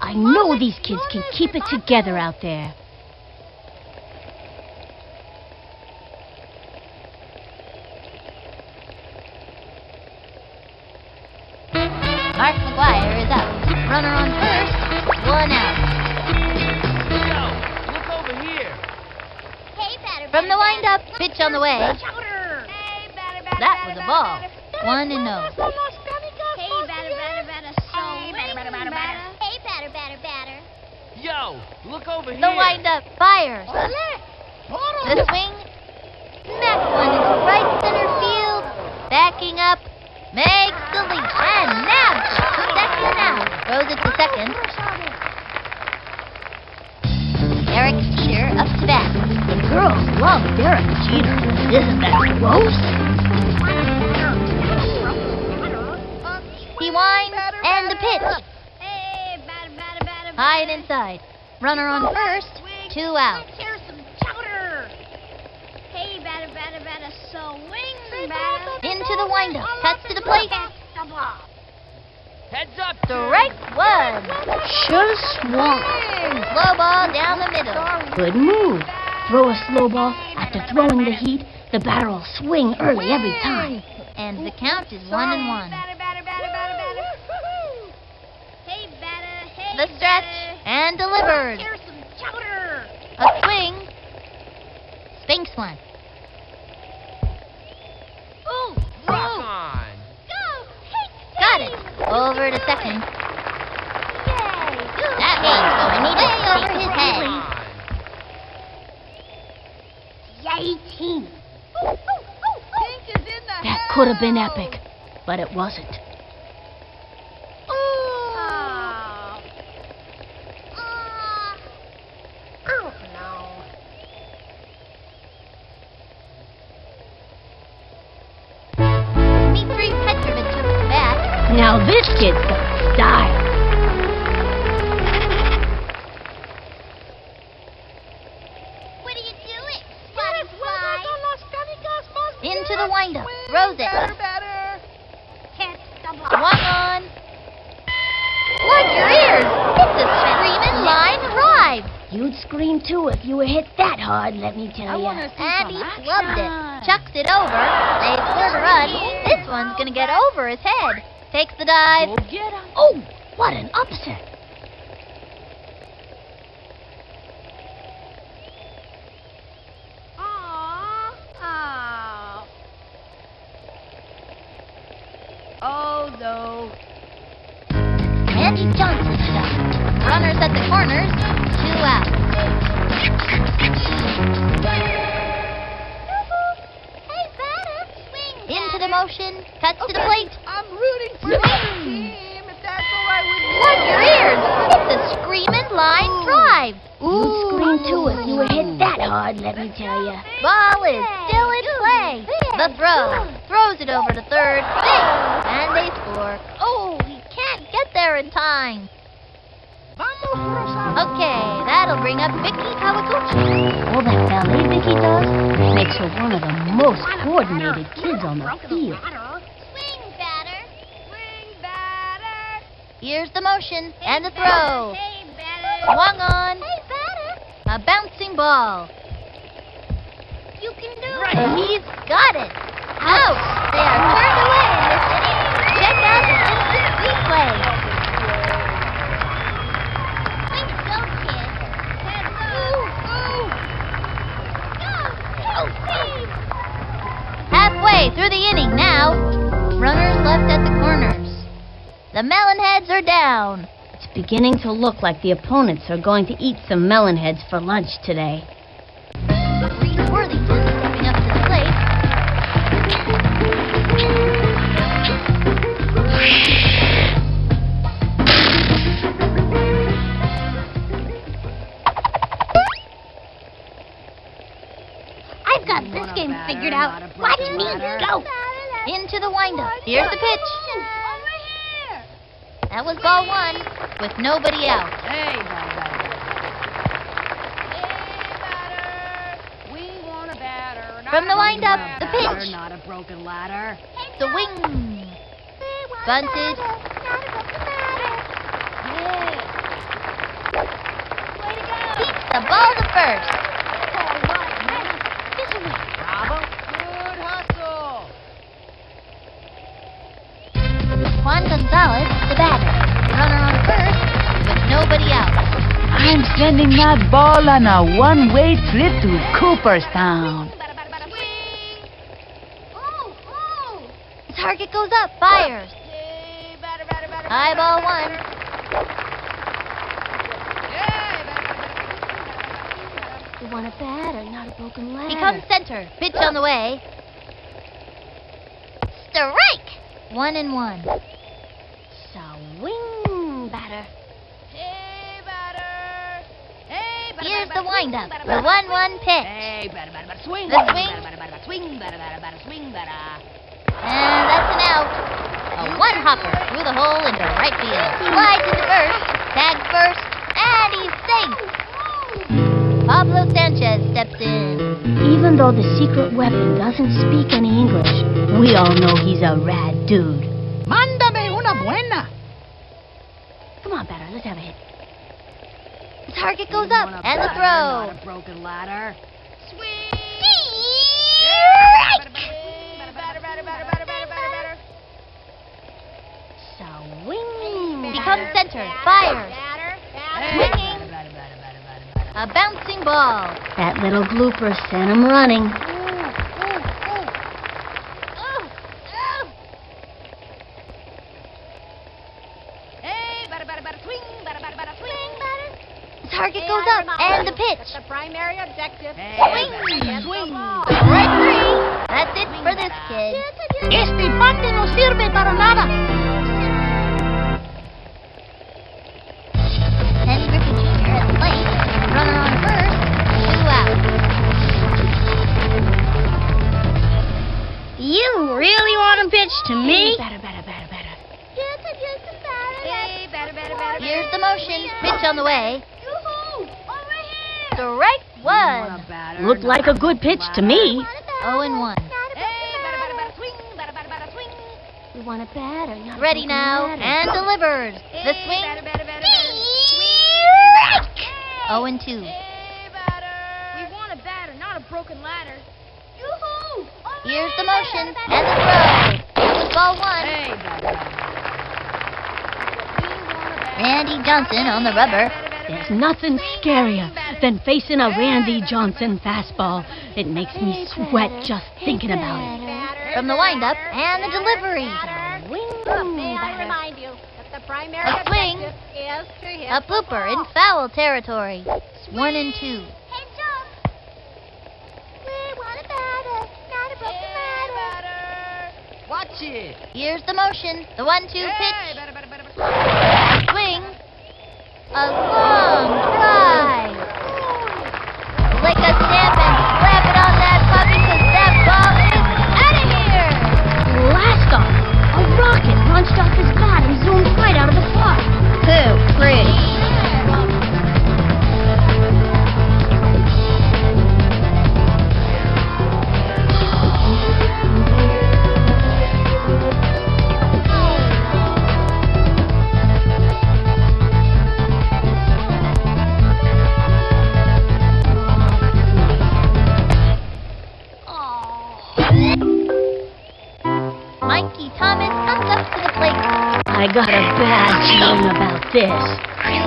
I know these kids can keep it together out there. Mark McGuire is out. Runner on first. 1 out. Look over here. Hey, batter, From the windup, pitch on the way. Hey, batter, That was a ball. 1-0. Hey, batter, batter, batter. So batter, batter, batter, batter. Hey, batter, batter, batter. Yo, look over here. The windup fires. The swing. Smack one into right center field. Backing up. Makes the leap and nabs it. 2nd out. Throws it to second. Derek Jeter up to bat. The girls love Derek Jeter. Isn't that gross? He winds and the pitch. Hey, batter, batter, batter. High and inside. Runner on first. 2 out. Here's some chowder. Hey, batter, batter, batter. Swing, batter. Into the windup. Cuts to the plate. Heads up. Strike 1. Sure swung. Slow ball down the middle. Good move. Throw a slow ball. After throwing the heat, the batter will swing early every time. And the count is 1-1. Batter, batter, batter, batter, batter. Hey, batter. Hey, The stretch and delivers. Here's some chowder. A swing. Spinks one. Ooh, Rock on. go. Hey, Got it. Over to second. That means going way over his head. Yay, team. Pink is in the That could have been epic, but it wasn't. Oh. Oh, no. Dmitry Petrovich took the bat. Now this kid's got style. What are you doing? Sliding flies. Into the windup. Throws it. Batter. Hit the ball. Swung on. Plug your ears. It's a screaming line drive. You'd scream too if you were hit that hard, let me tell you. And he flubbed it. Chucks it over. They score to run. This one's going to get over his head. Takes the dive. Oh, what an upset. Oh, no. Andy Johnson is up. Runners at the corners. 2 out. Hey, batter. Swing, Into the motion. Cuts to the plate. I'm rooting for the team, if that's all right with you. Plug your ears. It's a screaming line drive. You'd scream too if you were hit that hard, let me tell you. Ball is still in play. The throw. Throws it over to third. Big. And they score. Oh, he can't get there in time. Okay, that'll bring up Vicky Kawaguchi. All that ballet Vicky does makes her one of the most coordinated kids on the field. Swing, batter. Swing, batter. Here's the motion and the throw. Hey, batter. Swung on. Hey, batter. A bouncing ball. You He's got it. Ouch! They are turned away in this inning. Check out the speedway. Way to go, kid. Halfway through the inning now. Runners left at the corners. The Melonheads are down. It's beginning to look like the opponents are going to eat some melonheads for lunch today. Reese Worthington stepping up to the plate. I've got this game figured out. Watch me go. Into the windup. Here's the pitch. That was ball one, with nobody out. Hey, we want a batter. From the windup, the pitch. Not a broken ladder. Swing. Bunted. Keeps the ball to first. Bravo. Good hustle. Juan Gonzalez, the batter. Runner on first, with nobody out. I'm sending that ball on a one-way trip to Cooperstown. The target goes up, fires. High ball one. You want a batter, not a broken leg. Becomes center. Pitch on the way. Strike! 1-1. Swing, batter. Here's the windup. The 1-1 pitch. Hey, batter, swing. The swing. Swing, swing, And that's an out. A one-hopper through the hole into right field. Slides into first. Tags first. And he's safe. Pablo Sanchez steps in. Even though the secret weapon doesn't speak any English, we all know he's a rad dude. Mándame una buena. Come on, batter, let's have a hit. The target goes up, and the throw. Not a broken ladder. Swing! Swing! Becomes center, fires. Swinging. A bouncing ball. That little blooper sent him running. The target goes up, and the pitch. The primary objective. Swing! Strike three. That's it for this kid. Este bate no sirve para nada. Ken Griffin Jr. at the plate. Runner on first. 2 out. You really want to pitch to me? Batter. Here's the motion. Pitch on the way. Strike one. Looked like a good pitch to me. 0-1. We want a batter, not a Ready broken now, ladder. and delivers. The swing. 0-2. We want a batter, not a broken ladder. Here's the motion, and the throw. That was ball one. Randy Johnson on the rubber. There's nothing scarier than facing a Randy Johnson fastball. It makes me sweat just thinking about it. From the windup, and the delivery. May I remind you that the primary A swing. objective is to hit A blooper in foul territory. 1 and 2. Hey, Jump. We want a batter, not a broken ladder. Watch it. Here's the motion. The 1-2 pitch. Swing. A long drive. Lick a stamp and slap it on that puppy, 'cause that ball is out of here. Blast off! A rocket launched off his bat and zoomed right out of the park. Too pretty. I got a bad feeling about this. 2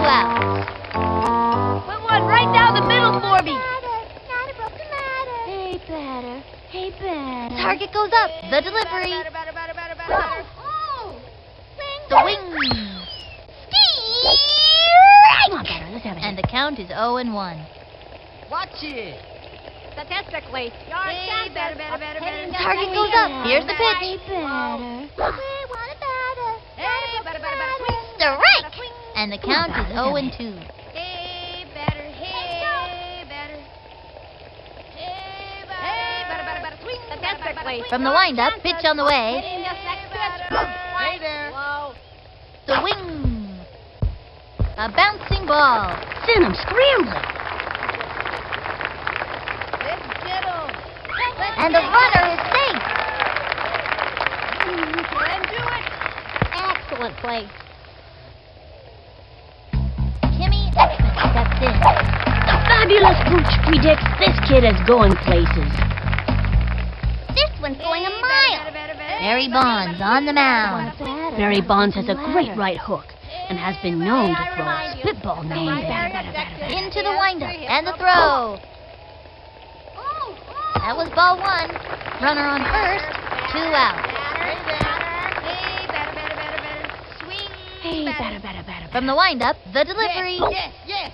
outs. Put one right down the middle for me. Hey, batter. Hey, batter. Target goes up. The delivery. The wing. Come on, batter, let's have it. And the count is 0-1. Watch it. Statistically, your chances of hitting the Target goes up. Here's the pitch. Hey, batter, swing. Strike. And the count is 0-2. Hey, batter, swing. Statistically, From the windup, pitch on the way. hitting this next pitch. Hey there. Whoa. The wing. A bouncing ball. Send him scrambling. And the runner is safe. Excellent play. Kimmy Exman steps in. The fabulous Gooch predicts this kid is going places. This one's going a mile. Barry Bonds on the mound. Barry Bonds has a great right hook and has been known to throw a spitball now and then. Into the windup and the throw. That was ball 1. Runner on first. 2 outs. Hey, batter. From the windup, the delivery. Yes.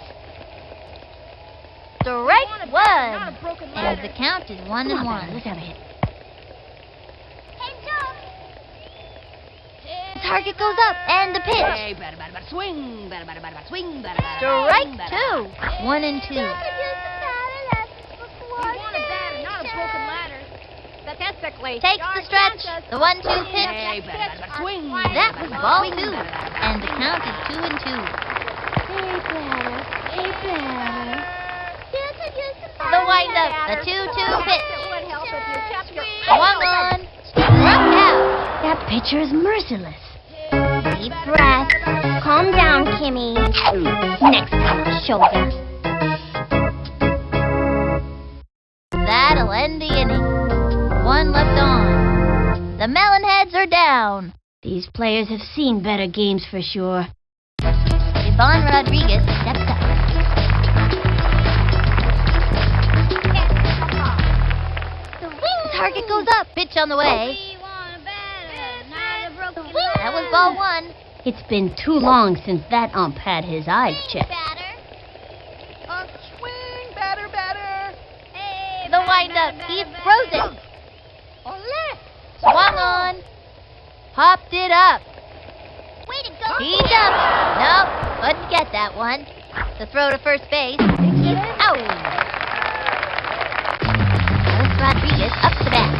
Strike 1. And the count is 1-1. Let's have a hit. Target goes up and the pitch. Hey, batter, swing. Swing. Strike 2. 1-2. Statistically, Takes the stretch. The 1-2 pitch. Hey, batter, swing. That was ball 2. And the count is 2-2. Hey, batter. The windup. The 2-2 pitch. Swung on. Struck out. That pitcher is merciless. Deep breath. Calm down, Kimmy. Next time I'll show ya. That'll end the inning. 1 left on. The Melonheads are down. These players have seen better games for sure. Yvonne Rodriguez steps up. The wing target goes up. Pitch on the way. That was ball 1. It's been too long since that ump had his eyes checked. Swing, batter. The windup. He throws it. Swung on. Popped it up. He dumped. Nope, couldn't get that one. The throw to first base. He's out. Alex Rodriguez up the bat.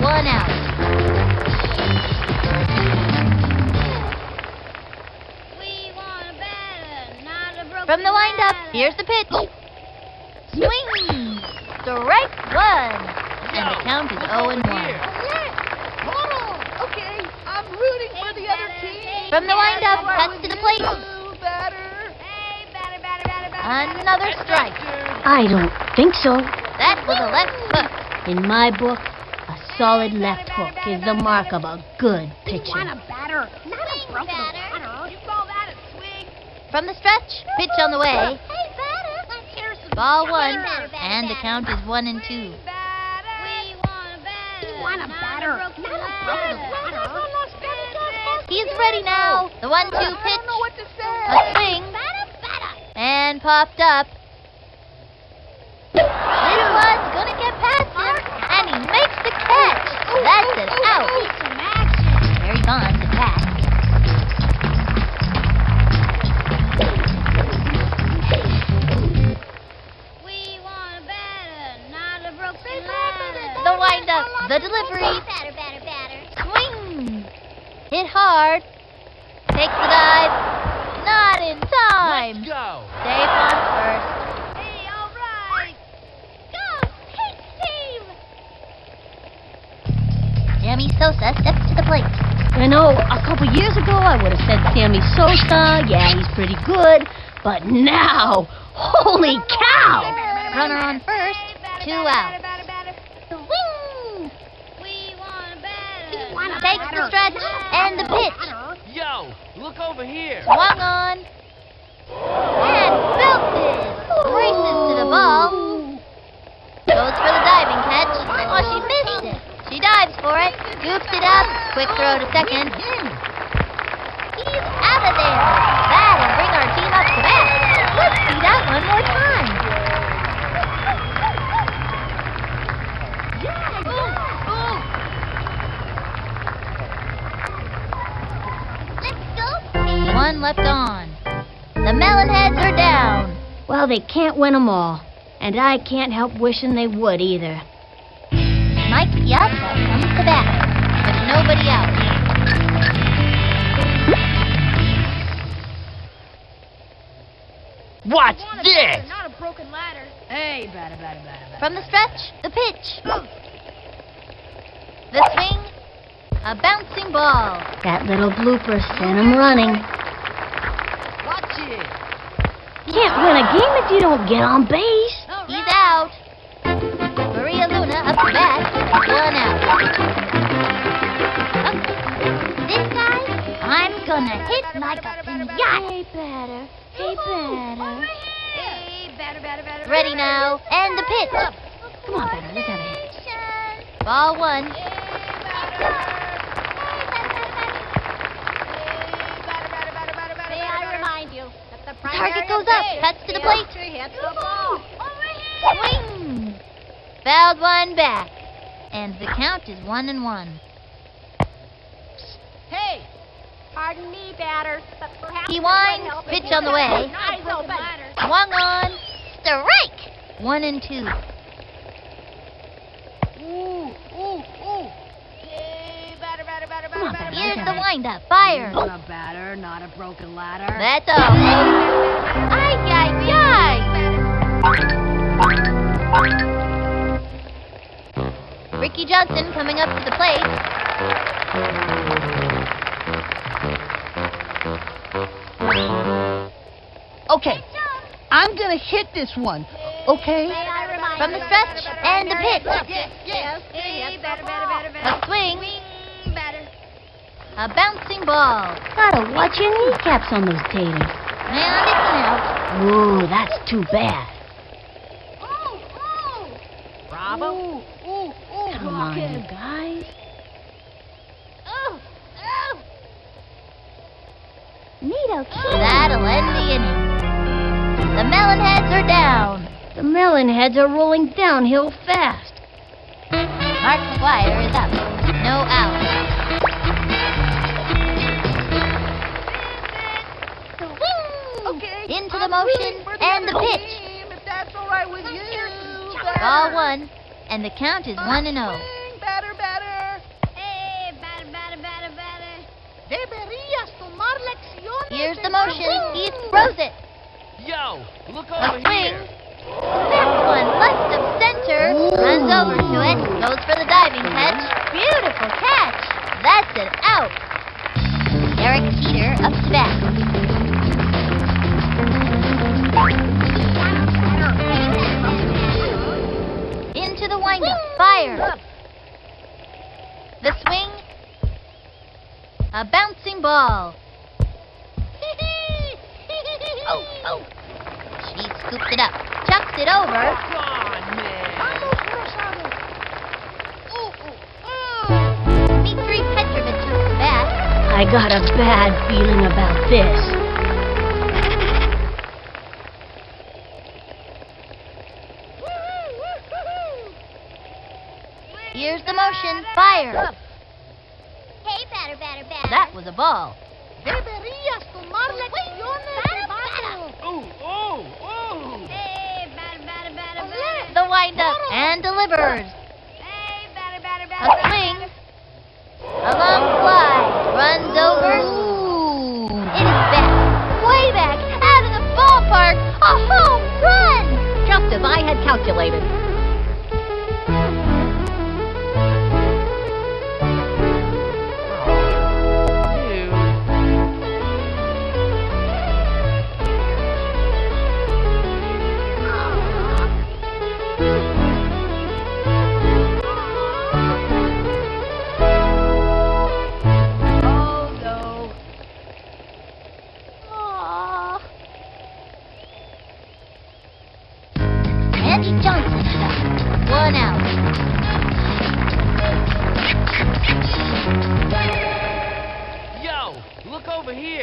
1 out. From the windup, here's the pitch. Swing. Strike 1. And the count is 0-1. Okay, I'm rooting for the other team. From the windup, cuts to the plate. Another strike. I don't think so. That was a left hook. In my book, a solid left hook is the mark of a good pitcher. Batter, not a broken batter. You call that a swing? From the stretch, pitch on the way. Ball 1, and the count is 1-2. He's ready now. The 1-2 pitch. A swing. And popped up. This one's gonna get past him, and he makes the catch. That's an out. Barry Bonds attacks. The windup, the delivery. Swing. Hit hard. Takes the dive. Not in time. Let's go. Safe on first. Hey, all right. Go, Pete team. Sammy Sosa steps to the plate. You know, a couple years ago I would have said Sammy Sosa, yeah, he's pretty good. But now, holy cow! Runner on first, 2 outs. Wing! Takes the stretch and the pitch. Yo, look over here. Swung on. And belted. Races to the ball. Goes for the diving catch. Oh, she missed it. She dives for it. Scoops it up. Quick throw to second. He's out of there. That'll bring our team up to bat. Let's see that one more time. One left on. The Melonheads are down. Well, they can't win them all. And I can't help wishing they would either. Mike Piazza comes to bat, with nobody out. What's this? Not a broken ladder. Hey, batter. From the stretch, the pitch. The swing, a bouncing ball. That little blooper sent him running. Watch it. Can't win a game if you don't get on base. He's out. Maria Luna up to bat, one out. This time, I'm gonna hit like a pinata. Hey, batter. Hey, batter. Ready now, and the pitch. Come on, batter, let's have a hit. Ball one. May I remind you that the Target goes up, cuts to the plate. Hits the ball. Swing. Fouled one back, and the count is 1-1. Hey, pardon me, batter, but perhaps He winds, pitch on the way. Eyes open. Swung on, strike. 1-2. Ooh. Hey, batter. Come on, batter, Here's let's the have a hit. windup. Fire. Not a batter, not a broken ladder. That's all. Ay. Ricky Johnson coming up to the plate. Okay, I'm gonna hit this one, okay? From the stretch and the pitch. Yes. Hey, batter. A swing. A bouncing ball. Gotta watch your kneecaps on those taters. And it's an out. Ooh, that's too bad. Bravo. Come on, you guys. Neato key. That'll end the inning. The Melonheads are down. The Melonheads are rolling downhill fast. Mark McGuire is up. No out. Okay. Into the motion and the pitch. If that's all right with you. Ball one, and the count is 1-0. Batter. Hey, batter. Deberías tomar lecciones. Here's the motion. He throws it. Yo, look A over swing. here. That one left of center. Runs over to it. Goes for the diving catch. Beautiful catch. That's an out. Eric Teeter up to bat. Into the windup. Fire. The swing. A bouncing ball. She scoops it up. Chucks it over. Dmitry Petrovich up to bat. I got a bad feeling about this. Here's the motion. Fire. Hey, batter. That was a ball. Deberías tomar lecciones de batter. Hey, batter. The windup and delivers. Hey, batter. A swing. A long fly. Runs over. It is back. Way back. Out of the ballpark. A home run. Just as I had calculated.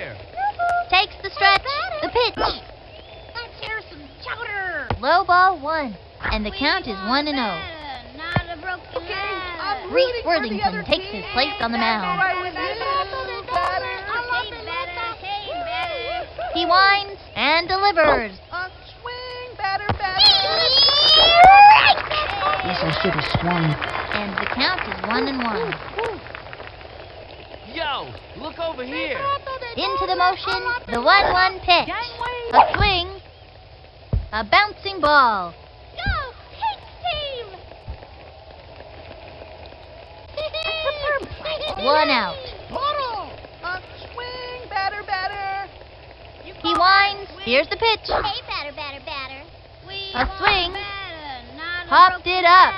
here. Takes the stretch, the pitch. Let's hear some chowder. Low ball 1, and the count is 1-0. Not a broken leg. Reese Worthington takes his place on the mound. He winds and delivers. Swing, batter, batter. Guess I should have swung. And the count is 1-1. Yo, look over here. Into the motion, the 1-1 pitch. A swing, a bouncing ball. Go, Pink team. 1 out. Swing, batter, batter. He winds. Here's the pitch. Hey, batter, batter, batter. A swing. Popped it up.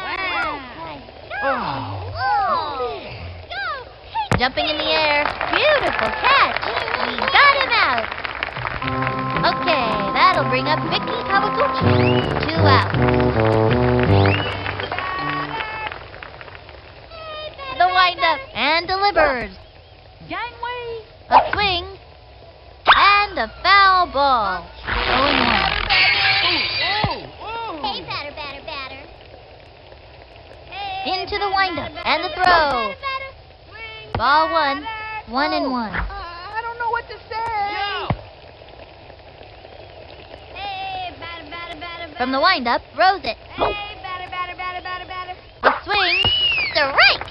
Jumping in the air. Beautiful catch. We got him out. Okay, that'll bring up Mickey Kawaguchi. 2 out. The windup and delivers. A swing and a foul ball. 0-1. Hey, batter, batter, batter. Into the windup and the throw. Ball 1, 1-1. I don't know what to say. Hey, batter, batter, batter, From the windup, throws it. Hey, batter, batter, batter, batter, batter. A swing, strike.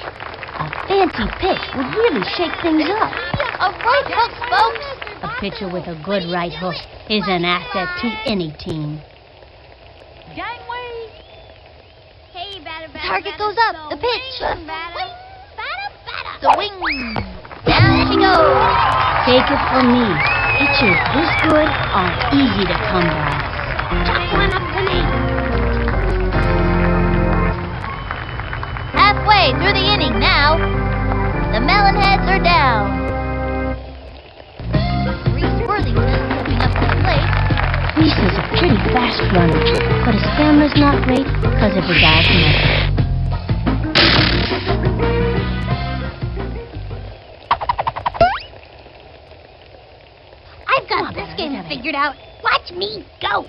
A fancy pitch would really shake things up. A right hook, folks. A pitcher with a good right hook is an asset to any team. Hey, batter, batter, Target goes up. The pitch. Batter, batter. The wing. Down she goes. Take it from me. Pitchers this good are easy to come by. Chuck one up to me. Halfway through the inning now. The Melonheads are down. Reese Worthington stepping up to the plate. Reese is a pretty fast runner, but his stamina's not great because of his asthma. I've got this game figured out. Watch me go.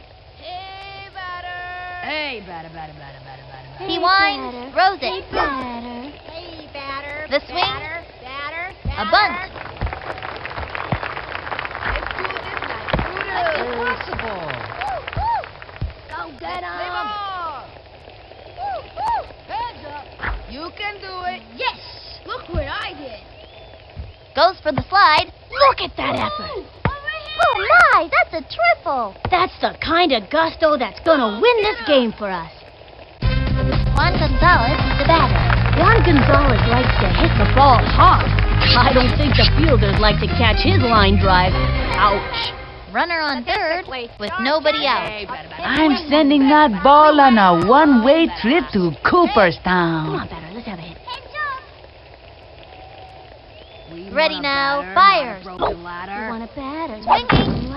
Hey, batter, batter, batter, batter, batter. He winds, throws it. Hey, batter. The swing. Batter. A bunt. That's impossible. Go get him. Heads up. You can do it. Yes. Look what I did. Goes for the slide. Look at that effort. Oh my, that's a triple. That's the kind of gusto that's gonna win this game for us. Juan Gonzalez is the batter. Juan Gonzalez likes to hit the ball hard. I don't think the fielders like to catch his line drive. Ouch. Runner on third with nobody out. I'm sending that ball on a one-way trip to Cooperstown. Come on, batter, let's have a hit. Ready now, fires. You want a batter? Swinging.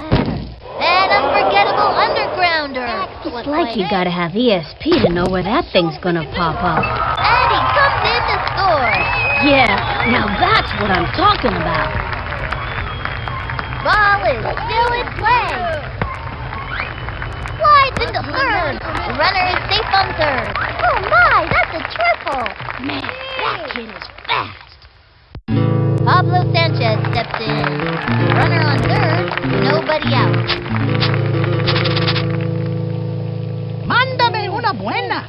An unforgettable undergrounder. It's like you gotta have ESP to know where that thing's gonna pop up. And he comes in to score. Yeah, now that's what I'm talking about. Ball is still in play. Slides into third. The runner is safe on third. Oh my, that's a triple. Man, that kid is fast. Pablo Sanchez steps in. Runner on third, nobody out. Mándame una buena.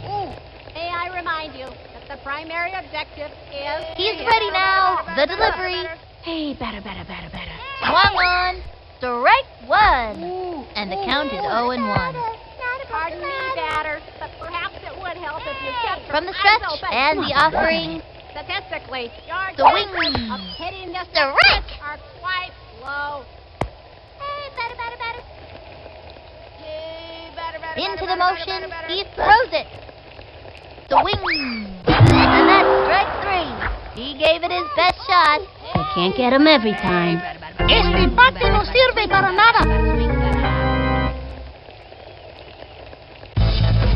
May I remind you that the primary objective is... He's ready now. The delivery. Hey, batter, batter, batter, batter. Swung on. Strike 1. And the count is 0-1. Pardon me, batter, but perhaps it would help if you kept From the stretch and the offering. Statistically, your The wing. chances of hitting this Strike. are quite low. Hey, batter, batter, batter. Hey, batter, batter, Into batter, the batter, motion, batter, batter. he throws it. The wing. And that's strike 3. He gave it his best shot. You can't get him every time. Este bate no sirve para nada.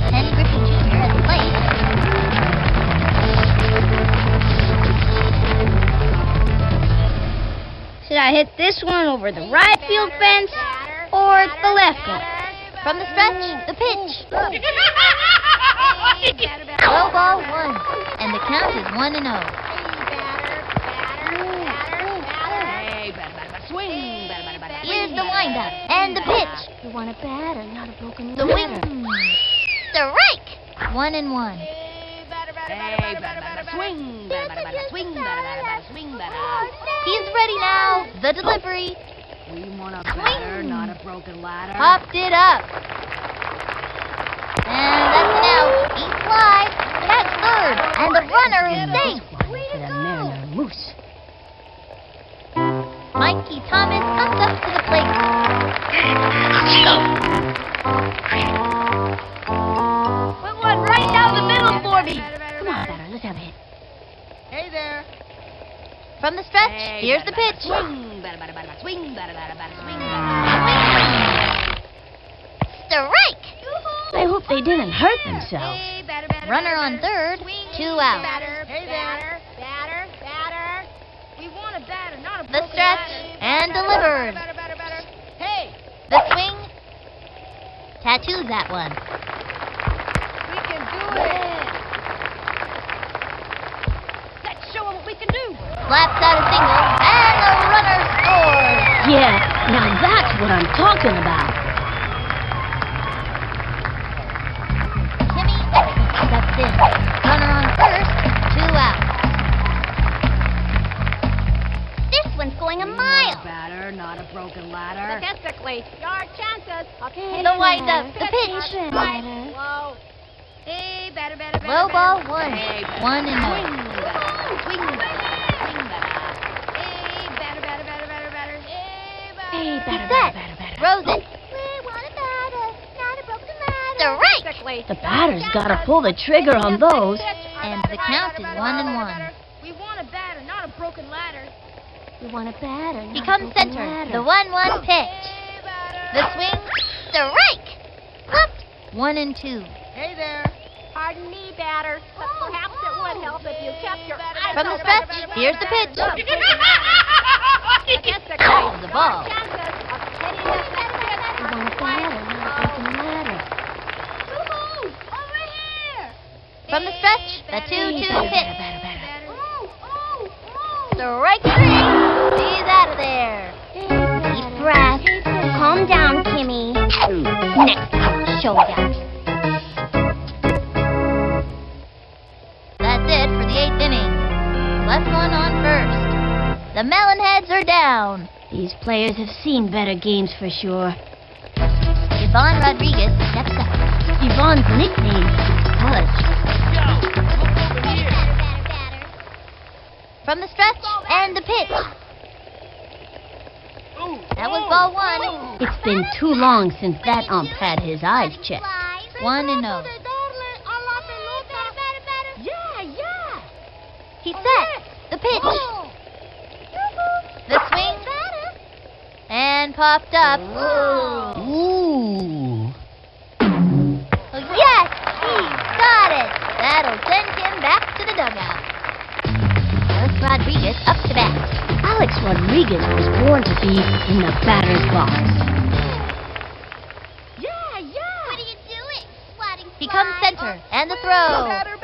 Ken Griffey Jr. at the plate. Should I hit this one over the right field fence or the left one? From the stretch, the pitch. Low ball 1, and the count is 1-0. Swing. Here's the windup and the pitch. You want a batter, not a broken The wing. ladder. Strike. 1-1. Swing. Swing. He's ready now. The delivery. We want a batter, not a broken ladder. Popped it up. And that's an out. He slides. Catch third. And the runner is safe. For the Mariner Moose. Mikey Thomas comes up to the plate. Put one right down the middle for me. Come on, batter, let's have a hit. Hey there. From the stretch, here's the pitch. Swing. Strike. I hope they didn't hurt themselves. Runner on third, 2 out. Hey there. We want a batter, not a The stretch and delivered. Hey, The swing. Tattoos that one. we can do it. Let's show them what we can do. Slaps out a single, and the runner scores. Yeah, now that's what I'm talking about. Timmy steps in. Runner on first, 2 out. This one's going a mile. Batter, not a broken ladder. Statistically, your chances. Okay. The windup, the pitch. Whoa. Hey, batter. Low ball 1, 1-0. Swing. Hey, He's batter, set. batter. Throws it. Statistically, The batter's gotta pull the trigger on those. And the count is 1-1. we want a batter, not a broken ladder. We want a batter. He comes center. The 1-1 pitch. The swing. Strike. Whooped. 1-2. Hey there. Pardon me, batter, but perhaps it would help if you kept your eyes From the stretch, here's the pitch. Statistically, The ball. chances of hitting this next pitch We want a batter, not a broken ladder. over here. From the stretch, the 2-2 pitch. Oh. Strike 3. He's out of there. Deep breath. Calm down, Kimmy. Next time I'll show ya. That's it for the 8th inning. Left one on first. The Melonheads are down. These players have seen better games for sure. Yvonne Rodriguez steps up. Yvonne's nickname is Fudge. From the stretch and the pitch. That was ball 1. It's been too long since that ump had his eyes checked. 1-0. Yeah. He's set. The pitch. The swing. And popped up. Ooh. Yes! He got it! That'll send him back to the dugout. Alex Rodriguez up to bat. Alex Rodriguez was born to be in the batter's box. Yeah. What are you doing? He comes center, and the throw. Batter.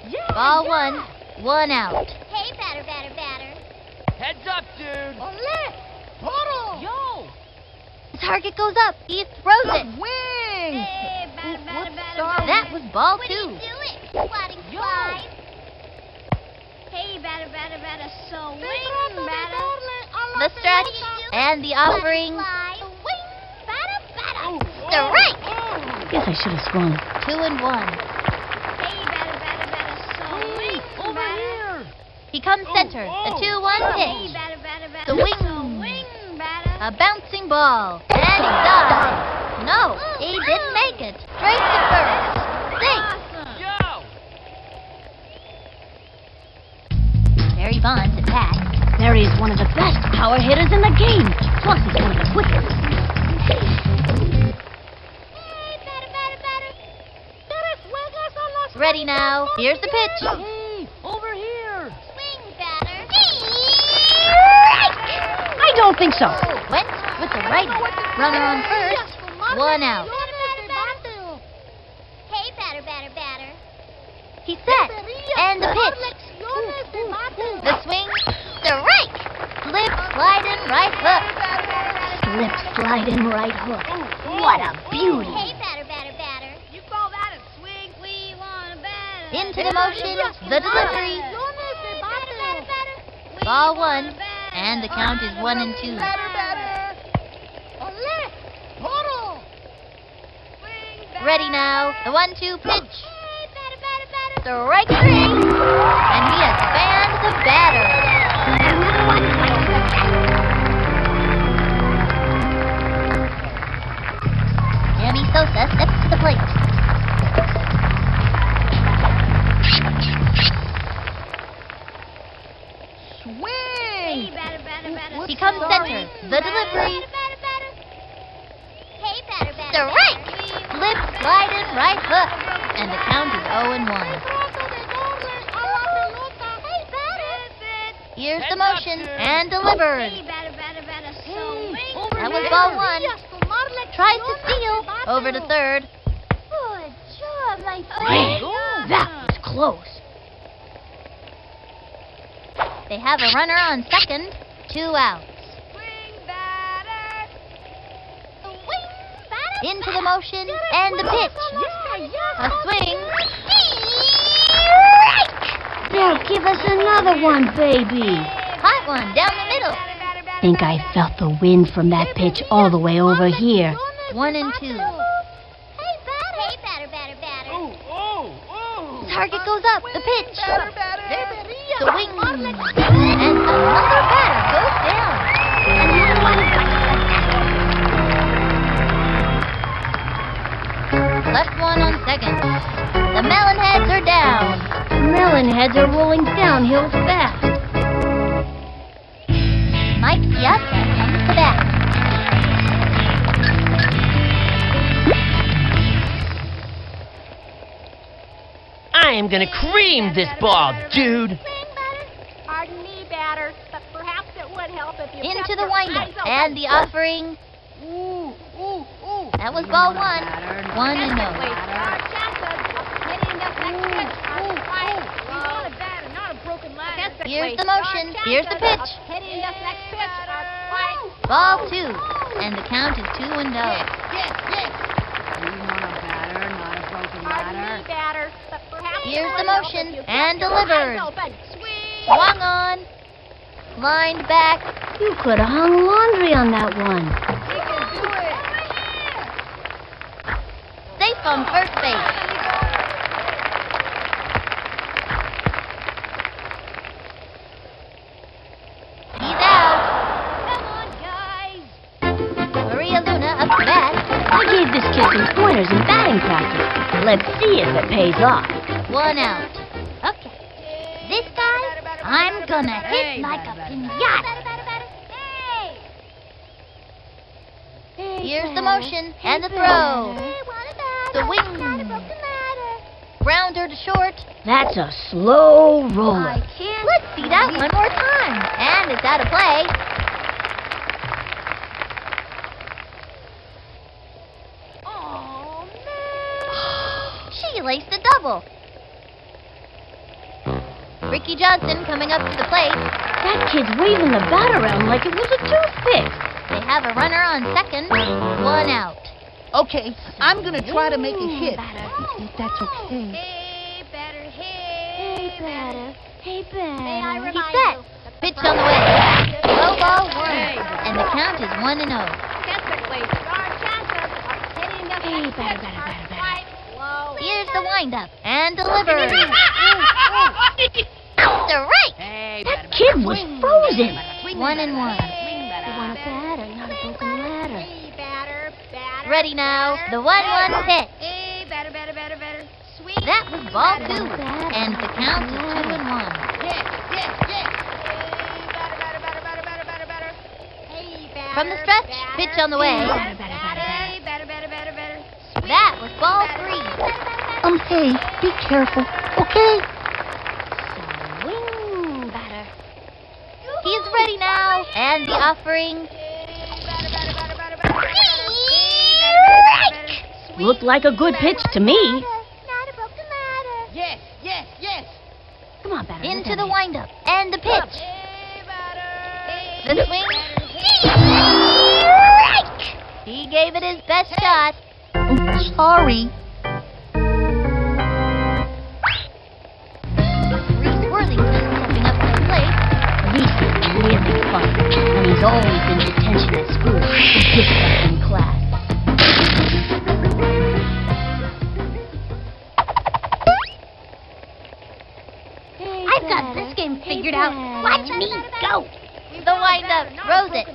Yeah. Ball 1, 1 out. Hey, batter. Heads up, dude. Ole. Total. Yo. The target goes up. He throws it. Wing. Hey, batter. That was ball 2. What are you doing? Yo. Hey, batter. So wing, batter. The stretch and the offering. Strike. Guess I should have swung. 2-1. Hey, batter. So wing, Over here. He comes center. The 2-1 pitch. The wing. A bouncing ball. And he dives. No, he didn't make it. Straight to first. Safe. Yo. Barry Bonds at bat. Barry is one of the best power hitters in the game. Plus, he's one of the quickest. Ready now. Here's the pitch. Hey, over here. Swing, batter. don't think so. Went with the righty. Runner on first. 1 out. Hey, batter. He's set. And the pitch. The swing. Strike. Slip, sliding, right hook. Slip, sliding, right hook. What a beauty. Hey, batter. You call that a swing? We want a batter. Into the motion. The delivery. Ball 1. And the count is 1 and 2. Ready now. The 1-2 pitch. Strike 3. And he has fanned the batter. Sammy Sosa steps to the plate. Swing! He comes center. The delivery. Hey, batter. Strike! Slip, sliding, right hook. And the count is 0-1. Here's the motion and delivered. That was ball 1. Tries to steal. Over to third. Good job, my Hey, friend. that was close. They have a runner on second. 2 outs. Into the motion and the pitch. A swing. Now give us another one, baby. Hot one down the middle. Think I felt the wind from that pitch all the way over here. 1 and 2. Hey, batter. Target goes up. The pitch. Swing. And another batter goes down. Left one on second. The Melonheads are down. Melonheads are rolling downhill fast. Mike Piazza comes to bat. I am gonna cream this ball, dude. Pardon me, batter, but perhaps it would help if you Into kept the your windup eyes open. and the offering. Ooh. That was ball 1. 1 and 0. Our chances of hitting the next pitch are quite low. Not a broken ladder. Here's the motion. Here's the pitch. Hitting the next pitch are quite Ball 2. And the count is 2 and 0. Pardon me, batter, but perhaps Here's it the would help motion if you and kept your eyes delivered. open. Swing. Swung on. Lined back. You could have hung laundry on that one. We can do it. Safe on first base. He's out. Come on, guys. Maria Luna up to bat. I gave this kid some pointers in batting practice. Let's see if it pays off. 1 out. Okay. This guy, I'm gonna hit like a pinata. Here's the motion and the throw. The wing. Grounder to short. That's a slow roller. Let's see that one more time. And it's out of play. Oh, She laced a double. Ricky Johnson coming up to the plate. That kid's waving the bat around like it was a toothpick. They have a runner on second. 1 out. Okay, I'm gonna try to make a hit. If that's okay. Hey, batter. Hey, May I batter. He's remind set. you? Pitch on the way. Low ball 1. And the count is 1 and 0. Statistically, our chances of hitting the Hey, next batter, pitch batter, are batter, quite low. Here's the windup and delivery. Strike. That kid was frozen. 1 and 1. You want a batter, not a broken ladder. Hey, batter. Ready now. The 1-1 pitch. Hey, batter. Sweet. That was ball 2. And the count is 2 and 1. Hey, batter. From the stretch, pitch on the way. Hey, batter. That was ball 3. Hey, be careful, okay? He's ready now. And the offering... Looked like a good pitch to me. Yes, yes, yes. Come on, batter. Into the windup and the pitch. The swing. He gave it his best shot. Sorry. Worthington stepping up to the plate. Reese is really fun, and he's always in detention at school. He gets up in class. I've got this game figured out. Watch me go. The windup throws it.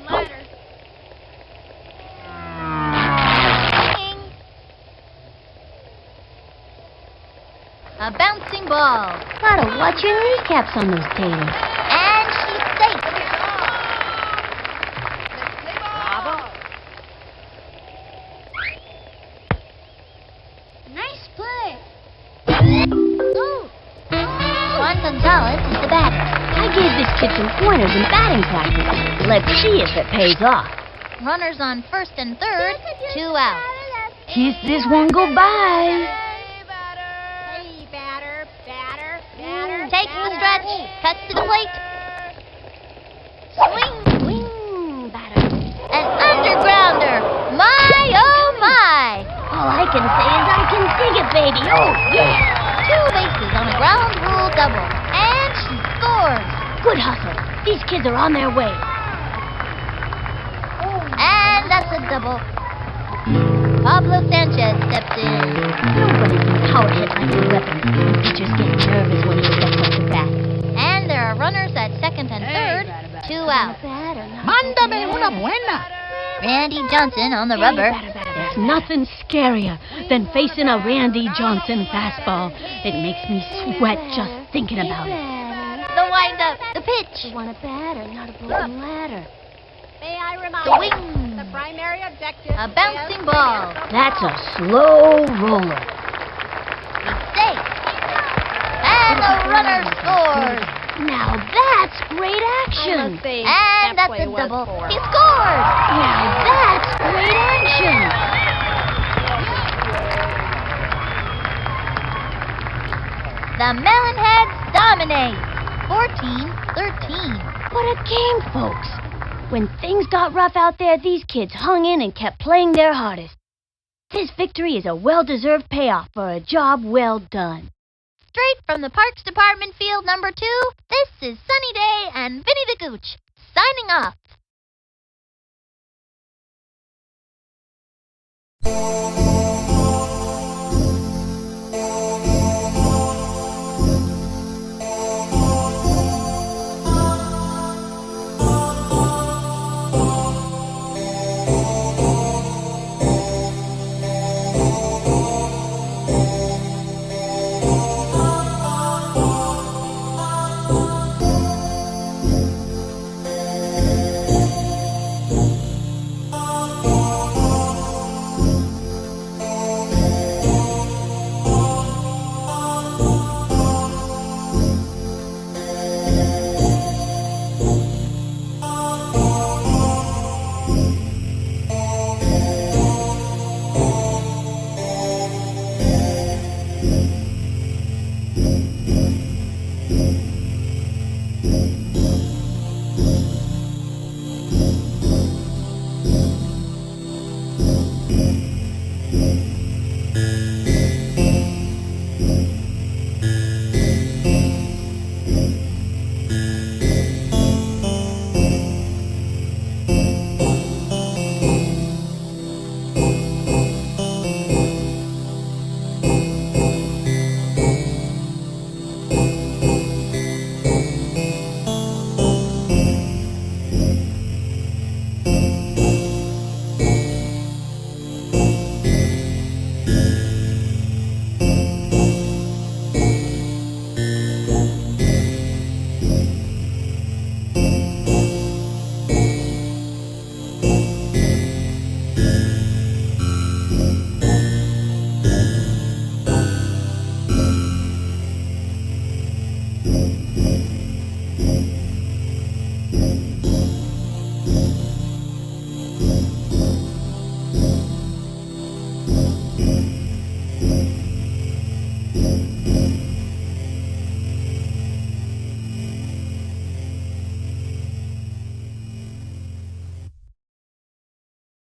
A bouncing ball. Gotta watch your kneecaps on those taters. And she's safe. Nice play. Juan Gonzalez is the batter. I gave this kid some pointers in batting practice. Let's see if it pays off. Runners on first and third, 2 out. Kiss this one goodbye. Takes the stretch, cuts to the plate. Swing, swing, batter. An undergrounder. My, oh my. All I can say is I can dig it, baby. Oh, yeah. 2 bases on a ground rule double. And she scores. Good hustle. These kids are on their way. And that's a double. Pablo Sanchez steps in. Nobody can power hit like a weapon. And pitchers get nervous when he steps up to bat. And there are runners at second and third, 2 out. Mándame una buena. Randy Johnson on the rubber. There's nothing scarier than facing a Randy Johnson fastball. It makes me sweat just thinking about it. The windup, the pitch. You want a batter, not a broken ladder. May I remind The wing. you, the primary objective A bouncing ball. That's a slow roller. He's safe. And the runner scores. Now that's great action. And that's a double. He scores. Now that's great action. The Melonheads dominate. 14-13. What a game, folks. When things got rough out there, these kids hung in and kept playing their hardest. This victory is a well-deserved payoff for a job well done. Straight from the Parks Department field number 2, this is Sunny Day and Vinny the Gooch, signing off.